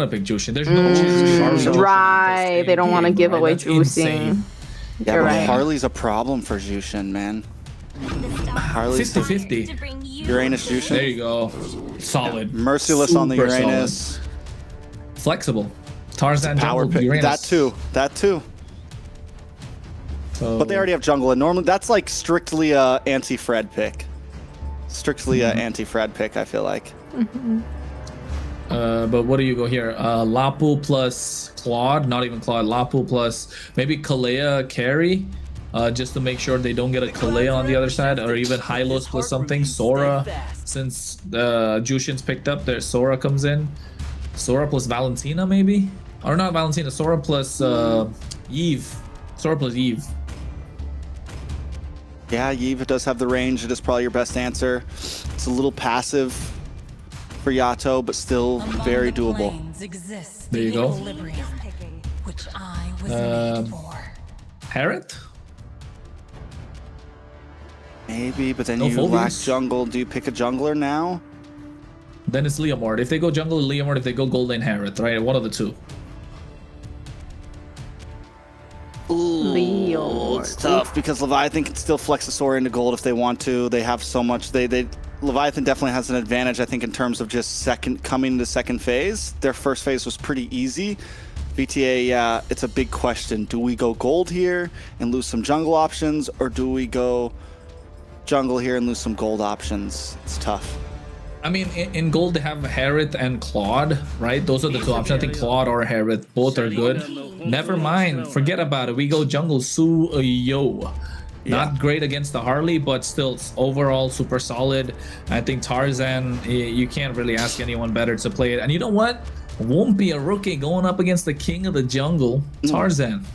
no chance. Right. They don't want to give away Jushin. Yeah, You're but right. Harley's a problem for Jushin, man. Harley's 50-50. Uranus Jushin. There you go. Solid. Merciless on the Super Uranus. solid. Flexible. Tarzan Power jungle pick. Uranus. That too. So, But they already have jungle, and normally that's like strictly a anti-Fred pick. Strictly a anti-Fred pick, I feel like. but what do you go here? Lapu plus Claude, not even Claude. Lapu plus maybe Kalea carry, just to make sure they don't get a Kalea on the other side, or even Hylos plus something. Sora, since Jushin's picked up, there Sora comes in. Sora plus Valentina maybe, or not Valentina. Sora plus Eve. Sora plus Eve. Yeah, Eve does have the range. It is probably your best answer. It's a little passive for Yato, but still very doable. There you go. Which I was made for. Harriet? Maybe, but then No you lack Phobius? jungle. Do you pick a jungler now? Then it's Leomord. If they go jungle, Leomord. If they go golden, Harriet, right? One of the two. Leo. It's tough because Leviathan can still flex the Sora into gold if they want to. They have so much. Leviathan definitely has an advantage, I think, in terms of just coming to second phase. Their first phase was pretty easy. VTA, yeah, it's a big question. Do we go gold here and lose some jungle options, or do we go jungle here and lose some gold options? It's tough. I mean, in gold they have Harriet and Claude, right? Those are the two options. I think Claude or Harriet, both are good. Never mind, forget about it. We go jungle Suyo. Not great against the Harley, but still overall super solid. I think Tarzan, you can't really ask anyone better to play it. And you know what? Won't be a rookie going up against the king of the jungle, Tarzan.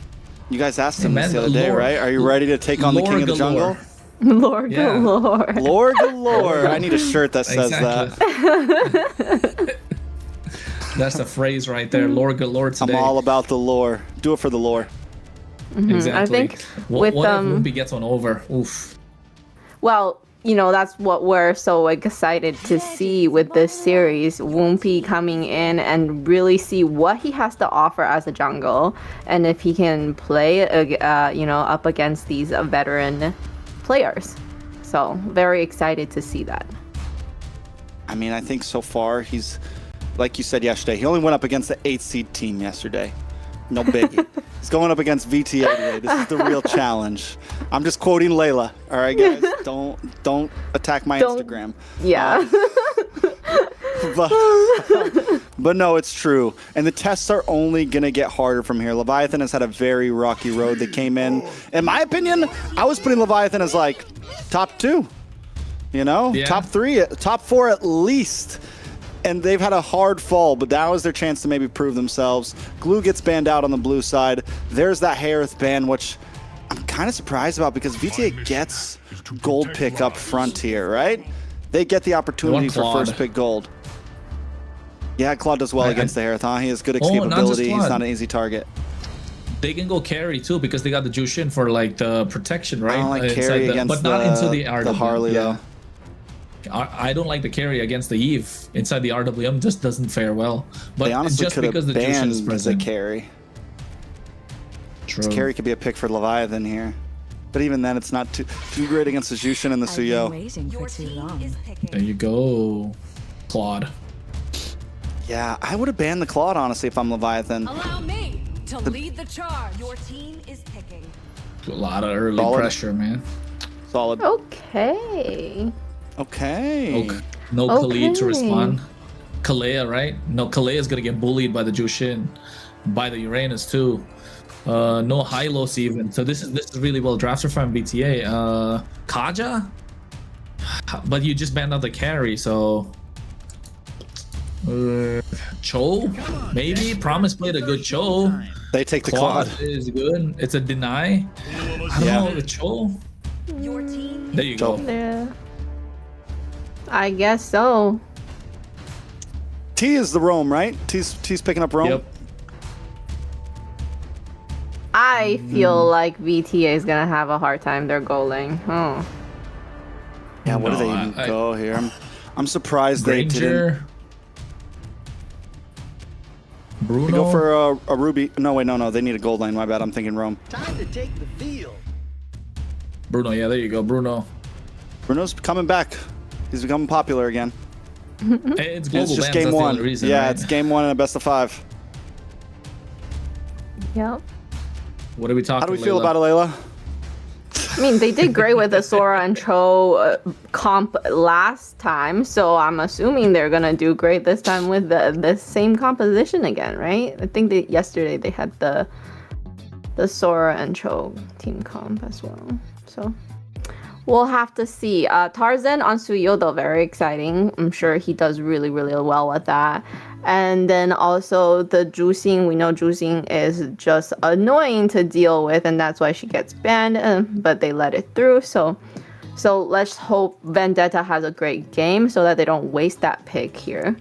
You guys asked him this the other day, right? Are you ready to take on the king of the jungle? Lord galore. Lord galore. I need a shirt that says that. That's the phrase right there. Lord galore today. I'm all about the lore. Do it for the lore. Exactly. I think what with if Whoopi gets one over? Oof. Well, you know, that's what we're so excited to see with this series. Woompy coming in and really see what he has to offer as a jungle, and if he can play, you know, up against these veteran players. So very excited to see that. I mean, I think so far he's, like you said yesterday, he only went up against the 8th seed team yesterday. No biggie. He's going up against VTA today. This is the real challenge. I'm just quoting Layla. All right, guys, don't attack my Instagram. Yeah. But no, it's true. And the tests are only going to get harder from here. Leviathan has had a very rocky road. They came in my opinion, I was putting Leviathan as like top 2, you know, top 3, top 4 at least. And they've had a hard fall, but that was their chance to maybe prove themselves. Glue gets banned out on the blue side. There's that Harith ban, which I'm kind of surprised about because VTA gets gold pick up front here, right? They get the opportunity for first pick gold. Yeah, Claude does well against the Harith, huh? He has good escapability. He's not an easy target. They can go carry too because they got the Jushin for like the protection, right? I don't like carry against but not into the RWM. The Harley though. I don't like the carry against the Eve inside the RWM. Just doesn't fare well. But they honestly it's just because the Jushin is present. The carry. True. This carry could be a pick for Leviathan here. But even then, it's not too great against the Jushin and the Suyo. There you go, Claude. Yeah, I would have banned the Claude, honestly, if I'm Leviathan. Allow me to lead the charge. Your team is picking. A lot of early pressure, man. Solid. Okay. No Khalid to respond. Kalea, right? No, Kalea is going to get bullied by the Jushin, by the Uranus, too. No Hylos even. So this is really well drafted from BTA. Kaja? But you just banned out the carry, so... Cho? Maybe? Promise played a good Cho. They take the Claude. Is good. It's a deny. I don't know, the Cho. There you go. Yeah. I guess so. T is the roam, right? T's picking up roam? Yep. I feel like VTA is gonna have a hard time. They're goaling. Oh. Yeah, where do they even go here? I'm surprised Granger, they didn't. Bruno. They go for a Ruby. No, wait, no. They need a gold lane. My bad. I'm thinking Rome. Time to take the field. Bruno, yeah, there you go, Bruno. Bruno's coming back. He's becoming popular again. It's global just bans, game that's the 1. only reason, Yeah, right? it's game 1 and a best of 5. Yep. What are we talking? How do we feel about it, Layla? I mean, they did great with the Sora and Cho comp last time, so I'm assuming they're gonna do great this time with the same composition again, right? I think yesterday they had the Sora and Cho team comp as well. So we'll have to see. Tarzan on Suyo, though, very exciting. I'm sure he does really, really well with that. And then also the juicing. We know juicing is just annoying to deal with, and that's why she gets banned. But they let it through. So let's hope Vendetta has a great game so that they don't waste that pick here.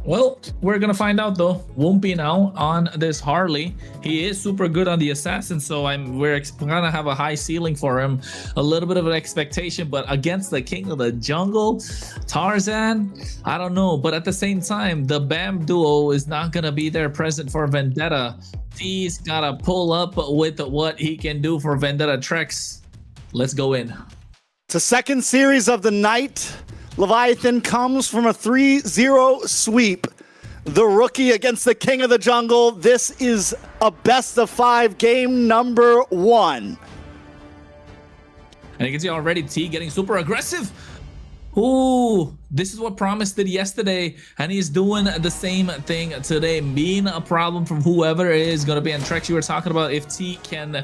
Well, we're gonna find out though. Wumpy now on this Harley. He is super good on the assassin, so we're gonna have a high ceiling for him. A little bit of an expectation, but against the king of the jungle, Tarzan, I don't know. But at the same time, the BAM duo is not gonna be there present for Vendetta. He's gotta pull up with what he can do for Vendetta Trex. Let's go in. It's the second series of the night. Leviathan comes from a 3-0 sweep. The rookie against the king of the jungle. This is a best of 5 game number 1. And you can see already T getting super aggressive. Ooh, this is what Promise did yesterday, and he's doing the same thing today, being a problem from whoever is going to be. And Trex, you were talking about if T can,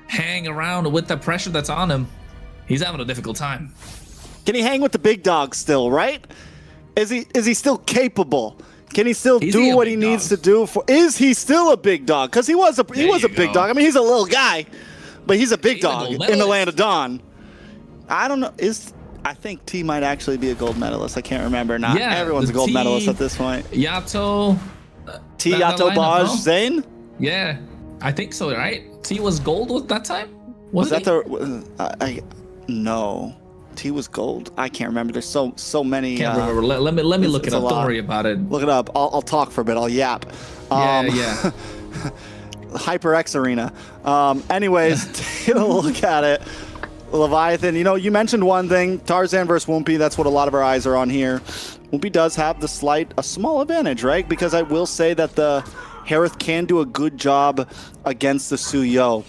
hang around with the pressure that's on him. He's having a difficult time. Can he hang with the big dog still, right? Is he still capable? Can he still do what he needs to do for? Is he still a big dog? Because he was a big dog. I mean, he's a little guy, but he's a big dog in the land of Dawn. I don't know. I think T might actually be a gold medalist. I can't remember. Not everyone's a gold medalist at this point. Yato. T, Yato, Baj, Zane? Yeah, I think so, right? T was gold at that time? Was that no. T was gold. I can't remember. There's so many. Can't remember. Let me look it up. Don't worry about it. Look it up. I'll talk for a bit. I'll yap. Yeah. HyperX Arena. Anyways, take a look at it. Leviathan, you know, you mentioned one thing, Tarzan versus Woompy. That's what a lot of our eyes are on here. Woompy does have a small advantage, right? Because I will say that the Harith can do a good job against the Suyo.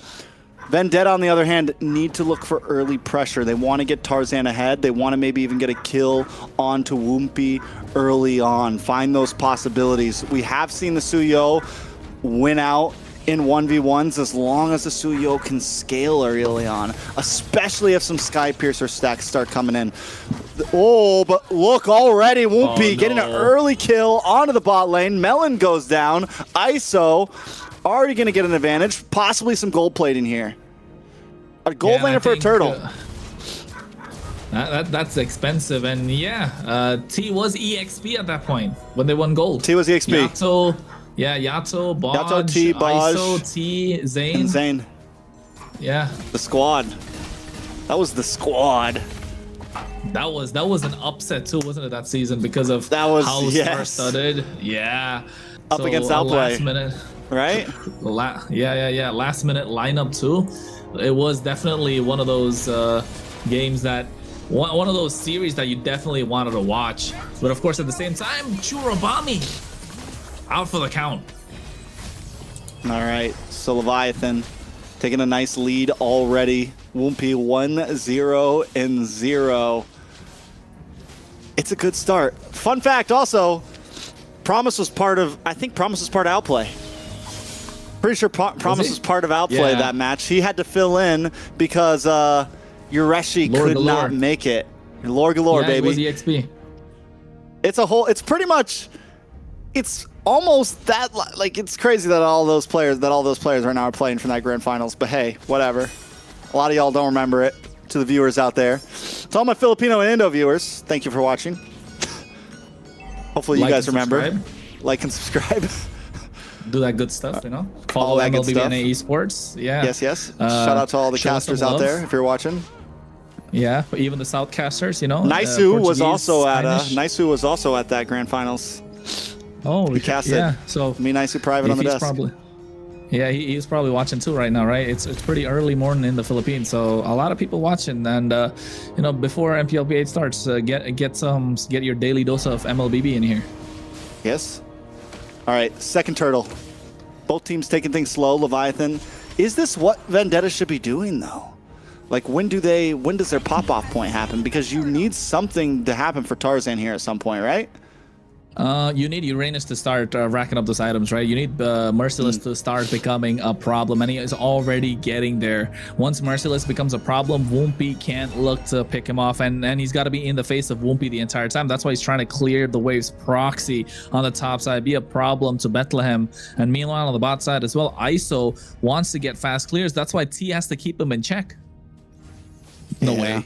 Vendetta, on the other hand, need to look for early pressure. They want to get Tarzan ahead. They want to maybe even get a kill onto Woompy early on. Find those possibilities. We have seen the Suyo win out in 1v1s as long as the Suyo can scale early on, especially if some Sky Piercer stacks start coming in. Oh, but look already, Woompy getting an early kill onto the bot lane. Melon goes down. ISO already going to get an advantage, possibly some gold plating here. A gold laner for a turtle. That's expensive, and yeah, T was EXP at that point when they won gold. T was EXP. Yato, yeah, Yato, Bodge, Yato, T, Bodge, ISO, T, Zane. And Zane. Yeah. The squad. That was the squad. That was an upset too, wasn't it, that season, because of how star studded. Yeah. Up against Outplay. Last minute. Right? Yeah. Last minute lineup too. It was definitely one of those games that, one of those series that you definitely wanted to watch. But of course, at the same time, Churobami out for the count. All right, so Leviathan taking a nice lead already. Woompy 1-0-0. It's a good start. Fun fact also, Promise was part of Outplay. Pretty sure Promise was part of Outplay that match. He had to fill in because Yureshi could not make it. Lore galore, baby. It was EXP. It's almost that, like, it's crazy that all those players right now are playing from that grand finals. But hey, whatever. A lot of y'all don't remember it. To the viewers out there, to all my Filipino and Indo viewers, thank you for watching. Hopefully you guys remember. Like and subscribe. Do that good stuff, you know. Follow MLBB Esports. Yeah. Yes. Shout out to all the casters out there if you're watching. Yeah, even the Southcasters, you know. Naisu was also at that grand finals. Oh, he casted. Yeah. So me, Naisu, private on the desk. He's probably watching too right now, right? It's pretty early morning in the Philippines, so a lot of people watching. And you know, before MPLP8 starts, get your daily dose of MLBB in here. Yes. All right, second turtle. Both teams taking things slow. Leviathan. Is this what Vendetta should be doing though? Like, when does their pop-off point happen? Because you need something to happen for Tarzan here at some point, right? You need Uranus to start racking up those items, right? You need Merciless to start becoming a problem, and he is already getting there. Once Merciless becomes a problem, Woompy can't look to pick him off, and he's got to be in the face of Woompy the entire time. That's why he's trying to clear the Waves proxy on the top side, be a problem to Bethlehem. And meanwhile, on the bot side as well, ISO wants to get fast clears. That's why T has to keep him in check. No way.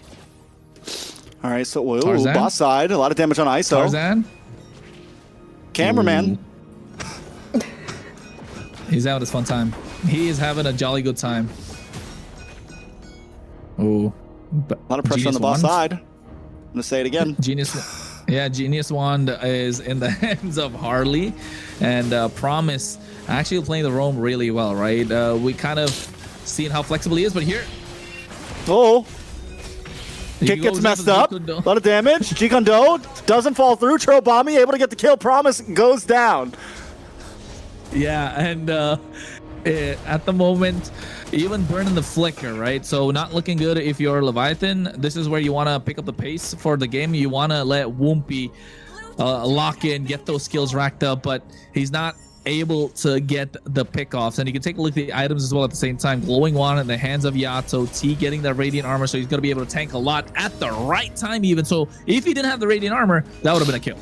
All right, so boss side, a lot of damage on ISO. Tarzan. Cameraman. He's having his fun time. He is having a jolly good time. Ooh. A lot of pressure on the boss side. I'm going to say it again. Genius Wand is in the hands of Harley. And Promise actually playing the roam really well, right? We kind of seen how flexible he is, but here... Oh! Kick gets messed up. A lot of damage. G-Kondo doesn't fall through. Churobami able to get the kill. Promise goes down. Yeah, and at the moment, even burning the flicker, right? So not looking good if you're Leviathan. This is where you want to pick up the pace for the game. You want to let Woompy lock in, get those skills racked up, but he's not able to get the pickoffs. And you can take a look at the items as well at the same time. Glowing Wand in the hands of Yato. T getting that Radiant Armor, so he's going to be able to tank a lot at the right time even. So if he didn't have the Radiant Armor, that would have been a kill.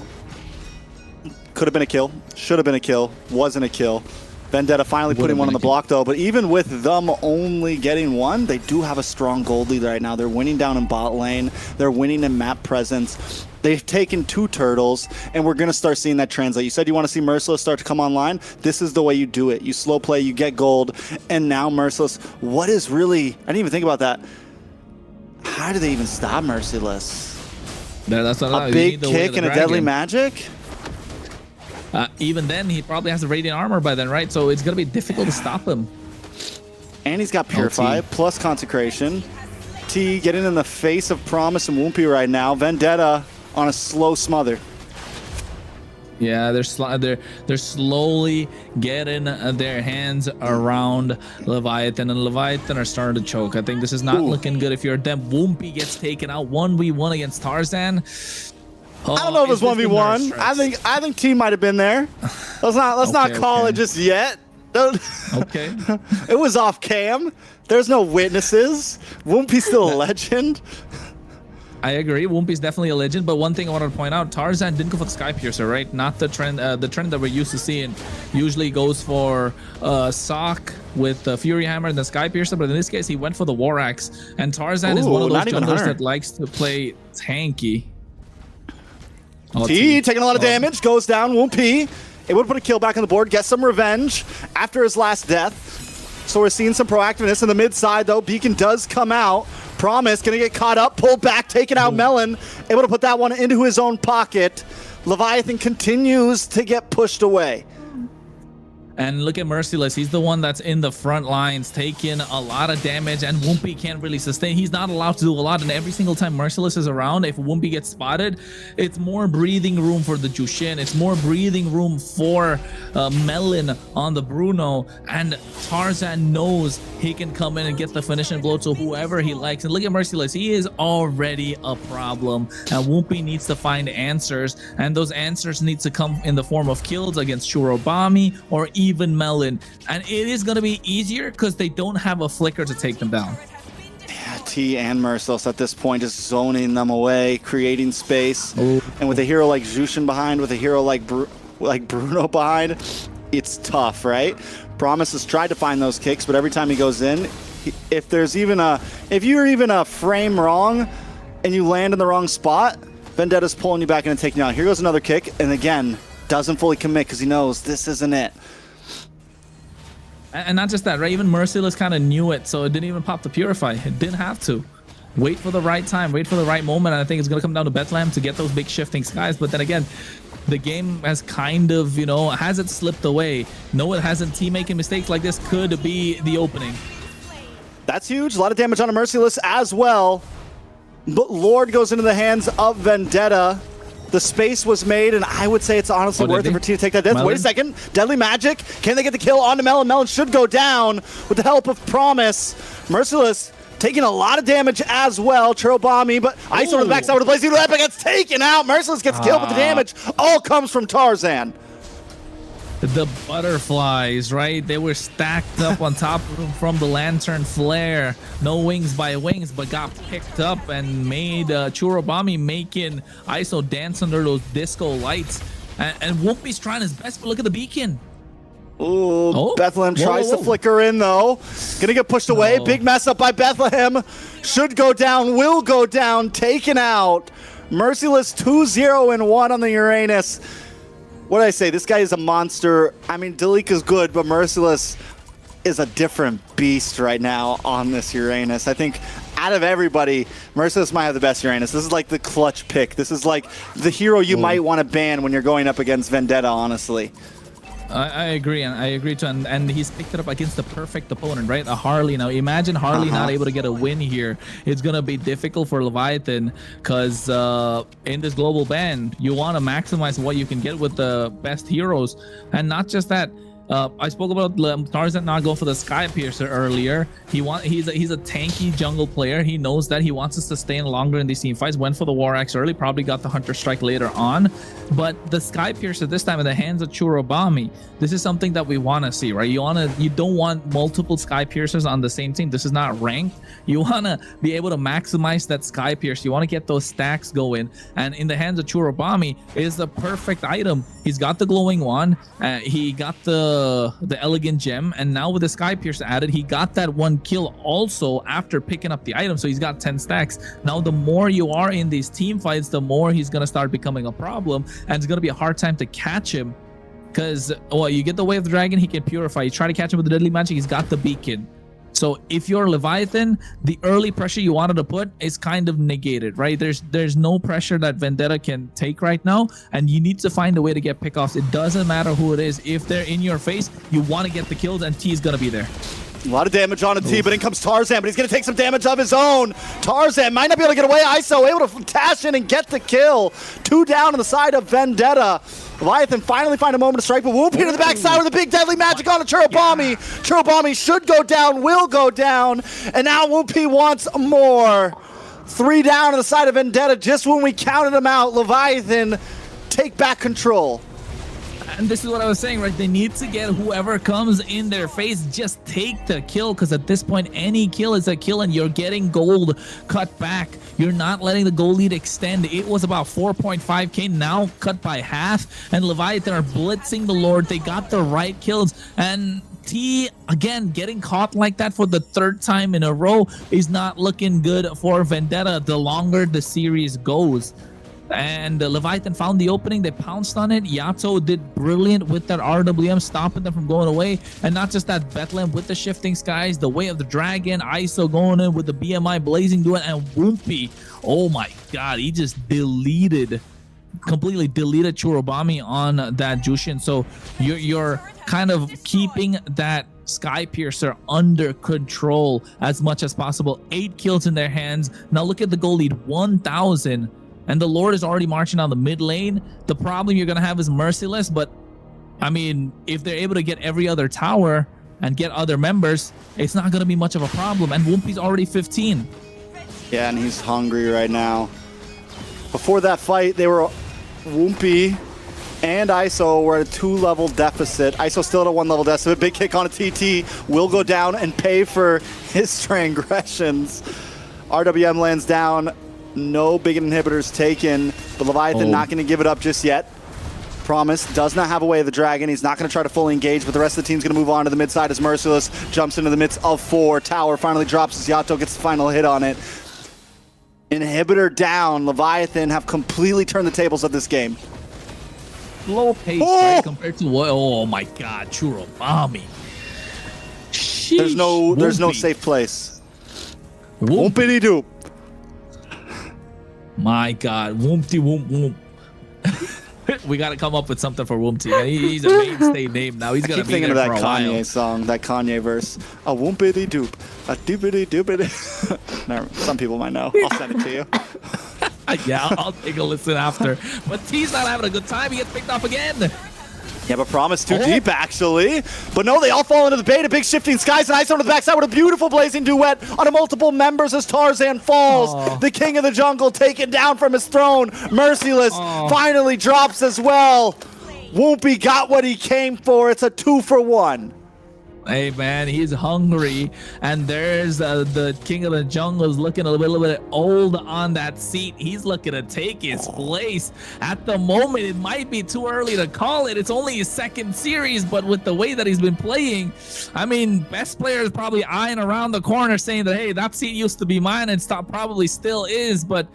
Could have been a kill. Should have been a kill. Wasn't a kill. Vendetta finally putting one on the block though, but even with them only getting one, they do have a strong gold lead right now. They're winning down in bot lane. They're winning in map presence. They've taken 2 turtles, and we're going to start seeing that translate. You said you want to see Merciless start to come online. This is the way you do it. You slow play, you get gold, and now Merciless. What is really... I didn't even think about that. How do they even stop Merciless? That's a big kick and a deadly magic? Even then, he probably has the Radiant Armor by then, right? So it's going to be difficult to stop him. And he's got Purify, plus Consecration. T getting in the face of Promise and Woompy right now. Vendetta on a slow smother. Yeah, they're slowly getting their hands around Leviathan, and Leviathan are starting to choke. I think this is not looking good if you're them. Woompy gets taken out 1v1 against Tarzan. I don't know if it was 1v1. I think T might have been there. Let's not call it just yet. Okay. It was off cam. There's no witnesses. Woompy's still a legend. I agree. Woompy's definitely a legend, but one thing I wanted to point out, Tarzan didn't go for the Sky Piercer, right? Not the trend. The trend that we're used to seeing usually goes for Sock with the Fury Hammer and the Sky Piercer, but in this case, he went for the War Axe. And Tarzan is one of those junglers that likes to play tanky. T taking a lot of damage, goes down. Woompy able to put a kill back on the board, get some revenge after his last death. So we're seeing some proactiveness in the mid side, though. Beacon does come out. Promise gonna get caught up, pulled back, taking out Melon, able to put that one into his own pocket. Leviathan continues to get pushed away. And look at Merciless. He's the one that's in the front lines, taking a lot of damage, and Woompy can't really sustain. He's not allowed to do a lot, and every single time Merciless is around, if Woompy gets spotted, it's more breathing room for the Jushin. It's more breathing room for Melon on the Bruno, and Tarzan knows he can come in and get the finishing blow to whoever he likes. And look at Merciless. He is already a problem, and Woompy needs to find answers, and those answers need to come in the form of kills against Shurobami or even Melon, and it is going to be easier because they don't have a flicker to take them down. Yeah, T and Merciless at this point just zoning them away, creating space. And with a hero like Jushin behind, with a hero like Bruno behind, it's tough, right? Promise has tried to find those kicks, but every time he goes in, if you're even a frame wrong and you land in the wrong spot, Vendetta's pulling you back in and taking you out. Here goes another kick, and again, doesn't fully commit because he knows this isn't it. And not just that, right? Even Merciless kind of knew it, so it didn't even pop the Purify. It didn't have to. Wait for the right time, wait for the right moment, and I think it's going to come down to Bethlehem to get those big shifting skies. But then again, the game has kind of, has it slipped away? No, it hasn't. Team making mistakes like this could be the opening. That's huge. A lot of damage on a Merciless as well. But Lord goes into the hands of Vendetta. The space was made, and I would say it's honestly worth it for T to take that death. Melon? Wait a second. Deadly Magic. Can they get the kill onto Melon? Melon should go down with the help of Promise. Merciless taking a lot of damage as well. Churobami, but Ice on the backside with the Blazing Weapon gets taken out. Merciless gets killed, but the damage all comes from Tarzan. The butterflies, right? They were stacked up on top of him from the Lantern Flare. No wings by wings, but got picked up and made Churobami making ISO dance under those disco lights. And Woompy's trying his best, but look at the beacon. Ooh, Bethlehem tries to flicker in, though. Gonna get pushed away. Big mess up by Bethlehem. Should go down, will go down, taken out. Merciless 2-0-1 on the Uranus. What did I say? This guy is a monster. I mean, Dalika's good, but Merciless is a different beast right now on this Uranus. I think out of everybody, Merciless might have the best Uranus. This is like the clutch pick. This is like the hero you might want to ban when you're going up against Vendetta, honestly. I agree, and I agree too. And he's picked it up against the perfect opponent, right? A Harley. Now imagine Harley not able to get a win here. It's gonna be difficult for Leviathan because in this global ban, you want to maximize what you can get with the best heroes, and not just that. I spoke about Tarzan not going for the Sky Piercer earlier. He's a tanky jungle player. He knows that he wants to sustain longer in these team fights. Went for the War Axe early, probably got the Hunter Strike later on. But the Sky Piercer this time in the hands of Churobami, this is something that we want to see, right? You don't want multiple Sky Piercers on the same team. This is not ranked. You want to be able to maximize that Sky Piercer. You want to get those stacks going. And in the hands of Churobami is the perfect item. He's got the glowing wand. He got the elegant gem, and now with the Sky Piercer added, he got that one kill also after picking up the item, so he's got 10 stacks. Now the more you are in these team fights, the more he's going to start becoming a problem, and it's going to be a hard time to catch him because you get the Way of the Dragon, he can purify. You try to catch him with the Deadly Magic, he's got the beacon. So if you're Leviathan, the early pressure you wanted to put is kind of negated, right? There's no pressure that Vendetta can take right now, and you need to find a way to get pickoffs. It doesn't matter who it is. If they're in your face, you want to get the kills, and T is going to be there. A lot of damage on a T, but in comes Tarzan, but he's going to take some damage of his own. Tarzan might not be able to get away. ISO able to dash in and get the kill. 2 down on the side of Vendetta. Leviathan finally find a moment to strike, but Whoopi to the backside with a big deadly magic on a Churubami. Churubami should go down, will go down, and now Whoopi wants more. 3 down on the side of Vendetta just when we counted them out. Leviathan take back control. And this is what I was saying, right? They need to get whoever comes in their face, just take the kill, because at this point, any kill is a kill, and you're getting gold cut back. You're not letting the goal lead extend. It was about 4.5k, now cut by half, and Leviathan are blitzing the Lord. They got the right kills, and T, again, getting caught like that for the 3rd time in a row is not looking good for Vendetta the longer the series goes. And Leviathan found the opening. They pounced on it. Yato did brilliant with that RWM, stopping them from going away. And not just that, Bethlehem with the shifting skies, the way of the dragon, ISO going in with the BMI blazing doing, and Whoopi, oh my god, he just completely deleted Churubami on that Jushin. So you're kind of keeping that Sky Piercer under control as much as possible. 8 kills in their hands. Now look at the goal lead, 1,000. And the Lord is already marching on the mid lane. The problem you're going to have is Merciless, but I mean, if they're able to get every other tower and get other members, it's not going to be much of a problem. And Whoopi's already 15. Yeah, and he's hungry right now. Before that fight, they were Whoopi and ISO were at a 2-level deficit. ISO still at a 1-level deficit. Big kick on a TT will go down and pay for his transgressions. RWM lands down. No big inhibitors taken, but Leviathan not going to give it up just yet. Promise does not have a way of the dragon. He's not going to try to fully engage, but the rest of the team's going to move on to the mid side as Merciless jumps into the midst of 4. Tower finally drops as Yato gets the final hit on it. Inhibitor down. Leviathan have completely turned the tables of this game. Low pace, right? Compared to what? Oh my god, Churubami. There's no safe place. Whoopity doop. My god, Whoopty Whoop Whoop. We got to come up with something for Whoopty. He's a mainstay name now. He's gonna be there for a while. I keep thinking of that Kanye song, that Kanye verse. A whoopity doop, a doopity doopity. Some people might know. I'll send it to you. Yeah, I'll take a listen after. But T's not having a good time. He gets picked off again. Yeah, but Promise too deep, actually. But no, they all fall into the bait. A big shifting skies and ISO to the backside with a beautiful blazing duet on a multiple members as Tarzan falls. The king of the jungle taken down from his throne. Merciless finally drops as well. Whoopi got what he came for. It's a 2-for-1. Hey man, he's hungry, and there's the king of the jungle is looking a little bit old on that seat. He's looking to take his place. At the moment, it might be too early to call it. It's only his 2nd series, but with the way that he's been playing, I mean, best player is probably eyeing around the corner saying that, hey, that seat used to be mine, and probably still is, but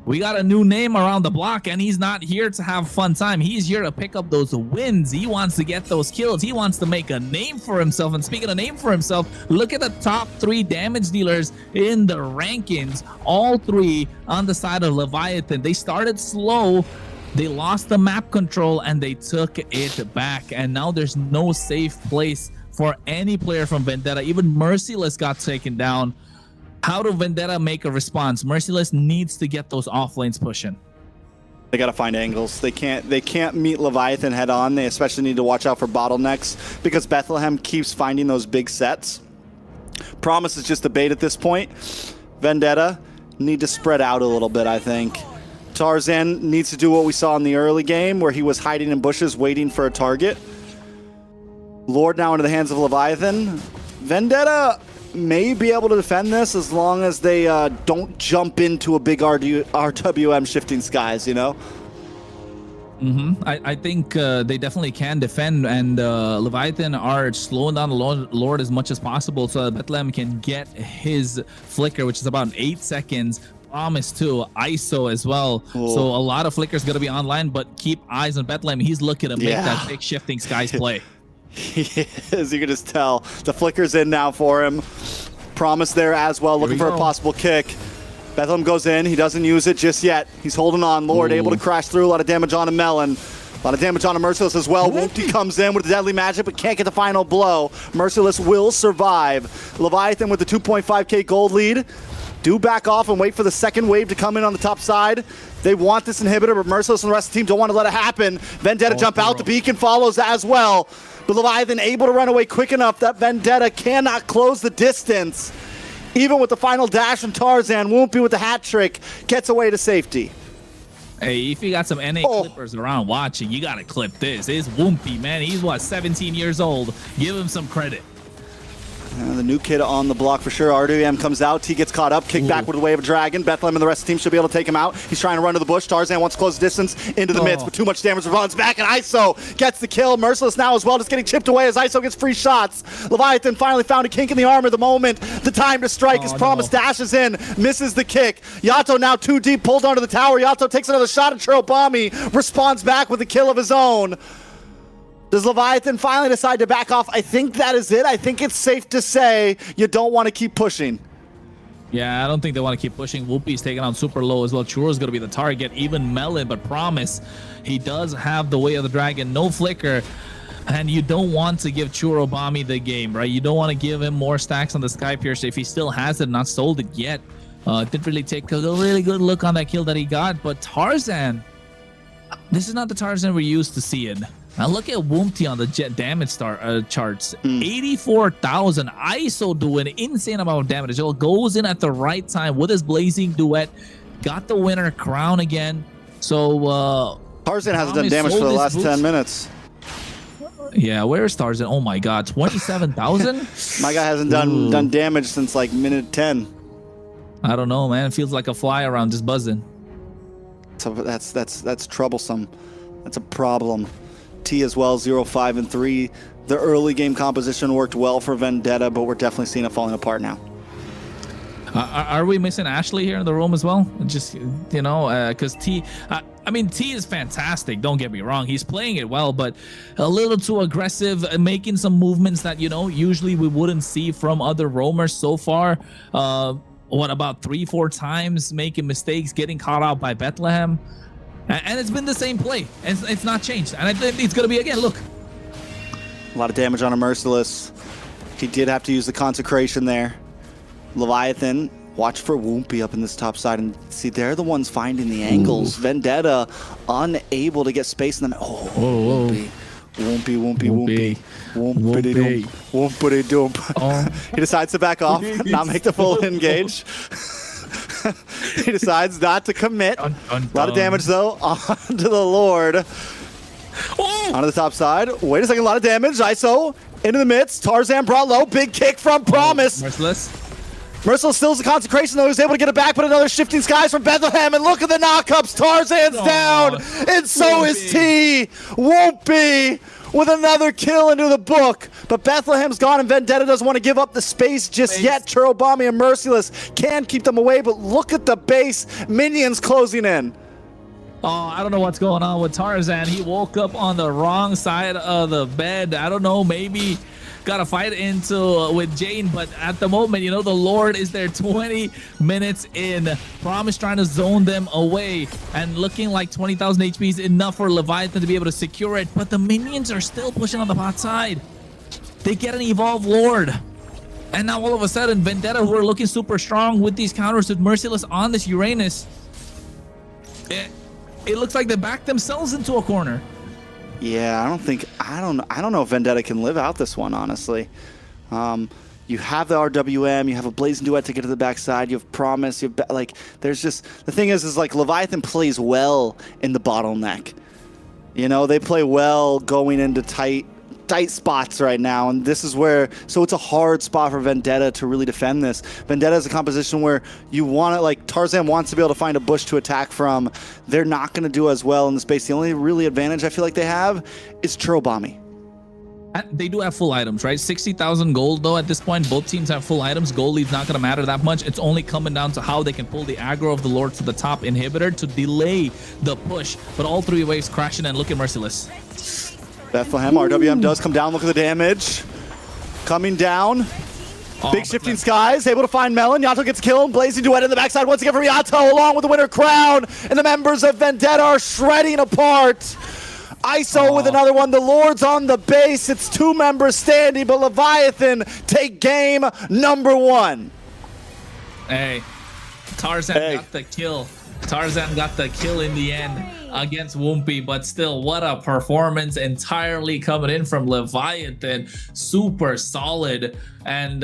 we got a new name around the block, and he's not here to have fun time. He's here to pick up those wins. He wants to get those kills. He wants to make a name for himself. And speaking of name for himself, look at the top 3 damage dealers in the rankings. All 3 on the side of Leviathan. They started slow. They lost the map control, and they took it back. And now there's no safe place for any player from Vendetta. Even Merciless got taken down. How do Vendetta make a response? Merciless needs to get those off lanes pushing. They got to find angles. They can't meet Leviathan head on. They especially need to watch out for bottlenecks because Bethlehem keeps finding those big sets. Promise is just a bait at this point. Vendetta need to spread out a little bit, I think. Tarzan needs to do what we saw in the early game where he was hiding in bushes waiting for a target. Lord now into the hands of Leviathan. Vendetta may be able to defend this as long as they don't jump into a big RWM shifting skies, you know? I think they definitely can defend, and Leviathan are slowing down the Lord as much as possible so that Bethlehem can get his flicker, which is about 8 seconds. Promise too, ISO as well. Cool. So a lot of flickers going to be online, but keep eyes on Bethlehem. He's looking to make that big shifting skies play. He is, you can just tell. The flicker's in now for him. Promise there as well, looking for a possible kick. Bethlehem goes in, he doesn't use it just yet. He's holding on, Lord able to crash through, a lot of damage on a Melon. A lot of damage on a Merciless as well. Wompty comes in with the deadly magic, but can't get the final blow. Merciless will survive. Leviathan with the 2.5k gold lead. Do back off and wait for the second wave to come in on the top side. They want this inhibitor, but Merciless and the rest of the team don't want to let it happen. Vendetta jump out. The beacon follows as well. But Leviathan able to run away quick enough that Vendetta cannot close the distance. Even with the final dash from Tarzan, Wompy with the hat trick gets away to safety. Hey, if you got some NA clippers around watching, you gotta clip this. It's Wompy, man. He's what, 17 years old. Give him some credit. The new kid on the block for sure. RWM comes out. T gets caught up. Kick back with a wave of dragon. Bethlehem and the rest of the team should be able to take him out. He's trying to run to the bush. Tarzan wants to close the distance into the midst, but too much damage runs back, and ISO gets the kill. Merciless now as well, just getting chipped away as ISO gets free shots. Leviathan finally found a kink in the armor. The moment, the time to strike. His promise dashes in, misses the kick. Yato now too deep, pulled onto the tower. Yato takes another shot at Trobami, responds back with a kill of his own. Does Leviathan finally decide to back off? I think that is it. I think it's safe to say you don't want to keep pushing. Yeah, I don't think they want to keep pushing. Whoopi's taking out super low as well. Churo's going to be the target. Even Melon, but Promise, he does have the way of the dragon. No flicker. And you don't want to give Churobami the game, right? You don't want to give him more stacks on the Sky Piercer if he still has it, not sold it yet. Didn't really take a really good look on that kill that he got. But Tarzan, this is not the Tarzan we're used to seeing. Now look at Wompty on the jet damage charts. 84,000. ISO doing insane amount of damage. It goes in at the right time with his blazing duet. Got the winner crown again. So Tarzan hasn't done damage for the last 10 minutes. Yeah, where's Tarzan? Oh my god, 27,000? My guy hasn't done damage since like minute 10. I don't know, man. It feels like a fly around just buzzing. So that's troublesome. That's a problem. T as well, 0-5 and 3. The early game composition worked well for Vendetta, but we're definitely seeing it falling apart now. Are we missing Ashley here in the room as well? Just, you know, because T, I mean, T is fantastic. Don't get me wrong. He's playing it well, but a little too aggressive, making some movements that, you know, usually we wouldn't see from other roamers so far. What, about 3-4 times making mistakes, getting caught out by Bethlehem. And it's been the same play. It's not changed. And I think it's going to be again. Look. A lot of damage on a Merciless. He did have to use the Consecration there. Leviathan, watch for Wompy up in this top side. And see, they're the ones finding the angles. Ooh. Vendetta unable to get space in them. Oh, Wompy. Wompy. He decides to back off, not make the full engage. He decides not to commit. A lot of damage though onto the Lord. Onto the top side. Wait a second, a lot of damage. ISO into the midst. Tarzan brought low. Big kick from Promise. Merciless stills the Consecration though. He's able to get it back, but another Shifting Skies from Bethlehem. And look at the knockups. Tarzan's down. And so is T. Wompy with another kill into the book. But Bethlehem's gone and Vendetta doesn't want to give up the space just yet. Churobami and Merciless can keep them away, but look at the base. Minions closing in. Oh, I don't know what's going on with Tarzan. He woke up on the wrong side of the bed. I don't know, maybe got a fight into with Jane, but at the moment, you know, the Lord is there 20 minutes in. Promise trying to zone them away, and looking like 20,000 HP is enough for Leviathan to be able to secure it, but the minions are still pushing on the bot side. They get an Evolve Lord. And now all of a sudden, Vendetta, who are looking super strong with these counters with Merciless on this Uranus, it looks like they backed themselves into a corner. Yeah, I don't know if Vendetta can live out this one, honestly. You have the RWM, you have a Blazing Duet to get to the backside, you have Promise, you have, like, there's just, the thing is like Leviathan plays well in the bottleneck. You know, they play well going into tight spots right now, and this is where, so it's a hard spot for Vendetta to really defend this. Vendetta is a composition where you want to, like, Tarzan wants to be able to find a bush to attack from. They're not going to do as well in the space. The only really advantage I feel like they have is Churobami. They do have full items, right? 60,000 gold, though, at this point. Both teams have full items. Gold lead's not going to matter that much. It's only coming down to how they can pull the aggro of the Lord to the top inhibitor to delay the push. But all three waves crashing, and look at Merciless. Bethlehem, RWM does come down. Look at the damage. Coming down. Big Shifting Skies, able to find Melon. Yato gets killed. Blazing Duet in the backside once again for Yato, along with the winner crown. And the members of Vendetta are shredding apart. ISO with another one. The Lord's on the base. It's 2 members standing, but Leviathan take game number 1. Hey, Tarzan got the kill. Tarzan got the kill in the end against Woompy, but still, what a performance entirely coming in from Leviathan. Super solid. And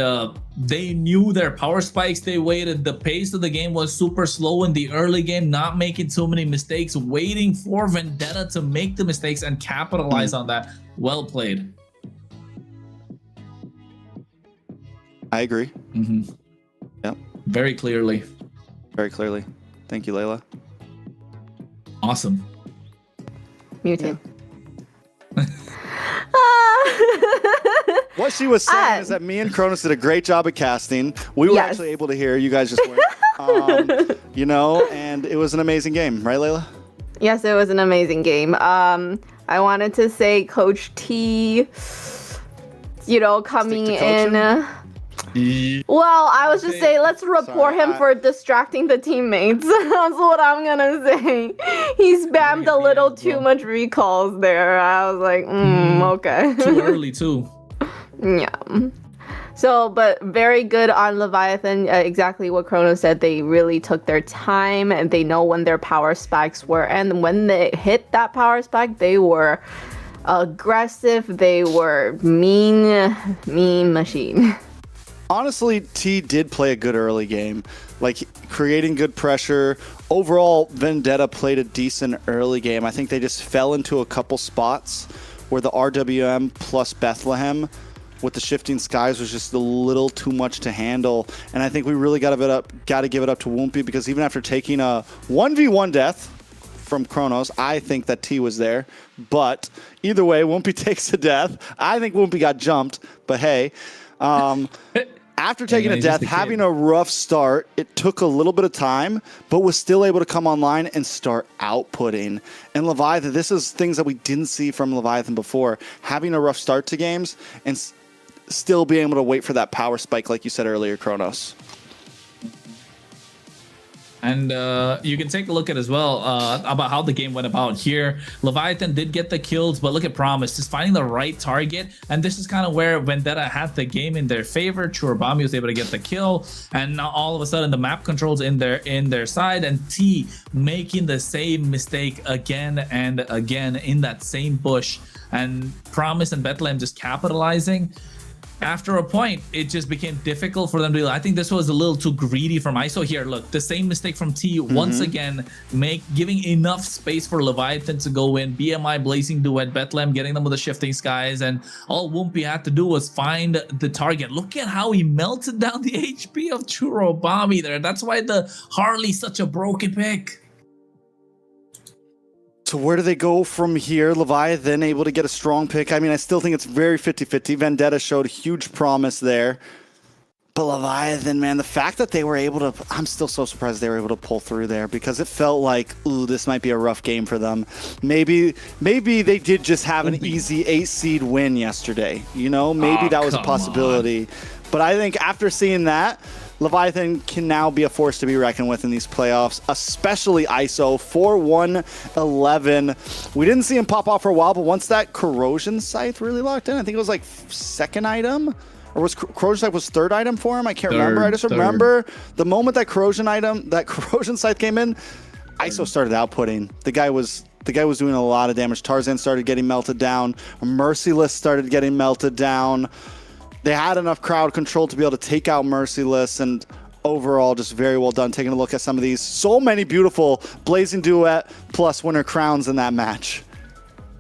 they knew their power spikes. They waited. The pace of the game was super slow in the early game, not making too many mistakes, waiting for Vendetta to make the mistakes and capitalize on that. Well played. I agree. Yep. Very clearly. Very clearly. Thank you, Layla. Awesome. Mutant. What she was saying is that me and Cronus did a great job at casting. We were actually able to hear. You guys just weren't. You know, and it was an amazing game. Right, Layla? Yes, it was an amazing game. I wanted to say Coach T, you know, coming in. Well, I was just saying, let's report him for distracting the teammates. That's what I'm gonna say. He spammed a little too much recalls there. I was like, okay. Too early, too. Yeah. So, but very good on Leviathan. Exactly what Chrono said. They really took their time and they know when their power spikes were. And when they hit that power spike, they were aggressive. They were mean machine. Honestly, T did play a good early game, like creating good pressure. Overall, Vendetta played a decent early game. I think they just fell into a couple spots where the RWM plus Bethlehem with the shifting skies was just a little too much to handle. And I think we really got to give it up to Woompy, because even after taking a 1v1 death from Kronos, I think that T was there. But either way, Woompy takes a death. I think Woompy got jumped, but hey. After taking a death, having a rough start, it took a little bit of time, but was still able to come online and start outputting. And Leviathan, this is things that we didn't see from Leviathan before. Having a rough start to games and still being able to wait for that power spike, like you said earlier, Kronos. And you can take a look at as well about how the game went about here. Leviathan did get the kills, but look at Promise, just finding the right target. And this is kind of where Vendetta had the game in their favor. Churubami was able to get the kill, and now all of a sudden the map controls in their side, and T making the same mistake again and again in that same bush. And Promise and Bethlehem just capitalizing. After a point, it just became difficult for them to do. I think this was a little too greedy from ISO here. Look, the same mistake from T once again, giving enough space for Leviathan to go in. BMI Blazing Duet, Bethlehem getting them with the shifting skies, and all Woompy had to do was find the target. Look at how he melted down the HP of Churubami there. That's why the Harley's such a broken pick. So where do they go from here? Leviathan able to get a strong pick. I mean, I still think it's very 50-50. Vendetta showed huge promise there. But Leviathan, man, the fact that they were able to... I'm still so surprised they were able to pull through there, because it felt like, ooh, this might be a rough game for them. Maybe they did just have an easy 8-seed win yesterday. You know, maybe that was a possibility. But I think after seeing that, Leviathan can now be a force to be reckoned with in these playoffs, especially ISO 4-1-11. We didn't see him pop off for a while, but once that corrosion scythe really locked in, I think it was like second item, or was corrosion scythe was third item for him? I can't remember. I just remember the moment that corrosion scythe came in, ISO started outputting. The guy was doing a lot of damage. Tarzan started getting melted down. Merciless started getting melted down. They had enough crowd control to be able to take out Merciless, and overall just very well done. Taking a look at some of these, so many beautiful Blazing Duet plus winner crowns in that match.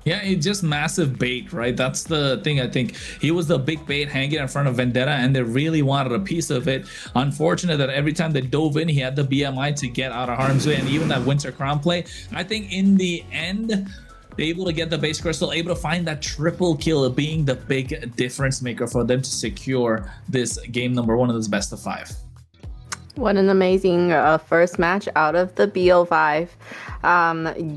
Yeah, it's just massive bait, right? That's the thing. I think he was the big bait hanging in front of Vendetta, and they really wanted a piece of it. Unfortunate that every time they dove in, he had the BMI to get out of harm's way, and even that Winter Crown play. I think in the end, able to get the base crystal, able to find that triple kill, being the big difference maker for them to secure this game number 1 of this best of 5. What an amazing first match out of the BO5.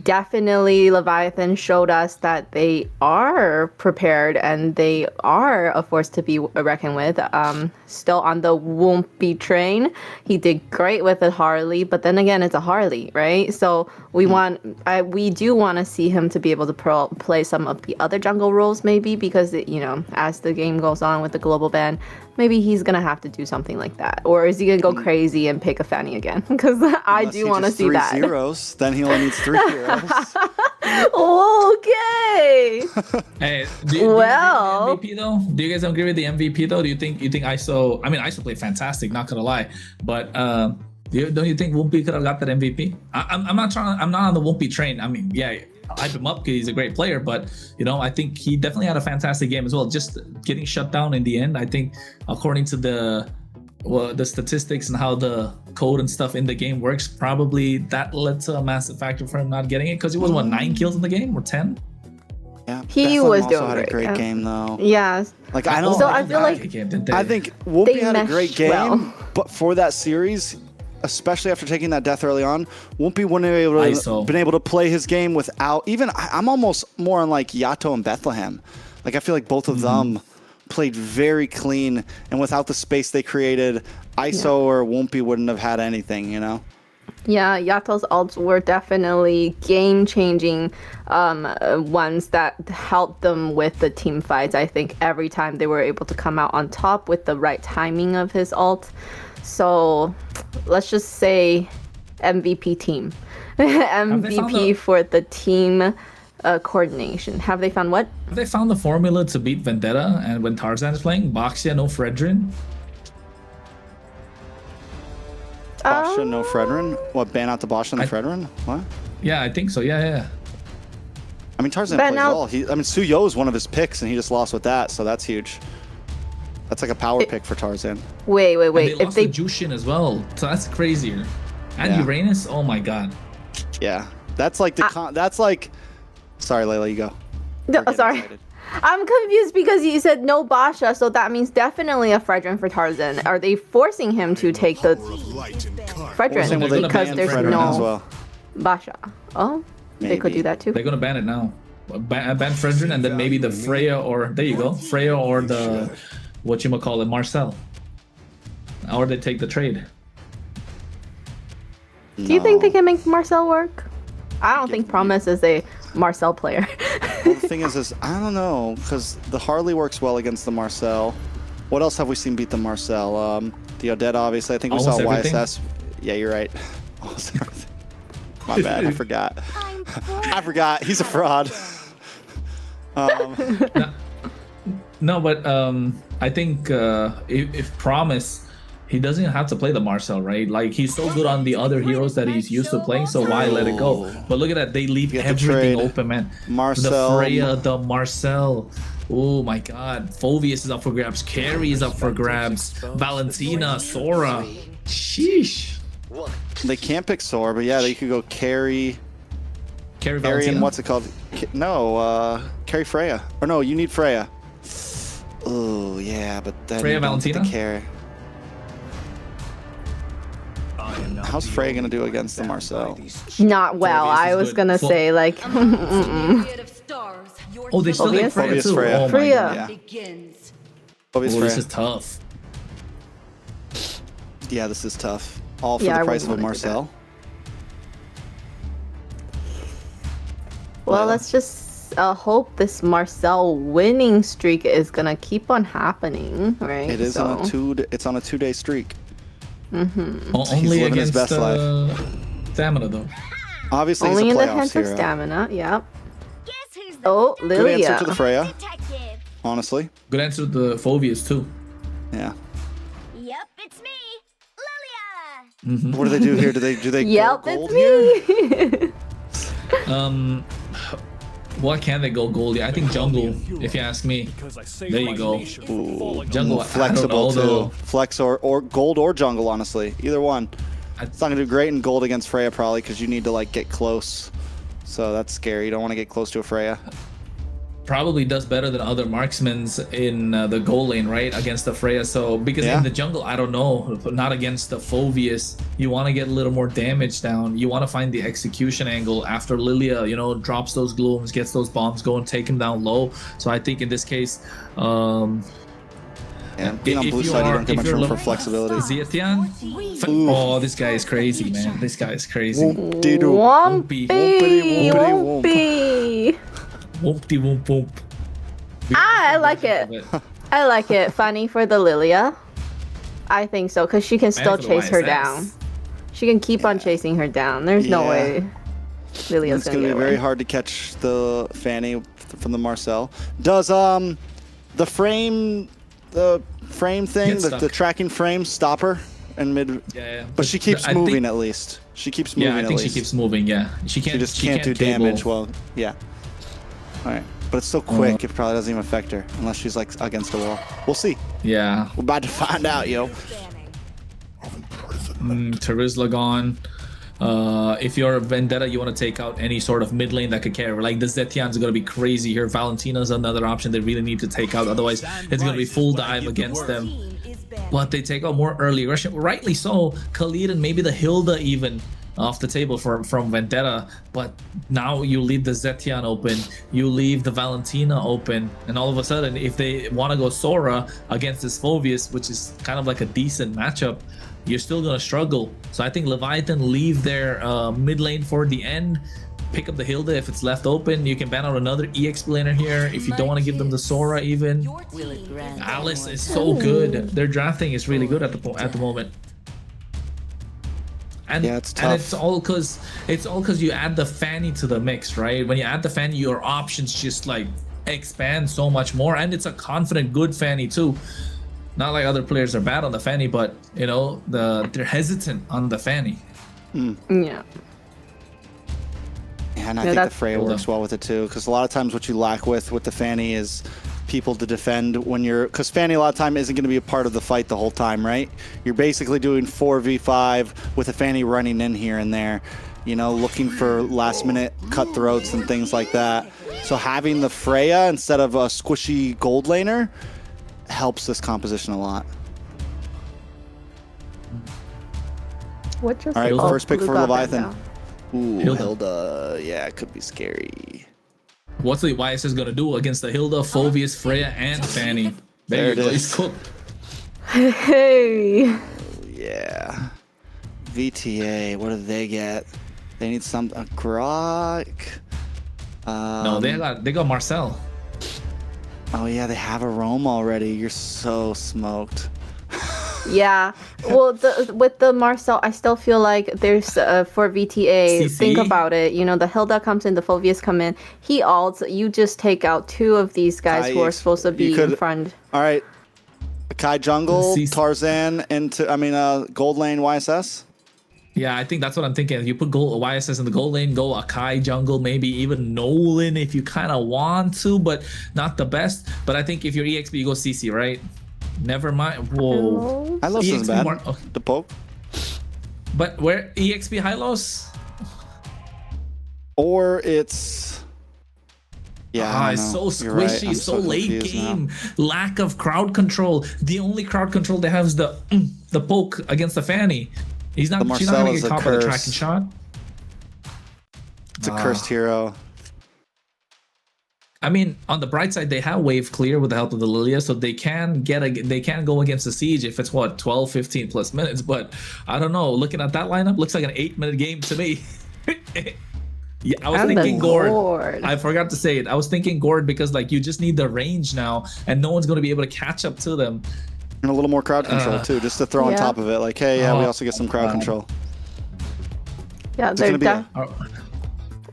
Definitely Leviathan showed us that they are prepared and they are a force to be reckoned with. Still on the Woompy train. He did great with a Harley, but then again, it's a Harley, right? So we do want to see him to be able to play some of the other jungle roles maybe, because as the game goes on with the global ban, maybe he's gonna have to do something like that. Or is he gonna go crazy and pick a Fanny again? Because I do want to see that. Zeros, then he only needs 3 heroes. Okay. Hey, do you agree with the MVP though? Do you guys agree with the MVP though? Do you think ISO? I mean, ISO played fantastic. Not gonna lie, but don't you think Woompy could have got that MVP? I'm not on the Woompy train. I mean, yeah, hype him up because he's a great player, but I think he definitely had a fantastic game as well. Just getting shut down in the end, I think, according to the statistics and how the code and stuff in the game works, probably that led to a massive factor for him not getting it, because he was 9 kills in the game or 10. Yeah, he Bethlehem was also doing had great, a great game though. Yeah. Like I don't. So I feel like I think Woompy had a great game, well. but for that series, especially after taking that death early on, Woompy wouldn't have been able to play his game without even. I'm almost more on like Yato and Bethlehem. Like I feel like both of them played very clean, and without the space they created, ISO or Woompy wouldn't have had anything, Yeah, Yato's ults were definitely game-changing ones that helped them with the team fights. I think every time they were able to come out on top with the right timing of his ult. So let's just say MVP team. MVP for the team coordination. Have they found what? Have they found the formula to beat Vendetta and when Tarzan is playing? Boxia, no Fredrin? Basha, no Fredrin? What, ban out the Basha and the Fredrin? What? Yeah, I think so. Yeah. I mean, Tarzan plays well. Suyo is one of his picks, and he just lost with that, so that's huge. That's like a power pick for Tarzan. Wait. And they lost to Jushin as well, so that's crazier. And Uranus, oh my god. Yeah, that's like that's like. Sorry, Layla, you go. No, sorry. Excited. I'm confused because you said no Basha, so that means definitely a Fredrin for Tarzan. Are they forcing him to take the Fredrin because there's Fredrin no as well. Basha? Oh, they could do that too. They're gonna ban it now. Ban Fredrin and then maybe the Freya or there you go, Freya or the whatchamacallit, Marcel. Or they take the trade. Do you think they can make Marcel work? I don't think Promise is a Marcel player. Well, the thing is I don't know, because the Harley works well against the Marcel. What else have we seen beat the Marcel? The Odette, obviously. I think we saw YSS. Yeah, you're right. Almost everything. My bad, I forgot. I forgot. He's a fraud. No, but I think if Promise, he doesn't have to play the Marcel, right? Like, he's so good on the other heroes that he's used to playing, so why let it go? But look at that, they leave everything open, man. Marcel. The Freya, the Marcel. Oh my god. Phoveus is up for grabs. Carrie is up for grabs. Valentina, Sora. Sheesh. They can't pick Sora, but yeah, they could go Carrie. Carrie and Valentina? what's it called? No, Carrie Freya. Or no, you need Freya. Oh, yeah, but then Freya Valentina? Carrie. How's Freya gonna do against the Marcel? Not well. I was gonna say like. Oh, they still like Freya too. Freya. Oh Freya. This is tough. Yeah, this is tough. All for the price of a Marcel. Well, let's just hope this Marcel winning streak is gonna keep on happening, right? It is on a two-day streak. Only against Stamina, though. Obviously, only he's a in the playoffs hands of hero. Stamina. Yep. Oh, Lilia. Good answer to the Freya. Honestly. Good answer to the Phoveus too. Yeah. Yep, it's me, Lilia. What do they do here? Do they yep, go gold it's me. What can they go gold? I think jungle, if you ask me. There you go. Ooh, jungle, flexible too. Flex or gold or jungle, honestly. Either one. It's not gonna do great in gold against Freya probably because you need to like get close. So that's scary. You don't want to get close to a Freya. probably does better than other marksmen's in the goal lane, right, against the Freya. So because in the jungle, I don't know, not against the Phoveus, you want to get a little more damage down. You want to find the execution angle after Lilia, you know, drops those glooms, gets those bombs going, take him down low. So I think in this case, being on blue side, you don't get much room for flexibility. Zethian? Oh, this guy is crazy, man. This guy is crazy. Wumpy. Wompty womp womp. I like it. I like it. Funny for the Lilia. I think so, because she can still chase her down. She can keep on chasing her down. There's no way Lilia's gonna be very hard to catch the Fanny from the Marcel. Does the frame thing, the tracking frame, stop her in mid? Yeah. But she keeps moving at least. She keeps moving. Yeah, I think she keeps moving. Yeah, she just can't do damage. Well, yeah. All right, but it's so quick, it probably doesn't even affect her unless she's like against a wall. We'll see. Yeah. We're about to find out, yo. Terizla gone. If you're a Vendetta, you want to take out any sort of mid lane that could carry. Like the Zethian's going to be crazy here. Valentina's another option they really need to take out. Otherwise, it's going to be full dive against them. But they take out more early aggression. Rightly so. Khalid and maybe the Hilda even off the table from Vendetta, but now you leave the Zethian open, you leave the Valentina open, and all of a sudden, if they want to go Sora against this Phoveus, which is kind of like a decent matchup, you're still going to struggle. So I think Leviathan leave their mid lane for the end, pick up the Hilda if it's left open. You can ban out another EXP laner here if you don't want to give them the Sora even. Alice is so good. Their drafting is really good at the moment. And, it's tough. And it's all because you add the Fanny to the mix, right? When you add the Fanny, your options just like expand so much more, and it's a confident, good Fanny too. Not like other players are bad on the Fanny, but you know they're hesitant on the Fanny. Yeah. And I think the Freya works well with it too, because a lot of times what you lack with the Fanny is people to defend when you're, because Fanny a lot of time isn't going to be a part of the fight the whole time, right? You're basically doing 4v5 with a Fanny running in here and there, you know, looking for last minute cutthroats and things like that. So having the Freya instead of a squishy gold laner helps this composition a lot. What just all right, first pick for Leviathan. Ooh, Hilda. Yeah, it could be scary. What's the YSS gonna do against the Hilda, Phoveus, Freya, and Fanny? There it is. He's cooked. Hey. Oh, yeah. VTA, what do they get? They need a Grok. No, they got Marcel. Oh yeah, they have a roam already. You're so smoked. Yeah. Well, with the Marcel, I still feel like there's for VTA. CC? Think about it. You know, the Hilda comes in, the Phoveus come in. He ults. You just take out two of these guys who are supposed to be in front. All right. Kai jungle, Tarzan into gold lane YSS. Yeah, I think that's what I'm thinking. You put YSS in the gold lane, go Akai jungle, maybe even Nolan if you kind of want to, but not the best. But I think if you're EXP, you go CC, right? Never mind. Whoa. Hylos isn't bad. The poke. But where EXP Hylos? Or it's... Yeah, it's so squishy, right. So late game. Now. Lack of crowd control. The only crowd control they have is the poke against the Fanny. She's not going to get caught by the tracking shot. It's a cursed hero. I mean, on the bright side, they have wave clear with the help of the Lilia, so they can go against the siege if it's 12, 15 plus minutes. But I don't know. Looking at that lineup, looks like an 8-minute game to me. Yeah, I was thinking Gord. I forgot to say it. I was thinking Gord because like you just need the range now, and no one's going to be able to catch up to them. And a little more crowd control too, just to throw on top of it. Like, hey, we also get some crowd control. Yeah, they're done.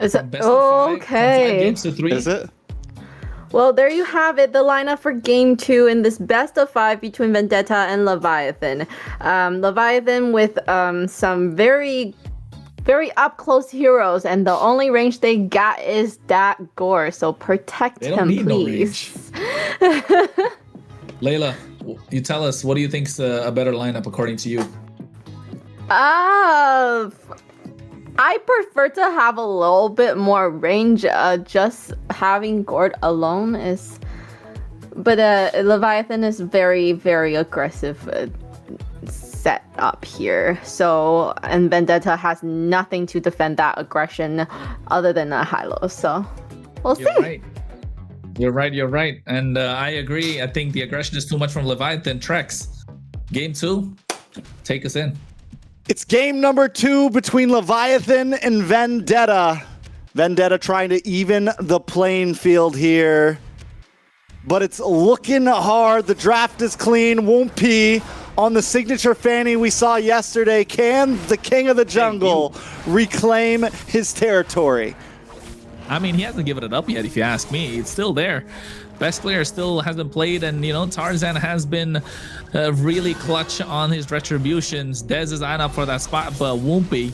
Is it okay? Is it? Well, there you have it, the lineup for Game 2 in this best of 5 between Vendetta and Leviathan. Leviathan with some very up close heroes, and the only range they got is that Gore, so protect him, please. No Layla, you tell us, what do you think's a better lineup according to you? I prefer to have a little bit more range, just having Gord alone is, but Leviathan is very, very aggressive set up here. So, and Vendetta has nothing to defend that aggression other than a high-low. So we'll see. Right. You're right. And I agree. I think the aggression is too much from Leviathan. Trex, game 2, take us in. It's game number 2 between Leviathan and Vendetta. Vendetta trying to even the playing field here. But it's looking hard. The draft is clean. Woompy on the signature fanny we saw yesterday. Can the king of the jungle reclaim his territory? I mean, he hasn't given it up yet, if you ask me. It's still there. Best player still hasn't played, and you know, Tarzan has been really clutch on his retributions. Dez is eyeing up for that spot, but Woompy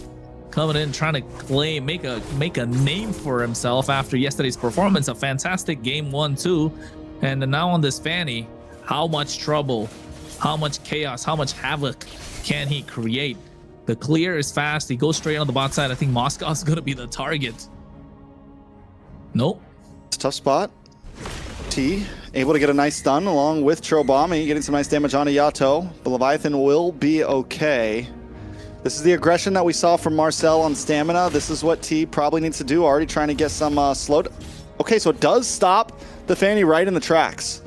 coming in trying to claim, make a name for himself after yesterday's performance. A fantastic game 1-2, and now on this Fanny, how much trouble, how much chaos, how much havoc can he create? The clear is fast. He goes straight on the bot side. I think Moscow's gonna be the target. Nope. It's a tough spot. T able to get a nice stun along with Chobami, getting some nice damage onto Yato, but Leviathan will be okay. This is the aggression that we saw from Marcel on stamina. This is what T probably needs to do. Already trying to get some slowed. Okay, so it does stop the Fanny right in the tracks.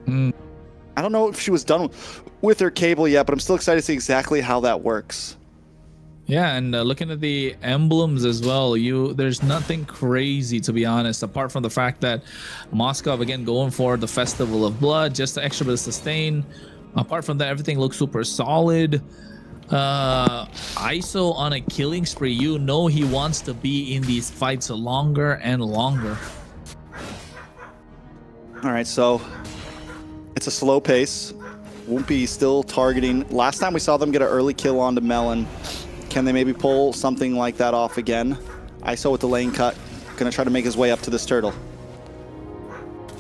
I don't know if she was done with her cable yet, but I'm still excited to see exactly how that works. Yeah, and looking at the emblems as well, there's nothing crazy, to be honest, apart from the fact that Moscow, again, going for the Festival of Blood, just the extra bit of sustain. Apart from that, everything looks super solid. ISO on a killing spree, you know he wants to be in these fights longer and longer. All right, so it's a slow pace. Woompy still targeting. Last time we saw them get an early kill onto Melon. Can they maybe pull something like that off again? ISO with the lane cut. Gonna try to make his way up to this turtle.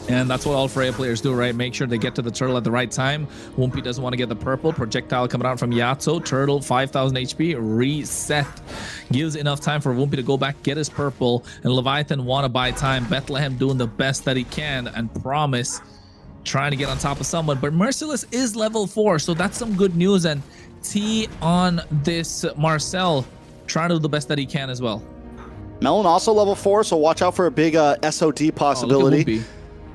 And that's what all Freya players do, right? Make sure they get to the turtle at the right time. Woompy doesn't want to get the purple. Projectile coming out from Yato. Turtle, 5,000 HP. Reset. Gives enough time for Woompy to go back, get his purple. And Leviathan want to buy time. Bethlehem doing the best that he can. And Promise trying to get on top of someone. But Merciless is level 4, so that's some good news. And T on this Marcel trying to do the best that he can as well. Melon also level 4, so watch out for a big SOD possibility.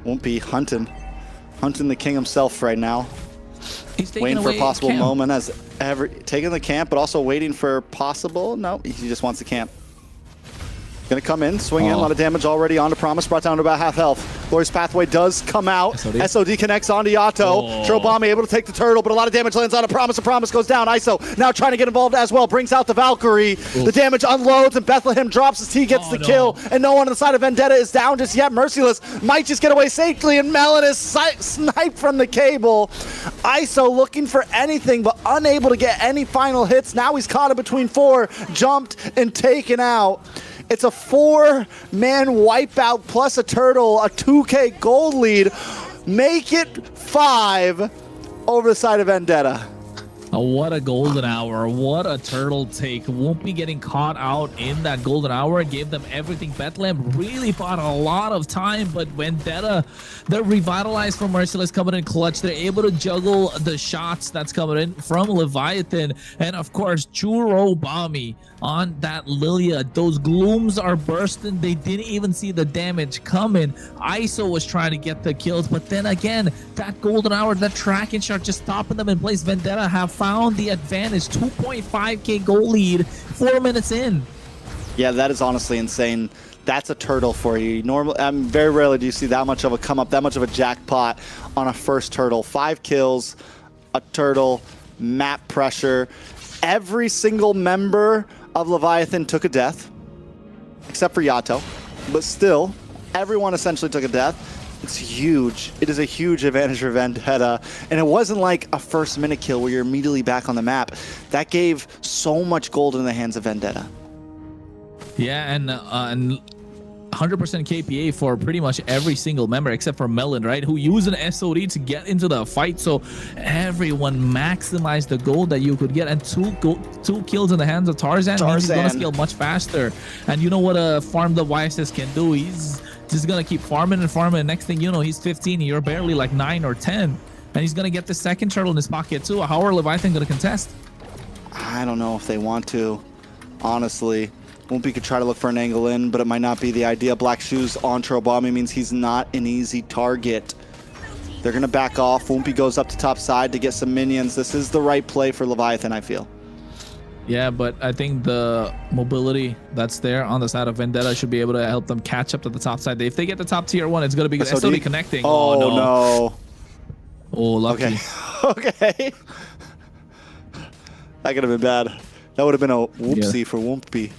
Woompy hunting the king himself right now. He's waiting for a possible moment as taking the camp, but also waiting for possible. No, he just wants the camp. Gonna come in, swing in, a lot of damage already onto Promise, brought down to about half health. Glorious Pathway does come out. SOD connects onto Yato. Chobami able to take the turtle, but a lot of damage lands onto Promise, and Promise goes down. ISO now trying to get involved as well, brings out the Valkyrie. The damage unloads, and Bethlehem drops as T gets the kill, and no one on the side of Vendetta is down just yet. Merciless might just get away safely, and Melon is sniped from the cable. ISO looking for anything, but unable to get any final hits. Now he's caught in between 4, jumped and taken out. It's a 4-man wipeout plus a turtle, a 2K gold lead. Make it 5 over the side of Vendetta. Oh, what a golden hour. What a turtle take. Won't be getting caught out in that golden hour. Gave them everything. Bethlehem really bought a lot of time, but Vendetta, they're revitalized from Merciless coming in clutch. They're able to juggle the shots that's coming in from Leviathan. And of course, Churobami on that Lilia. Those glooms are bursting. They didn't even see the damage coming. ISO was trying to get the kills, but then again, that golden hour, that tracking shot just stopping them in place. Vendetta have found the advantage. 2.5k goal lead 4 minutes in. Yeah, that is honestly insane. That's a turtle for you. Normally, very rarely do you see that much of a come up, that much of a jackpot on a first turtle. 5 kills, a turtle, map pressure. Every single member of Leviathan took a death, except for Yato. But still, everyone essentially took a death. It's huge. It is a huge advantage for Vendetta. And it wasn't like a first minute kill where you're immediately back on the map. That gave so much gold in the hands of Vendetta. Yeah, and 100% KPA for pretty much every single member except for Melon, right? Who used an SOD to get into the fight. So everyone maximized the gold that you could get. And two kills in the hands of Tarzan. He's going to scale much faster. And you know what Farm the Wisest can do? just gonna keep farming and farming. Next thing you know, he's 15. You're barely like 9 or 10, and he's gonna get the second turtle in his pocket too. How are Leviathan gonna contest? I don't know if they want to, honestly. Wumpy could try to look for an angle in, but it might not be the idea. Black Shoes on Turobami means he's not an easy target. They're going to back off. Wumpy goes up to top side to get some minions. This is the right play for Leviathan, I feel. Yeah, but I think the mobility that's there on the side of Vendetta should be able to help them catch up to the top side. If they get the top tier 1, it's going to be good. SOD connecting. Oh, no. Oh, lucky. Okay. Okay. That could have been bad. That would have been a whoopsie for Wumpy.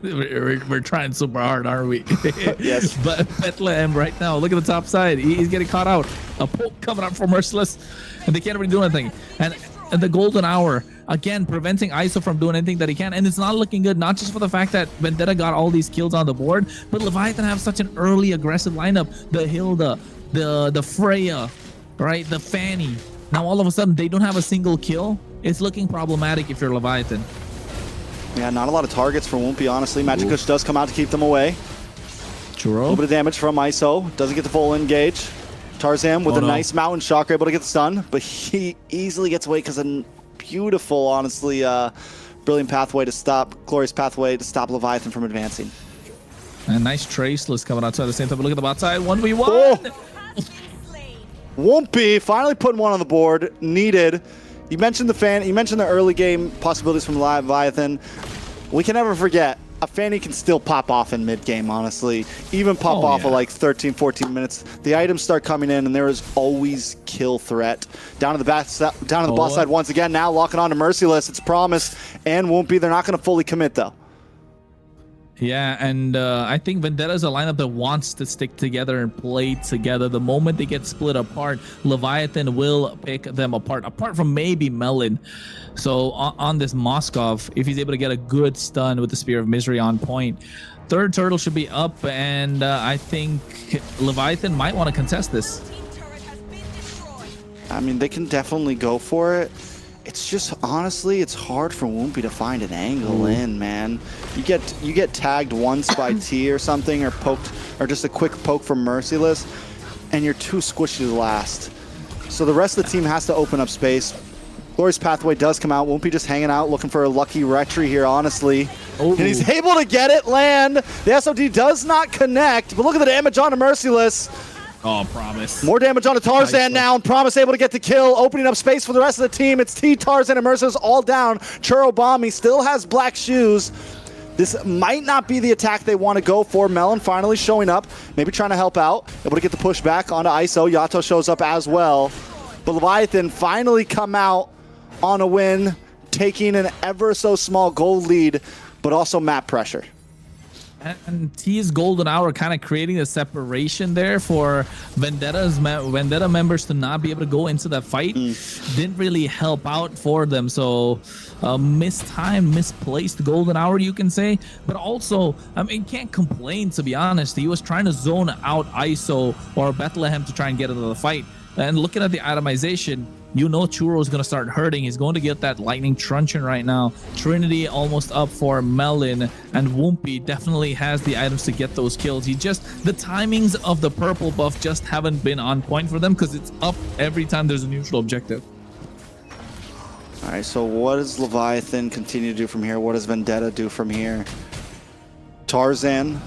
We're trying super hard, aren't we? Yes. But Bethlehem right now, look at the top side. He's getting caught out. A poke coming up from Merciless, and they can't really do anything. And the golden hour, again, preventing ISO from doing anything that he can. And it's not looking good, not just for the fact that Vendetta got all these kills on the board, but Leviathan have such an early aggressive lineup. The Hilda, the Freya, right? The Fanny. Now all of a sudden they don't have a single kill. It's looking problematic if you're Leviathan. Yeah, not a lot of targets for Wumpy, honestly. Magic Kush does come out to keep them away. A little bit of damage from ISO. Doesn't get the full engage. Tarzan with a nice mountain shock, able to get the stun, but he easily gets away because a beautiful, honestly, brilliant pathway to stop, glorious pathway to stop Leviathan from advancing. A nice traceless coming outside the same time. But look at the bot side. 1v1. Oh. Wumpy finally putting one on the board. Needed. You mentioned the fan. You mentioned the early game possibilities from Leviathan. We can never forget a Fanny can still pop off in mid game. Honestly, even pop off at like 13, 14 minutes. The items start coming in, and there is always kill threat. Down to the back, down to the boss side once again. Now locking on to Merciless. It's Promise and Wumpy. They're not going to fully commit though. Yeah, and I think Vendetta is a lineup that wants to stick together and play together. The moment they get split apart, Leviathan will pick them apart from maybe Melon. So on this Moskov, if he's able to get a good stun with the Spear of Misery on point, third turtle should be up, and I think Leviathan might want to contest this. I mean, they can definitely go for it. It's just, honestly, it's hard for Wumpy to find an angle in, man. You get tagged once by T or something, or poked, or just a quick poke from Merciless, and you're too squishy to last. So the rest of the team has to open up space. Glorious Pathway does come out. Wumpy just hanging out, looking for a lucky retry here, honestly. And he's able to get it, land. The SOD does not connect, but look at the damage on to Merciless. Oh, Promise. More damage on to Tarzan now, and Promise able to get the kill, opening up space for the rest of the team. It's T, Tarzan, and Merciless all down. Churobami still has Black Shoes. This might not be the attack they want to go for. Melon finally showing up, maybe trying to help out. Able to get the push back onto ISO. Yato shows up as well. But Leviathan finally come out on a win, taking an ever so small gold lead, but also map pressure. And T's golden hour kind of creating a separation there for Vendetta members to not be able to go into that fight. Didn't really help out for them. So misplaced golden hour, you can say. But also, I mean, can't complain, to be honest. He was trying to zone out ISO or Bethlehem to try and get into the fight. And looking at the itemization, you know Churro is going to start hurting. He's going to get that lightning truncheon right now. Trinity almost up for Melon, and Wumpy definitely has the items to get those kills. The timings of the purple buff just haven't been on point for them because it's up every time there's a neutral objective. All right, so what does Leviathan continue to do from here? What does Vendetta do from here? Tarzan.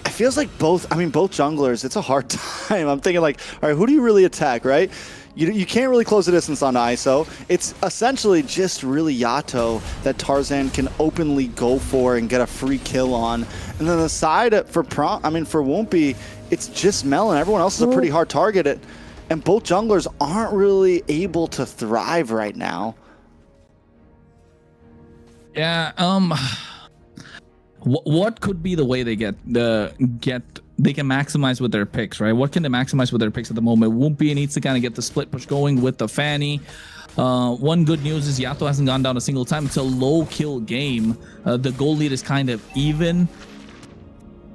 It feels like both junglers, it's a hard time. I'm thinking like, all right, who do you really attack, right? You can't really close the distance on ISO. It's essentially just really Yato that Tarzan can openly go for and get a free kill on. And then the side for Wumpy, it's just Melon. Everyone else is a pretty hard target. And both junglers aren't really able to thrive right now. Yeah, what could be the way they they can maximize with their picks, right? What can they maximize with their picks at the moment? Wumpy needs to kind of get the split push going with the Fanny. One good news is Yato hasn't gone down a single time. It's a low kill game. The goal lead is kind of even.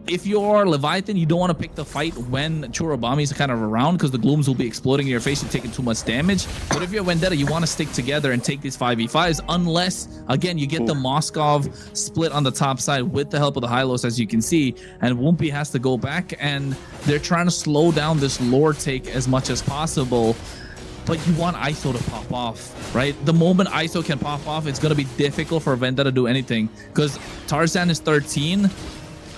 if you're Leviathan, you don't want to pick the fight when Churubami is kind of around because the glooms will be exploding in your face. You're taking too much damage. But if you're Vendetta, you want to stick together and take these 5v5s unless, again, you get the Moskov split on the top side with the help of the Hylos, as you can see. And Woompy has to go back, and they're trying to slow down this lore take as much as possible. But you want ISO to pop off, right? The moment ISO can pop off, it's going to be difficult for Vendetta to do anything because Tarzan is 13.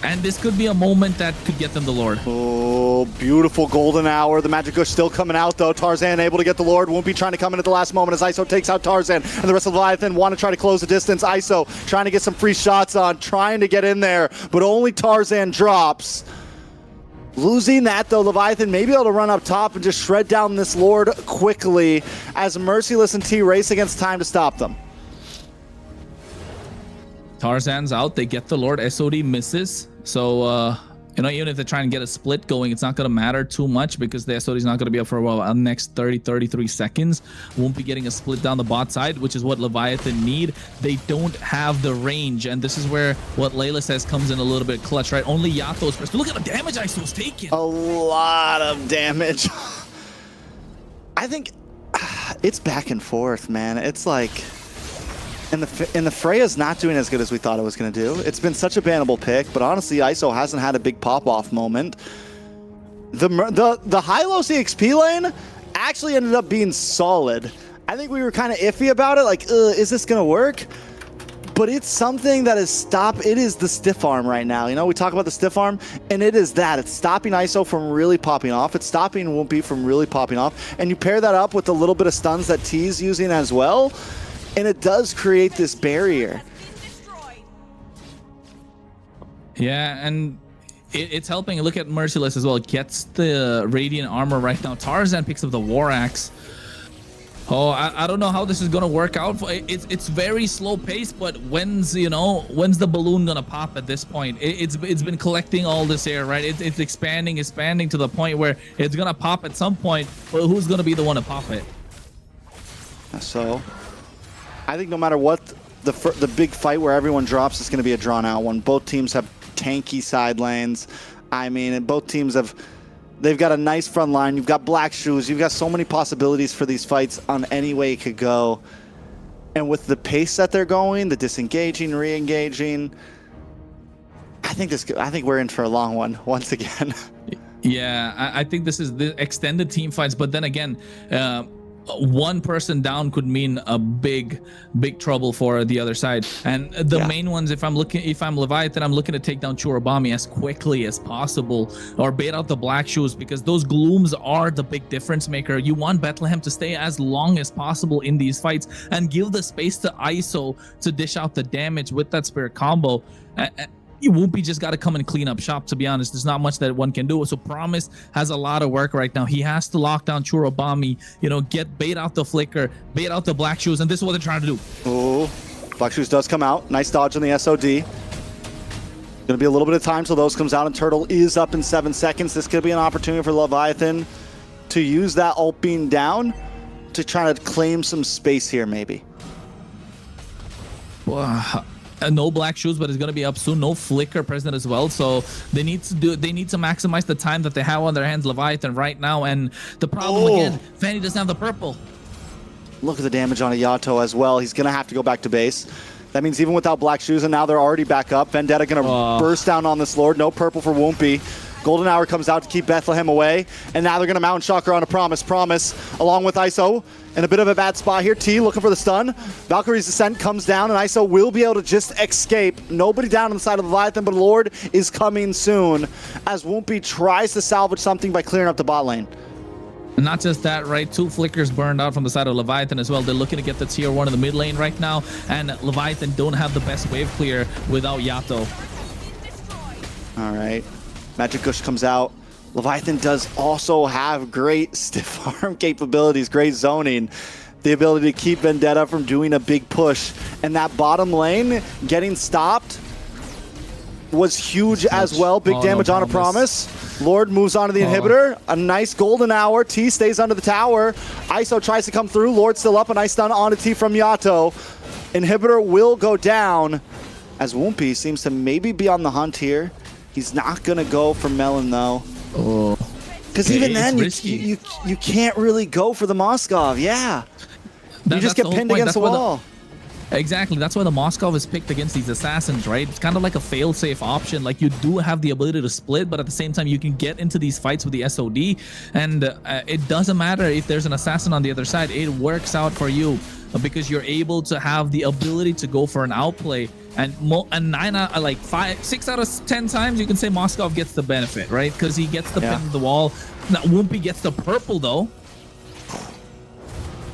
And this could be a moment that could get them the Lord. Oh, beautiful golden hour. The Magic Gush still coming out, though. Tarzan able to get the Lord. Won't be trying to come in at the last moment as ISO takes out Tarzan. And the rest of Leviathan want to try to close the distance. ISO trying to get some free shots on, trying to get in there. But only Tarzan drops. Losing that, though, Leviathan may be able to run up top and just shred down this Lord quickly as Merciless and T race against time to stop them. Tarzan's out. They get the Lord. SOD misses. So, you know, even if they try and get a split going, it's not going to matter too much because the SOD is not going to be up for a while. The next 33 seconds. Won't be getting a split down the bot side, which is what Leviathan need. They don't have the range, and this is where what Layla says comes in a little bit clutch, right? Only Yato's pressed. Look at the damage ISO's taking. A lot of damage. I think it's back and forth, man. It's like... And the Freya's not doing as good as we thought it was going to do. It's been such a bannable pick, but honestly, ISO hasn't had a big pop-off moment. The high-low CXP lane actually ended up being solid. I think we were kind of iffy about it, like, is this going to work? But it's something that is it is the stiff arm right now. You know, we talk about the stiff arm, and it is that. It's stopping ISO from really popping off. It's stopping Woompy from really popping off. And you pair that up with the little bit of stuns that T's using as well, and it does create this barrier. Yeah, and it's helping. Look at Merciless as well. Gets the Radiant Armor right now. Tarzan picks up the War Axe. Oh, I don't know how this is going to work out. It's very slow pace, but when's the balloon going to pop at this point? It's been collecting all this air, right? It's expanding to the point where it's going to pop at some point, but who's going to be the one to pop it? So... I think no matter what, the big fight where everyone drops is going to be a drawn-out one. Both teams have tanky side lanes. I mean, and both teams they've got a nice front line. You've got Black Shoes. You've got so many possibilities for these fights on any way it could go. And with the pace that they're going, the disengaging, re-engaging, I think we're in for a long one once again. Yeah, I think this is the extended team fights, but then again, one person down could mean a big trouble for the other side. And the main ones, if I'm Leviathan, I'm looking to take down Churubami as quickly as possible or bait out the Black Shoes, because those glooms are the big difference maker. You want Bethlehem to stay as long as possible in these fights and give the space to ISO to dish out the damage with that spirit combo. Woompy just got to come and clean up shop, to be honest. There's not much that one can do. So Promise has a lot of work right now. He has to lock down Churubami, bait out the Flicker, bait out the Black Shoes, and this is what they're trying to do. Oh, Black Shoes does come out. Nice dodge on the SOD. Going to be a little bit of time till those comes out, and Turtle is up in 7 seconds. This could be an opportunity for Leviathan to use that ult being down to try to claim some space here, maybe. Wow. No Black Shoes, but it's going to be up soon. No Flicker present as well, so they need to maximize the time that they have on their hands, Leviathan, right now. And the problem again, Fanny doesn't have the purple. Look at the damage on a Yato as well. He's going to have to go back to base. That means even without Black Shoes, and now they're already back up. Vendetta going to burst down on this Lord. No purple for Woompy. Golden Hour comes out to keep Bethlehem away, and now they're going to Mountain Shocker on a Promise, along with ISO. In a bit of a bad spot here. T looking for the stun. Valkyrie's Descent comes down, and ISO will be able to just escape. Nobody down on the side of the Leviathan, but Lord is coming soon as Woompy tries to salvage something by clearing up the bot lane. And not just that, right? 2 Flickers burned out from the side of Leviathan as well. They're looking to get the tier 1 in the mid lane right now, and Leviathan don't have the best wave clear without Yato. All right. Magic Gush comes out. Leviathan does also have great stiff arm capabilities, great zoning, the ability to keep Vendetta from doing a big push. And that bottom lane getting stopped was huge as well. Big damage on a Promise. Lord moves on to the inhibitor. A nice golden hour. T stays under the tower. ISO tries to come through. Lord still up. A nice stun onto T from Yato. Inhibitor will go down as Woompy seems to maybe be on the hunt here. He's not going to go for Melon, though. Oh. Because even then, you can't really go for the Moskov. Yeah. You just get pinned against the wall. Exactly. That's why the Moskov is picked against these assassins, right? It's kind of like a fail-safe option. Like, you do have the ability to split, but at the same time, you can get into these fights with the SOD. And it doesn't matter if there's an assassin on the other side. It works out for you because you're able to have the ability to go for an outplay. And 6 out of 10 times, you can say Moskov gets the benefit, right? Because he gets the pin to the wall. Now, Whoopi gets the purple, though.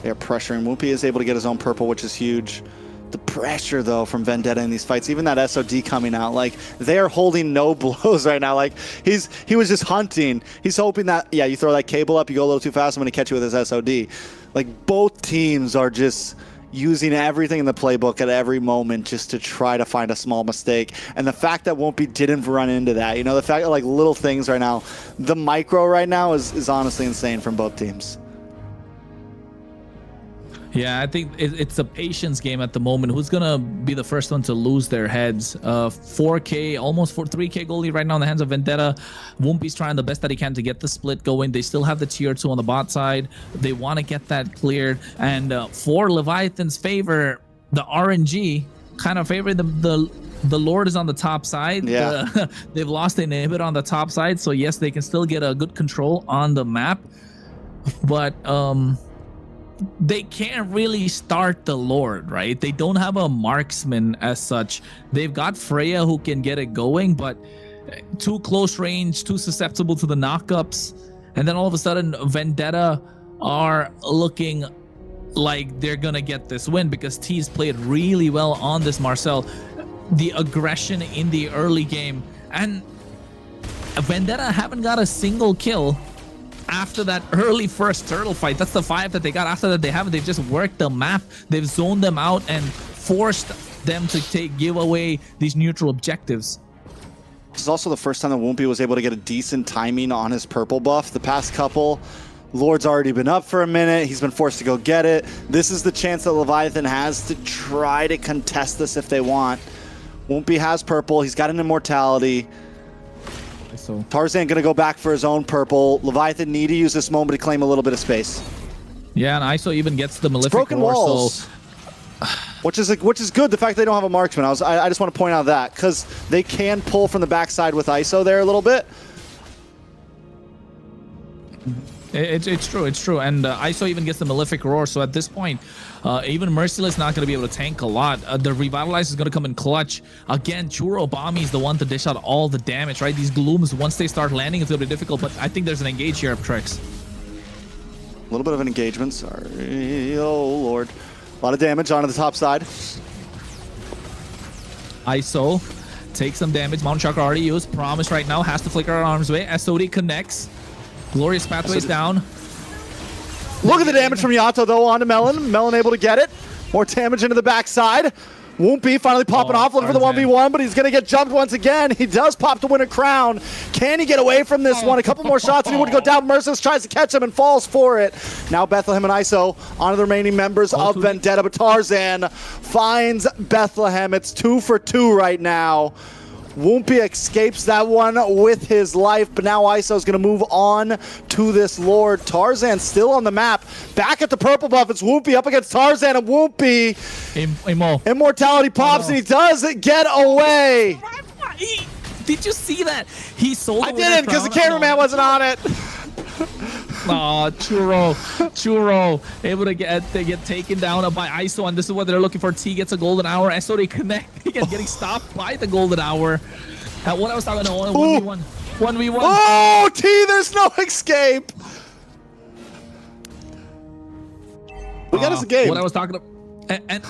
They're pressuring. Whoopi is able to get his own purple, which is huge. The pressure, though, from Vendetta in these fights, even that SOD coming out, like, they are holding no blows right now. Like, he was just hunting. He's hoping that, yeah, you throw that cable up, you go a little too fast, I'm going to catch you with his SOD. Like, both teams are just using everything in the playbook at every moment just to try to find a small mistake. And the fact that Whoopi didn't run into that, you know, the fact that, like, little things right now, the micro right now is honestly insane from both teams. Yeah, I think it's a patience game at the moment. Who's gonna be the first one to lose their heads? 4K, almost 3K goal lead right now in the hands of Vendetta. Whoopi's trying the best that he can to get the split going. They still have the tier 2 on the bot side. They want to get that cleared. And for Leviathan's favor, the RNG kind of favor the Lord is on the top side. Yeah. They've lost the inhibit on the top side, so yes, they can still get a good control on the map. But they can't really start the Lord, right? They don't have a marksman as such. They've got Freya who can get it going, but too close range, too susceptible to the knockups. And then all of a sudden, Vendetta are looking like they're gonna get this win because T's played really well on this Marcel. The aggression in the early game, and Vendetta haven't got a single kill after that early first turtle fight. That's the 5 that they got. After that, they've just worked the map. They've zoned them out and forced them to give away these neutral objectives. This is also the first time that Whoopi was able to get a decent timing on his purple buff. The past couple, Lord's already been up for a minute. He's been forced to go get it. This is the chance that Leviathan has to try to contest this if they want. Whoopi has purple. He's got an immortality. So Tarzan gonna go back for his own purple. Leviathan need to use this moment to claim a little bit of space. Yeah, and ISO even gets the Malefic broken Roar, walls, so which is good. The fact they don't have a marksman, I just want to point out that because they can pull from the backside with ISO there a little bit. It's true, and ISO even gets the Malefic Roar, so at this point, even Merciless not going to be able to tank a lot. The Revitalize is going to come in clutch. Again, Churro Bami is the one to dish out all the damage, right? These Glooms, once they start landing, it's going to be difficult, but I think there's an engage here of Trex. A little bit of an engagement, sorry. Oh, Lord. A lot of damage onto the top side. ISO takes some damage. Mount Chakra already used. Promise right now has to flicker our arms away. SOD connects. Glorious Pathways down. Look at the damage from Yato, though, onto Melon. Melon able to get it. More damage into the backside. Whoopi finally popping off, looking for the 1v1, but he's going to get jumped once again. He does pop to win a crown. Can he get away from this one? A couple more shots and he would go down. Merciless tries to catch him and falls for it. Now Bethlehem and ISO onto the remaining members of Vendetta, but Tarzan finds Bethlehem. It's 2 for 2 right now. Whoopi escapes that one with his life, but now ISO is going to move on to this Lord. Tarzan still on the map. Back at the purple buff, it's Whoopi up against Tarzan, and Whoopi immortality pops, and he does get away. Did you see that? He sold. I didn't because the cameraman wasn't on it. Oh, Churro, able to get taken down by ISO, and this is what they're looking for. T gets a golden hour. SOD connect, getting stopped by the golden hour. What I was talking about, 1v1. Oh, T, there's no escape. We got us a game. What I was talking about. And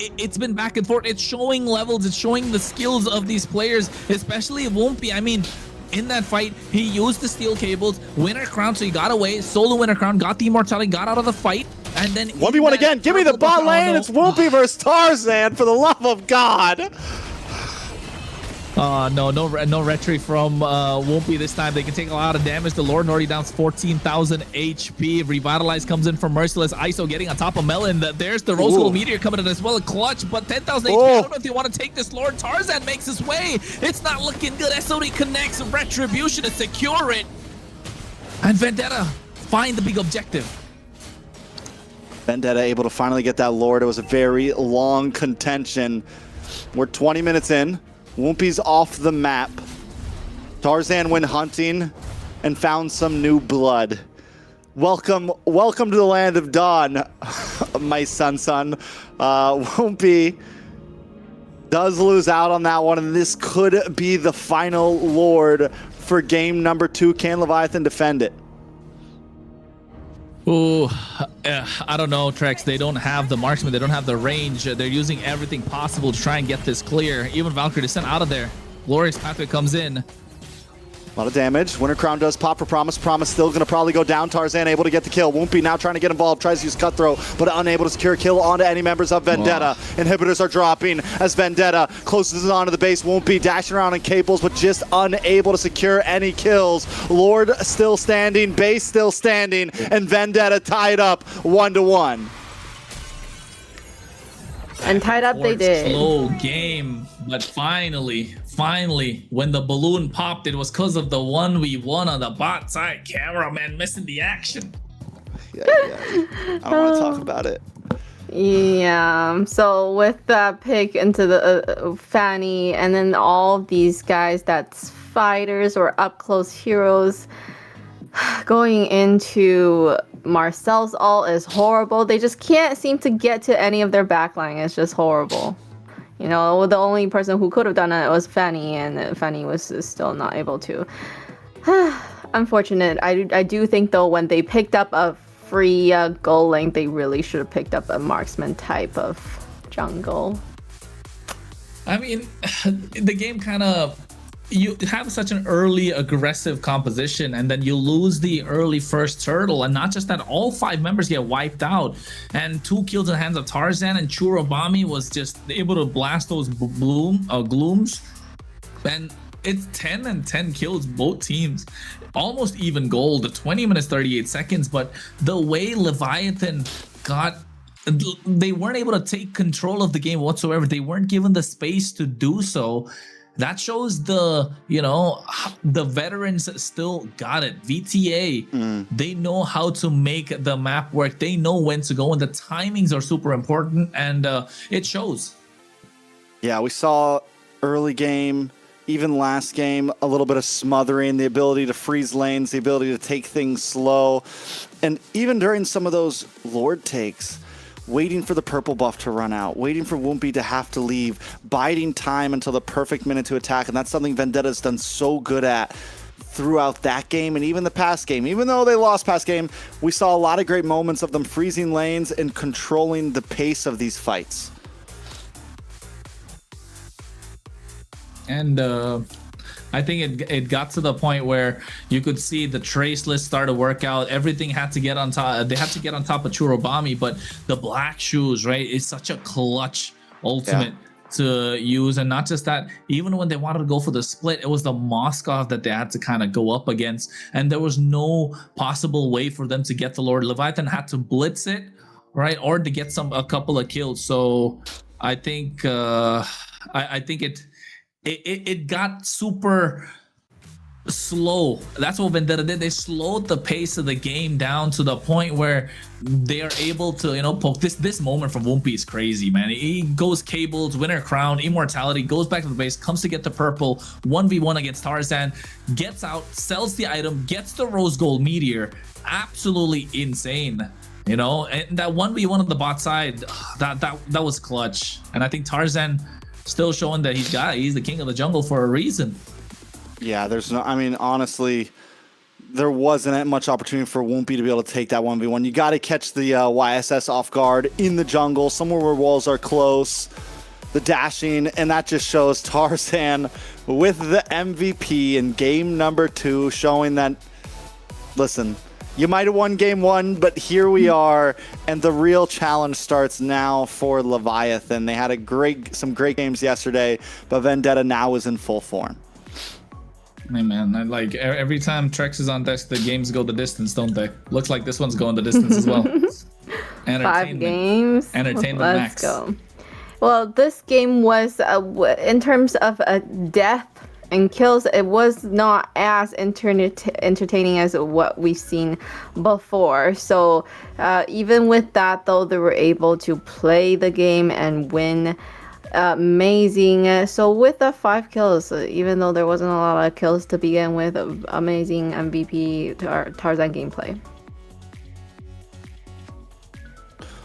it's been back and forth. It's showing levels. It's showing the skills of these players, especially Whoopi. I mean, in that fight, he used the steel cables, winner crown, so he got away, solo winner crown, got the immortality, got out of the fight, and then 1v1 again. Give me the bot lane. It's Whoopi versus Tarzan, for the love of God. No retry from Wumpy this time. They can take a lot of damage. The Lord already down 14,000 HP. Revitalize comes in from Merciless. ISO getting on top of Melon. There's the Rose Gold Meteor coming in as well. A clutch, but 10,000 HP. I don't know if they want to take this Lord. Tarzan makes his way. It's not looking good. SOD connects. Retribution to secure it. And Vendetta find the big objective. Vendetta able to finally get that Lord. It was a very long contention. We're 20 minutes in. Wumpy's off the map. Tarzan went hunting and found some new blood. Welcome to the land of Dawn, my son. Wumpy does lose out on that one, and this could be the final Lord for game number 2. Can Leviathan defend it? Ooh, I don't know, Trex. They don't have the marksman. They don't have the range. They're using everything possible to try and get this clear. Even Valkyrie descent out of there. Glorious Pathway comes in. A lot of damage. Winter Crown does pop for Promise. Promise still going to probably go down. Tarzan able to get the kill. Wumpy now trying to get involved. Tries to use Cutthroat, but unable to secure a kill onto any members of Vendetta. Inhibitors are dropping as Vendetta closes onto the base. Wumpy dashing around in cables, but just unable to secure any kills. Lord still standing. Base still standing. And Vendetta tied up 1-1. And tied up they did. Slow game, but finally, when the balloon popped, it was because of the 1v1 on the bot side. Cameraman missing the action. Yeah. I don't want to talk about it. Yeah, so with that pick into the Fanny, and then all of these guys that's fighters or up close heroes, going into Marcel's ult is horrible. They just can't seem to get to any of their backline. It's just horrible. You know, the only person who could have done it was Fanny, and Fanny was still not able to. Unfortunate. I do think, though, when they picked up a free goal link, they really should have picked up a marksman type of jungle. I mean, the game kind of... You have such an early aggressive composition, and then you lose the early first turtle, and not just that, all 5 members get wiped out, and 2 kills in the hands of Tarzan, and Churobami was just able to blast those glooms, and it's 10 and 10 kills both teams, almost even gold. 20 minutes 38 seconds, but the way Leviathan they weren't able to take control of the game whatsoever. They weren't given the space to do so. That shows the veterans still got it. VTA, they know how to make the map work. They know when to go, and the timings are super important, and it shows. Yeah, we saw early game, even last game, a little bit of smothering, the ability to freeze lanes, the ability to take things slow. And even during some of those Lord takes, waiting for the purple buff to run out, waiting for Wumpy to have to leave, biding time until the perfect minute to attack. And that's something Vendetta's done so good at throughout that game and even the past game. Even though they lost past game, we saw a lot of great moments of them freezing lanes and controlling the pace of these fights. And I think it got to the point where you could see the trace list start to work out. Everything had to get on top. They had to get on top of Churobami, but the black shoes, right, is such a clutch ultimate to use. And not just that, even when they wanted to go for the split, it was the Moskov that they had to kind of go up against, and there was no possible way for them to get the Lord. Leviathan had to blitz it, right, or to get a couple of kills. So I think I think it got super slow. That's what Vendetta did. They slowed the pace of the game down to the point where they are able to, poke. This moment from Wumpy is crazy, man. He goes cables, Winter Crown, Immortality, goes back to the base, comes to get the purple, 1v1 against Tarzan, gets out, sells the item, gets the Rose Gold Meteor. Absolutely insane. And that 1v1 on the bot side, that was clutch. And I think Tarzan still showing that he's the king of the jungle for a reason. Yeah, honestly, there wasn't much opportunity for Wumpy to be able to take that 1v1. You got to catch the YSS off guard in the jungle, somewhere where walls are close, the dashing, and that just shows Tarzan with the MVP in game number 2, showing that, listen, You might have won game one, but here we are, and the real challenge starts now for Leviathan. They had some great games yesterday, but Vendetta now is in full form. Hey man, like every time Trex is on desk, the games go the distance, don't they? Looks like this one's going the distance as well. 5 games. Entertainment Let's max. go. Well, this game was, in terms of death and kills, it was not as entertaining as what we've seen before. So even with that, though, they were able to play the game and win. Amazing. So with the 5 kills, even though there wasn't a lot of kills to begin with, amazing MVP Tarzan gameplay.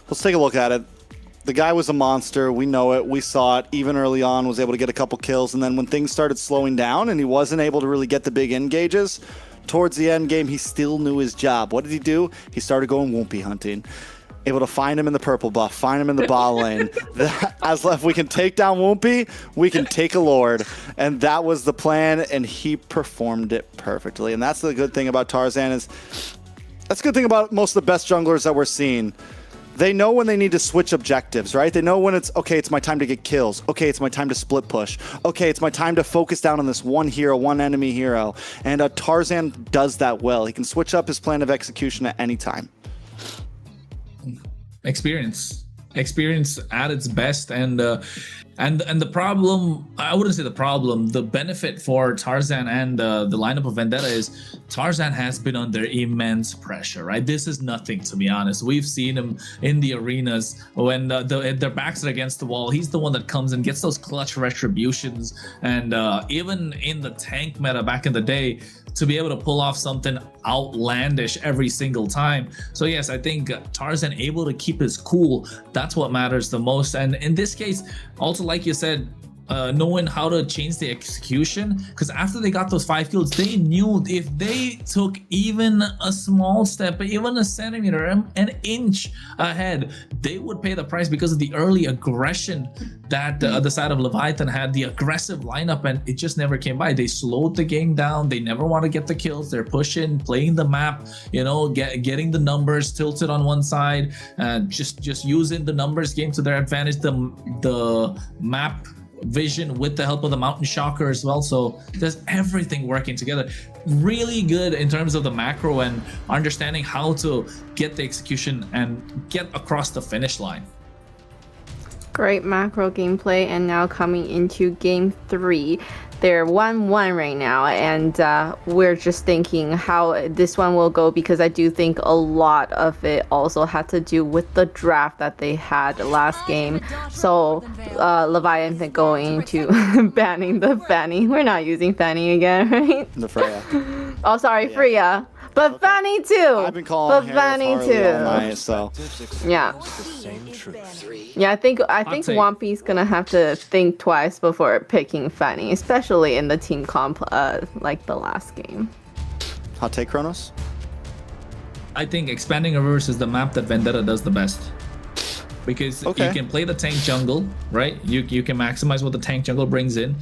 Let's take a look at it. The guy was a monster. We know it. We saw it. Even early on, was able to get a couple kills. And then when things started slowing down and he wasn't able to really get the big engages, towards the end game, he still knew his job. What did he do? He started going Woompy hunting. Able to find him in the purple buff, find him in the bot lane. As if we can take down Woompy, we can take a Lord. And that was the plan, and he performed it perfectly. And that's the good thing about Tarzan that's the good thing about most of the best junglers that we're seeing. They know when they need to switch objectives, right? They know when it's, okay, it's my time to get kills. Okay, it's my time to split push. Okay, it's my time to focus down on this one hero, one enemy hero. And Tarzan does that well. He can switch up his plan of execution at any time. Experience at its best, and the problem, I wouldn't say the problem, the benefit for Tarzan and the lineup of Vendetta is Tarzan has been under immense pressure, right? This is nothing, to be honest. We've seen him in the arenas when their backs are against the wall. He's the one that comes and gets those clutch retributions, and even in the tank meta back in the day, to be able to pull off something outlandish every single time. So yes, I think Tarzan able to keep his cool, that's what matters the most. And in this case, also like you said, knowing how to change the execution, because after they got those 5 kills, they knew if they took even a small step, even a centimeter, an inch ahead, they would pay the price because of the early aggression that the side of Leviathan had, the aggressive lineup, and it just never came by. They slowed the game down. They never want to get the kills. They're pushing, playing the map, you know, getting the numbers tilted on one side, just using the numbers game to their advantage, the map vision with the help of the Mountain Shocker as well. So there's everything working together. Really good in terms of the macro and understanding how to get the execution and get across the finish line. Great macro gameplay, and now coming into game 3. They're 1-1 right now, and we're just thinking how this one will go, because I do think a lot of it also had to do with the draft that they had last game. So Leviathan going to banning the Fanny. We're not using Fanny again, right? The Freya. Oh, sorry, yeah. Freya. But okay. Fanny too. I've been calling Fanny too. All night, so. Yeah. Yeah, I think Wampi's gonna have to think twice before picking Fanny, especially in the team comp like the last game. Hot take, Kronos? I think expanding reverse is the map that Vendetta does the best. Because you can play the tank jungle, right? You can maximize what the tank jungle brings in.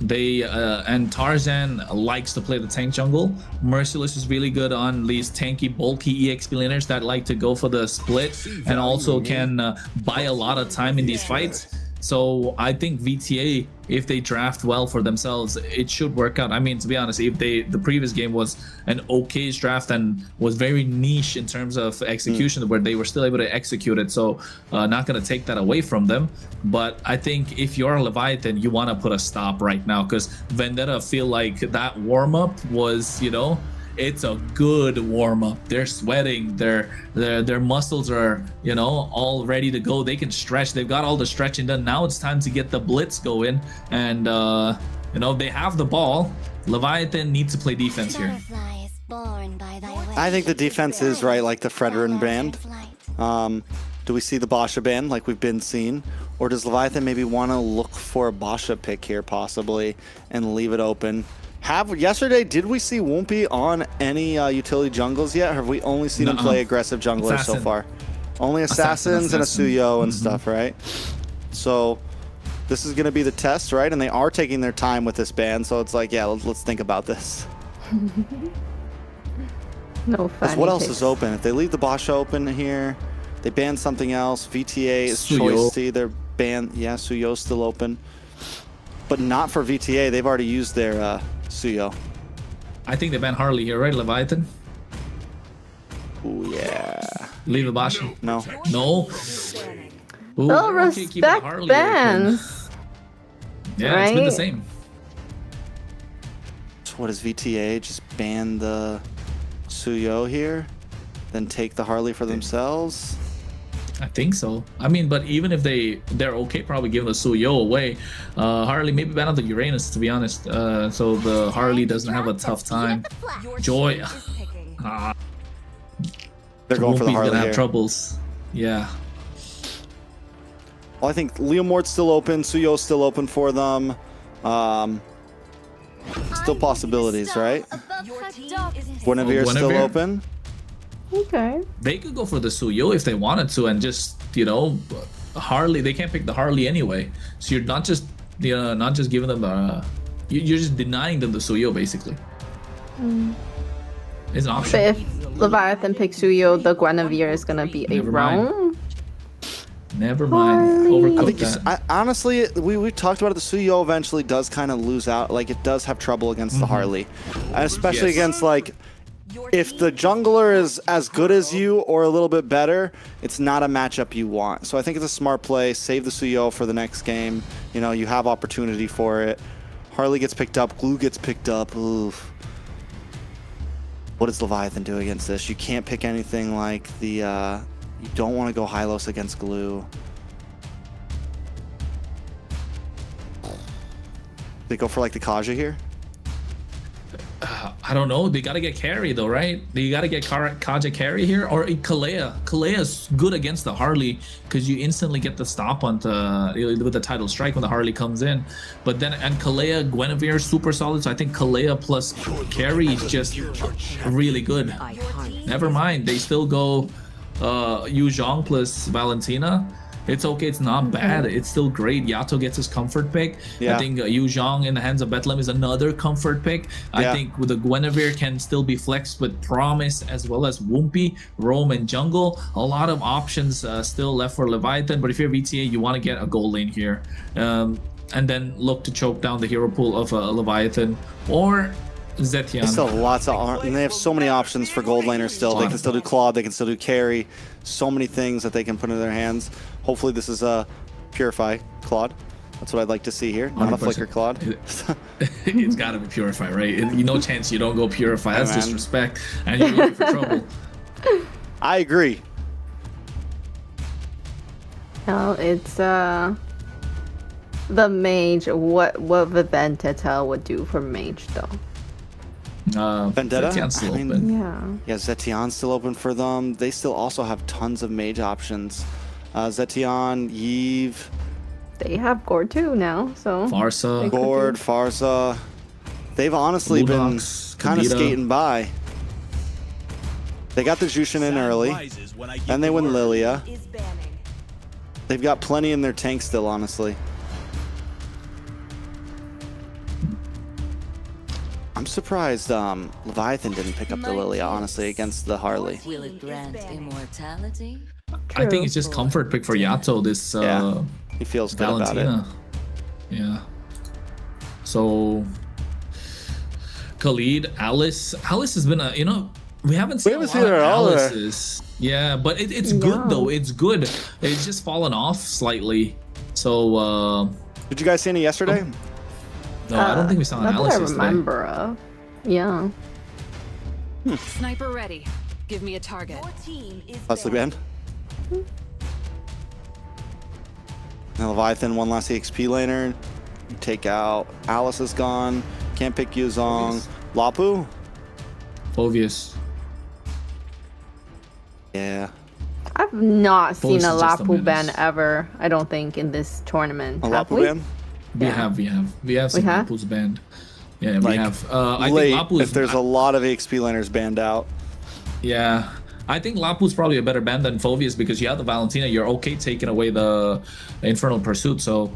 And Tarzan likes to play the tank jungle. Merciless is really good on these tanky, bulky EXP laners that like to go for the split and also can buy a lot of time in these fights. So I think VTA, if they draft well for themselves, it should work out. I mean, to be honest, if the previous game was an okay draft and was very niche in terms of execution, where they were still able to execute it. So not going to take that away from them. But I think if you're a Leviathan, you want to put a stop right now, because Vendetta feel like that warm-up was, you know, it's a good warm-up. They're sweating, their muscles are, you know, all ready to go. They can stretch, they've got all the stretching done. Now it's time to get the blitz going, and you know, they have the ball. Leviathan needs to play defense here. I think the defense is right, like the Fredrin band. Do we see the Basha ban like we've been seeing? Or does Leviathan maybe want to look for a Basha pick here possibly and leave it open? Yesterday, did we see Woompy on any utility jungles yet? Or have we only seen him play aggressive junglers so far? Only assassins and a Suyo and stuff, right? So this is going to be the test, right? And they are taking their time with this ban, so it's like, yeah, let's think about this. No Because funny what else picks. is open? If they leave the Basha open here, they ban something else. VTA is Suyo. choice C. They're banned. Yeah, Suyo's still open. But not for VTA. They've already used their Suyo. I think they ban Harley here, right, Leviathan? Ooh, yeah. Leave the Basha. No. No. Ooh, They'll okay, keep the respect Harley open. bans. Yeah, it's been the right? same. So what is VTA? Just ban the Suyo here? Then take the Harley for themselves? I think so. I mean, but even if they're okay probably giving the Suyo away, Harley maybe ban out the Uranus, to be honest. So the Harley doesn't have a tough time. Joy. They're going for the Whoopi's Harley gonna have here. troubles. Yeah. Well, I think Leomord's still open. Suyo's still open for them. Still possibilities, right? Guinevere's still Guinevere? open. Okay. They could go for the Suyo if they wanted to, and just, you know, Harley. They can't pick the Harley anyway, so you're not just, you know, not just giving them the. You're just denying them the Suyo basically. It's an option. But if Leviathan picks Suyo, the Guinevere is gonna be a Never mind. roam. Never mind. I Overcooked think that. honestly, we talked about it. The Suyo eventually does kind of lose out. Like, it does have trouble against the Harley, and especially Yes. against, like, if the jungler is as good as you or a little bit better, it's not a matchup you want. So I think it's a smart play. Save the Suyo for the next game. You know, you have opportunity for it. Harley gets picked up. Glue gets picked up. Oof. What does Leviathan do against this? You can't pick anything like the... you don't want to go Hylos against Glue. They go for like the Kaja here? I don't know. They gotta get carry though, right? They gotta get Kaja carry here, or Kalea. Kalea's good against the Harley because you instantly get the stop on the with the title strike when the Harley comes in. But then and Kalea, Guinevere is super solid. So I think Kalea plus carry is just really good. Never mind. They still go Yu Zhong plus Valentina. It's okay. It's not bad. It's still great. Yato gets his comfort pick. Yeah. I think Yu Zhong in the hands of Bethlehem is another comfort pick. I think with the Guinevere can still be flexed with Promise as well as Woompy, Roam, and Jungle. A lot of options still left for Leviathan. But if you're VTA, you want to get a gold lane here. And then look to choke down the hero pool of Leviathan or Zetian. They still have lots of, and they have so many options for gold laners still. They can still do Claude, they can still do carry. So many things that they can put in their hands. Hopefully this is a Purify Claude. That's what I'd like to see here. Not a 100%. Flicker Claude. It's gotta be Purify, right? No chance you don't go Purify. That's man. disrespect, and you're looking for trouble. I agree. No, it's the mage. What Vendetta would do for mage though? Vendetta? Zetian's still I mean, open. Yeah. Yeah, Zetion's still open for them. They still also have tons of mage options. Zetion, Yve, They have Gord too now, so Farsa, Gord, Farsa. They've honestly been Bulldogs, kind of Kadita. skating by. They got the Jushin in early, then they win Lilia. They've got plenty in their tank still, honestly. I'm surprised Leviathan didn't pick up the Lilia, honestly, against the Harley. Will it grant immortality? I think it's just comfort pick for Yato. This He feels good about it. Valentina. Yeah. So Khalid, Alice has been a, you know, we haven't seen a lot of Alice's. Yeah, but it's good though. It's good. It's just fallen off slightly. So did you guys see any yesterday? No, I don't think we saw an not Alice that I yesterday. remember of. Yeah. Sniper ready. Give me a target. Leslie Band. Now Leviathan, one last EXP laner. You take out Alice is gone. Can't pick Yuzong. Lapu? Phovius. Yeah. I've not seen a Phovius is just a Lapu ban menace. ever, I don't think, in this tournament. A Have Lapu we? ban? We have seen have? Lapu's banned. Yeah, we Like, have. I late, think Lapu is. if there's a lot of EXP laners banned out. Yeah, I think Lapu's probably a better ban than Phovius because you have the Valentina. You're okay taking away the Infernal Pursuit. So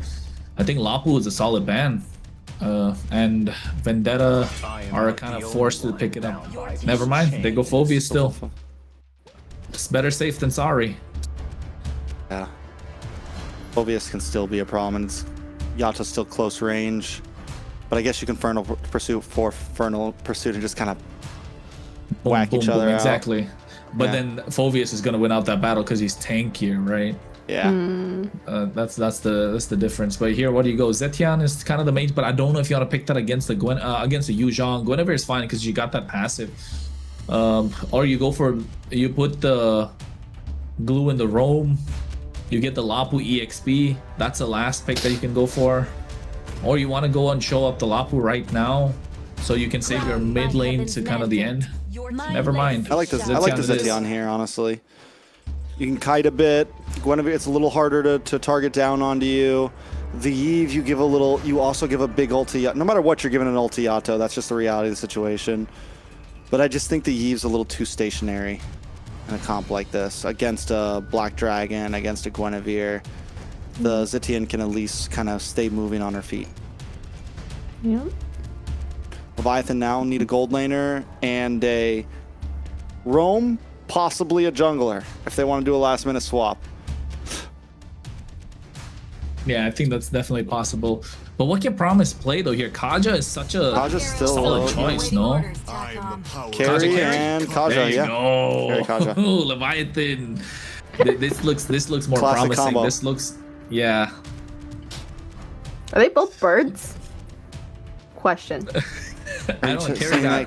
I think Lapu is a solid ban. and Vendetta are kind of forced to pick it up. Never mind, they go Phoveus still. It's better safe than sorry. Yeah. Phoveus can still be a problem, and Yato's still close range. But I guess you can Fernal Pursuit and just kind of whack each other out. Exactly. But then Phoveus is gonna win out that battle because he's tankier, right? Yeah. That's the difference. But here, what do you go? Zetian is kind of the mage, but I don't know if you want to pick that against the against the Yu Zhang. Guinevere is fine because you got that passive. Or you go for, you put the glue in the roam, you get the Lapu EXP. That's the last pick that you can go for. Or you want to go and show up the Lapu right now, so you can save your mid lane to kind of the end. Never mind. I like the Zetian here, honestly. You can kite a bit. Guinevere, it's a little harder to target down onto you. The Yve, you also give a big ulti. No matter what, you're giving an ulti Yato. That's just the reality of the situation. But I just think the Yve's a little too stationary in a comp like this. Against a Black Dragon, against a Guinevere, the Zetian can at least kind of stay moving on her feet. Yeah. Leviathan now need a gold laner and a roam, possibly a jungler, if they want to do a last minute swap. Yeah, I think that's definitely possible. But what can Promise play though here? Kaja is such a solid choice, no? Carry and Kaja, there you yeah. go. Carry Kaja. Ooh, Leviathan. This looks more Classic promising. combo. This looks, yeah. Are they both birds? Question. I don't care.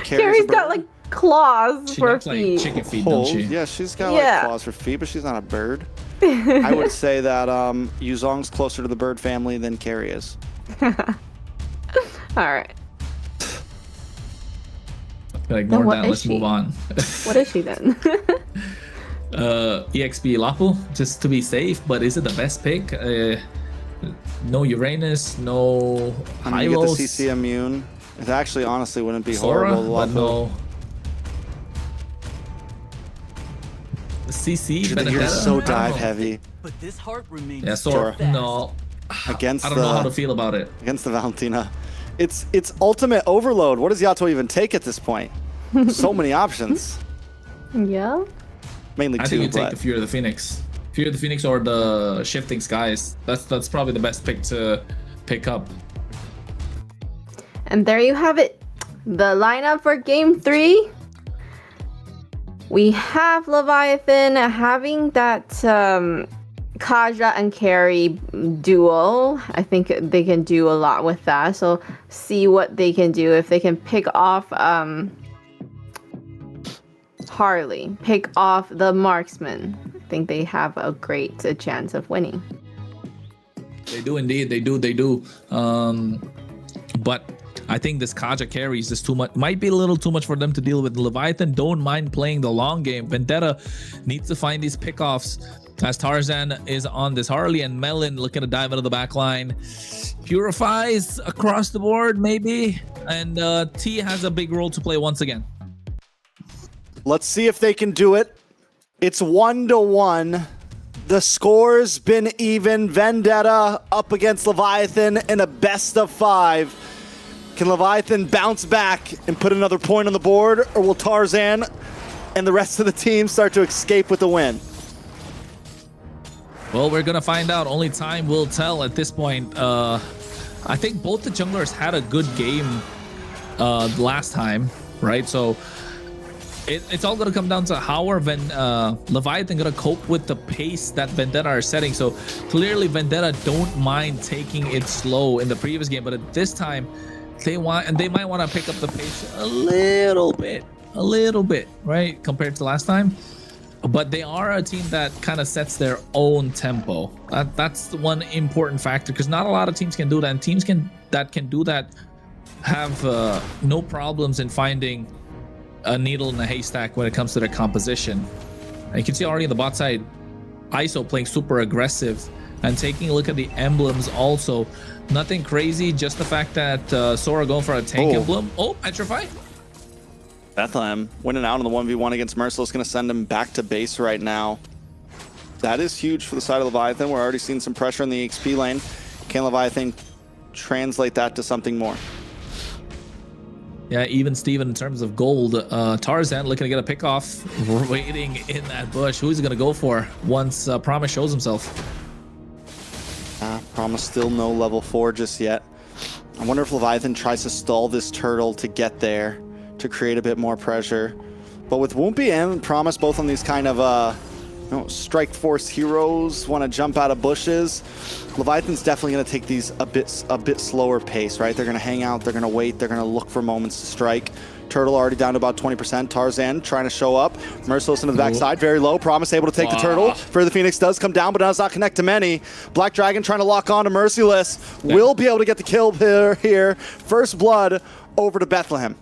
Carrie's got like claws She for got, like, feet. chicken feet, don't she? Yeah, she's got like claws for feet, but she's not a bird. I would say that Yuzong's closer to the bird family than Carrie is. All right. Ignore what that. is Let's she? move on. What is she then? EXP Lapu, just to be safe, but is it the best pick? No Uranus, no I mean, you get the Hylos, CC immune. It actually, honestly, wouldn't be Sora, horrible. but no. CC, You're Benedetta, so I don't dive know. heavy. But this heart remains Yeah, Sora, no. Against I don't know how to feel about it. Against the Valentina. It's ultimate overload. What does Yato even take at this point? So many options. Yeah. Mainly I two, think you take but the Fear of the Phoenix. Fear of the Phoenix or the Shifting Skies. That's probably the best pick to pick up. And there you have it. The lineup for game 3. We have Leviathan having that Kaja and Carrie duo. I think they can do a lot with that. So see what they can do. If they can pick off Harley, pick off the marksman, I think they have a great chance of winning. They do indeed. They do. But I think this Kaja carry is just too much. Might be a little too much for them to deal with. Leviathan don't mind playing the long game. Vendetta needs to find these pickoffs as Tarzan is on this Harley, and Melon looking to dive out of the back line. Purifies across the board, maybe. And T has a big role to play once again. let's see if they can do it. It's 1-1. The score's been even. Vendetta up against Leviathan in a best of 5. Can Leviathan bounce back and put another point on the board, or will Tarzan and the rest of the team start to escape with the win? Well, we're gonna find out. Only time will tell at this point. I think both the junglers had a good game last time, right? So it's all gonna come down to how are Leviathan gonna cope with the pace that Vendetta are setting. So clearly Vendetta don't mind taking it slow in the previous game, but at this time they might want to pick up the pace a little bit, right, compared to last time. But they are a team that kind of sets their own tempo. That's the one important factor, because not a lot of teams can do that, and teams that can do that have no problems in finding a needle in a haystack when it comes to their composition. And you can see already on the bot side, ISO playing super aggressive and taking a look at the emblems also. Nothing crazy, just the fact that Sora going for a tank emblem. Oh, Petrify. Bethlehem winning out on the 1v1 against Merciless, going to send him back to base right now. That is huge for the side of Leviathan. We're already seeing some pressure in the XP lane. Can Leviathan translate that to something more. Yeah, even Steven in terms of gold. Tarzan looking to get a pick off, waiting in that bush. Who's he going to go for once Promise shows himself? Promise still no level 4 just yet. I wonder if Leviathan tries to stall this turtle to get there, to create a bit more pressure. But with Woompy and Promise both on these kind of strike force heroes, want to jump out of bushes, Leviathan's definitely going to take these a bit slower pace, right? They're going to hang out, they're going to wait, they're going to look for moments to strike. Turtle already down to about 20%. Tarzan trying to show up. Merciless into the backside, very low. Promise able to take the turtle. For the Phoenix does come down, but does not connect to many. Black Dragon trying to lock on to Merciless. Will be able to get the kill here. First blood over to Bethlehem.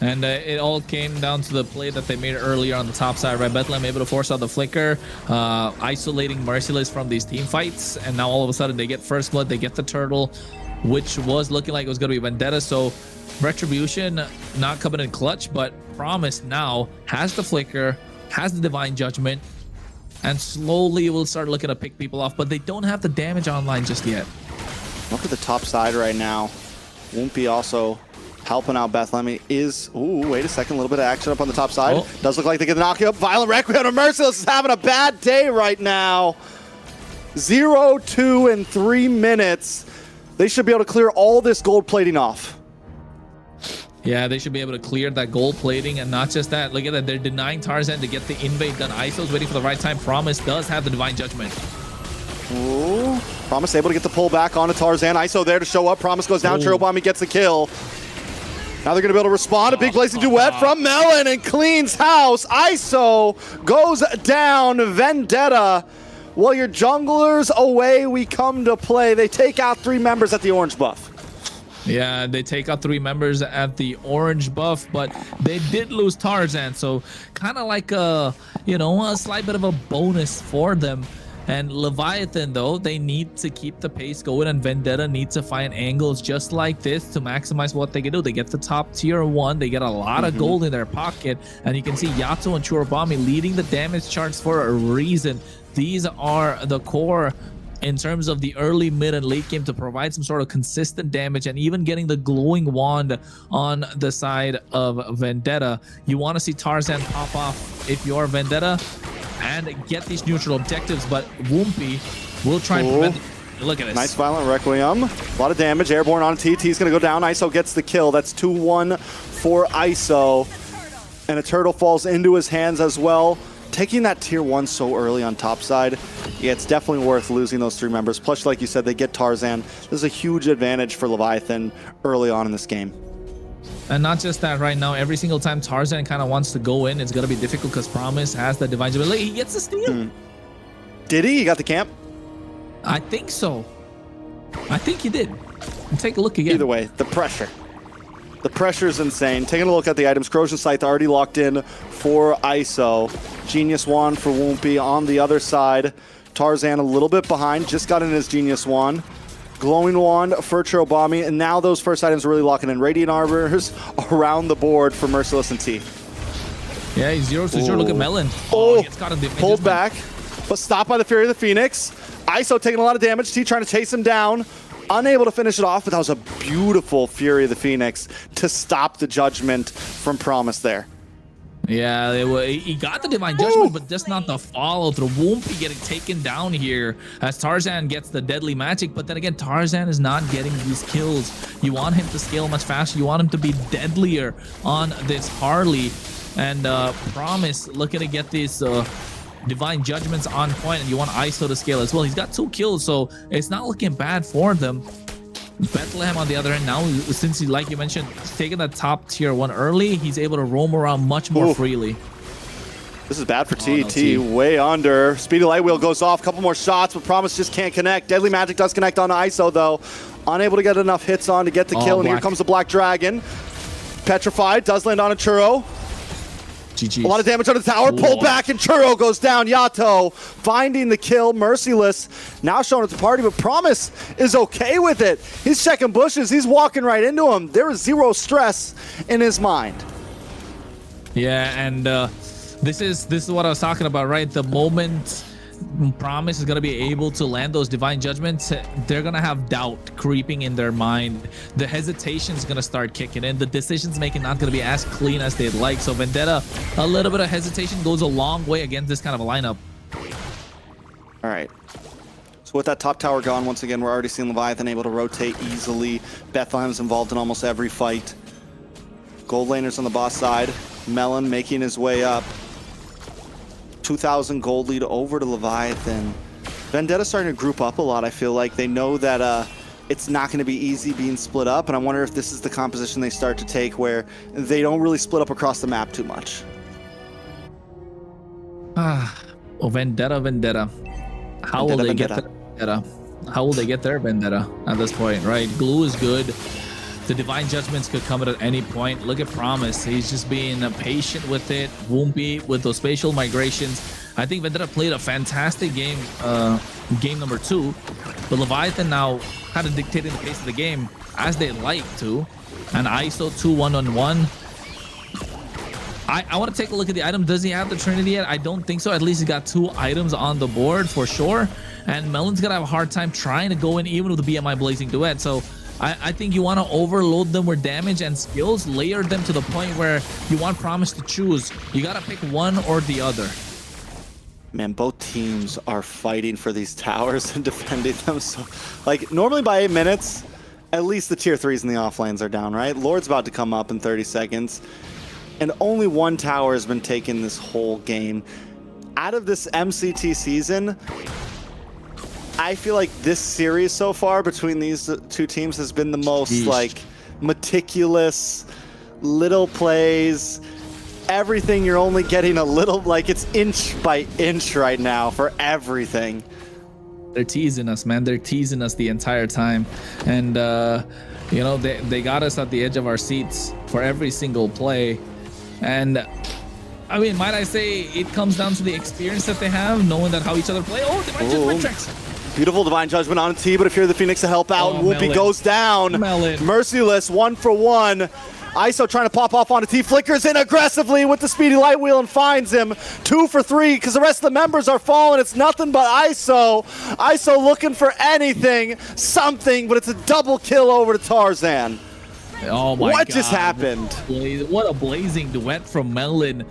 And it all came down to the play that they made earlier on the top side, right? Bethlehem able to force out the flicker, isolating Merciless from these team fights. And now all of a sudden they get first blood, they get the turtle, which was looking like it was going to be Vendetta. So Retribution not coming in clutch, but Promise now has the flicker, has the Divine Judgment, and slowly will start looking to pick people off, but they don't have the damage online just yet. Look at the top side right now. Woompy also helping out Bethlehem. Ooh, wait a second, a little bit of action up on the top side. Does look like they get the knockout. Violent Requiem to Merciless is having a bad day right now. 0-2 in 3 minutes. They should be able to clear all this gold plating off. Yeah, they should be able to clear that gold plating, and not just that. Look at that, they're denying Tarzan to get the invade done. ISO's waiting for the right time. Promise does have the Divine Judgment. Ooh, Promise able to get the pull back onto Tarzan. ISO there to show up. Promise goes down. Chirobami gets the kill. Now they're going to be able to respond. A big blazing duet from Melon and cleans house. ISO goes down. Vendetta. Well, your junglers away we come to play. They take out 3 members at the orange buff. Yeah, they take out 3 members at the orange buff, but they did lose Tarzan, so kind of like a slight bit of a bonus for them. And Leviathan, though, they need to keep the pace going, and Vendetta needs to find angles just like this to maximize what they can do. They get the top tier 1, they get a lot of gold in their pocket, and you can see Yato and Churubami leading the damage charts for a reason. These are the core in terms of the early, mid, and late game to provide some sort of consistent damage, and even getting the glowing wand on the side of Vendetta. You want to see Tarzan pop off if you're Vendetta and get these neutral objectives, but Woompy will try and prevent. Look at this. Nice Violent Requiem. A lot of damage. Airborne on TT is going to go down. ISO gets the kill. That's 2-1 for ISO. And a turtle falls into his hands as well. Taking that tier 1 so early on top side, yeah, it's definitely worth losing those 3 members. Plus, like you said, they get Tarzan. This is a huge advantage for Leviathan early on in this game. And not just that, right now, every single time Tarzan kind of wants to go in, it's going to be difficult because Promise has the Divine Judgment. He gets the steal. Did he? He got the camp? I think so. I think he did. Take a look again. Either way, the pressure. The pressure is insane. Taking a look at the items. Corrosion Scythe already locked in for ISO. Genius Wand for Woompy on the other side. Tarzan a little bit behind. Just got in his Genius Wand. Glowing Wand for Chirobami. And now those first items are really locking in. Radiant Arbors around the board for Merciless and T. Yeah, he's 0-0. Look at Melon. It's got pulled back, but stopped by the Fury of the Phoenix. ISO taking a lot of damage. T trying to chase him down. Unable to finish it off, but that was a beautiful Fury of the Phoenix to stop the judgment from Promise there. Yeah, he got the Divine Judgment, but just not the follow-through. Woompy getting taken down here as Tarzan gets the deadly magic, but then again, Tarzan is not getting these kills. You want him to scale much faster. You want him to be deadlier on this Harley. And Promise looking to get these Divine Judgments on point, and you want ISO to scale as well. He's got 2 kills, so it's not looking bad for them. Bethlehem on the other end now, since he, like you mentioned, taking that top tier 1 early, he's able to roam around much more freely. This is bad for TT. Way under. Speedy Light Wheel goes off. Couple more shots, but Promise just can't connect. Deadly Magic does connect on ISO, though. Unable to get enough hits on to get the kill, and here comes the Black Dragon. Petrified, does land on a Churro. GG's. A lot of damage on the tower. Pulled back, and Churro goes down. Yato finding the kill. Merciless now showing it to party, but Promise is okay with it. He's checking bushes. He's walking right into him. There is 0 stress in his mind. Yeah, and this is what I was talking about, right? The moment Promise is going to be able to land those divine judgments, they're going to have doubt creeping in their mind. The hesitation is going to start kicking in. The decisions making not going to be as clean as they'd like. So Vendetta, a little bit of hesitation goes a long way against this kind of a lineup. All right. So with that top tower gone, once again, we're already seeing Leviathan able to rotate easily. Bethlehem's involved in almost every fight. Gold laners on the boss side. Melon making his way up. 2,000 gold lead over to Leviathan. Vendetta starting to group up a lot. I feel like they know that it's not going to be easy being split up, and I wonder if this is the composition they start to take where they don't really split up across the map too much. Oh, Vendetta. How will they get their Vendetta? How will they get their Vendetta at this point, right? Glue is good. The divine judgments could come at any point. Look at Promise. He's just being patient with it. Woompy with those spatial migrations. I think Vendetta played a fantastic game, game number 2. But Leviathan now kind of dictating the pace of the game as they like to. And ISO 2 1-on-1. I want to take a look at the item. Does he have the Trinity yet? I don't think so. At least he got 2 items on the board for sure. And Melon's going to have a hard time trying to go in even with the BMI Blazing Duet. So I think you want to overload them with damage and skills, layer them to the point where you want Promise to choose. You got to pick one or the other. Man, both teams are fighting for these towers and defending them. So, like, normally by 8 minutes, at least the tier 3s and the offlanes are down, right? Lord's about to come up in 30 seconds. And only 1 tower has been taken this whole game. Out of this MCT season, I feel like this series so far between these 2 teams has been the most like meticulous, little plays, everything. You're only getting a little, like it's inch by inch right now for everything. They're teasing us, man. They're teasing us the entire time. And, you know, they got us at the edge of our seats for every single play. And I mean, might I say it comes down to the experience that they have, knowing that how each other play. Oh, Divine Judgment tricks. Beautiful Divine Judgment on T, but if you're the Phoenix to help out, Whoopi goes down. Merciless, 1 for 1. ISO trying to pop off onto T, flickers in aggressively with the speedy light wheel and finds him. 2 for 3 because the rest of the members are falling. It's nothing but ISO. ISO looking for anything, something, but it's a double kill over to Tarzan. Oh my God. What just happened? What a blazing duet from Melon.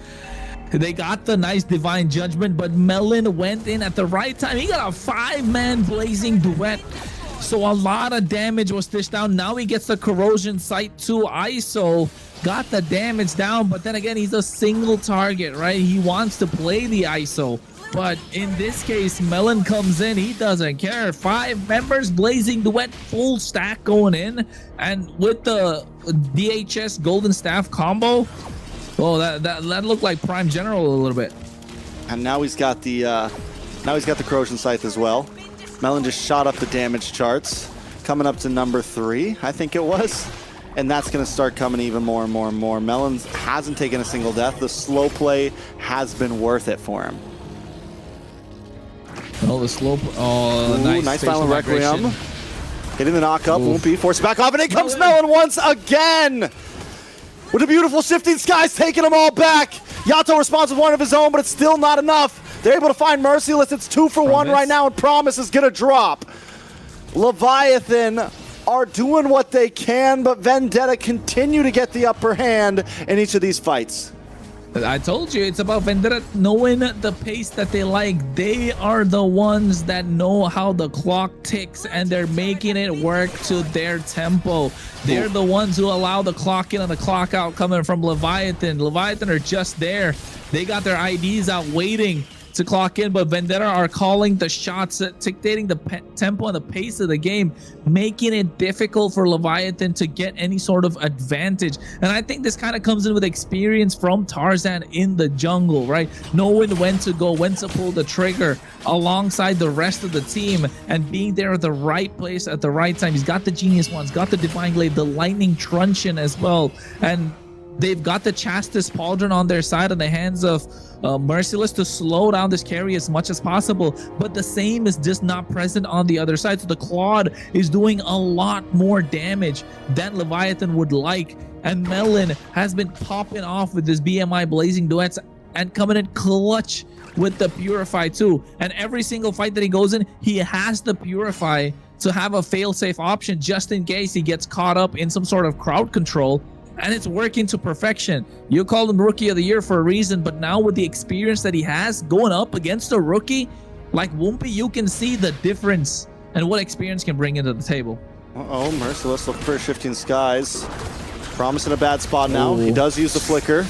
They got the nice Divine Judgment, but Melon went in at the right time. He got a 5-man blazing duet. So a lot of damage was dished down. Now he gets the Corrosion Sight to ISO. Got the damage down, but then again, he's a single target, right? He wants to play the ISO. But in this case, Melon comes in. He doesn't care. 5 members, blazing duet, full stack going in. And with the DHS Golden Staff combo, oh, that looked like Prime General a little bit. And now he's got the Corrosion Scythe as well. Melon just shot up the damage charts, coming up to number 3, I think it was. And that's going to start coming even more and more and more. Melon hasn't taken a single death. The slow play has been worth it for him. Oh, the slow. Oh, ooh, nice Violent Requiem. Hitting the knock up, won't be forced back off, and in comes Melon once again! With the beautiful Shifting Skies taking them all back. Yato responds with one of his own, but it's still not enough. They're able to find Merciless. It's 2 for 1 right now, and Promise is going to drop. Leviathan are doing what they can, but Vendetta continue to get the upper hand in each of these fights. I told you, it's about Vendetta knowing the pace that they like. They are the ones that know how the clock ticks, and they're making it work to their tempo. They're the ones who allow the clock in and the clock out coming from Leviathan. Leviathan are just there. They got their IDs out waiting to clock in, but Vendetta are calling the shots, dictating the tempo and the pace of the game, making it difficult for Leviathan to get any sort of advantage. And I think this kind of comes in with experience from Tarzan in the jungle, right? Knowing when to go, when to pull the trigger alongside the rest of the team, and being there at the right place at the right time. He's got the Genius Ones, got the Divine Glaive, the Lightning Truncheon as well, and they've got the Chastis Pauldron on their side in the hands of Merciless to slow down this carry as much as possible, but the same is just not present on the other side. So the Claude is doing a lot more damage than Leviathan would like, and Melon has been popping off with this BMI Blazing Duets and coming in clutch with the Purify too. And every single fight that he goes in, he has the Purify to have a fail-safe option just in case he gets caught up in some sort of crowd control. And it's working to perfection. You called him Rookie of the Year for a reason, but now with the experience that he has going up against a rookie like Wumpy, you can see the difference and what experience can bring into the table. Uh-oh, Merciless looking for Shifting Skies. Promise in a bad spot now. He does use the flicker.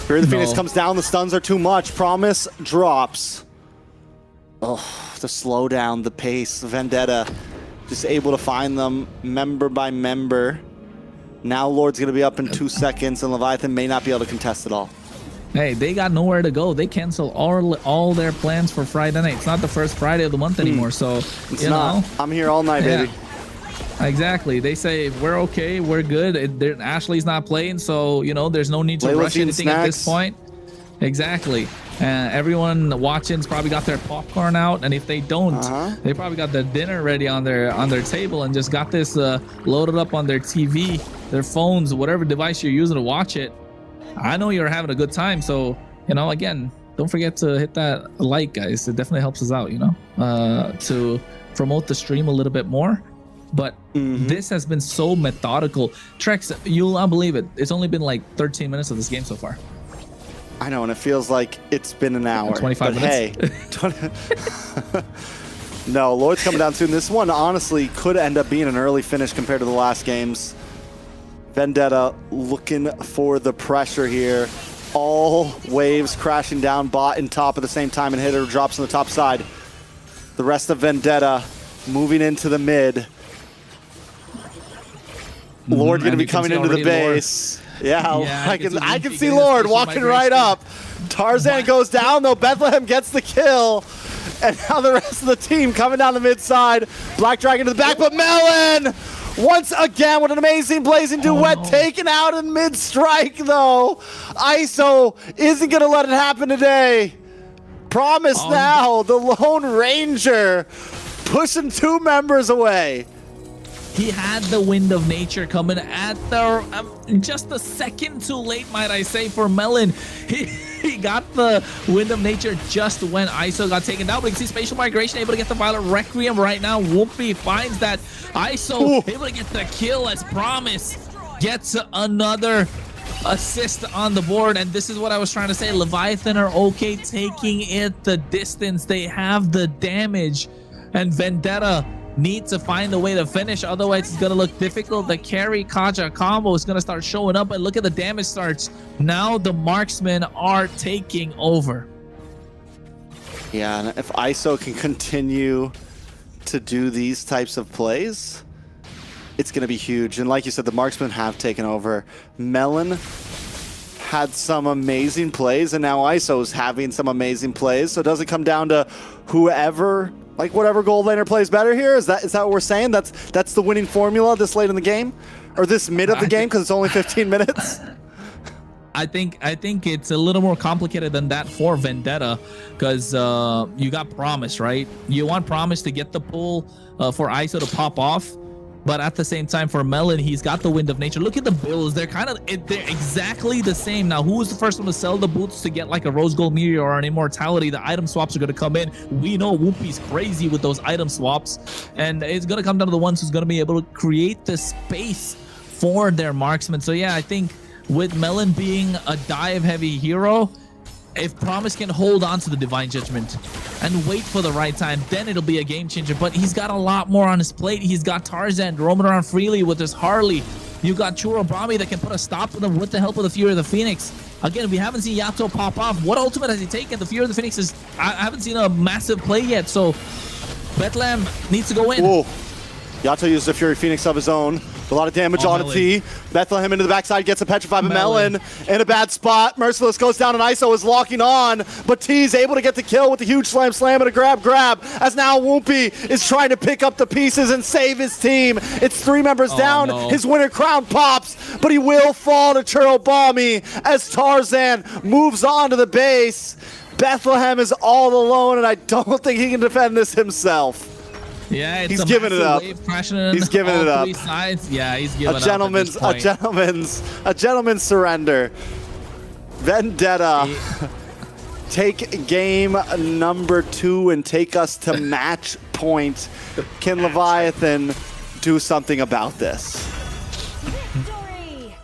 Fury of the Phoenix comes down. The stuns are too much. Promise drops. Oh, the slowdown, the pace. Vendetta just able to find them member by member. Now Lord's going to be up in 2 seconds, and Leviathan may not be able to contest it all. Hey, they got nowhere to go. They cancel all their plans for Friday night. It's not the first Friday of the month anymore, so it's not. I'm here all night, baby. Exactly. They say we're okay, we're good. Ashley's not playing, so you know there's no need to rush anything at this point. Exactly. Everyone watching's probably got their popcorn out, and if they don't, they probably got their dinner ready on their table and just got this loaded up on their TV, their phones, whatever device you're using to watch it. I know you're having a good time, so you know, again, don't forget to hit that like, guys. It definitely helps us out, you know, to promote the stream a little bit more. But this has been so methodical. Trex, you'll not believe it. It's only been like 13 minutes of this game so far. I know, and it feels like it's been an hour. 25 minutes. Hey, no, Lord's coming down soon. This one honestly could end up being an early finish compared to the last games. Vendetta looking for the pressure here. All waves crashing down bot and top at the same time, and hitter drops on the top side. The rest of Vendetta moving into the mid. Lord going to be coming into the base. Yeah, I can see Lord walking right up. Tarzan goes down though. Bethlehem gets the kill. And now the rest of the team coming down the mid side. Black Dragon to the back, but Melon once again with an amazing blazing duet taken out in mid strike though. ISO isn't going to let it happen today. Promise now, the Lone Ranger pushing 2 members away. He had the Wind of Nature coming at the just a second too late, might I say, for Melon. He got the Wind of Nature just when ISO got taken down. But you can see Spatial Migration able to get the Violet Requiem right now. Wumpy finds that ISO able to get the kill as Promise gets another assist on the board. And this is what I was trying to say. Leviathan are okay taking it the distance. They have the damage, and Vendetta need to find a way to finish, otherwise it's gonna look difficult. The carry Kaja combo is gonna start showing up, and look at the damage starts. Now the marksmen are taking over. Yeah, and if ISO can continue to do these types of plays, it's gonna be huge. And like you said, the marksmen have taken over. Melon had some amazing plays, and now ISO's having some amazing plays. So it doesn't come down to whoever, like whatever gold laner plays better here. Is that what we're saying? That's the winning formula this late in the game, or this mid of the game, because it's only 15 minutes. I think it's a little more complicated than that for Vendetta, because you got Promise, right? You want Promise to get the pull for ISO to pop off. But at the same time, for Melon, he's got the Wind of Nature. Look at the builds. They're exactly the same. Now, who was the first one to sell the boots to get like a Rose Gold Meteor or an Immortality? The item swaps are going to come in. We know Whoopi's crazy with those item swaps. And it's going to come down to the ones who's going to be able to create the space for their marksmen. So, yeah, I think with Melon being a dive-heavy hero, if Promise can hold on to the Divine Judgment and wait for the right time, then it'll be a game changer. But he's got a lot more on his plate. He's got Tarzan roaming around freely with his Harley. You got Churobami that can put a stop to them with the help of the Fury of the Phoenix. Again, we haven't seen Yato pop off. What ultimate has he taken? The Fury of the Phoenix is... I haven't seen a massive play yet, so Bethlehem needs to go in. Whoa. Yato used a Fury Phoenix of his own. A lot of damage on a T. Bethlehem into the backside, gets a petrified Melon in a bad spot. Merciless goes down and ISO is locking on, but T's able to get the kill with the huge slam and a grab, as now Wumpy is trying to pick up the pieces and save his team. It's 3 members down. No. His winner crown pops, but he will fall to Churobami as Tarzan moves on to the base. Bethlehem is all alone, and I don't think he can defend this himself. Yeah, he's giving it up. He's giving it up. Sides. Yeah, he's giving a gentleman's surrender. Vendetta, take game number 2 and take us to match point. Can Leviathan do something about this? Victory!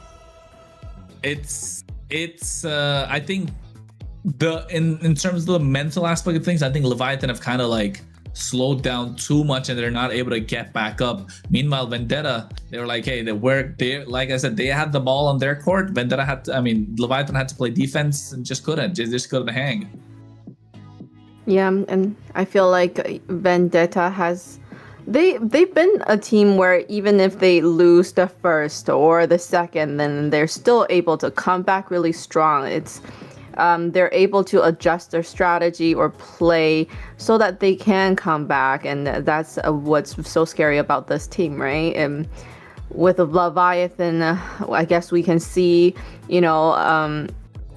It's I think in terms of the mental aspect of things, I think Leviathan have kind of like slowed down too much and they're not able to get back up. Meanwhile, Vendetta, they were like, hey, they like I said, they had the ball on their court. Vendetta had to, Leviathan had to play defense and just couldn't hang. Yeah, and I feel like Vendetta has they've been a team where even if they lose the first or the second, then they're still able to come back really strong. It's they're able to adjust their strategy or play so that they can come back, and that's what's so scary about this team, right? And with Leviathan, I guess we can see,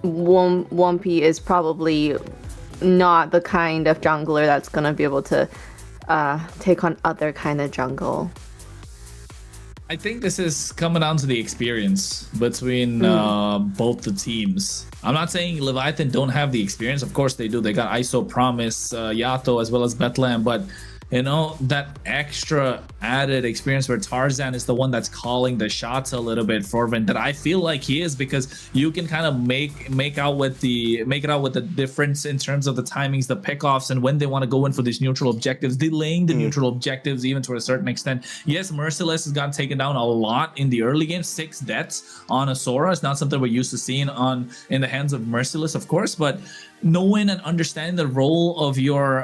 Wumpy is probably not the kind of jungler that's gonna be able to take on other kind of jungle. I think this is coming down to the experience between both the teams. I'm not saying Leviathan don't have the experience. Of course they do. They got ISO, Promise, Yato, as well as Bethlehem. But, that extra added experience where Tarzan is the one that's calling the shots a little bit for Vendetta. I feel like he is, because you can kind of make it out with the difference in terms of the timings, the pickoffs, and when they want to go in for these neutral objectives, delaying the neutral objectives even to a certain extent. Yes, Merciless has gotten taken down a lot in the early game. 6 deaths on a Sora is not something we're used to seeing in the hands of Merciless, of course, but knowing and understanding the role of your,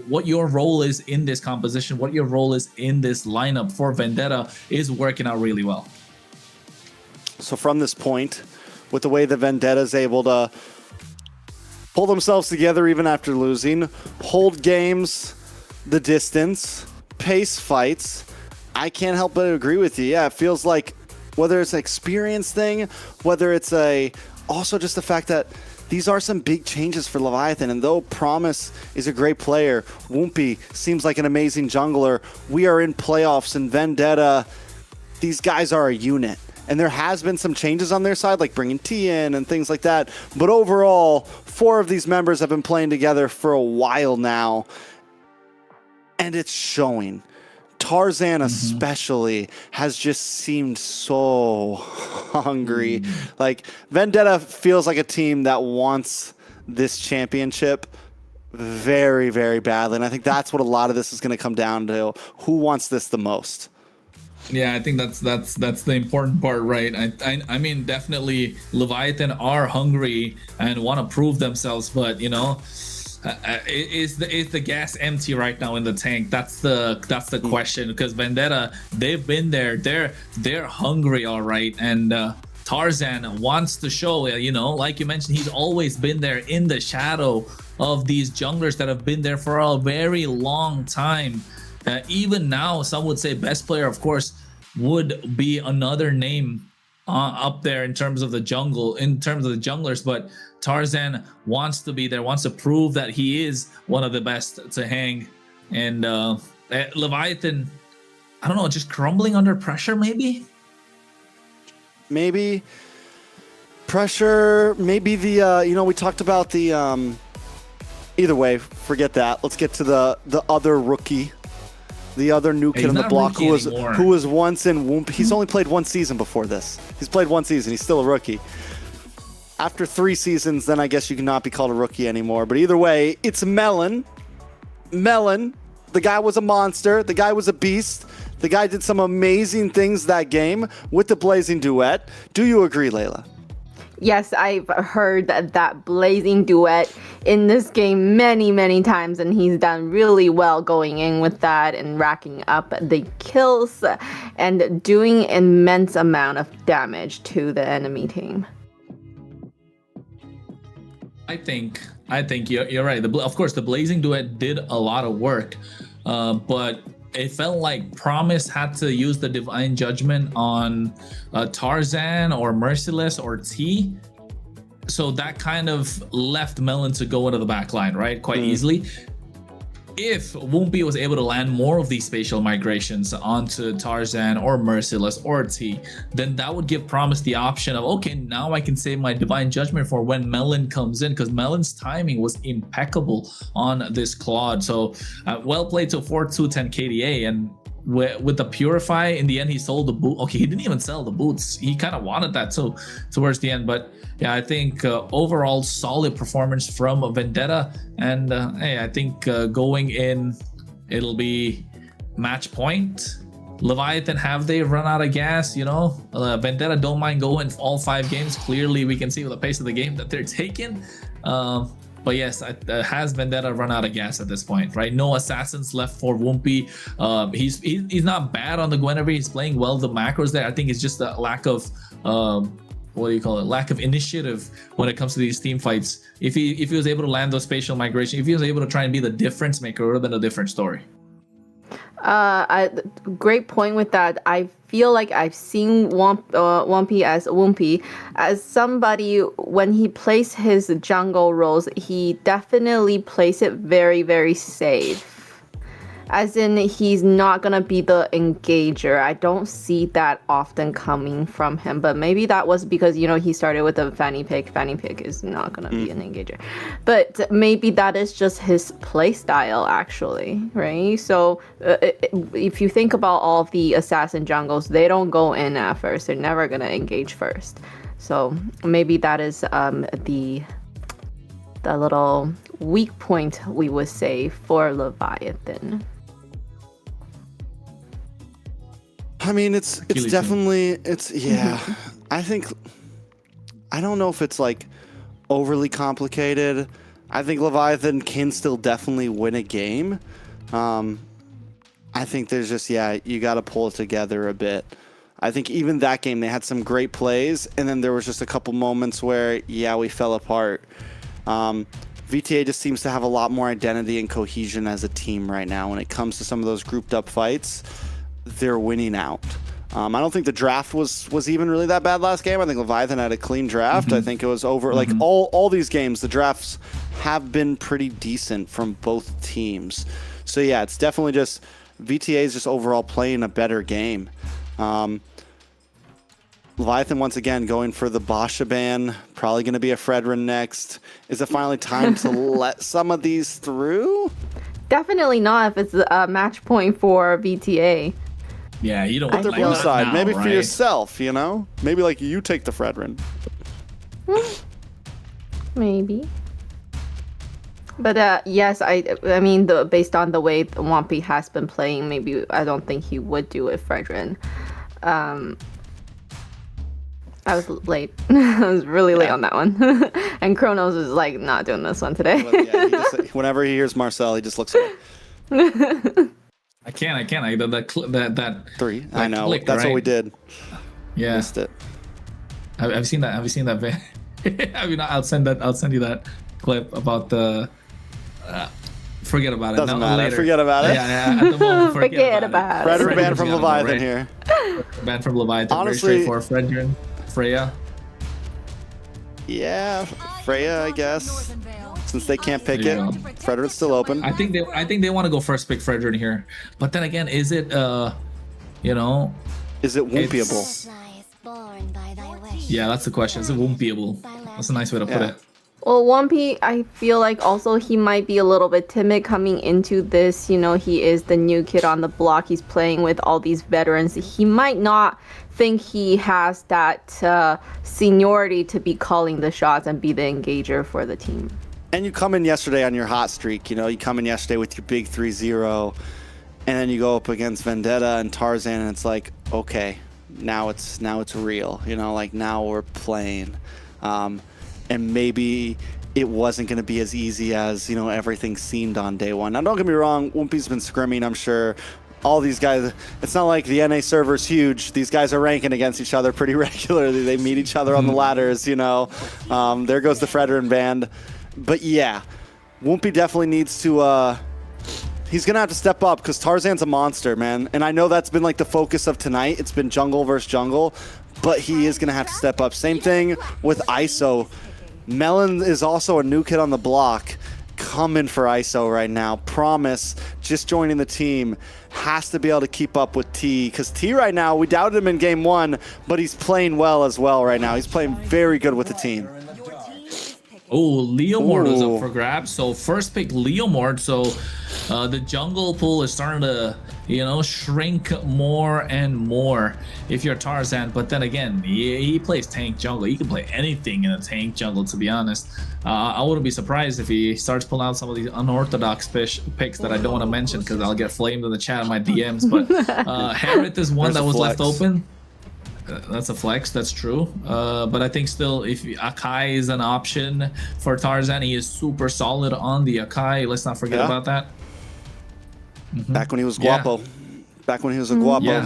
what your role is in this composition, what your role is in this lineup for Vendetta is working out really well. So from this point, with the way that Vendetta is able to pull themselves together even after losing, hold games, the distance, pace fights, I can't help but agree with you. Yeah, it feels like whether it's an experience thing, whether it's also just the fact that these are some big changes for Leviathan, and though Promise is a great player, Wumpy seems like an amazing jungler, we are in playoffs, and Vendetta, these guys are a unit. And there has been some changes on their side, like bringing T in and things like that. But overall, 4 of these members have been playing together for a while now, and it's showing. Tarzan especially has just seemed so hungry. Like, Vendetta feels like a team that wants this championship very, very badly. And I think that's what a lot of this is going to come down to. Who wants this the most? Yeah, I think that's the important part, right? I mean, definitely Leviathan are hungry and want to prove themselves, but is the gas empty right now in the tank? That's the question, because Vendetta, they've been there, they're hungry, all right, and Tarzan wants to show, like you mentioned, he's always been there in the shadow of these junglers that have been there for a very long time. Even now, some would say best player, of course, would be another name up there in terms of the junglers, but Tarzan wants to be there, wants to prove that he is one of the best to hang. And Leviathan, I don't know, just crumbling under pressure, maybe pressure, maybe the we talked about the either way, forget that. Let's get to the other rookie, the other new kid on the block who was once in Wump. He's only played 1 season before this. He's played 1 season. He's still a rookie. After 3 seasons, then I guess you cannot be called a rookie anymore. But either way, it's Melon. Melon, the guy was a monster. The guy was a beast. The guy did some amazing things that game with the Blazing Duet. Do you agree, Layla? Yes, I've heard that blazing duet in this game many, many times, and he's done really well going in with that and racking up the kills and doing immense amount of damage to the enemy team. I think you're right. Of course, the Blazing Duet did a lot of work, but it felt like Promise had to use the Divine Judgment on Tarzan or Merciless or T. So that kind of left Melon to go into the back line, right? Quite easily. if Woompy was able to land more of these spatial migrations onto Tarzan or Merciless or T, then that would give Promise the option of, okay, now I can save my Divine Judgment for when Melon comes in, because Melon's timing was impeccable on this Claude. So well played to 4-2-10 KDA. And with the Purify, in the end, he sold the boot. Okay, he didn't even sell the boots. He kind of wanted that too towards the end. But yeah, I think overall solid performance from Vendetta. And hey, I think going in, it'll be match point. Leviathan, have they run out of gas? You know, Vendetta don't mind going all 5 games. Clearly, we can see with the pace of the game that they're taking. But yes, has Vendetta run out of gas at this point, right? No assassins left for Woompy. He's not bad on the Guinevere. He's playing well the macros there. I think it's just a lack of what do you call it? Lack of initiative when it comes to these team fights. If he was able to land those spatial migration, if he was able to try and be the difference maker, it would have been a different story. Great point with that. I feel like I've seen Woompy as somebody, when he plays his jungle roles, he definitely plays it very, very safe. As in, he's not gonna be the engager. I don't see that often coming from him, but maybe that was because, you know, he started with a Fanny Pick. Fanny Pick is not gonna be an engager, but maybe that is just his play style, actually, right? So if you think about all of the assassin jungles, they don't go in at first. They're never gonna engage first. So maybe that is the little weak point, we would say, for Leviathan. I mean, it's definitely, yeah. I think, I don't know if it's like overly complicated. I think Leviathan can still definitely win a game. I think there's just, yeah, you got to pull it together a bit. I think even that game, they had some great plays, and then there was just a couple moments where, yeah, we fell apart. VTA just seems to have a lot more identity and cohesion as a team right now. When it comes to some of those grouped up fights, they're winning out. I don't think the draft was even really that bad last game. I think Leviathan had a clean draft. I think it was over, like all these games, the drafts have been pretty decent from both teams. So yeah, it's definitely just VTA is just overall playing a better game. Leviathan once again going for the Basha ban, probably going to be a Fredrin next. Is it finally time to let some of these through? Definitely not if it's a match point for VTA. Yeah, you don't want to the blue side. Now, maybe right? for yourself, you know? Maybe like you take the Fredrin. Maybe. But yes, I mean, based on the way Woompy has been playing, maybe I don't think he would do it, Fredrin. I was late. I was really late on that one. And Kronos is like not doing this one today. Whenever he hears Marcel, he just looks away. I can't. That 3. That I know. Click, that's right? what we did. Yeah. Missed it. Have you seen that? Have you seen that? I mean, I'll send you that clip about the. Forget about it. Doesn't matter. Later. Forget about it. Yeah. At the moment, forget about it. Fredrin banned from Leviathan here. Banned from Leviathan. Honestly, very straightforward. Fredrin, Freya. Yeah, Freya, I guess. Since they can't pick it, Fredrin's still open. I think they want to go first pick Fredrin here, but then again, is it you know? Is it Woompiable? Yeah, that's the question. Is it Woompiable? That's a nice way to put it. Well, Woompy, I feel like also he might be a little bit timid coming into this. You know, he is the new kid on the block. He's playing with all these veterans. He might not think he has that seniority to be calling the shots and be the engager for the team. And you come in yesterday on your hot streak. You know, you come in yesterday with your big 3-0, and then you go up against Vendetta and Tarzan, and it's like, okay, now it's real. You know, like now we're playing. And maybe it wasn't going to be as easy as, you know, everything seemed on day one. Now, don't get me wrong, Woompy's been scrimming, I'm sure. All these guys, it's not like the NA server's huge. These guys are ranking against each other pretty regularly. They meet each other on the ladders, you know. There goes the Fredrin band. But yeah, Woompy definitely needs to, he's going to have to step up because Tarzan's a monster, man. And I know that's been like the focus of tonight. It's been jungle versus jungle, but he is going to have to step up. Same thing with ISO. Melon is also a new kid on the block. coming for ISO right now. Promise, just joining the team, has to be able to keep up with T, because T right now, we doubted him in game 1, but he's playing well as well right now. He's playing very good with the team. Oh, Leomord was up for grabs. So first pick Leomord. So the jungle pool is starting to, you know, shrink more and more if you're Tarzan. But then again, he plays tank jungle. He can play anything in a tank jungle, to be honest. I wouldn't be surprised if he starts pulling out some of these unorthodox picks that I don't want to mention because I'll get flamed in the chat in my DMs. But Harith is one that was left open. That's a flex, that's true. But I think still, if Akai is an option for Tarzan, he is super solid on the Akai. Let's not forget about that. Back when he was Guapo. Back when he was a Guapo.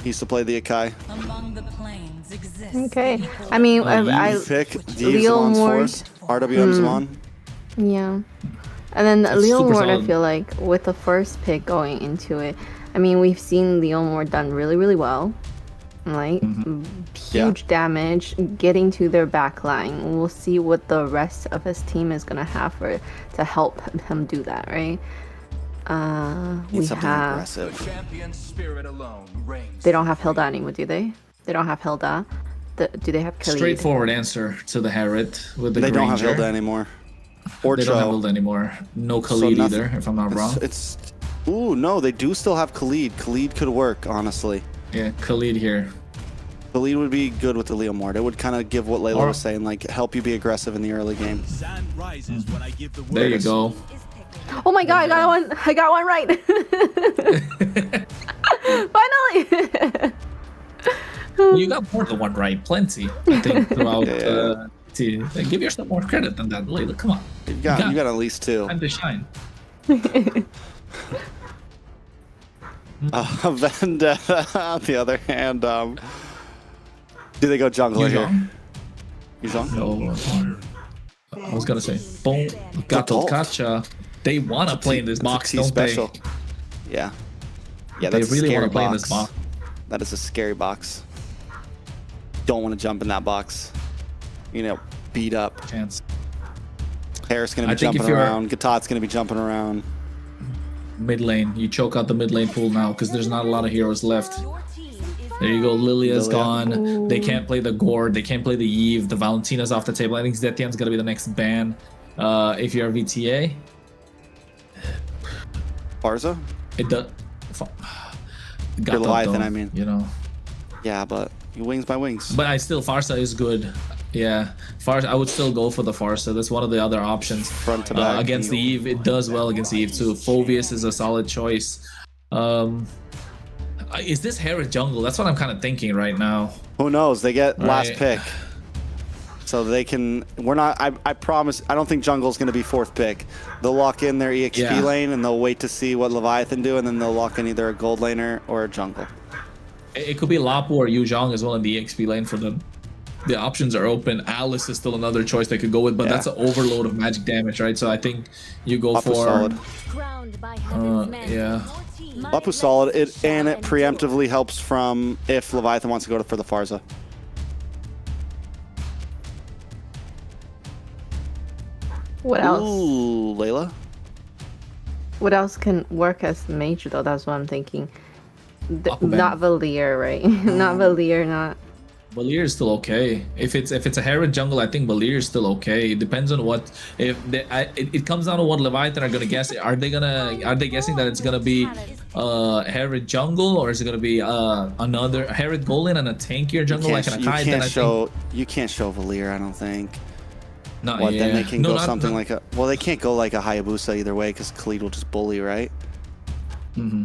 He used to play the Akai. Among the planes exists. Okay. I mean, I pick Leomord, RWM Zaman. Yeah. And then That's super Leomord, I solid. feel like, with the first pick going into it, I mean, we've seen Leomord done really, really well. Like, huge damage, getting to their back line. We'll see what the rest of his team is going to have to help him do that, right? We have... aggressive. They don't have Hilda anymore, do they? They don't have Hilda. Do they have Khalid? Straightforward answer to the Harith with the They don't have Granger. Hilda anymore. Or They don't have Hilda anymore. No Khalid either, if I'm not wrong. Ooh, no, they do still have Khalid. Khalid could work, honestly. Yeah, Khalid here. Khalid would be good with the Leomord. It would kind of give what Layla was saying, like help you be aggressive in the early game. There you go. Oh my god, I got one right. Finally. You got more than one right, plenty. I think throughout. Give yourself more credit than that, Layla. Come on. You got at least 2. Time to shine. Vendetta, on the other hand, do they go jungler here? Yuzhong? No. I was gonna say, boom, Gato Kacha. They want to play in this box, don't special. they? Yeah. They that's a really scary want to play in this box. That is a scary box. Don't want to jump in that box. You know, beat up. Chance. Harris gonna be jumping around. Gatat's gonna be jumping around. Mid lane, you choke out the mid lane pool now because there's not a lot of heroes left. There you go, Lilia's gone. Ooh. They can't play the Gord, they can't play the Eve, the Valentina's off the table. I think Zetian's gonna be the next ban. If you're a VTA. Barza? It does. You're Leviathan, I mean. You know. Yeah, but wings by wings. But Farsa is good. Yeah, Farsa. I would still go for the Farsa. That's one of the other options. Front to back. Against the Eve, it does well against the Eve too. Phobius is a solid choice. Is this Harith jungle? That's what I'm kind of thinking right now. Who knows? They get last pick. So they can... We're not... I promise... I don't think jungle's going to be 4th pick. They'll lock in their EXP lane and they'll wait to see what Leviathan do, and then they'll lock in either a gold laner or a jungle. It could be Lapu or Yuzhong as well in the EXP lane for them. The options are open. Alice is still another choice they could go with, but that's an overload of magic damage, right? So I think you go Lapu's for... solid. Yeah. Lapu's solid, and it preemptively helps from if Leviathan wants to go for the Farza. What else? Ooh, Layla? What else can work as mage though? That's what I'm thinking. Not Valier, right? Not Valier, not... Valier is still okay. If it's a Harith jungle, I think Valier is still okay. It depends on what. It comes down to what Leviathan are gonna guess. Are they guessing that it's gonna be Harith jungle, or is it gonna be another Harith golden and a tankier jungle like an Akai? You can't show Valier, I don't think. Not What, yet. then they can go something like a... Well, they can't go like a Hayabusa either way because Khalid will just bully, right? Mm-hmm.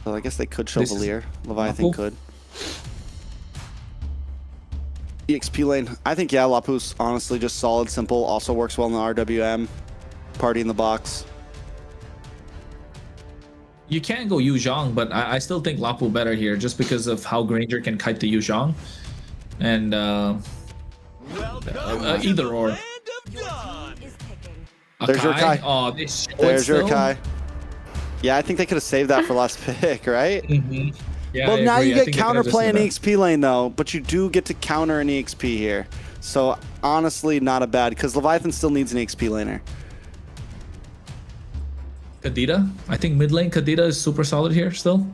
So I guess they could show Valier. Leviathan could. EXP lane. I think, yeah, Lapu's honestly just solid, simple. Also works well in the RWM. Party in the box. You can go Yuzhong, but I still think Lapu better here just because of how Granger can kite the Yuzhong. And either or. There's your Kai. Oh, they show There's it your still? Kai. Yeah, I think they could have saved that for last pick, right? Mm-hmm. Yeah, well, I now agree. you I get think they could've just counterplay in done that. EXP lane, though, but you do get to counter an EXP here. So, honestly, not a bad... Because Leviathan still needs an EXP laner. Kadita. I think mid lane Kadita is super solid here still.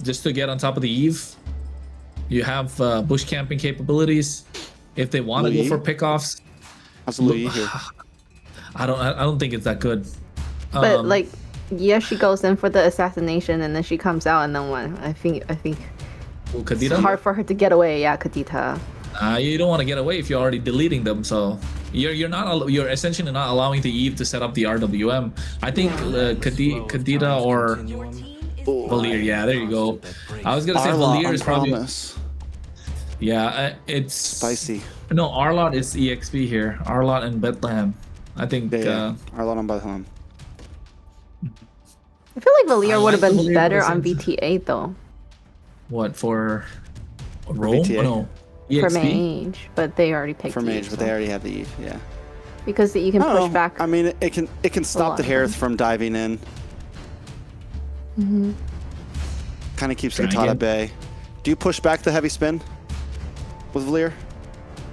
Just to get on top of the Eve. You have bush camping capabilities. If they want to go for pickoffs. How's Louis here? I don't think it's that good. But like, yeah, she goes in for the assassination and then she comes out and then what? I think Kadita? it's hard for her to get away. Yeah, Kadita. You don't want to get away if you're already deleting them. So you're essentially not allowing the Eve to set up the RWM. I think Kadita or Valier. Yeah, there you go. I was gonna say Valier is probably. Yeah, it's spicy. No, Arlot is EXP here. Arlot and Bethlehem. I think Arlot and Bethlehem. I feel like Valier would have been better on VTA though. What for? Rome? VTA? No. For EXP? mage, but they already picked For mage, Eve, but so. they already have the Eve. Yeah. Because you can I don't push know. back. I mean, it can stop the Harith from diving in. Mm-hmm. Kind of keeps Try Katana again. at bay. Do you push back the heavy spin with Valier?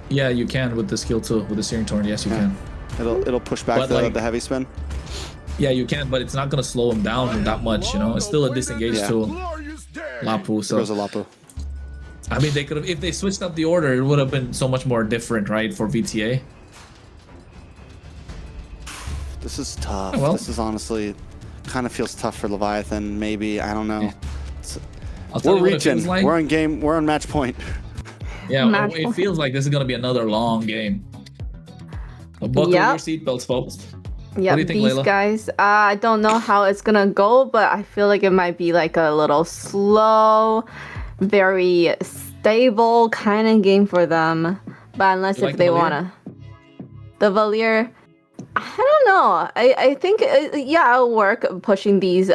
Yeah, you can with the skill too, with the Searing Torn. Yes, you can. It'll push back But, the heavy spin. Yeah, you can, but it's not gonna slow him down that much. You know, it's still a disengage tool. Lapu. So There's a Lapu. I mean, they could have if they switched up the order, it would have been so much more different, right, for VTA. This is tough. Oh, well. This is honestly kind of feels tough for Leviathan. Maybe, I don't know. Yeah. I'll tell We're you what it reaching. feels like. We're on match point. Yeah, Match it point. feels like this is gonna be another long game. Buckle your seatbelts, folks. Yeah, What do you think, these Layla? guys, I don't know how it's gonna go, but I feel like it might be like a little slow, very stable kind of game for them. But unless You if like they Valier? wanna. The Valier, I don't know. I think, yeah, it'll work pushing these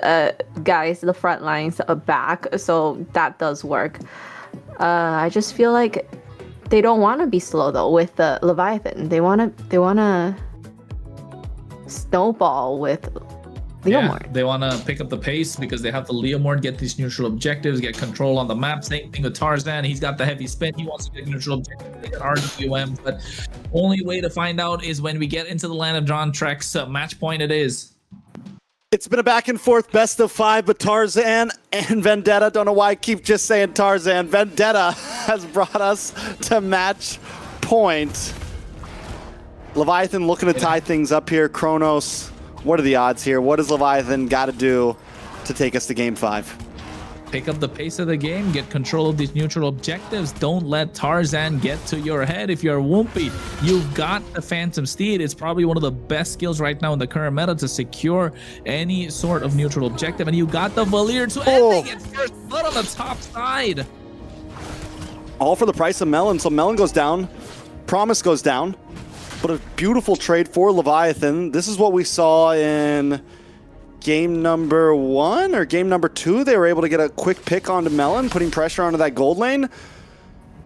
guys, the front lines back. So that does work. I just feel like they don't want to be slow though with the Leviathan. They wanna snowball with Yeah, Leomord. they want to pick up the pace because they have the Leomord get these neutral objectives, get control on the map. Same thing with Tarzan. He's got the heavy spin. He wants to get neutral objectives, get RWM. But only way to find out is when we get into the land of John Trek's match point. It is. It's been a back and forth best of 5, but Tarzan and Vendetta, don't know why I keep just saying Tarzan. Vendetta has brought us to match point. Leviathan looking to tie things up here. Kronos, what are the odds here? What does Leviathan got to do to take us to game 5? Pick up the pace of the game, get control of these neutral objectives. Don't let Tarzan get to your head. If you're Woompy, you've got the Phantom Steed. It's probably one of the best skills right now in the current meta to secure any sort of neutral objective. And you got the Valier to ending it first blood on the top side. All for the price of Melon. So Melon goes down. Promise goes down. But a beautiful trade for Leviathan. This is what we saw in game number 1 or game number 2. They were able to get a quick pick onto Melon, putting pressure onto that gold lane.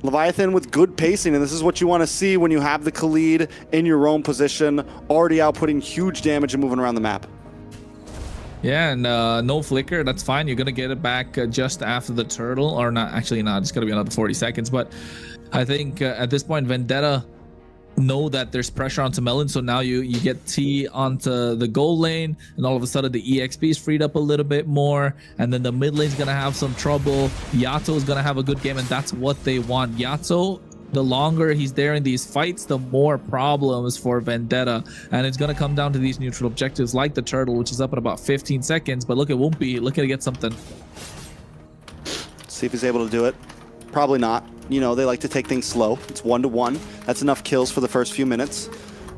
Leviathan with good pacing, and this is what you want to see when you have the Khalid in your own position, already outputting huge damage and moving around the map. Yeah, and no flicker. That's fine. You're going to get it back just after the turtle. Or not, actually not. It's going to be another 40 seconds. But I think at this point, Vendetta know that there's pressure onto Melon, so now you get T onto the gold lane, and all of a sudden the EXP is freed up a little bit more, and then the mid lane's gonna have some trouble. Yato is gonna have a good game, and that's what they want. Yato, the longer he's there in these fights, the more problems for Vendetta, and it's gonna come down to these neutral objectives like the turtle, which is up in about 15 seconds. But look at Woompy, looking to get something. See if he's able to do it. Probably not. You know, they like to take things slow. It's 1-1. That's enough kills for the first few minutes.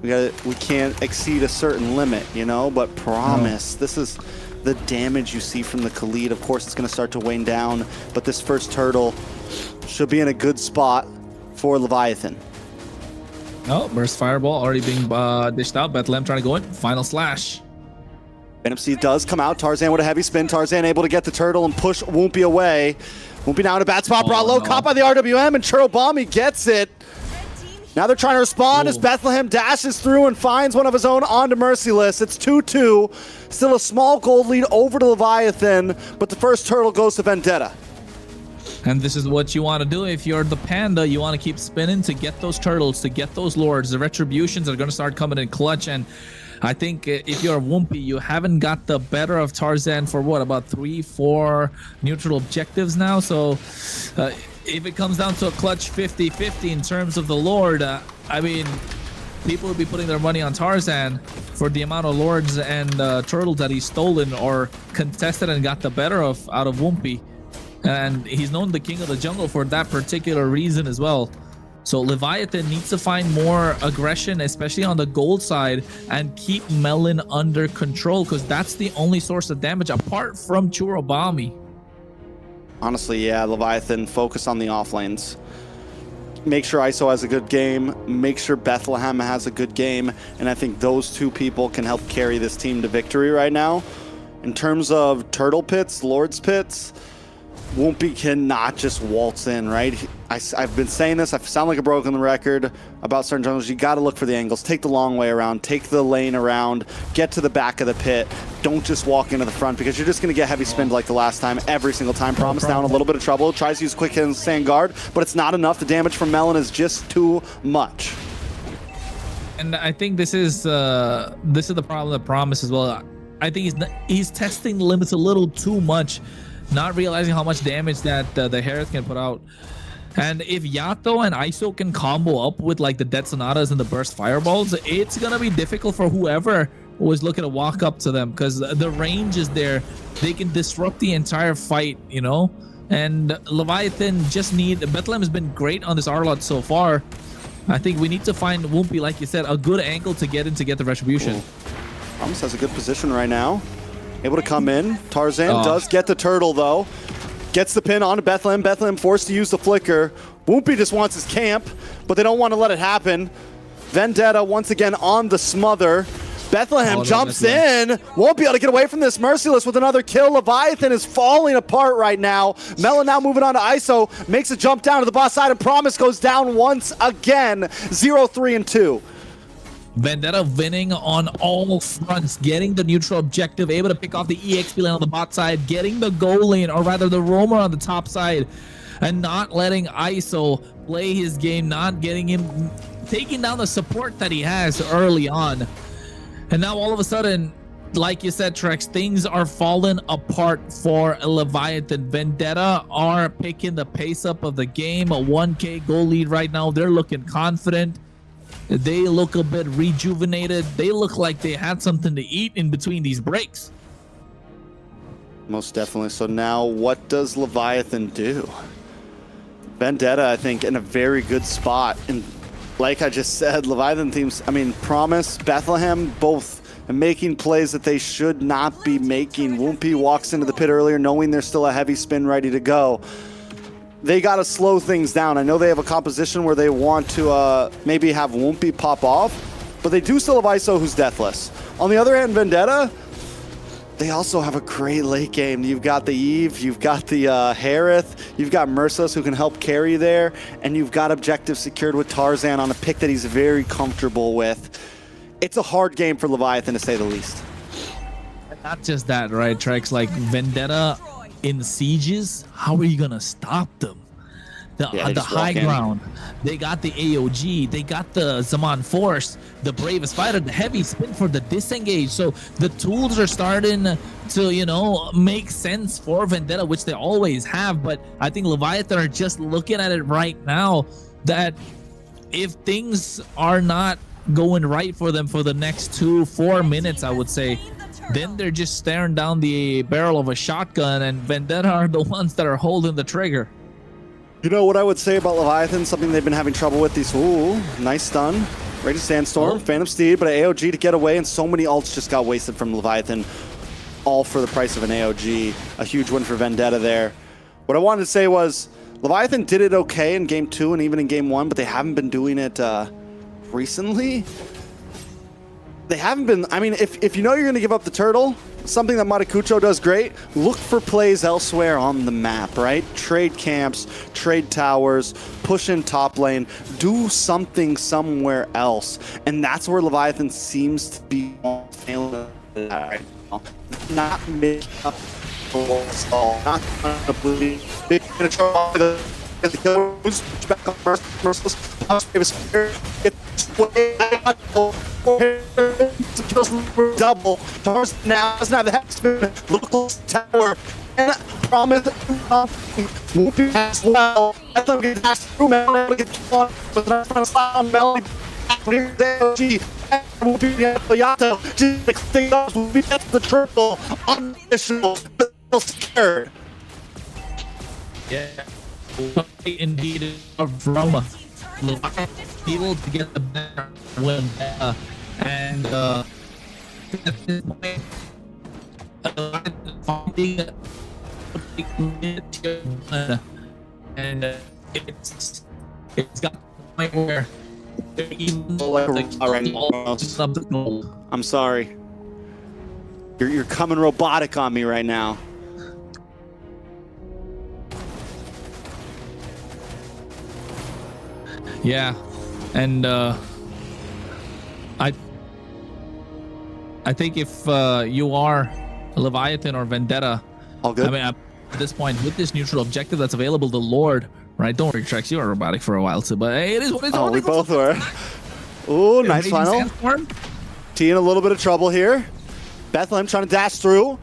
We can't exceed a certain limit, you know, but promise. This is the damage you see from the Khalid. Of course, it's going to start to wane down, but this first turtle should be in a good spot for Leviathan. Oh, burst fireball already being dished out. Bethlehem trying to go in. Final slash. NFC does come out. Tarzan with a heavy spin. Tarzan able to get the turtle and push Woompy away. Woompy now in a bad spot. Brought low. Caught by the RWM, and Churlobami gets it. Now they're trying to respond as Bethlehem dashes through and finds one of his own onto Merciless. It's 2-2. Still a small gold lead over to Leviathan, but the first turtle goes to Vendetta. And this is what you want to do if you're the Panda. You want to keep spinning to get those turtles, to get those lords. The retributions are going to start coming in clutch. And I think if you're Wumpy, you haven't got the better of Tarzan for what, about 3-4 neutral objectives now. So if it comes down to a clutch 50-50 in terms of the Lord, I mean, people would be putting their money on Tarzan for the amount of Lords and Turtles that he's stolen or contested and got the better of out of Wumpy. And he's known the king of the jungle for that particular reason as well. So Leviathan needs to find more aggression, especially on the gold side, and keep Melon under control, because that's the only source of damage apart from Churubami. Honestly, yeah, Leviathan, focus on the off lanes. Make sure ISO has a good game. Make sure Bethlehem has a good game. And I think those two people can help carry this team to victory right now. In terms of Turtle Pits, Lord's Pits, Wumpy cannot just waltz in, right? I've been saying this, I sound like a broken record about certain jungles. You got to look for the angles. Take the long way around, take the lane around, get to the back of the pit. Don't just walk into the front, because you're just going to get heavy spinned like the last time, every single time. Promise down a little bit of trouble, tries to use quick hit and stand guard, but it's not enough. The damage from Melon is just too much. And I think this is the problem with Promise as well. I think he's testing the limits a little too much, not realizing how much damage that the Harris can put out. And if Yato and ISO can combo up with like the Dead Sonatas and the Burst Fireballs, it's gonna be difficult for whoever was looking to walk up to them, because the range is there. They can disrupt the entire fight, you know. And Leviathan just Bethlehem has been great on this Arlot so far. I think we need to find Wumpy, like you said, a good angle to get in to get the retribution. Cool. Promise has a good position right now. Able to come in. Tarzan does get the turtle though. Gets the pin onto Bethlehem. Bethlehem forced to use the flicker. Wumpy just wants his camp, but they don't want to let it happen. Vendetta once again on the smother. Bethlehem jumps in. Won't be able to get away from this. Merciless with another kill. Leviathan is falling apart right now. Melon now moving on to ISO. Makes a jump down to the boss side, and Promise goes down once again. 0-3-2. Vendetta winning on all fronts, getting the neutral objective, able to pick off the EXP lane on the bot side, getting the goal lane, or rather the roamer on the top side, and not letting ISO play his game, not getting him, taking down the support that he has early on. And now all of a sudden, like you said, Trex, things are falling apart for Leviathan. Vendetta are picking the pace up of the game, a 1K goal lead right now. They're looking confident. They look a bit rejuvenated. They look like they had something to eat in between these breaks. Most definitely. So now what does Leviathan do? Vendetta, I think, in a very good spot. And like I just said, Leviathan teams, I mean, Promise, Bethlehem, both making plays that they should not be making. Wumpy walks into the pit earlier knowing there's still a heavy spin ready to go. They got to slow things down. I know they have a composition where they want to maybe have Wumpy pop off, but they do still have ISO who's deathless. On the other hand, Vendetta, they also have a great late game. You've got the Eve, you've got the Harith, you've got Merciless who can help carry there, and you've got objective secured with Tarzan on a pick that he's very comfortable with. It's a hard game for Leviathan, to say the least. Not just that, right, Trex? Like, Vendetta in sieges, how are you gonna stop them? The high ground, they got the AOG, they got the Zaman Force, the Bravest Fighter, the heavy spin for the disengage. So the tools are starting to, you know, make sense for Vendetta, which they always have. But I think Leviathan are just looking at it right now that if things are not going right for them for the next 2-4 minutes, I would say, then they're just staring down the barrel of a shotgun, and Vendetta are the ones that are holding the trigger. You know what I would say about Leviathan, something they've been having trouble with, these, ooh, nice stun, Raging Sandstorm, Phantom Steed, but an AOG to get away, and so many ults just got wasted from Leviathan, all for the price of an AOG. A huge win for Vendetta there. What I wanted to say was, Leviathan did it okay in Game 2 and even in Game 1, but they haven't been doing it recently. They haven't been, I mean, if you know you're going to give up the turtle, something that Matakucho does great, look for plays elsewhere on the map, right? Trade camps, trade towers, push in top lane, do something somewhere else. And that's where Leviathan seems to be failing right now. Not making up the stall, not completely. They're going to try the kills, back up Merciless, double. Tarzan now doesn't have the head spin. Look tower. And promise Whoopi as well. I thought we could dash through Melody, get on, but that's not a slide on Melody. Clear the AOG. Whoopi Yato. Just thing up. Whoopi gets the triple. Unconditional. Still scared. Yeah. Indeed, from able to get the better win. And at this point, and it's got the point where even I'm sorry. You're coming robotic on me right now. Yeah, and I think if you are Leviathan or Vendetta, all good. I mean, at this point, with this neutral objective that's available, the Lord, right? Don't worry, Trex, you were robotic for a while too, but hey, it is what it is. Oh, we both were. Ooh, nice final. T in a little bit of trouble here. Bethlehem trying to dash through.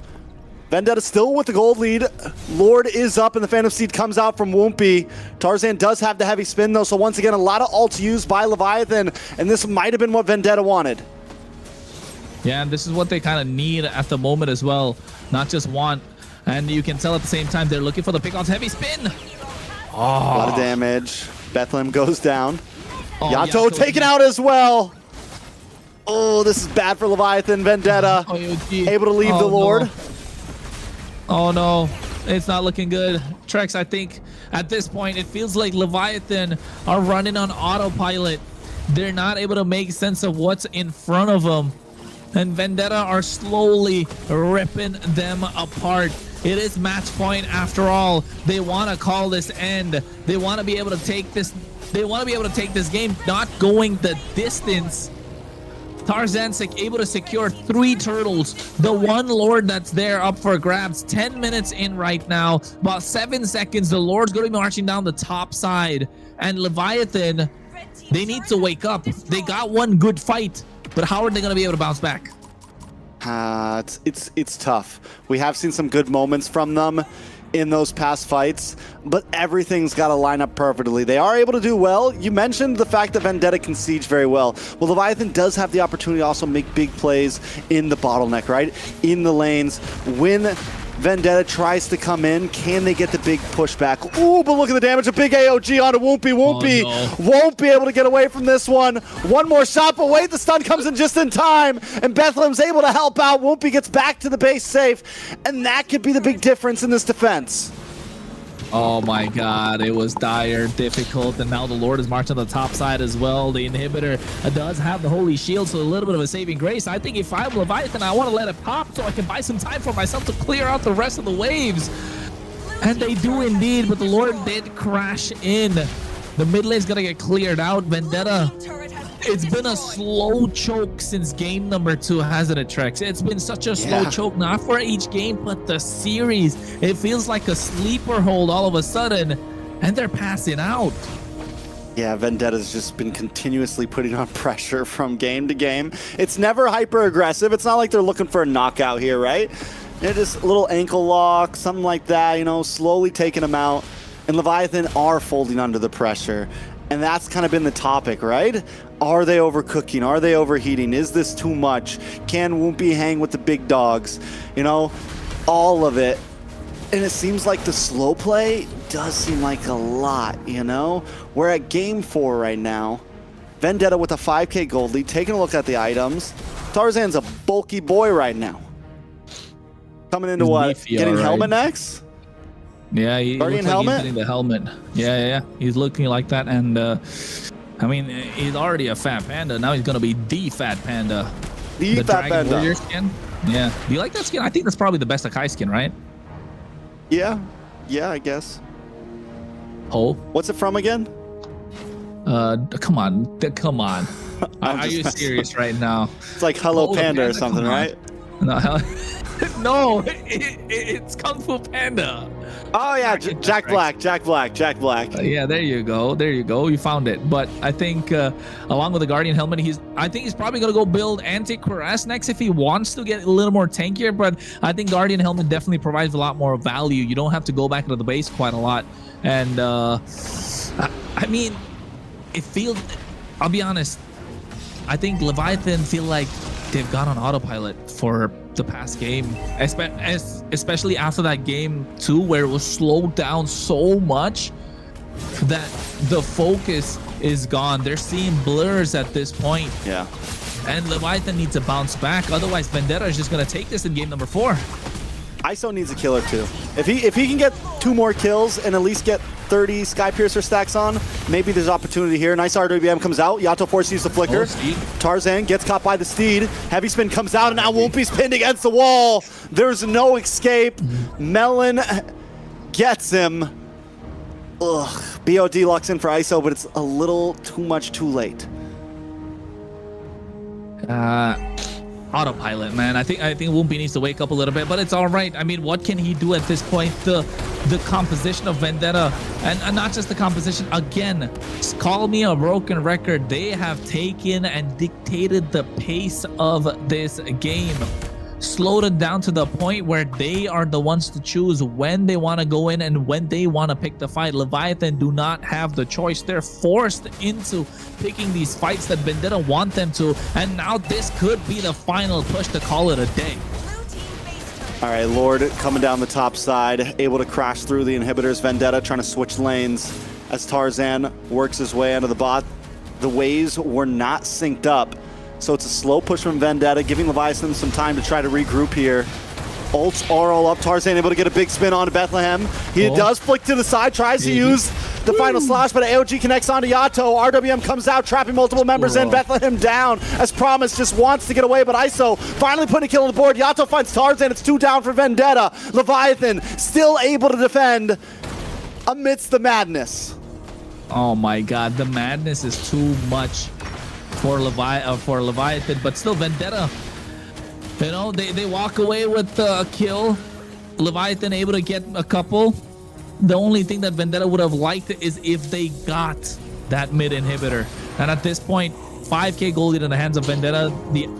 Vendetta still with the gold lead. Lord is up and the Phantom Seed comes out from Whoopi. Tarzan does have the heavy spin though, so once again, a lot of ults used by Leviathan, and this might have been what Vendetta wanted. Yeah, and this is what they kind of need at the moment as well, not just want. And you can tell at the same time they're looking for the pick-off's heavy spin. A lot of damage. Bethlehem goes down. Oh, Yato taken out as well. Oh, this is bad for Leviathan. Vendetta able to leave the Lord. No. Oh no, it's not looking good. Trex, I think at this point it feels like Leviathan are running on autopilot. They're not able to make sense of what's in front of them. And Vendetta are slowly ripping them apart. It is match point after all. They want to call this end. They want to be able to take this. They want to be able to take this game, not going the distance. Tarzan able to secure 3 turtles. The one Lord that's there up for grabs. 10 minutes in right now. About 7 seconds. The Lord's going to be marching down the top side. And Leviathan, they need to wake up. They got one good fight, but how are they going to be able to bounce back? It's tough. We have seen some good moments from them in those past fights, but everything's got to line up perfectly. They are able to do well. You mentioned the fact that Vendetta can siege very well. Well, Leviathan does have the opportunity to also make big plays in the bottleneck, right? In the lanes. When Vendetta tries to come in, can they get the big pushback? Ooh, but look at the damage. A big AOG onto Whoopi. Whoopi won't be able to get away from this one. One more shot, but wait, the stun comes in just in time, and Bethlehem's able to help out. Whoopi gets back to the base safe, and that could be the big difference in this defense. Oh my god, it was dire, difficult, and now the Lord is marching on the top side as well. The inhibitor does have the holy shield, so a little bit of a saving grace. I think if I'm Leviathan, I want to let it pop so I can buy some time for myself to clear out the rest of the waves. And they do indeed, but the Lord did crash in. The mid lane's gonna get cleared out. Vendetta, it's been a slow choke since game number 2, hasn't it, Trex? It's been such a slow choke, not for each game, but the series. It feels like a sleeper hold all of a sudden, and they're passing out. Yeah, Vendetta's just been continuously putting on pressure from game to game. It's never hyper aggressive. It's not like they're looking for a knockout here, right? They're just a little ankle lock, something like that, you know, slowly taking them out. And Leviathan are folding under the pressure. And that's kind of been the topic, right? Are they overcooking? Are they overheating? Is this too much? Can Whoopi hang with the big dogs? You know, all of it. And it seems like the slow play does seem like a lot, you know? We're at game 4 right now. Vendetta with a 5k gold lead, taking a look at the items. Tarzan's a bulky boy right now. Coming into what? Getting helmet next? Yeah, he looks like he's getting the helmet. Yeah. He's looking like that, and I mean, he's already a fat panda. Now he's gonna be the fat panda. The fat Dragon panda. Warrior skin. Yeah. Do you like that skin? I think that's probably the best Akai skin, right? Yeah, I guess. Oh. What's it from again? Come on. Are you serious right now? It's like Hello Panda or something, right? No, no, it's Kung Fu Panda. Oh yeah, Jack Black. Yeah, there you go. You found it. But I think along with the Guardian helmet, I think he's probably gonna go build anti-cuirass next if he wants to get a little more tankier. But I think Guardian helmet definitely provides a lot more value. You don't have to go back into the base quite a lot. And I mean, it feels. I'll be honest. I think Leviathan feel like they've gone on autopilot for the past game, especially after that game 2 where it was slowed down so much that the focus is gone. They're seeing blurs at this point. Yeah. And Leviathan needs to bounce back. Otherwise, Vendetta is just going to take this in game number 4. ISO needs a killer too. If he can get 2 more kills and at least get 30 Skypiercer stacks on, maybe there's opportunity here. Nice RWM comes out. Yato forces use the flicker. Tarzan gets caught by the steed. Heavy spin comes out and now Wumpy's pinned against the wall. There's no escape. Melon gets him. Ugh. BOD locks in for ISO, but it's a little too much too late. Autopilot, man. I think Wumpy needs to wake up a little bit, but it's all right. I mean, what can he do at this point? The composition of Vendetta, and not just the composition. Again, call me a broken record. They have taken and dictated the pace of this game. Slowed it down to the point where they are the ones to choose when they want to go in and when they want to pick the fight. Leviathan do not have the choice. They're forced into picking these fights that Vendetta want them to, and now this could be the final push to call it a day. All right, Lord coming down the top side, able to crash through the inhibitors. Vendetta trying to switch lanes as Tarzan works his way onto the bot. The waves were not synced up, so it's a slow push from Vendetta, giving Leviathan some time to try to regroup here. Ults are all up. Tarzan able to get a big spin onto Bethlehem. He does flick to the side, tries to use the final slash, but AOG connects onto Yato. RWM comes out, trapping multiple members in. Bethlehem down, as Promise just wants to get away, but ISO finally putting a kill on the board. Yato finds Tarzan. It's 2 down for Vendetta. Leviathan still able to defend amidst the madness. Oh my god, the madness is too much for Leviathan, but still Vendetta, you know, they walk away with a kill. Leviathan able to get a couple. The only thing that Vendetta would have liked is if they got that mid inhibitor. And at this point, 5k gold lead in the hands of Vendetta.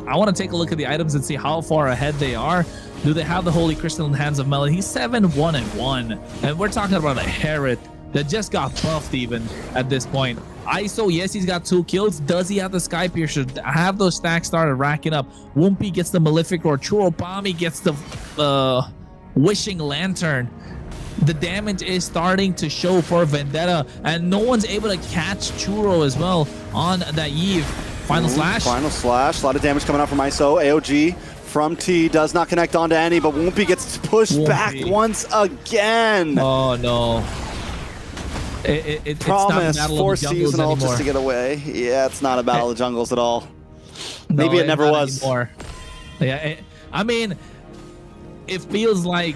I want to take a look at the items and see how far ahead they are. Do they have the Holy Crystal in the hands of Melon? He's 7-1-1, and we're talking about a Herod that just got buffed even at this point. ISO, yes, he's got 2 kills. Does he have the Skypiercer? Have those stacks started racking up? Wumpy gets the Malefic Roar. Churobami gets the Wishing Lantern. The damage is starting to show for Vendetta, and no one's able to catch Churro as well on that Eve. Final slash. Final slash. A lot of damage coming out from ISO. AOG from T does not connect onto any, but Wumpy gets pushed back once again. Oh no. Promise, 4 season ult just to get away. Yeah, it's not a battle of jungles at all. Maybe it never was. Anymore. Yeah, I mean, it feels like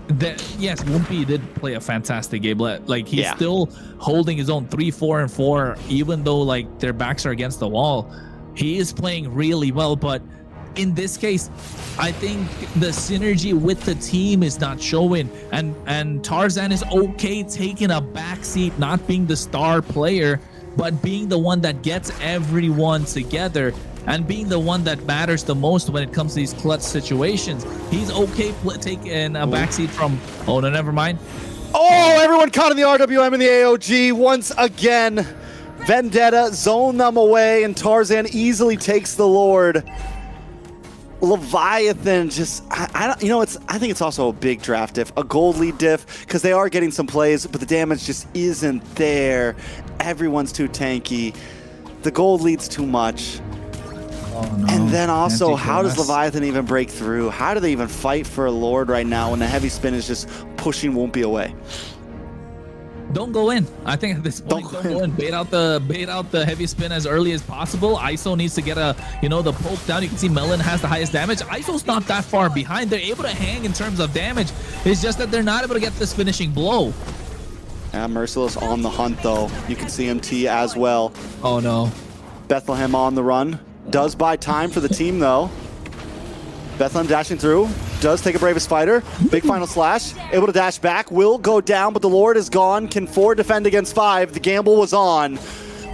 that. Yes, Wumpy did play a fantastic game. Like he's still holding his own 3-4-4, even though like their backs are against the wall. He is playing really well, but in this case, I think the synergy with the team is not showing, and Tarzan is okay taking a backseat, not being the star player, but being the one that gets everyone together and being the one that matters the most when it comes to these clutch situations. He's okay taking a backseat from, oh no, never mind. Oh, everyone caught in the RWM and the AOG once again. Vendetta zone them away, and Tarzan easily takes the Lord. Leviathan just, I think it's also a big draft diff, a gold lead diff, because they are getting some plays, but the damage just isn't there. Everyone's too tanky. The gold lead's too much. Oh, no. And then also, how does Leviathan even break through? How do they even fight for a Lord right now when the heavy spin is just pushing Wumpy away? Don't go in. I think at this point, don't go in. Bait out the heavy spin as early as possible. ISO needs to get the poke down. You can see Melon has the highest damage. ISO's not that far behind. They're able to hang in terms of damage. It's just that they're not able to get this finishing blow. Yeah, Merciless on the hunt though. You can see MT as well. Oh no. Bethlehem on the run. Does buy time for the team though. Bethlehem dashing through. does take a Bravest Fighter. Big final slash. Able to dash back. Will go down, but the Lord is gone. Can 4 defend against 5? The gamble was on.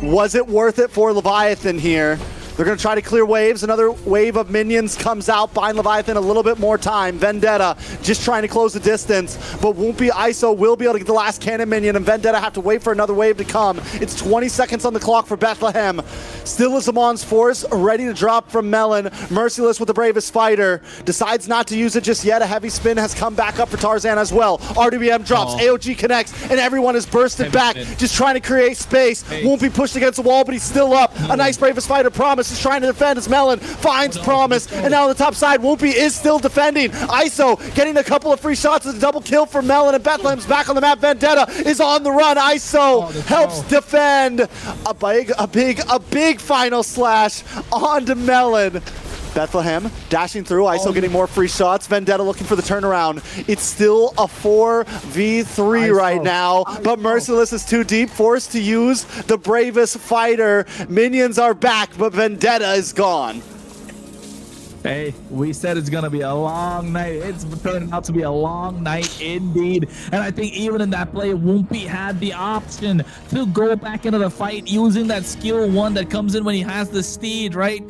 Was it worth it for Leviathan here? They're going to try to clear waves. Another wave of minions comes out, buying Leviathan a little bit more time. Vendetta just trying to close the distance, but Woompy ISO will be able to get the last cannon minion, and Vendetta have to wait for another wave to come. It's 20 seconds on the clock for Bethlehem. Still is Amon's Force, ready to drop from Melon. Merciless with the Bravest Fighter. Decides not to use it just yet. A heavy spin has come back up for Tarzan as well. RWM drops, AOG connects, and everyone is bursted back, just trying to create space. Woompy pushed against the wall, but he's still up. A nice Bravest Fighter. Promise is trying to defend as Melon finds Promise, and now on the top side, Woompy is still defending. ISO getting a couple of free shots as a double kill for Melon, and Bethlehem's back on the map. Vendetta is on the run. ISO helps defend. A big final slash onto Melon. Bethlehem dashing through, ISO getting more free shots. Vendetta looking for the turnaround. It's still a 4v3 right now, but Merciless is too deep, forced to use the Bravest Fighter. Minions are back, but Vendetta is gone. Hey, we said it's going to be a long night. It's turning out to be a long night indeed. And I think even in that play, Woompy had the option to go back into the fight using that skill 1 that comes in when he has the steed, right?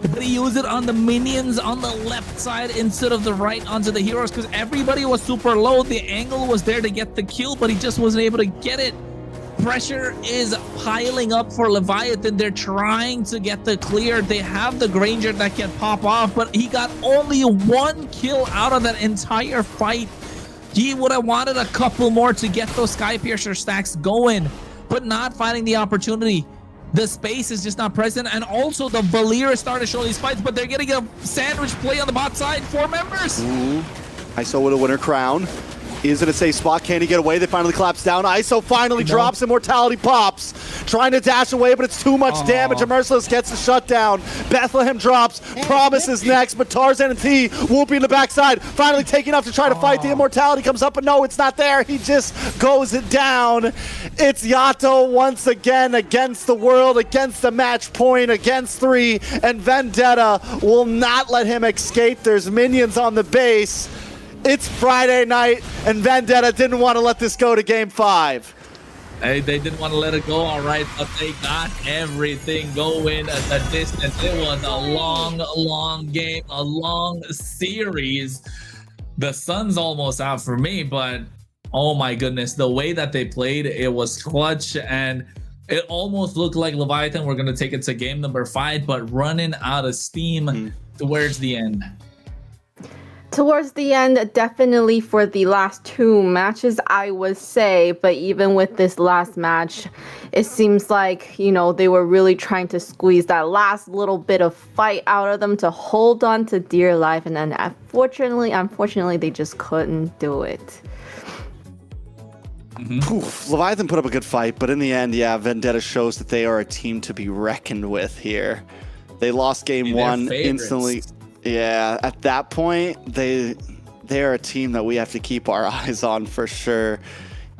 But he used it on the minions on the left side instead of the right onto the heroes, because everybody was super low. The angle was there to get the kill, but he just wasn't able to get it. Pressure is piling up for Leviathan. They're trying to get the clear. They have the Granger that can pop off, but he got only 1 kill out of that entire fight. He would have wanted a couple more to get those Skypiercer stacks going, but not finding the opportunity. The space is just not present, and also the Valir is starting to show these fights, but they're getting a sandwich play on the bot side. 4 members. ISO with a winner crown. Is it a safe spot? Can he get away? They finally collapse down. ISO finally drops. Immortality pops. Trying to dash away, but it's too much damage. And Merciless gets the shutdown. Bethlehem drops. Promise is next, but Tarzan and T will be in the backside. Finally taking off to try to fight. The Immortality comes up, but no, it's not there. He just goes it down. It's Yato once again against the world, against the match point, against 3, and Vendetta will not let him escape. There's minions on the base. It's Friday night, and Vendetta didn't want to let this go to Game 5. Hey, they didn't want to let it go, all right, but they got everything going at the distance. It was a long game, a long series. The sun's almost out for me, but oh my goodness, the way that they played, it was clutch, and it almost looked like Leviathan were going to take it to game number 5, but running out of steam towards the end. Towards the end, definitely for the last 2 matches, I would say. But even with this last match, it seems like, you know, they were really trying to squeeze that last little bit of fight out of them to hold on to dear life. And then unfortunately, they just couldn't do it. Leviathan put up a good fight, but in the end, yeah, Vendetta shows that they are a team to be reckoned with here. They lost game 1 instantly. Yeah, at that point, they're a team that we have to keep our eyes on for sure.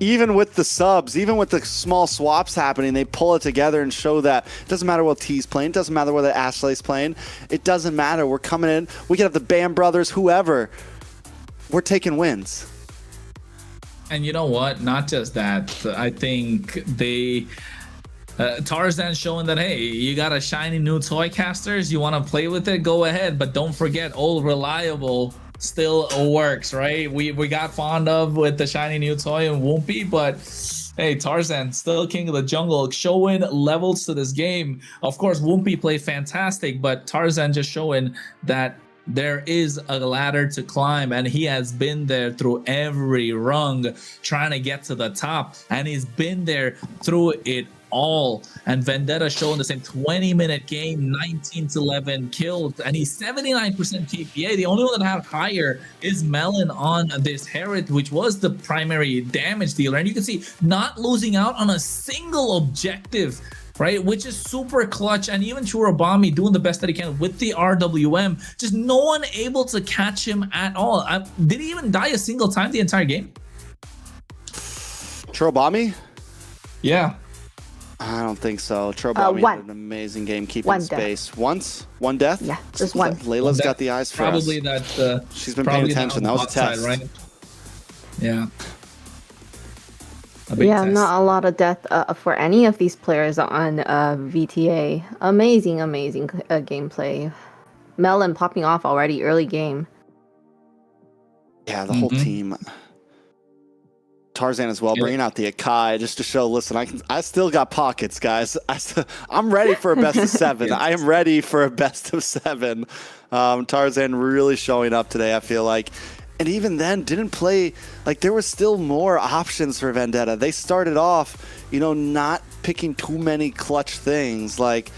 Even with the subs, even with the small swaps happening, they pull it together and show that it doesn't matter what T's playing, it doesn't matter whether Ashley's playing, it doesn't matter. We're coming in, we can have the Bam brothers, whoever. We're taking wins. And you know what? Not just that. I think they... Tarzan showing that, hey, you got a shiny new toy, casters, you want to play with it, go ahead, but don't forget, old reliable still works, right? We got fond of with the shiny new toy and Woompy, but hey, Tarzan still king of the jungle, showing levels to this game. Of course, Woompy played fantastic, but Tarzan just showing that there is a ladder to climb, and he has been there through every rung trying to get to the top, and he's been there through it all. And Vendetta showing the same 20-minute game, 19-11 kills, and he's 79% KPA. The only one that had higher is Melon on this Herod, which was the primary damage dealer, and you can see not losing out on a single objective, right, which is super clutch. And even Churubami doing the best that he can with the RWM, just no one able to catch him at all. Did he even die a single time the entire game? Churubami? Yeah. I don't think so. Trobami one. had an amazing game keeping One death. space. One death? Yeah, just one. Layla's got the eyes for probably us. that. She's been probably paying attention. That was a side, test. right? Yeah. A big Yeah, test. not a lot of death for any of these players on VTA. Amazing gameplay. Melon popping off already early game. Yeah, the whole team. Tarzan as well, bringing out the Akai just to show. Listen, I still got pockets, guys. I'm ready for a best of 7. I am ready for a best of 7. Tarzan really showing up today, I feel like. And even then, didn't play, like there was still more options for Vendetta. They started off, not picking too many clutch things. Like,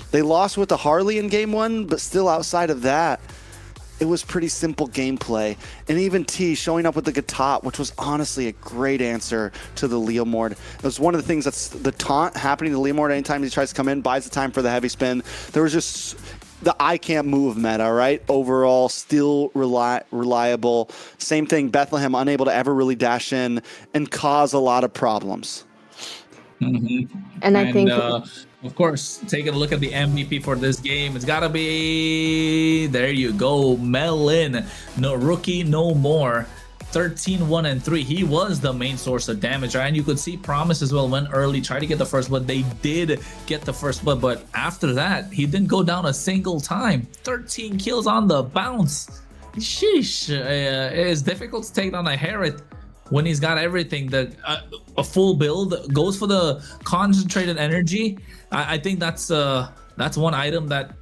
they lost with the Harley in game 1, but still outside of that, it was pretty simple gameplay. And even T showing up with the Gatot, which was honestly a great answer to the Leomord. It was one of the things that's the taunt happening to Leomord anytime he tries to come in, buys the time for the heavy spin. There was just the I can't move meta, right? Overall, still reliable. Same thing, Bethlehem unable to ever really dash in and cause a lot of problems. And I think... of course, taking a look at the MVP for this game, it's gotta be, there you go, Melon. No rookie, no more. 13-1-3. He was the main source of damage, right? And you could see Promise as well went early, tried to get the first blood. They did get the first blood, but after that, he didn't go down a single time. 13 kills on the bounce. Sheesh. It's difficult to take down a Herod when he's got everything. A full build goes for the concentrated energy. I think that's one item that,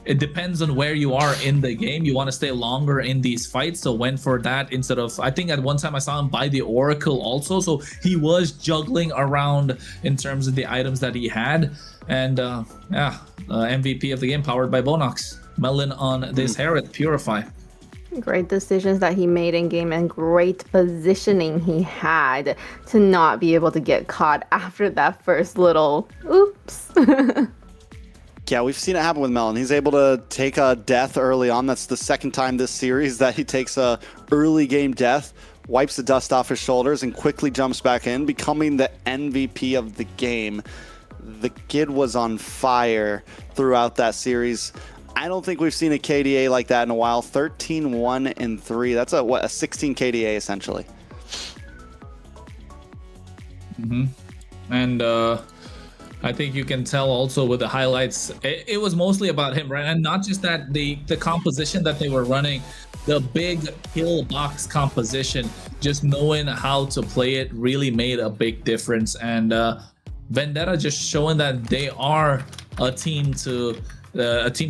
it depends on where you are in the game. You want to stay longer in these fights, so went for that instead of, I think at one time I saw him buy the Oracle also, so he was juggling around in terms of the items that he had. And MVP of the game, powered by Bonox. Melon on this Herod Purify. Great decisions that he made in game and great positioning he had to not be able to get caught after that first little oops. Yeah, we've seen it happen with Melon. He's able to take a death early on. That's the second time this series that he takes a early game death, wipes the dust off his shoulders, and quickly jumps back in, becoming the MVP of the game. The kid was on fire throughout that series. I don't think we've seen a KDA like that in a while. 13-1-3. That's a 16 KDA essentially. And I think you can tell also with the highlights, it was mostly about him, right? And not just that, the composition that they were running, the big kill box composition, just knowing how to play it really made a big difference. And Vendetta just showing that they are a team to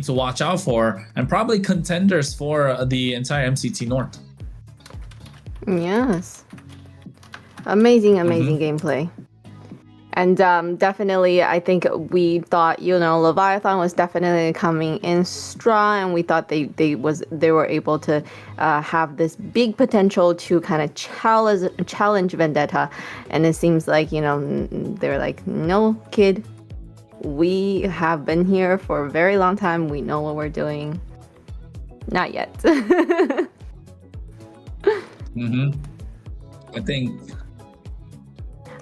watch out for, and probably contenders for the entire MCT North. Yes. Amazing gameplay. And definitely, I think we thought, Leviathan was definitely coming in strong, and we thought they were able to have this big potential to kind of challenge Vendetta. And it seems like, they're like, no, kid, we have been here for a very long time. We know what we're doing. Not yet. I think.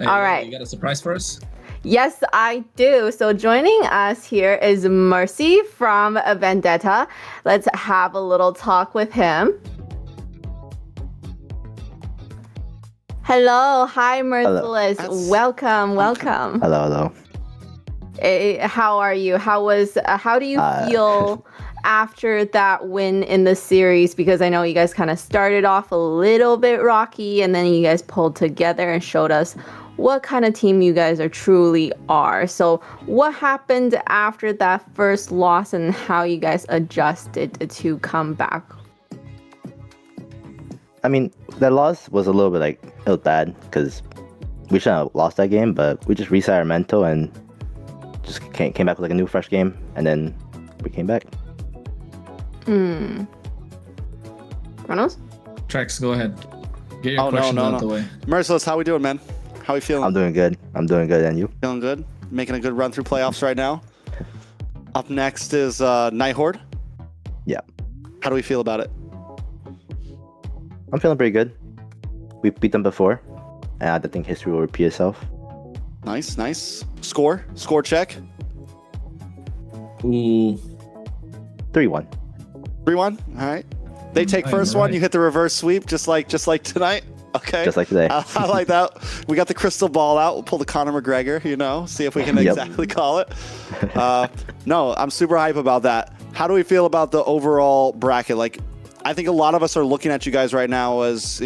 All right. You got a surprise for us? Yes, I do. So joining us here is Mercy from Vendetta. Let's have a little talk with him. Hello. Hi, Merciless. Hello. Welcome. Hello. How are you? How do you feel after that win in the series? Because I know you guys kind of started off a little bit rocky, and then you guys pulled together and showed us what kind of team you guys truly are. So what happened after that first loss and how you guys adjusted to come back? I mean, that loss was a little bit it was bad because we shouldn't have lost that game, but we just reset our mental and just came back with a new fresh game, and then we came back. Reynolds? Trex, go ahead. Get your questions out the way. Merciless, how we doing, man? How we feeling? I'm doing good. And you? Feeling good? Making a good run through playoffs right now. Up next is Nighthorde. Yeah. How do we feel about it? I'm feeling pretty good. We beat them before, and I think history will repeat itself. Nice. Score check. Ooh. 3-1. 3-1. All right. They take first one. You hit the reverse sweep, just like tonight. Okay. Just like today. I like that. We got the crystal ball out. We'll pull the Conor McGregor. See if we can exactly call it. No, I'm super hype about that. How do we feel about the overall bracket? Like, I think a lot of us are looking at you guys right now as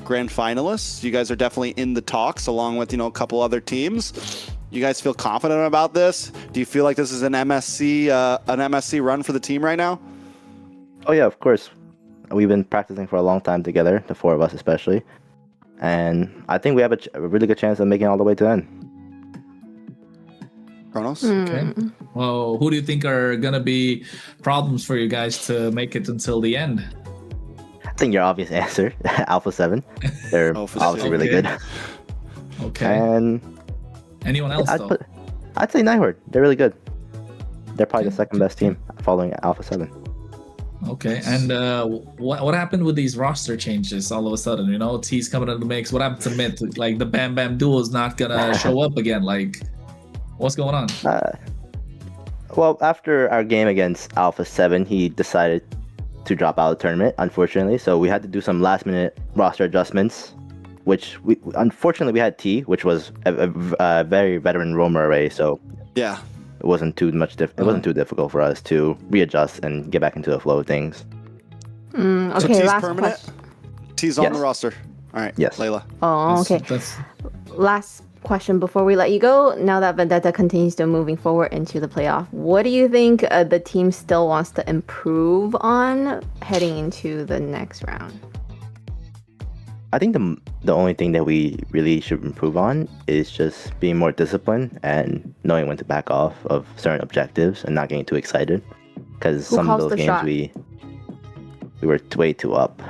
grand finalists. You guys are definitely in the talks along with a couple other teams. You guys feel confident about this? Do you feel like this is an MSC run for the team right now? Oh yeah, of course. We've been practicing for a long time together, the four of us especially, and I think we have a really good chance of making it all the way to the end. Kronos? Okay. Well, who do you think are gonna be problems for you guys to make it until the end? I think your obvious answer, Alpha 7. They're obviously really good. Okay. And anyone else though? I'd say Nighthorde. They're really good. They're probably the second best team following Alpha 7. Okay, and what happened with these roster changes all of a sudden? T's coming into the mix. What happened to Myth? Like the Bam Bam duo is not gonna show up again. Like, what's going on? Well, after our game against Alpha 7, he decided to drop out of the tournament, unfortunately. So we had to do some last-minute roster adjustments, which unfortunately we had T, which was a very veteran roamer array. So yeah. It wasn't too much. It wasn't too difficult for us to readjust and get back into the flow of things. Okay, so T's last permanent. question. T's on the roster. All right. Yes. Layla. Oh, okay. Last question before we let you go. Now that Vendetta continues to moving forward into the playoff, what do you think the team still wants to improve on heading into the next round? I think the only thing that we really should improve on is just being more disciplined and knowing when to back off of certain objectives and not getting too excited. Because some of those games we were way too up.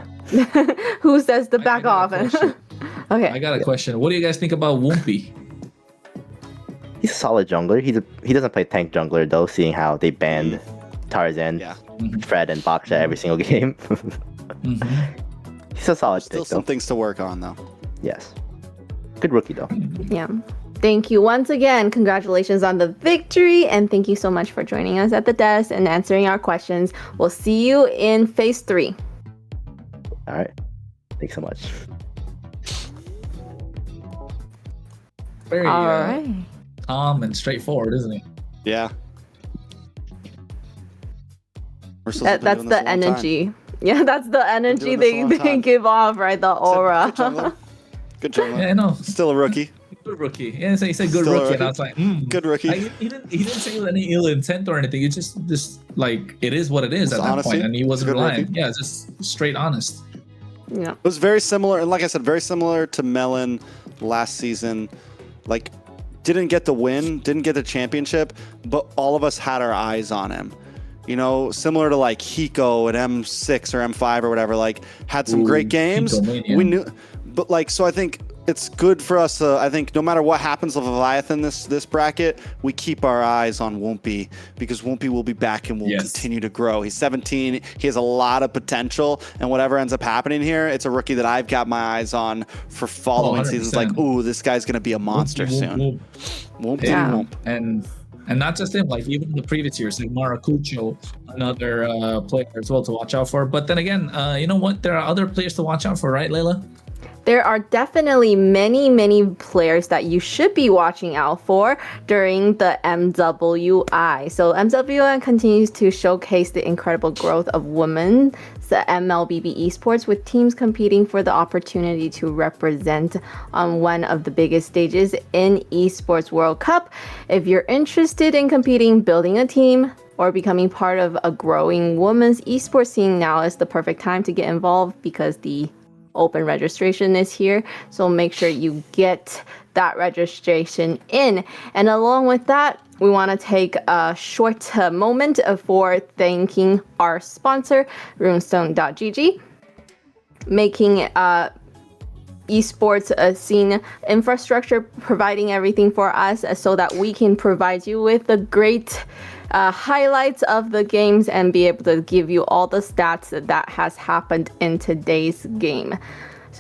Who says to back off? Okay. I got a question. What do you guys think about Woompy? He's a solid jungler. He doesn't play tank jungler though, seeing how they banned Tarzan, Fred, and Baksha every single game. He's a solid Still pick, some though. things to work on, though. Yes. Good rookie, though. Yeah. Thank you once again. Congratulations on the victory. And thank you so much for joining us at the desk and answering our questions. We'll see you in phase 3. All right. Thanks so much. Very All right. calm and straightforward, isn't he? Yeah. That's the energy. Yeah, that's the energy they give off, right? The aura. Good jungler. Yeah, I know. Still a rookie. Good rookie. Yeah, he said good Still a rookie, and I was like, good rookie. He didn't say it with any ill intent or anything. It's just like it is what it is at that honesty. point, and he wasn't Good lying. rookie. Yeah, it's just straight honest. Yeah. It was very similar, and like I said, very similar to Melon last season. Like, didn't get the win, didn't get the championship, but all of us had our eyes on him. Similar to like Hiko at M6 or M5 or whatever, like had some great games. We knew, but like, so I think it's good for us. I think no matter what happens with Leviathan this bracket, we keep our eyes on Woompy because Woompy will be back and will continue to grow. He's 17. He has a lot of potential, and whatever ends up happening here, it's a rookie that I've got my eyes on for following seasons. Like, ooh, this guy's gonna be a monster soon. Woompy. And not just him, like even the previous years, like Maracucho, another player as well to watch out for. But then again, you know what? There are other players to watch out for, right, Layla? There are definitely many players that you should be watching out for during the MWI. So MWI continues to showcase the incredible growth of women, the MLBB Esports, with teams competing for the opportunity to represent on one of the biggest stages in Esports World Cup. If you're interested in competing, building a team, or becoming part of a growing women's esports scene, now is the perfect time to get involved because the open registration is here. So make sure you get that registration in. And along with that, we want to take a short moment for thanking our sponsor, runestone.gg, making esports scene infrastructure, providing everything for us so that we can provide you with the great highlights of the games and be able to give you all the stats that has happened in today's game.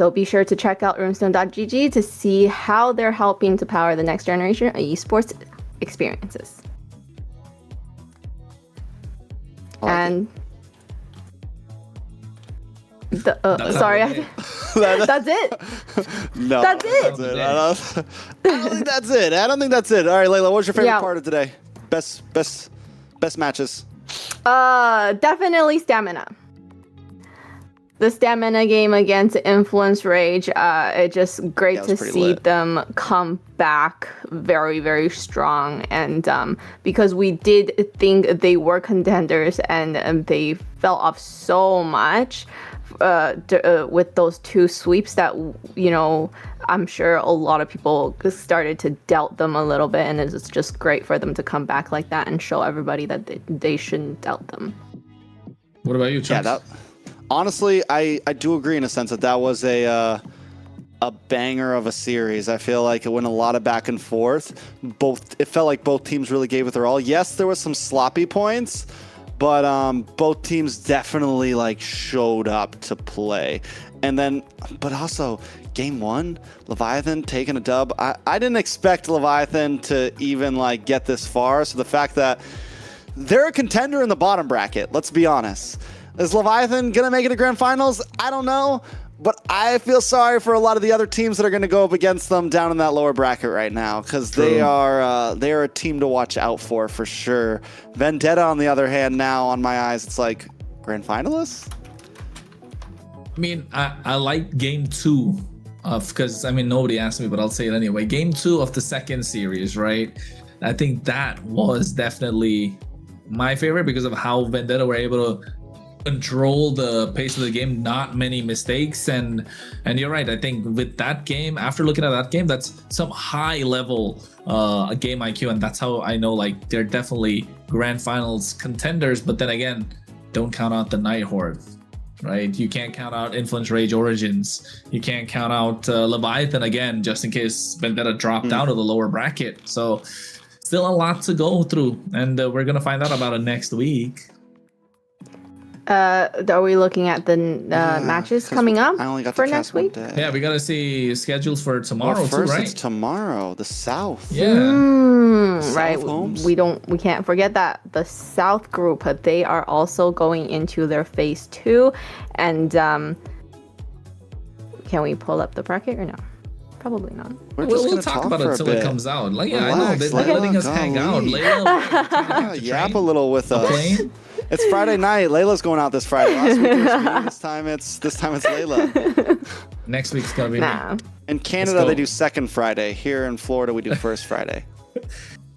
So be sure to check out runestone.gg to see how they're helping to power the next generation of esports experiences. And sorry, that's it. No, that's it. I don't think that's it. I don't think that's it. All right, Layla, what's your favorite part of today? Best matches. Definitely stamina. The stamina game against Influence Rage, it's just great to see them come back very, very strong. And because we did think they were contenders and they fell off so much with those 2 sweeps that, you know, I'm sure a lot of people started to doubt them a little bit. And it's just great for them to come back like that and show everybody that they shouldn't doubt them. What about you, Chuck? Yeah, honestly, I do agree in a sense that was a banger of a series. I feel like it went a lot of back and forth. It felt like both teams really gave it their all. Yes, there was some sloppy points, but both teams definitely like showed up to play. And then, but also game 1, Leviathan taking a dub. I didn't expect Leviathan to even like get this far. So the fact that they're a contender in the bottom bracket, let's be honest. Is Leviathan going to make it to grand finals? I don't know, but I feel sorry for a lot of the other teams that are going to go up against them down in that lower bracket right now, because they are a team to watch out for sure. Vendetta, on the other hand, now on my eyes, it's like grand finalists. I mean, I like game 2 because I mean nobody asked me, but I'll say it anyway. Game 2 of the second series, right? I think that was definitely my favorite because of how Vendetta were able to control the pace of the game, not many mistakes, and you're right. I think with that game, after looking at that game, that's some high level game IQ, and that's how I know like they're definitely grand finals contenders. But then again, don't count out the Night Horde, right? You can't count out Influence Rage Origins. You can't count out Leviathan again, just in case Vendetta dropped out of the lower bracket. So still a lot to go through, and we're gonna find out about it next week. Are we looking at the matches coming up for next week? Yeah, we gotta see schedules for tomorrow too, right? It's tomorrow, the South. Yeah. Right. We can't forget that the South group, they are also going into their phase 2, and can we pull up the bracket or no? Probably not. We'll talk about it until it comes out. Like, yeah, I know they're letting us hang out. Layla, yap a little with us. Plane? It's Friday night. Layla's going out this Friday. Last week it was me. This time it's Layla. Next week's gonna be me. In Canada they do second Friday. Here in Florida we do first Friday.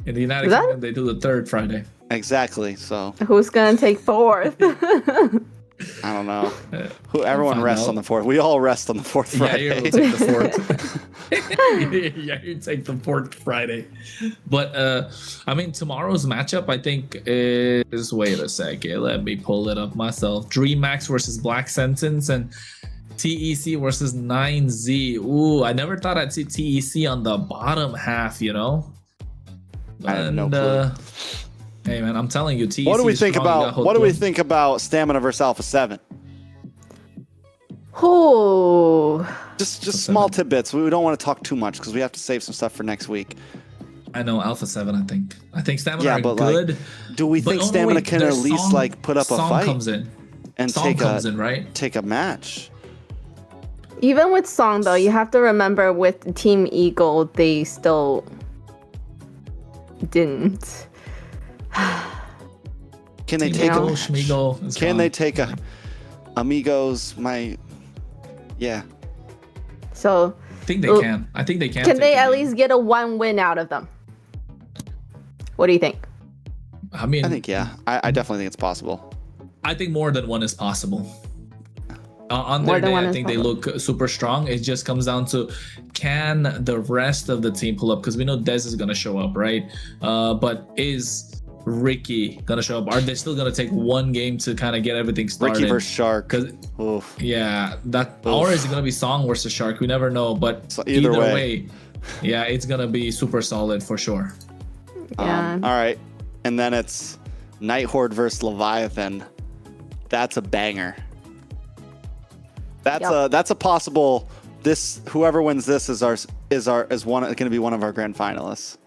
In the United Kingdom they do the third Friday. Exactly. So who's gonna take 4th? I don't know. Everyone rests on the 4th. We all rest on the 4th Friday. Yeah, you'll take the 4th. Yeah, you take the 4th Friday. But I mean, tomorrow's matchup, I think, is, wait a second, let me pull it up myself. DreamMax versus Black Sentence and TEC versus 9Z. Ooh, I never thought I'd see TEC on the bottom half, you know? I have no clue. Hey man, I'm telling you, TEC. What do we think about Stamina versus Alpha 7? Oh, just small tidbits. We don't want to talk too much because we have to save some stuff for next week. I know Alpha 7. I think Stamina are good. Like, do we think Stamina can at least like put up a fight? Comes in and take a match. Even with Song though, you have to remember with Team Eagle, they still didn't. Can they take they take a Amigos? So I think they can. I think they can. Can they at least get a 1 win out of them? What do you think? I mean, I think I definitely think it's possible. I think more than 1 is possible. On their day, I think they look super strong. It just comes down to, can the rest of the team pull up? Because we know Dez is gonna show up, right? But is Ricky gonna show up? Are they still gonna take 1 game to kind of get everything started? Ricky versus Shark. Yeah, or is it gonna be Song versus Shark? We never know. But so either way, yeah, it's gonna be super solid for sure. Yeah. All right, and then it's Night Horde versus Leviathan. That's a banger. That's a possible. This whoever wins this is going to be one of our grand finalists.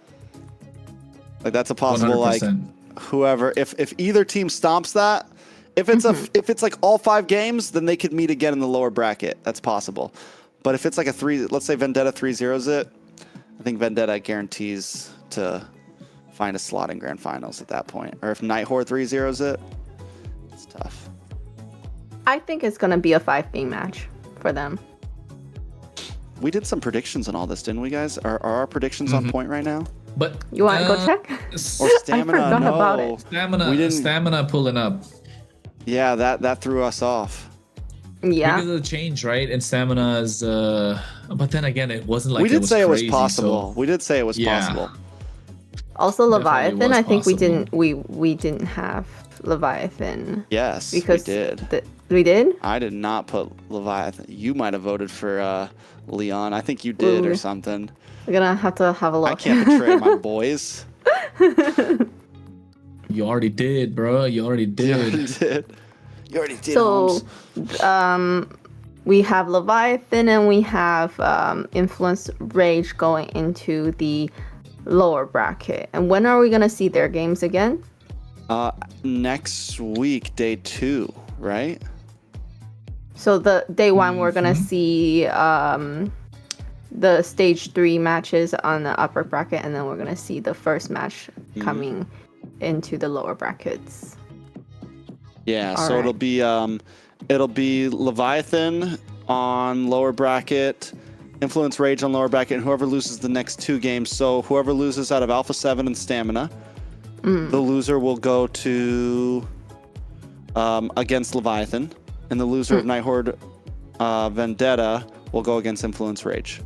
Like that's a possible 100%. like whoever if either team stomps that, if it's like all 5 games, then they could meet again in the lower bracket. That's possible. But if it's like let's say Vendetta 3-0s it, I think Vendetta guarantees to find a slot in grand finals at that point. Or if Nighthorde 3-0s it, it's tough. I think it's going to be a 5-game match for them. We did some predictions on all this, didn't we, guys? Are our predictions on point right now? But You want to go check? Or Stamina? I forgot No. about it. Stamina pulling up. Yeah, that threw us off. Yeah. Because of the change, right? And Stamina's, but then again, it wasn't like We did say it was crazy, possible. so- We did say it was Yeah. possible. Also Leviathan, was I think possible. we didn't have Leviathan. Yes, Because we did. We did? I did not put Leviathan. You might have voted for Leon. I think you did or Ooh. something. We're gonna have to have a look. I can't betray my boys. You already did, bro. You already did. You already did. So, Holmes. we have Leviathan and we have Influence Rage going into the lower bracket. And when are we gonna see their games again? Next week, day 2, right? So the day 1 we're gonna see the stage 3 matches on the upper bracket, and then we're gonna see the first match coming into the lower brackets. Yeah, All so right. it'll be Leviathan on lower bracket, Influence Rage on lower bracket, and whoever loses the next 2 games. So whoever loses out of Alpha 7 and Stamina, the loser will go to against Leviathan, and the loser of Nighthorde Vendetta will go against Influence Rage.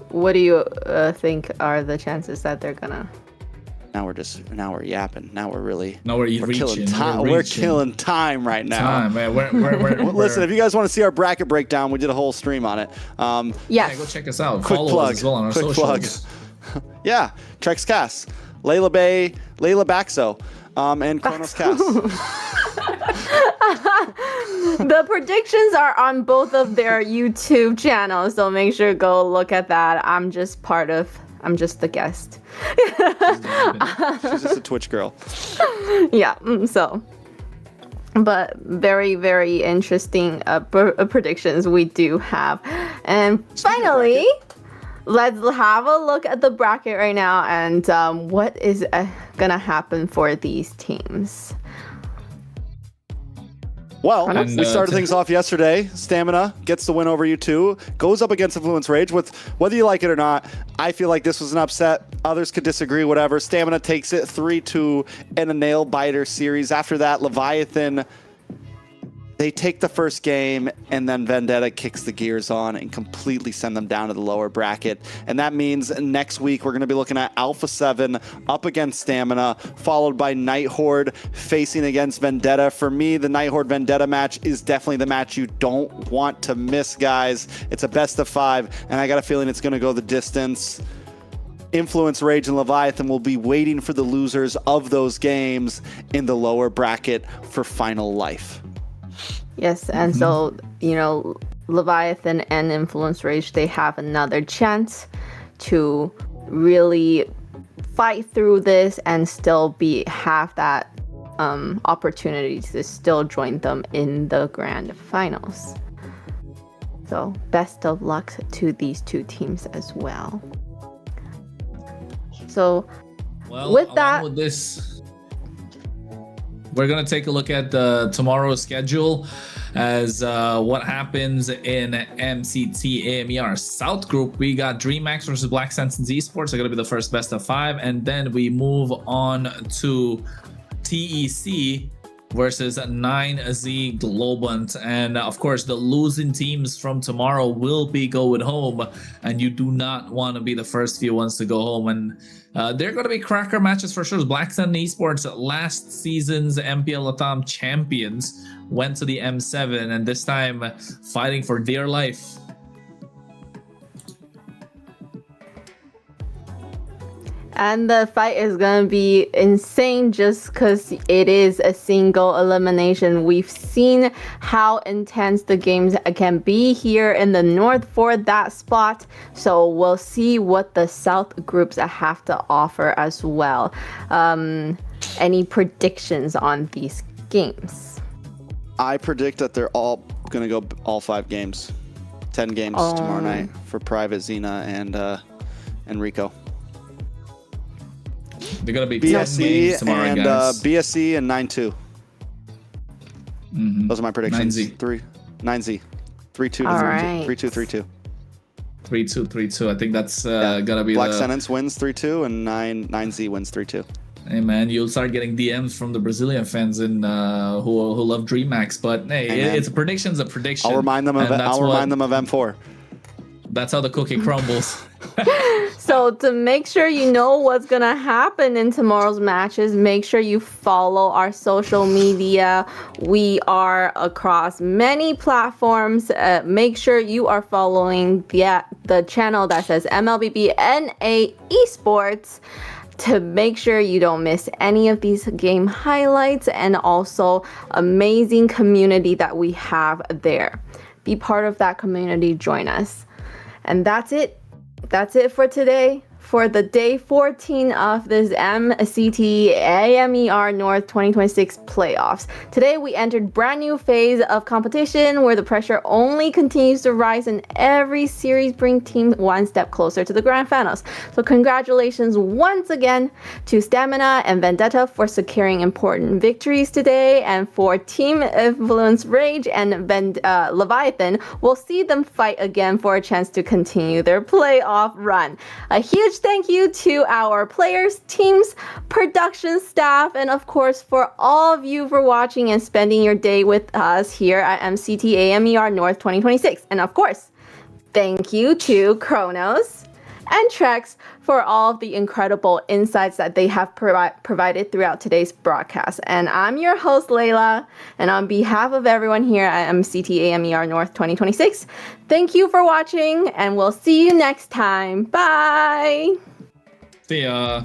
What do you think are the chances that they're gonna? Now we're yapping. Now we're really Now we're killing reaching. time. We're killing time right now. Time, man. We're Listen, if you guys want to see our bracket breakdown, we did a whole stream on it. Yes. Yeah, go check us out. Quick Follow plug. us as well on our Quick socials. plug. Yeah, Trex Cast, Layla Bay, Layla Baxo, and Kronos Cast. The predictions are on both of their YouTube channels, so make sure to go look at that. I'm just the guest. She's just a Twitch girl. Yeah, so. But very, very interesting predictions we do have. And finally, let's have a look at the bracket right now and what is gonna happen for these teams. Well, we started things off yesterday. Stamina gets the win over U2, goes up against Influence Rage. With whether you like it or not, I feel like this was an upset. Others could disagree, whatever. Stamina takes it 3-2 in a nail biter series. After that, Leviathan, they take the first game, and then Vendetta kicks the gears on and completely send them down to the lower bracket. And that means next week we're going to be looking at Alpha 7 up against Stamina, followed by Nighthorde facing against Vendetta. For me, the Nighthorde Vendetta match is definitely the match you don't want to miss, guys. It's a best of 5, and I got a feeling it's going to go the distance. Influence Rage and Leviathan will be waiting for the losers of those games in the lower bracket for final life. Yes, and so, Leviathan and Influence Rage, they have another chance to really fight through this and still have that opportunity to still join them in the grand finals. So best of luck to these 2 teams as well. So with that, with this, we're gonna take a look at tomorrow's schedule as what happens in MCT AMER South Group. We got DreamHack versus Black Senses Esports. Are gonna be the first best of 5, and then we move on to TEC versus 9Z Globant. And of course, the losing teams from tomorrow will be going home, and you do not want to be the first few ones to go home. And they're going to be cracker matches for sure. Black Sun Esports, last season's MPL Latam champions, went to the M7, and this time fighting for dear life. And the fight is going to be insane just because it is a single elimination. We've seen how intense the games can be here in the North for that spot. So we'll see what the South groups have to offer as well. Any predictions on these games? I predict that they're all going to go all 5 games. 10 games tomorrow night for Private, Xena, and Rico. They're gonna be 10 games tomorrow, and guys. BSC and 9-2. Those are my predictions. 9Z. 9Z. 3-2 to 3-2. 3-2, 3-2. 3-2, 3-2. I think that's gonna be Black the... Sentence wins 3-2 and 9Z wins 3-2. Hey man, you'll start getting DMs from the Brazilian fans who love DreamHack. But hey, it's a prediction's a prediction. I'll remind them of M4. That's how the cookie crumbles. So to make sure you know what's going to happen in tomorrow's matches, make sure you follow our social media. We are across many platforms. Make sure you are following the channel that says MLBB Esports to make sure you don't miss any of these game highlights, and also amazing community that we have there. Be part of that community, join us. And that's it. That's it for today. For the day 14 of this MCT AMER North 2026 playoffs. Today we entered brand new phase of competition where the pressure only continues to rise and every series brings teams one step closer to the grand finals. So congratulations once again to Stamina and Vendetta for securing important victories today, and for Team Influence Rage and Leviathan, we'll see them fight again for a chance to continue their playoff run. A huge thank you to our players, teams, production staff, and of course for all of you for watching and spending your day with us here at MCT AMER North 2026. And of course, thank you to Kronos and Trex for all of the incredible insights that they have provided throughout today's broadcast. And I'm your host, Layla, and on behalf of everyone here at MCT AMER North 2026, thank you for watching, and we'll see you next time. Bye! See ya.